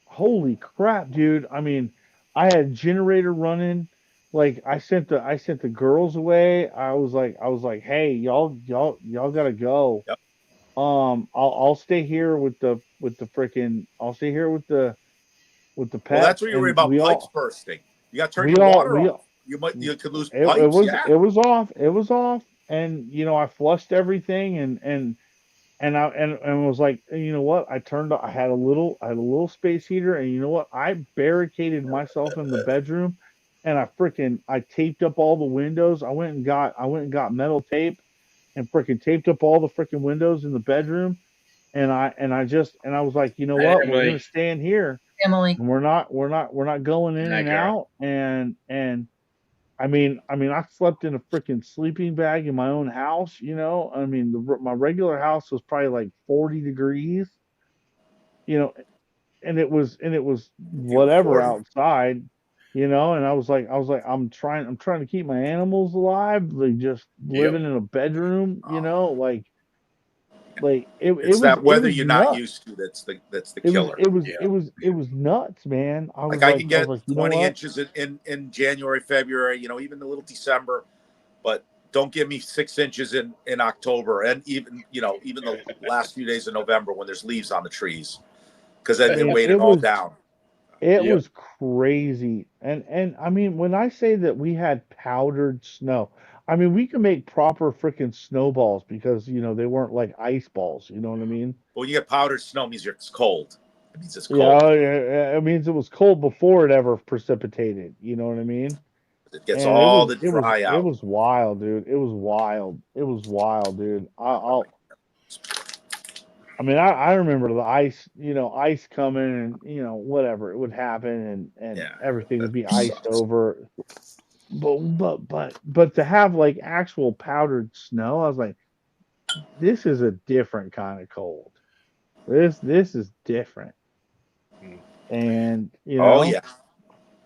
S12: holy crap, dude! I mean, I had a generator running. Like I sent the girls away. I was like, hey, y'all gotta go.
S14: Yep.
S12: I'll stay here with the freaking. I'll stay here with the pets.
S14: Well, that's where you worry
S12: and
S14: about
S12: we
S14: pipes
S12: all
S14: bursting. You got to turn
S12: we
S14: your
S12: all
S14: water
S12: we
S14: off. You could lose
S12: it
S14: pipes.
S12: was
S14: Yeah.
S12: it was off. It was off, and I flushed everything, and was like, you know what? I had a little space heater, and you know what? I barricaded myself in the bedroom, and I taped up all the windows. I went and got metal tape, and freaking taped up all the freaking windows in the bedroom, and I was like, you know
S6: Hey,
S12: what? We're
S6: Emily.
S12: gonna stand here,
S1: Emily.
S12: and we're not going in
S6: Night,
S12: and
S6: Carol.
S12: out, and I mean, I slept in a freaking sleeping bag in my own house. I mean, my regular house was probably like 40 degrees. And it was whatever
S14: 40.
S12: outside. And I was like, I'm trying to keep my animals alive. Like just living in a bedroom.
S14: It's that
S12: It
S14: weather
S12: was
S14: you're not
S12: nuts.
S14: used to that's the killer.
S12: It was nuts, man. I was
S14: Like I can
S12: like,
S14: get
S12: you know
S14: 20
S12: what?
S14: inches in January, February, even a little December, but don't give me 6 inches in October and even the last few days of November when there's leaves on the trees because then they weight it all down.
S12: It was crazy. And I mean, when I say that we had powdered snow, I mean, we can make proper freaking snowballs because, they weren't like ice balls. You know what I mean?
S14: When you get powdered snow, it means it's cold. It means it's
S12: Yeah,
S14: cold.
S12: it means it was cold before it ever precipitated. You know what I mean?
S14: It gets
S12: And
S14: all the dry
S12: it
S14: out.
S12: was wild, dude. It was wild. It was wild, dude. I mean, I remember the ice coming, and whatever it would happen, and everything would be iced over. But to have like actual powdered snow, I was like, this is a different kind of cold. This is different. And
S14: Oh yeah.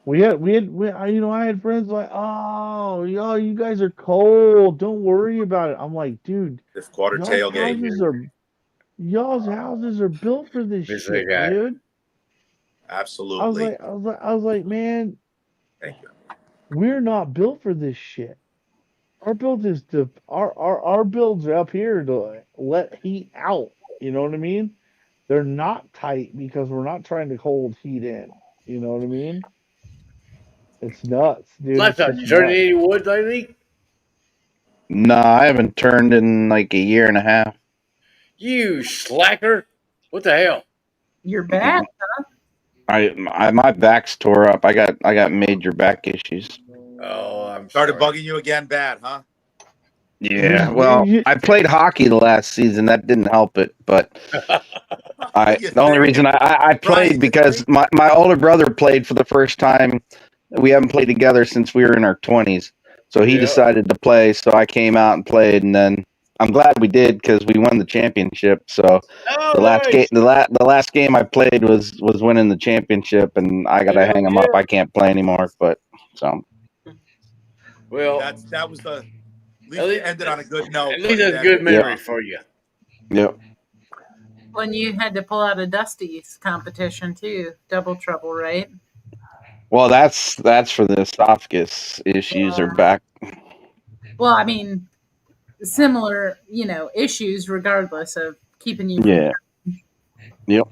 S12: I had friends like, oh, you guys are cold. Don't worry about it. I'm like, dude,
S14: This quarter tailgate.
S12: y'all's houses are built for this
S6: This
S12: shit,
S6: guy.
S12: dude.
S14: Absolutely.
S12: I was like, man.
S14: Thank you.
S12: we're not built for this shit. Our build is our builds are up here to let heat out. You know what I mean? They're not tight because we're not trying to hold heat in. You know what I mean? It's nuts, dude.
S16: Left
S12: It's
S16: out
S12: just
S16: turning
S12: nuts.
S16: any wood lately?
S6: No, I haven't turned in like a year and a half.
S16: You slacker! What the hell?
S1: You're bad, huh?
S6: My back's tore up. I got major back issues.
S16: Oh, I'm
S14: Started
S16: sorry.
S14: bugging you again bad, huh?
S6: Yeah, well, I played hockey the last season. That didn't help it, but the only reason I played because my older brother played for the first time. We haven't played together since we were in our 20s, so he
S16: Yeah.
S6: decided to play. So I came out and played, and then I'm glad we did because we won the championship. So
S16: Oh,
S6: the last game,
S16: nice.
S6: the last game I played was winning the championship, and I got to
S16: Hell
S6: hang him
S16: yeah.
S6: up. I can't play anymore, but so.
S16: Well,
S14: that was the. At least you ended on a good note.
S16: At least that's a good memory for you.
S6: Yep.
S1: When you had to pull out a Dusty's competition too, double trouble, right?
S6: Well, that's for the esophagus issues or back.
S1: Well, I mean, similar, issues regardless of keeping you.
S6: Yeah. Yep.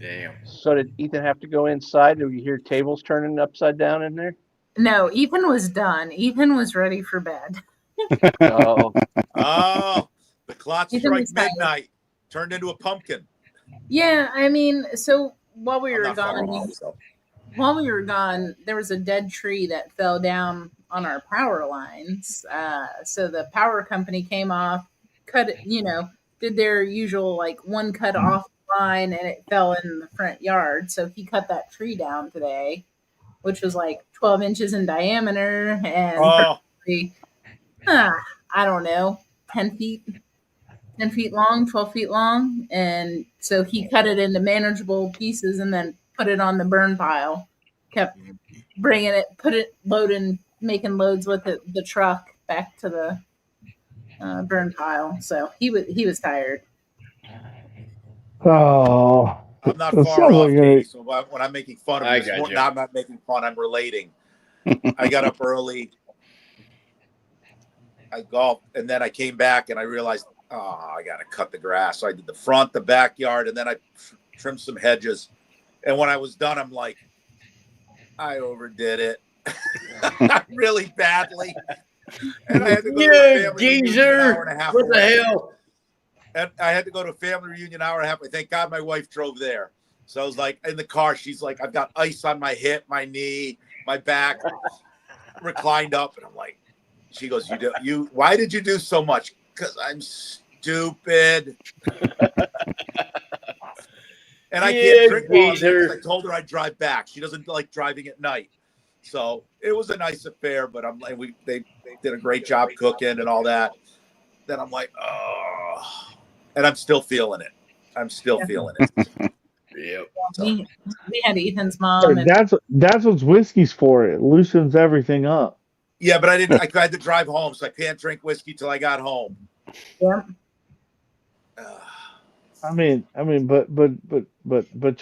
S16: Damn.
S4: So did Ethan have to go inside? Do you hear tables turning upside down in there?
S1: No, Ethan was done. Ethan was ready for bed.
S4: Oh.
S14: Oh, the clock
S1: Ethan
S14: strike
S1: was tired.
S14: midnight. Turned into a pumpkin.
S1: Yeah, I mean, so while we
S14: I'm
S1: were
S14: not far
S1: gone,
S14: off, so.
S1: there was a dead tree that fell down on our power lines. So the power company came off, cut it, did their usual like one cut off line, and it fell in the front yard. So he cut that tree down today, which was like 12 inches in diameter and probably, I don't know, 10 feet. 10 feet long, 12 feet long. And so he cut it into manageable pieces and then put it on the burn pile. Kept bringing it, loading, making loads with it, the truck back to the burn pile. So he was tired.
S12: Oh,
S14: I'm not
S12: that
S14: far
S12: sounds
S14: off,
S12: like
S14: Katie. So when I'm making fun of
S16: I
S14: you,
S16: got you.
S14: now I'm not making fun. I'm relating. I got up early. I golfed, and then I came back and I realized, I got to cut the grass. So I did the front, the backyard, and then I trimmed some hedges. And when I was done, I'm like, I overdid it really badly. And I had to go to a family reunion an hour and a half
S16: What the
S14: away.
S16: hell?
S14: And I had to go to a family reunion an hour and a half. Thank God my wife drove there. So I was like in the car. She's like, I've got ice on my hip, my knee, my back, reclined up, and I'm like, she goes, why did you do so much? Because I'm stupid. And I can't drink while I'm there because I told her I'd drive back. She doesn't like driving at night. So it was a nice affair, but I'm like, they did a great job cooking and all that. Then I'm like, oh, and I'm still feeling it. I'm still feeling it.
S16: Yep.
S14: So.
S1: We had Ethan's mom. And
S12: that's what whiskey's for. It loosens everything up.
S14: Yeah, but I had to drive home, so I can't drink whiskey till I got home.
S1: Yeah.
S12: I mean, but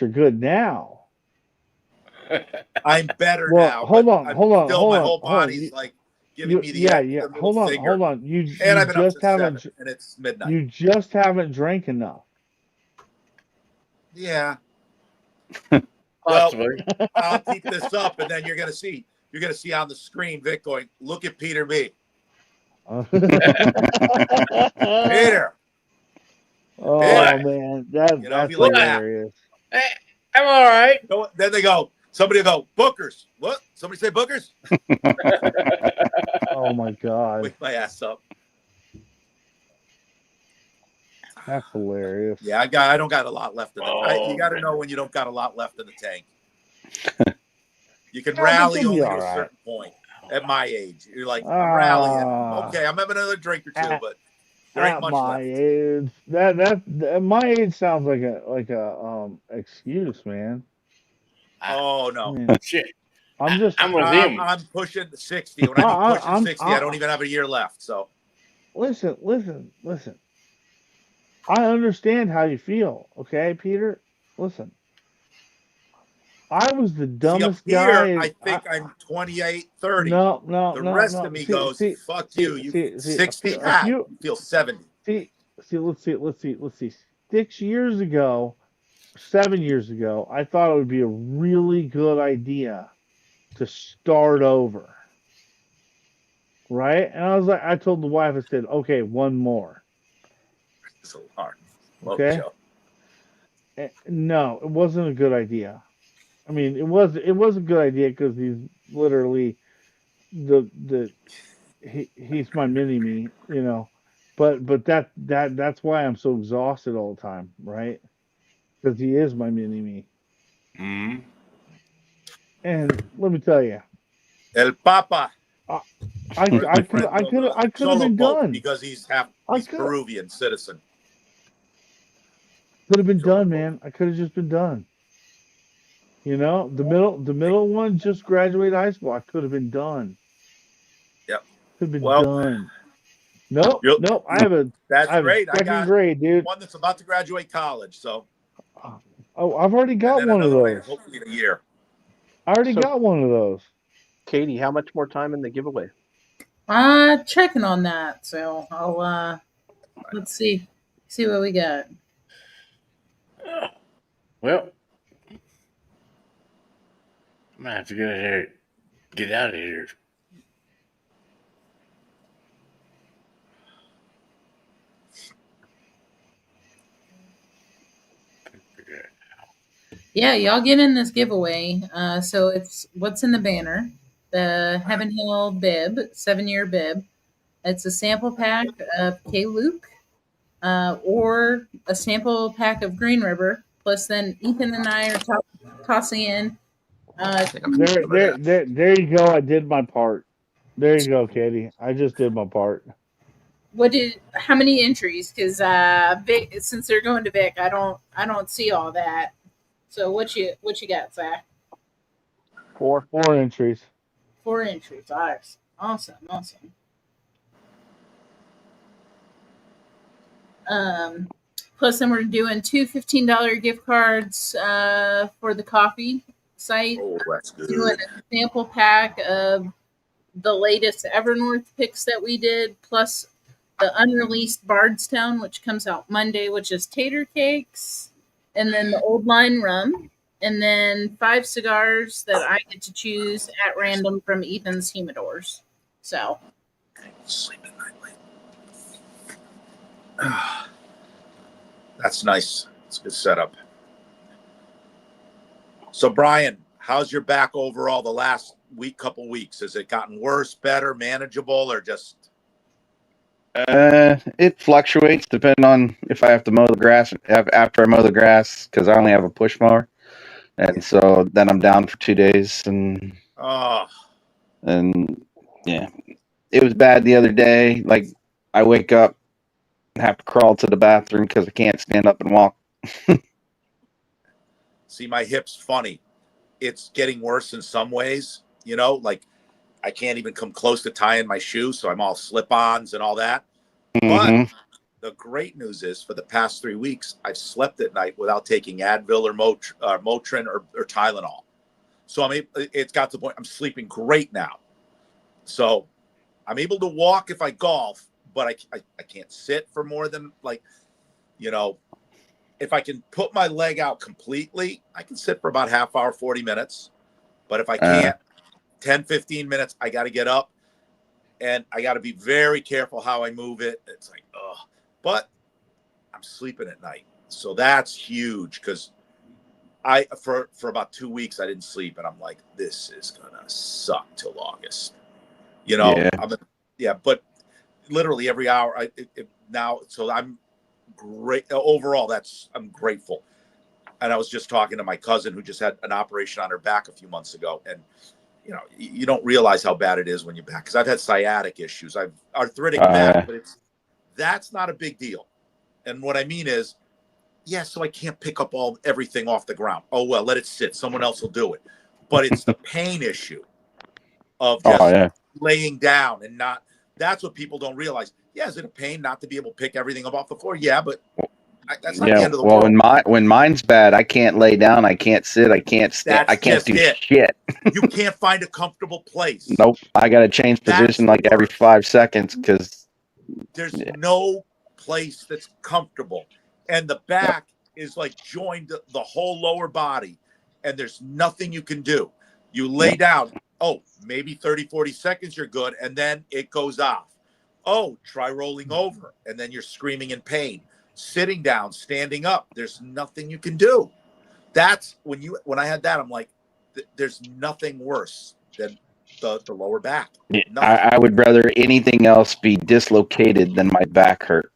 S12: you're good now.
S14: I'm better
S12: well,
S14: now.
S12: Hold
S14: but
S12: on.
S14: My whole
S12: Hold on.
S14: body's like giving me the middle finger.
S12: Hold on. You
S14: I've been up
S12: just
S14: since
S12: haven't
S14: 7, and it's midnight.
S12: You just haven't drank enough.
S14: Yeah.
S16: Possibly.
S14: Well, I'll keep this up, and then you're gonna see on the screen Vic going, "Look at Peter B." Peter.
S12: Oh
S14: Peter.
S12: man, that's
S14: like
S12: hilarious.
S16: Hey, I'm all right.
S14: Then they go. Somebody will go, Bookers. What? Somebody say Bookers?
S12: Oh my god.
S14: Wake my ass up.
S12: That's hilarious.
S14: Yeah, I don't got a lot left in it. You got to know when you don't got a lot left in the tank. You can rally only to a certain point. At my age, you're like, I'm rallying. Okay, I'm having another drink or two, but there ain't much
S12: my
S14: left.
S12: age. That my age sounds like a excuse, man.
S14: Oh no,
S16: shit.
S12: I'm
S14: with him. I'm pushing 60. When I mean pushing 60, I don't even have a year left. So
S12: listen. I understand how you feel, okay, Peter? Listen. I was the
S14: See, up
S12: dumbest
S14: here,
S12: guy.
S14: I think I'm 28, 30.
S12: No, no,
S14: The
S12: no,
S14: rest
S12: no.
S14: of me
S12: See,
S14: goes,
S12: see,
S14: fuck
S12: see,
S14: you. You
S12: see.
S14: 60?
S12: A few.
S14: You feel 70.
S12: See, let's see. 6 years ago, 7 years ago, I thought it would be a really good idea to start over. Right? And I told the wife, I said, okay, one more.
S14: It's alarm. Love
S12: Okay.
S14: Joe.
S12: No, it wasn't a good idea. I mean, it was a good idea because he's literally he's my mini me, you know. But that's why I'm so exhausted all the time, right? Because he is my mini me.
S16: Mm-hmm.
S12: And let me tell you,
S14: El Papa.
S12: I
S14: Or as my friend
S12: I could have
S14: Solo
S12: been
S14: Pope,
S12: done.
S14: because he's Peruvian citizen.
S12: Could have been done, man. I could have just been done. You know, the middle one just graduated high school. I could have been done.
S14: Yep.
S12: Could have been
S14: Well,
S12: done. Nope. I have
S14: that's great. I
S12: second
S14: got
S12: grade, dude.
S14: one that's about to graduate college. So,
S12: Oh, I've already
S14: and
S12: got
S14: then
S12: one of
S14: another one,
S12: those.
S14: hopefully in a year.
S12: I already got one of those.
S4: Katie, how much more time in the giveaway?
S1: Checking on that. So I'll let's see what we got.
S16: Well, I'm gonna have to get out of here.
S1: Yeah, y'all get in this giveaway. So it's what's in the banner: the Heaven Hill bib, 7-year bib. It's a sample pack of K Luke, or a sample pack of Green River. Plus, then Ethan and I are tossing in.
S12: There you go. I did my part. There you go, Katie. I just did my part.
S1: How many entries? Because Vic, since they're going to Vic, I don't see all that. So what you got, Zach?
S12: 4 entries.
S1: 4 entries. Awesome. Plus, then we're doing 2 $15 gift cards for the coffee site.
S14: Oh, that's good.
S1: Doing a sample pack of the latest Evernorth picks that we did, plus the unreleased Bardstown, which comes out Monday, which is tater cakes, and then the Old Line rum, and then 5 cigars that I get to choose at random from Ethan's humidors. So,
S14: Sleep at night late. That's nice. It's a good setup. So, Brian, how's your back overall the last couple weeks? Has it gotten worse, better, manageable, or just?
S6: It fluctuates depending on if I have to mow the grass after I mow the grass, because I only have a push mower, and so then I'm down for 2 days, and yeah, it was bad the other day. Like, I wake up and have to crawl to the bathroom because I can't stand up and walk.
S14: See, my hip's funny. It's getting worse in some ways, you know, like I can't even come close to tying my shoes, so I'm all slip-ons and all that. But the great news is, for the past 3 weeks, I've slept at night without taking Advil or Motrin or Tylenol. So it's got to the point I'm sleeping great now. So I'm able to walk if I golf, but I can't sit for more than, like, you know, if I can put my leg out completely, I can sit for about half hour, 40 minutes. But if I can't, 10, 15 minutes, I got to get up, and I got to be very careful how I move it. It's like, but I'm sleeping at night. So that's huge, because for about 2 weeks, I didn't sleep, and I'm like, this is going to suck till August. You know, but literally every hour now. So I'm great overall. I'm grateful. And I was just talking to my cousin who just had an operation on her back a few months ago. And, you know, you don't realize how bad it is when you're back. Because I've had sciatic issues. I've arthritic back, but that's not a big deal. And what I mean is, so I can't pick up everything off the ground. Oh, well, let it sit. Someone else will do it. But it's the pain issue of just laying down and not. That's what people don't realize. Yeah, is it a pain not to be able to pick everything up off the floor? Yeah, but
S3: That's not the end of the
S6: well,
S3: world.
S6: when mine's bad, I can't lay down, I can't sit, I can't stand, I
S3: That's
S6: can't
S3: just
S6: do
S3: it.
S6: shit.
S3: You can't find a comfortable place.
S6: Nope, I got to change position like every 5 seconds because
S3: there's no place that's comfortable, and the back is like joined the whole lower body, and there's nothing you can do. You lay down, oh, maybe 30-40 seconds you're good, and then it goes off. Oh, try rolling over, and then you're screaming in pain. Sitting down, standing up, there's nothing you can do. That's when I had that, I'm like, there's nothing worse than the lower back.
S6: I would rather anything else be dislocated than my back hurt.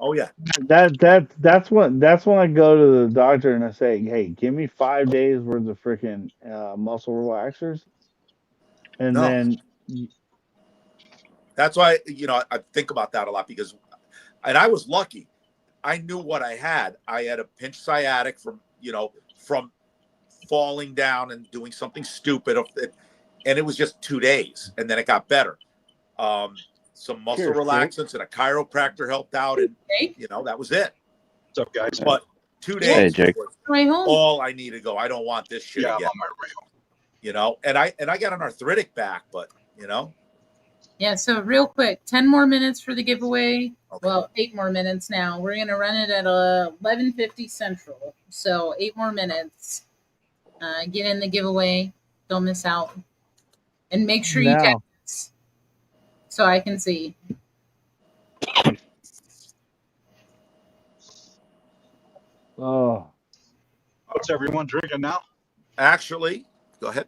S3: Oh yeah.
S12: That's when I go to the doctor and I say, hey, give me 5 days worth of freaking muscle relaxers, and then
S3: that's why I think about that a lot because, and I was lucky. I knew what I had. I had a pinch sciatic from falling down and doing something stupid, and it was just 2 days, and then it got better. Some muscle relaxants and a chiropractor helped out, and that was it.
S17: What's up, guys?
S3: But 2 days
S6: Jake.
S3: was all I need to go. I don't want this shit again.
S17: I'm on my way home.
S3: And I got an arthritic back, but
S1: Yeah, so real quick, 10 more minutes for the giveaway. Okay. Well, 8 more minutes now. We're going to run it at 11:50 Central. So 8 more minutes. Get in the giveaway. Don't miss out. And make sure you text so I can see.
S12: Oh.
S17: What's everyone drinking now?
S3: Actually, go ahead.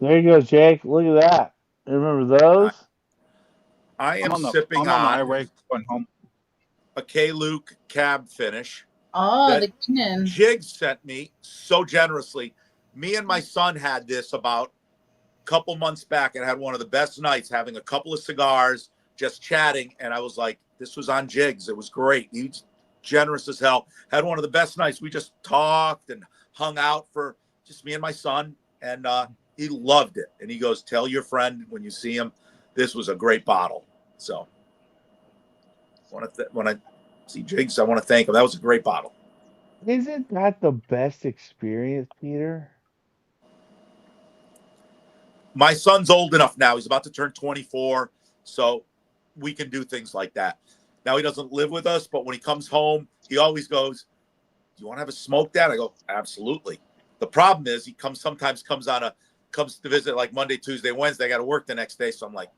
S12: There you go, Jake. Look at that. Remember those?
S3: I am sipping on
S17: the highway going home.
S3: A K-Luke cab finish.
S1: Oh, the Keenan.
S3: Jig sent me so generously. Me and my son had this about a couple months back and had one of the best nights having a couple of cigars, just chatting. And I was like, this was on Jigs. It was great. He's generous as hell. Had one of the best nights. We just talked and hung out for just me and my son. And he loved it. And he goes, tell your friend when you see him, this was a great bottle. So when I see Jigs, I want to thank him. That was a great bottle.
S12: Isn't that the best experience, Peter?
S3: My son's old enough now. He's about to turn 24. So we can do things like that. Now he doesn't live with us, but when he comes home, he always goes, do you want to have a smoke, Dad? I go, absolutely. The problem is he sometimes comes to visit like Monday, Tuesday, Wednesday. I got to work the next day. So I'm like,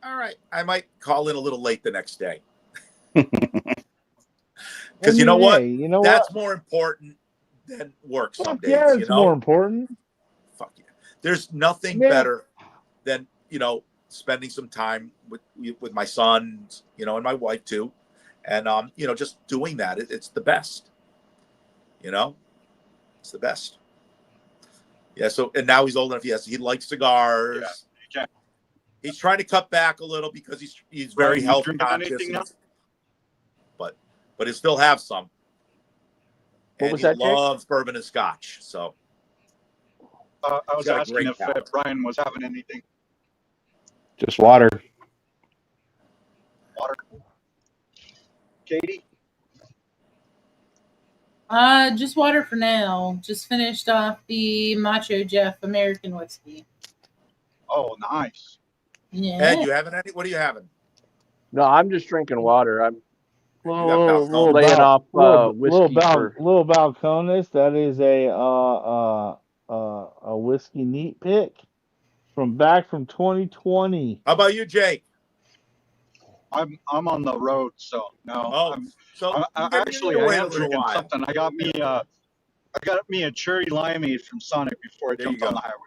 S3: all right, I might call in a little late the next day. Because you know what? That's more important than work some days.
S12: Yeah, it's more important.
S3: Fuck yeah. There's nothing better than, spending some time with my son, and my wife too. And, just doing that. It's the best. It's the best. Yeah. So, and now he's old enough. Yes, he likes cigars.
S17: Yeah.
S3: He's trying to cut back a little because he's very health conscious. But he'll still have some.
S4: What was
S3: he
S4: that, Jake?
S3: loves bourbon and scotch. So
S17: I was asking if Brian was having anything.
S6: Just water.
S17: Water. Katie?
S1: Just water for now. Just finished off the Macho Jeff American whiskey.
S17: Oh, nice.
S1: Yeah.
S3: Ed, you having any? What are you having?
S4: No, I'm just drinking water. I'm
S12: little
S4: laying off whiskey.
S12: Little Balcones. That is a whiskey neat pick from 2020.
S3: How about you, Jake?
S17: I'm on the road, so no.
S3: I
S17: am drinking something. I got me a cherry limeade from Sonic before I jumped on the highway.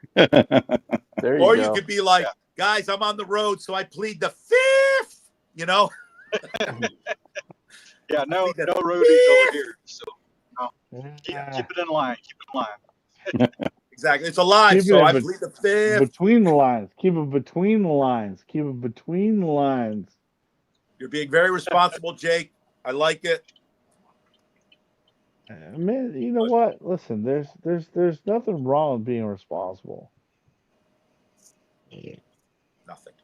S4: There you
S3: or
S4: go.
S3: You could be like, guys, I'm on the road, so I plead the fifth.
S17: Yeah, no roadies over here. So keep it in line.
S3: Exactly. It's a lie, so I plead the fifth.
S12: Between the lines. Keep it between the lines. Keep it between the lines.
S3: You're being very responsible, Jake. I like it.
S12: Man, you know what? Listen, there's nothing wrong with being responsible.
S3: Nothing.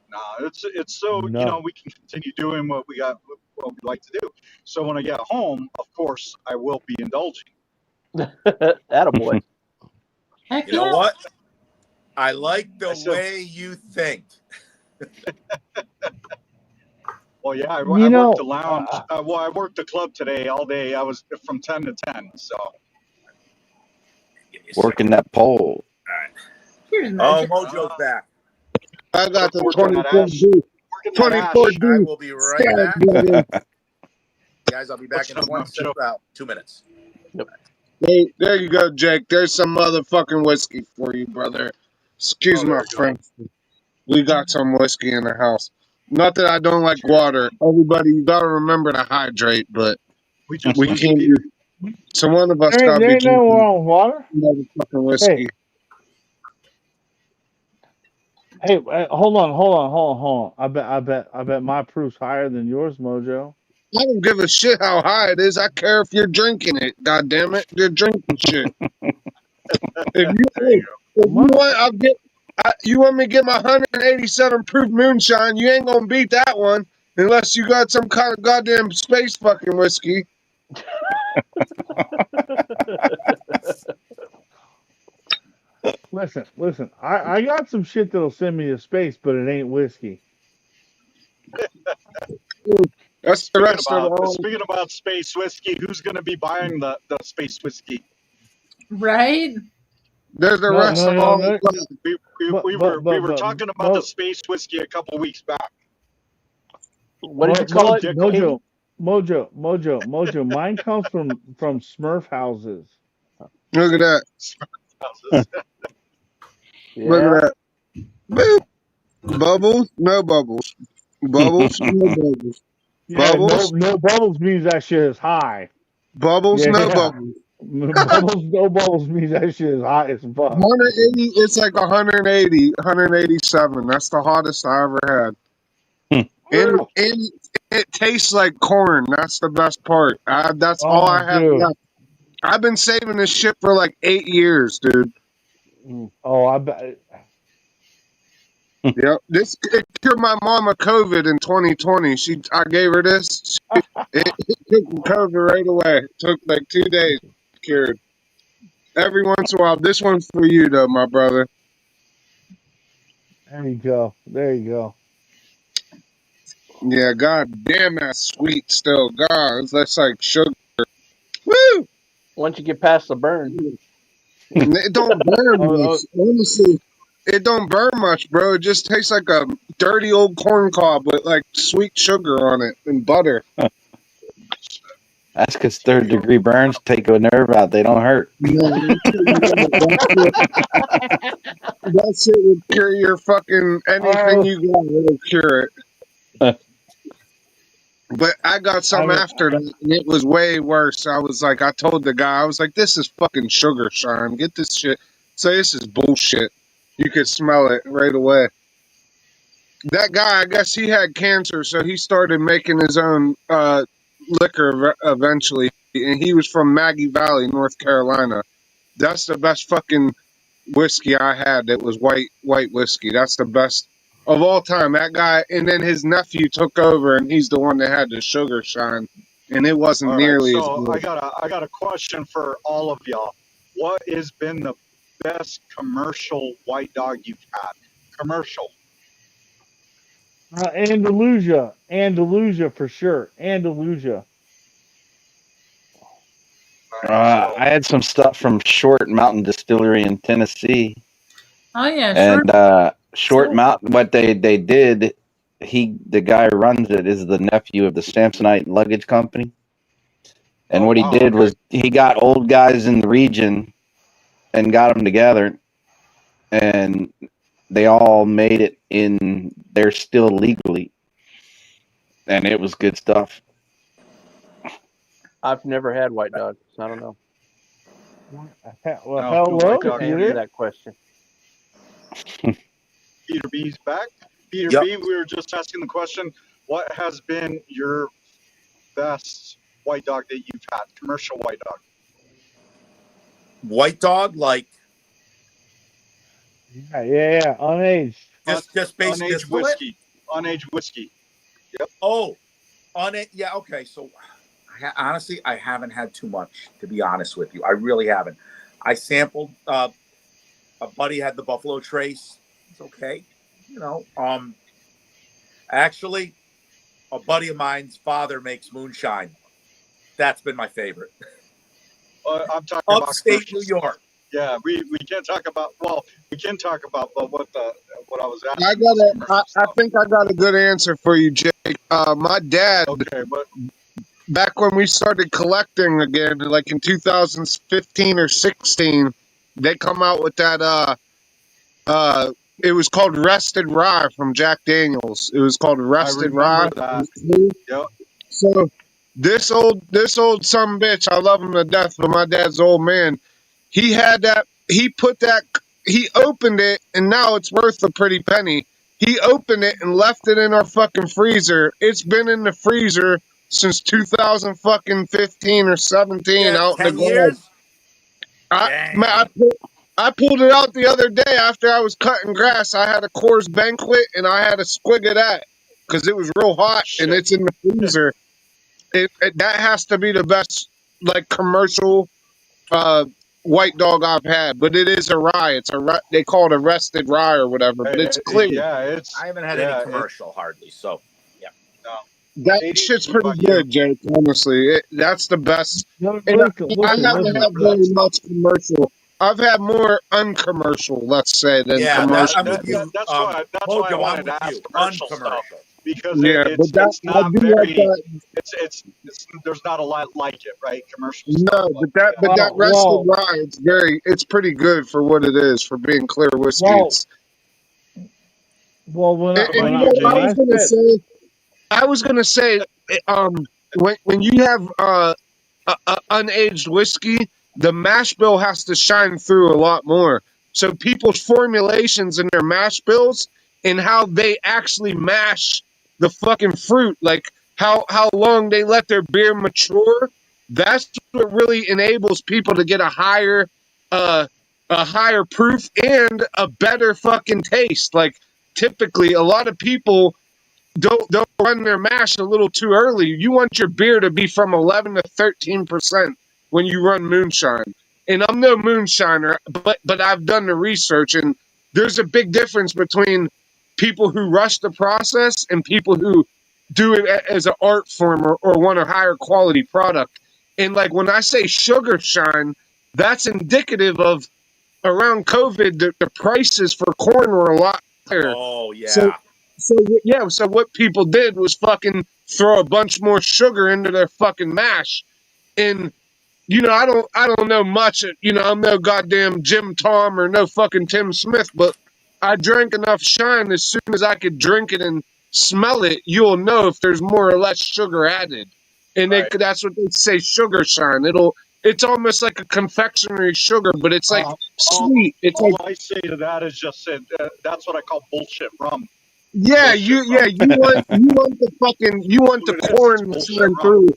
S17: It's so
S12: No.
S17: we can continue doing what we like to do. So when I get home, of course, I will be indulging.
S4: Attaboy.
S1: Heck
S14: You know
S1: yeah.
S14: what? I like the way you think.
S17: Well, yeah, I
S12: You know,
S17: worked the lounge. Well, I worked the club today all day. I was from 10 to 10. So
S6: Working that pole.
S1: Here's
S14: Oh,
S1: Mojo.
S14: Mojo's back.
S8: I got the
S17: working that
S8: 24
S17: ash.
S8: D.
S17: Working that
S8: 24
S17: ash.
S8: D.
S14: I will be right
S8: Stag,
S14: back.
S8: brother.
S14: Guys, I'll be back in about 2 minutes.
S8: There you go, Jake. There's some motherfucking whiskey for you, brother. Excuse my French. We got some whiskey in the house. Not that I don't like water. Everybody, you gotta remember to hydrate, but
S17: We just
S8: we
S17: like
S8: can't. So one of us
S12: there
S8: gotta be
S12: ain't no
S8: drinking
S12: wrong with water.
S8: motherfucking whiskey.
S12: Hey, hold on. I bet my proof's higher than yours, Mojo.
S8: I don't give a shit how high it is. I care if you're drinking it. God damn it, you're drinking shit. If you want, I'll get. You want me to get my 187 proof moonshine? You ain't gonna beat that one unless you got some kind of goddamn space fucking whiskey.
S12: Listen. I got some shit that'll send me to space, but it ain't whiskey.
S8: That's the rest of the
S17: Speaking about space whiskey, who's going to be buying the space whiskey?
S1: Right?
S8: There's the rest of all.
S17: We were talking about the space whiskey a couple weeks back.
S4: What did you call it?
S12: Mojo. Mine comes from Smurf houses.
S8: Look at that.
S4: Yeah.
S8: Look at that. Boop. Bubbles, no bubbles. Bubbles, no bubbles.
S12: Yeah,
S8: Bubbles,
S12: no bubbles means that shit is high.
S8: bubbles, no bubbles.
S12: No bubbles means that shit is hot as fuck.
S8: 180, it's like 180, 187. That's the hottest I ever had. And it tastes like corn. That's the best part. That's all I have left. I've been saving this shit for like 8 years, dude.
S12: Oh, I bet.
S8: Yep. It cured my mom of COVID in 2020. I gave her this. It took COVID right away. It took like 2 days. Cured. Every once in a while. This one's for you, though, my brother.
S12: There you go.
S8: Yeah, god damn, that's sweet still. God, that's like sugar. Woo!
S4: Once you get past the burn.
S8: It don't burn much. Honestly, it don't burn much, bro. It just tastes like a dirty old corn cob with like sweet sugar on it and butter.
S6: That's because third-degree burns take a nerve out. They don't hurt.
S8: That shit would cure your fucking anything you got. It'll cure it. But I got some after that, and it was way worse. I told the guy, I was like, this is fucking sugar shine. Get this shit. Say this is bullshit. You could smell it right away. That guy, I guess he had cancer, so he started making his own liquor eventually. And he was from Maggie Valley, North Carolina. That's the best fucking whiskey I had. That was white whiskey. That's the best of all time. That guy, and then his nephew took over, and he's the one that had the sugar shine, and it wasn't
S17: All right,
S8: nearly as
S17: so
S8: good.
S17: I got a question for all of y'all. What has been the best commercial white dog you've had? Commercial.
S12: Andalusia for sure. Andalusia.
S6: I had some stuff from Short Mountain Distillery in Tennessee.
S1: Oh yeah,
S6: and Short Mountain. What they did, the guy who runs it is the nephew of the Samsonite Luggage Company. And what he did was he got old guys in the region and got them together, and they all made it in there still legally, and it was good stuff.
S4: I've never had white dog, so I don't know.
S12: Well, hello,
S4: Couldn't answer that question.
S17: Peter B's back. Peter
S14: Yep.
S17: B, we were just asking the question, what has been your best white dog that you've had? Commercial white dog.
S14: White dog, like
S12: Yeah, unaged.
S14: just basic
S17: Unaged
S14: distillate?
S17: whiskey. unaged whiskey. Yep.
S14: Oh, on it. Yeah. Okay. So honestly, I haven't had too much, to be honest with you. I really haven't. I sampled. A buddy had the Buffalo Trace. It's okay. You know. Actually, a buddy of mine's father makes moonshine. That's been my favorite.
S17: I'm talking
S14: Upstate
S17: about
S14: New York.
S17: Yeah, we can't talk about. Well, we can talk about, but what I was asking.
S8: I think I got a good answer for you, Jake. My dad.
S17: Okay, but
S8: back when we started collecting again, like in 2015 or 16, they come out with that. It was called Rested Rye from Jack Daniels. It was called Rested Rye.
S17: that. Yep.
S8: So this old son bitch, I love him to death, but my dad's old man. He had that. He put that. He opened it, and now it's worth a pretty penny. He opened it and left it in our fucking freezer. It's been in the freezer since 2015 or 17
S14: Yeah,
S8: out in the
S14: 10
S8: garage.
S14: years.
S8: I pulled it out the other day after I was cutting grass. I had a Coors Banquet and I had a squig of that because it was real hot and it's in the freezer. That has to be the best like commercial white dog I've had, but it is a rye. It's they call it a rested rye or whatever, but it's clean.
S17: Yeah,
S14: I haven't had any commercial hardly, so yeah.
S17: No.
S8: That shit's pretty good, Jake. Honestly, that's the best. And I haven't had very much commercial. I've had more uncommercial, let's say, than commercial.
S14: I'm with you.
S17: That's why I wanted to ask commercial stuff because it's not very. It's there's not a lot like it, right? Commercial.
S8: No, but that rested rye, it's pretty good for what it is for being clear whiskey. I was gonna say, when you have unaged whiskey, the mash bill has to shine through a lot more. So people's formulations in their mash bills and how they actually mash the fucking fruit, like how long they let their beer mature, that's what really enables people to get a higher proof and a better fucking taste. Like typically a lot of people don't run their mash a little too early. You want your beer to be from 11 to 13% when you run moonshine. And I'm no moonshiner, but I've done the research, and there's a big difference between people who rush the process and people who do it as an art form or want a higher quality product. And like when I say sugar shine, that's indicative of around COVID, the prices for corn were a lot higher.
S14: Oh yeah.
S8: So what people did was fucking throw a bunch more sugar into their fucking mash. And I don't know much. I'm no goddamn Jim Tom or no fucking Tim Smith, but I drank enough shine. As soon as I could drink it and smell it, you'll know if there's more or less sugar added. And that's what they say, sugar shine. It's almost like a confectionery sugar, but it's like sweet.
S17: All I say to that is just say that's what I call bullshit rum.
S8: Yeah, you want the corn to shine through,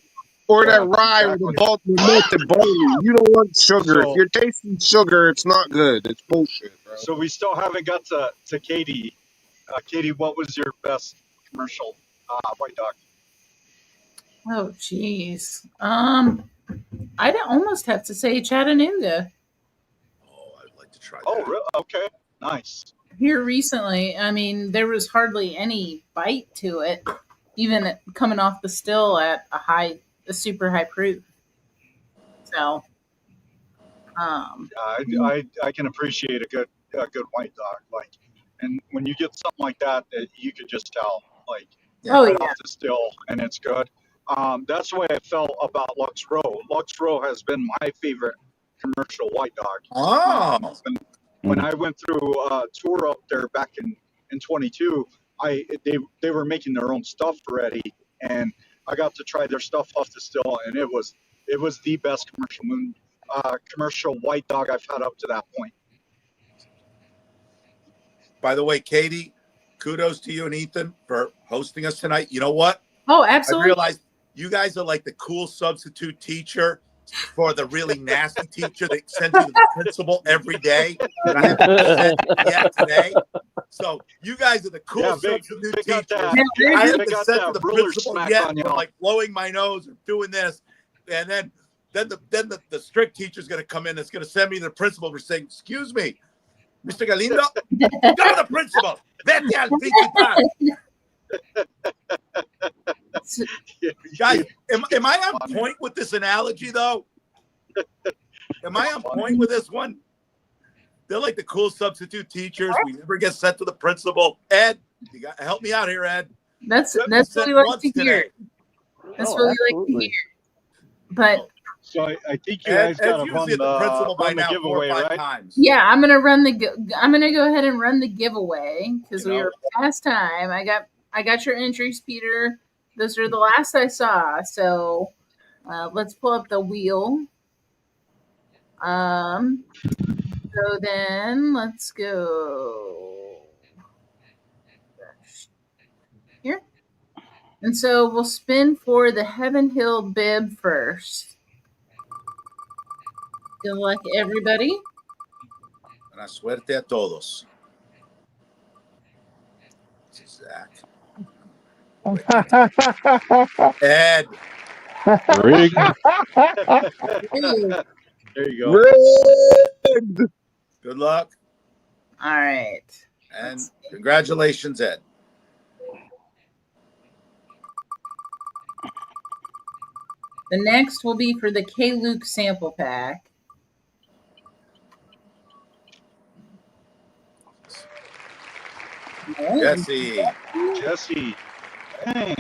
S8: or that rye or the malted barley. You don't want sugar. If you're tasting sugar, it's not good. It's bullshit, bro.
S17: So we still haven't got to Katie. Katie, what was your best commercial white dog?
S1: Oh, jeez. I'd almost have to say Chattanooga.
S14: Oh, I'd like to try that.
S17: Oh, really? Okay, nice.
S1: Here recently, I mean, there was hardly any bite to it, even coming off the still at a super high proof. So,
S17: I can appreciate a good white dog, like, and when you get something like that you could just tell, like, off the still, and it's good. That's the way I felt about Lux Row. Lux Row has been my favorite commercial white dog.
S14: Oh.
S17: When I went through a tour up there back in 22, they were making their own stuff already, and I got to try their stuff off the still, and it was the best commercial white dog I've had up to that point.
S14: By the way, Katie, kudos to you and Ethan for hosting us tonight. You know what?
S1: Oh, absolutely.
S14: I realized you guys are like the cool substitute teacher for the really nasty teacher that sends you to the principal every day. And I haven't sent yet today. So you guys are the cool
S17: Yeah,
S14: substitute
S17: they got
S14: teachers.
S17: that.
S14: I
S17: They
S14: haven't
S17: got
S14: said
S17: that
S14: to the
S17: ruler
S14: principal
S17: smack
S14: yet
S17: on you.
S14: for like blowing my nose or doing this, and then the strict teacher's going to come in. That's going to send me to the principal for saying, "Excuse me, Mr. Galindo, go to the principal. Vete al principal." Guys, am I on point with this analogy though? Am I on point with this one? They're like the cool substitute teachers. We never get sent to the principal. Ed, you got help me out here, Ed.
S1: That's
S14: You haven't
S1: what
S14: sent
S1: we like
S14: once
S1: to hear.
S14: today.
S1: That's what we like to hear. But
S17: So I think you
S14: Ed's
S17: guys got to
S14: usually at the principal by
S17: run the
S14: now 4 or
S17: giveaway,
S14: 5
S17: right?
S14: times.
S1: yeah, I'm gonna go ahead and run the giveaway because we are past time. I got your entries, Peter. Those are the last I saw. So let's pull up the wheel. So then let's go here. And so we'll spin for the Heaven Hill bib first. Good luck, everybody.
S14: Buena suerte a todos. Zach. Ed.
S12: Rigged.
S17: There you go.
S14: Rigged. Good luck.
S1: All right.
S14: And congratulations, Ed.
S1: The next will be for the K. Luke sample pack.
S14: Jesse.
S17: Dang.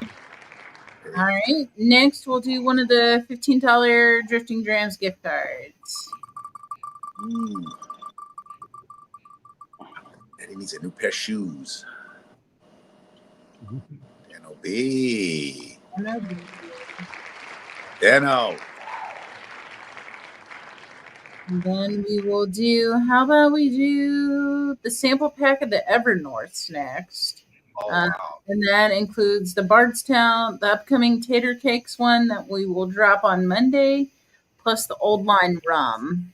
S1: All right. Next, we'll do one of the $15 Drifting Drams gift cards.
S14: Ooh. Eddie needs a new pair of shoes. Dano-B. Dano.
S1: And then we will do, how about we do the sample pack of the Evernorths next. And that includes the Bardstown, the upcoming Tater Cakes one that we will drop on Monday, plus the Old Line Rum.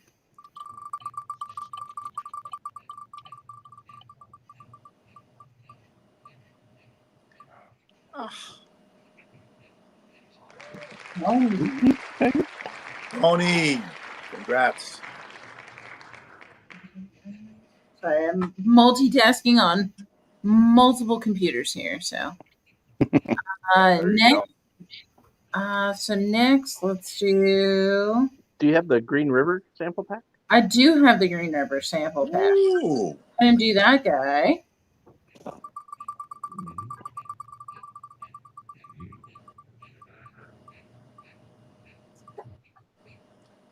S14: Tony. Congrats.
S1: Sorry, I'm multitasking on multiple computers here. So next, let's do.
S4: Do you have the Green River sample pack?
S1: I do have the Green River sample pack.
S14: Ooh.
S1: I didn't do that guy.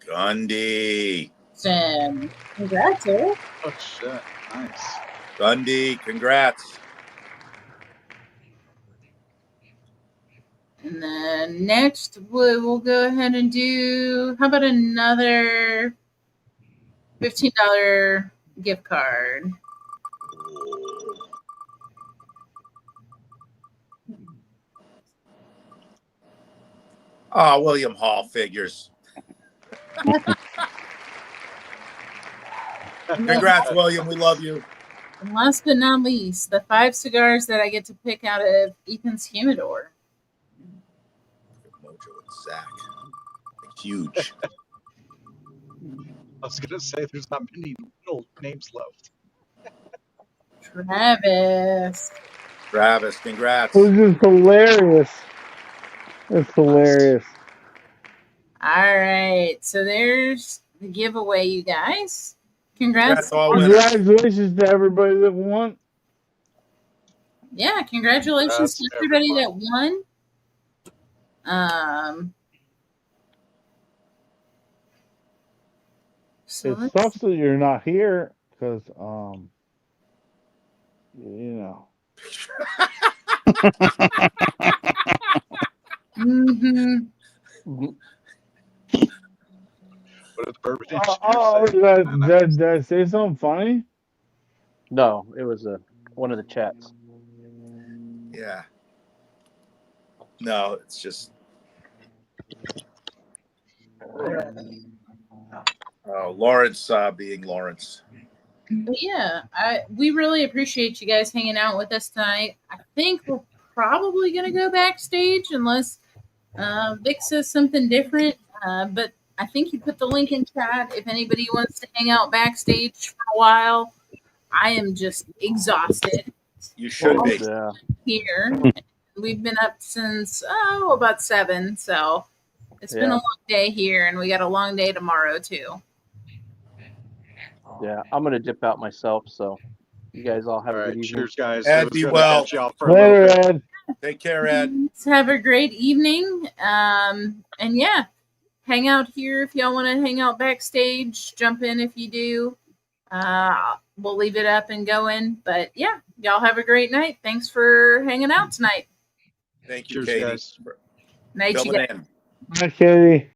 S14: Gundy.
S1: Sam, congrats, eh?
S17: Oh shit! Nice.
S14: Gundy, congrats.
S1: And then next, we'll go ahead and do. How about another $15 gift card?
S14: Oh, William Hall figures. Congrats, William. We love you.
S1: And last but not least, the 5 cigars that I get to pick out of Ethan's humidor.
S14: Mojo and Zach. Huge.
S17: I was gonna say there's not many little names left.
S14: Travis, congrats.
S12: Which is hilarious. It's hilarious.
S1: All right, so there's the giveaway, you guys. Congrats!
S12: Congratulations to everybody that won.
S1: Yeah, congratulations to everybody that won. So
S12: It sucks that you're not here because, you know.
S17: What are the bourbon
S12: Did I say something funny?
S4: No, it was one of the chats.
S14: Yeah. No, it's just. Lawrence being Lawrence.
S1: But yeah, we really appreciate you guys hanging out with us tonight. I think we're probably going to go backstage unless Vic says something different. But I think you put the link in chat if anybody wants to hang out backstage for a while. I am just exhausted.
S14: You should be.
S1: Here. We've been up since, about 7. So it's been a
S4: Yeah.
S1: long day here, and we got a long day tomorrow, too.
S4: Yeah, I'm gonna dip out myself. So you guys all have a good evening.
S17: Cheers, guys.
S14: Ed,
S17: It was
S14: be
S17: good to
S14: well.
S17: catch you up for a little bit.
S12: Ed.
S14: Take care, Ed.
S1: Have a great evening. And yeah, hang out here if y'all want to hang out backstage. Jump in if you do. We'll leave it up and going. But yeah, y'all have a great night. Thanks for hanging out tonight.
S14: Thank you,
S17: Cheers,
S14: Katie.
S17: guys.
S1: Night, you
S14: Filling
S1: guys.
S14: in.
S12: Bye, Katie.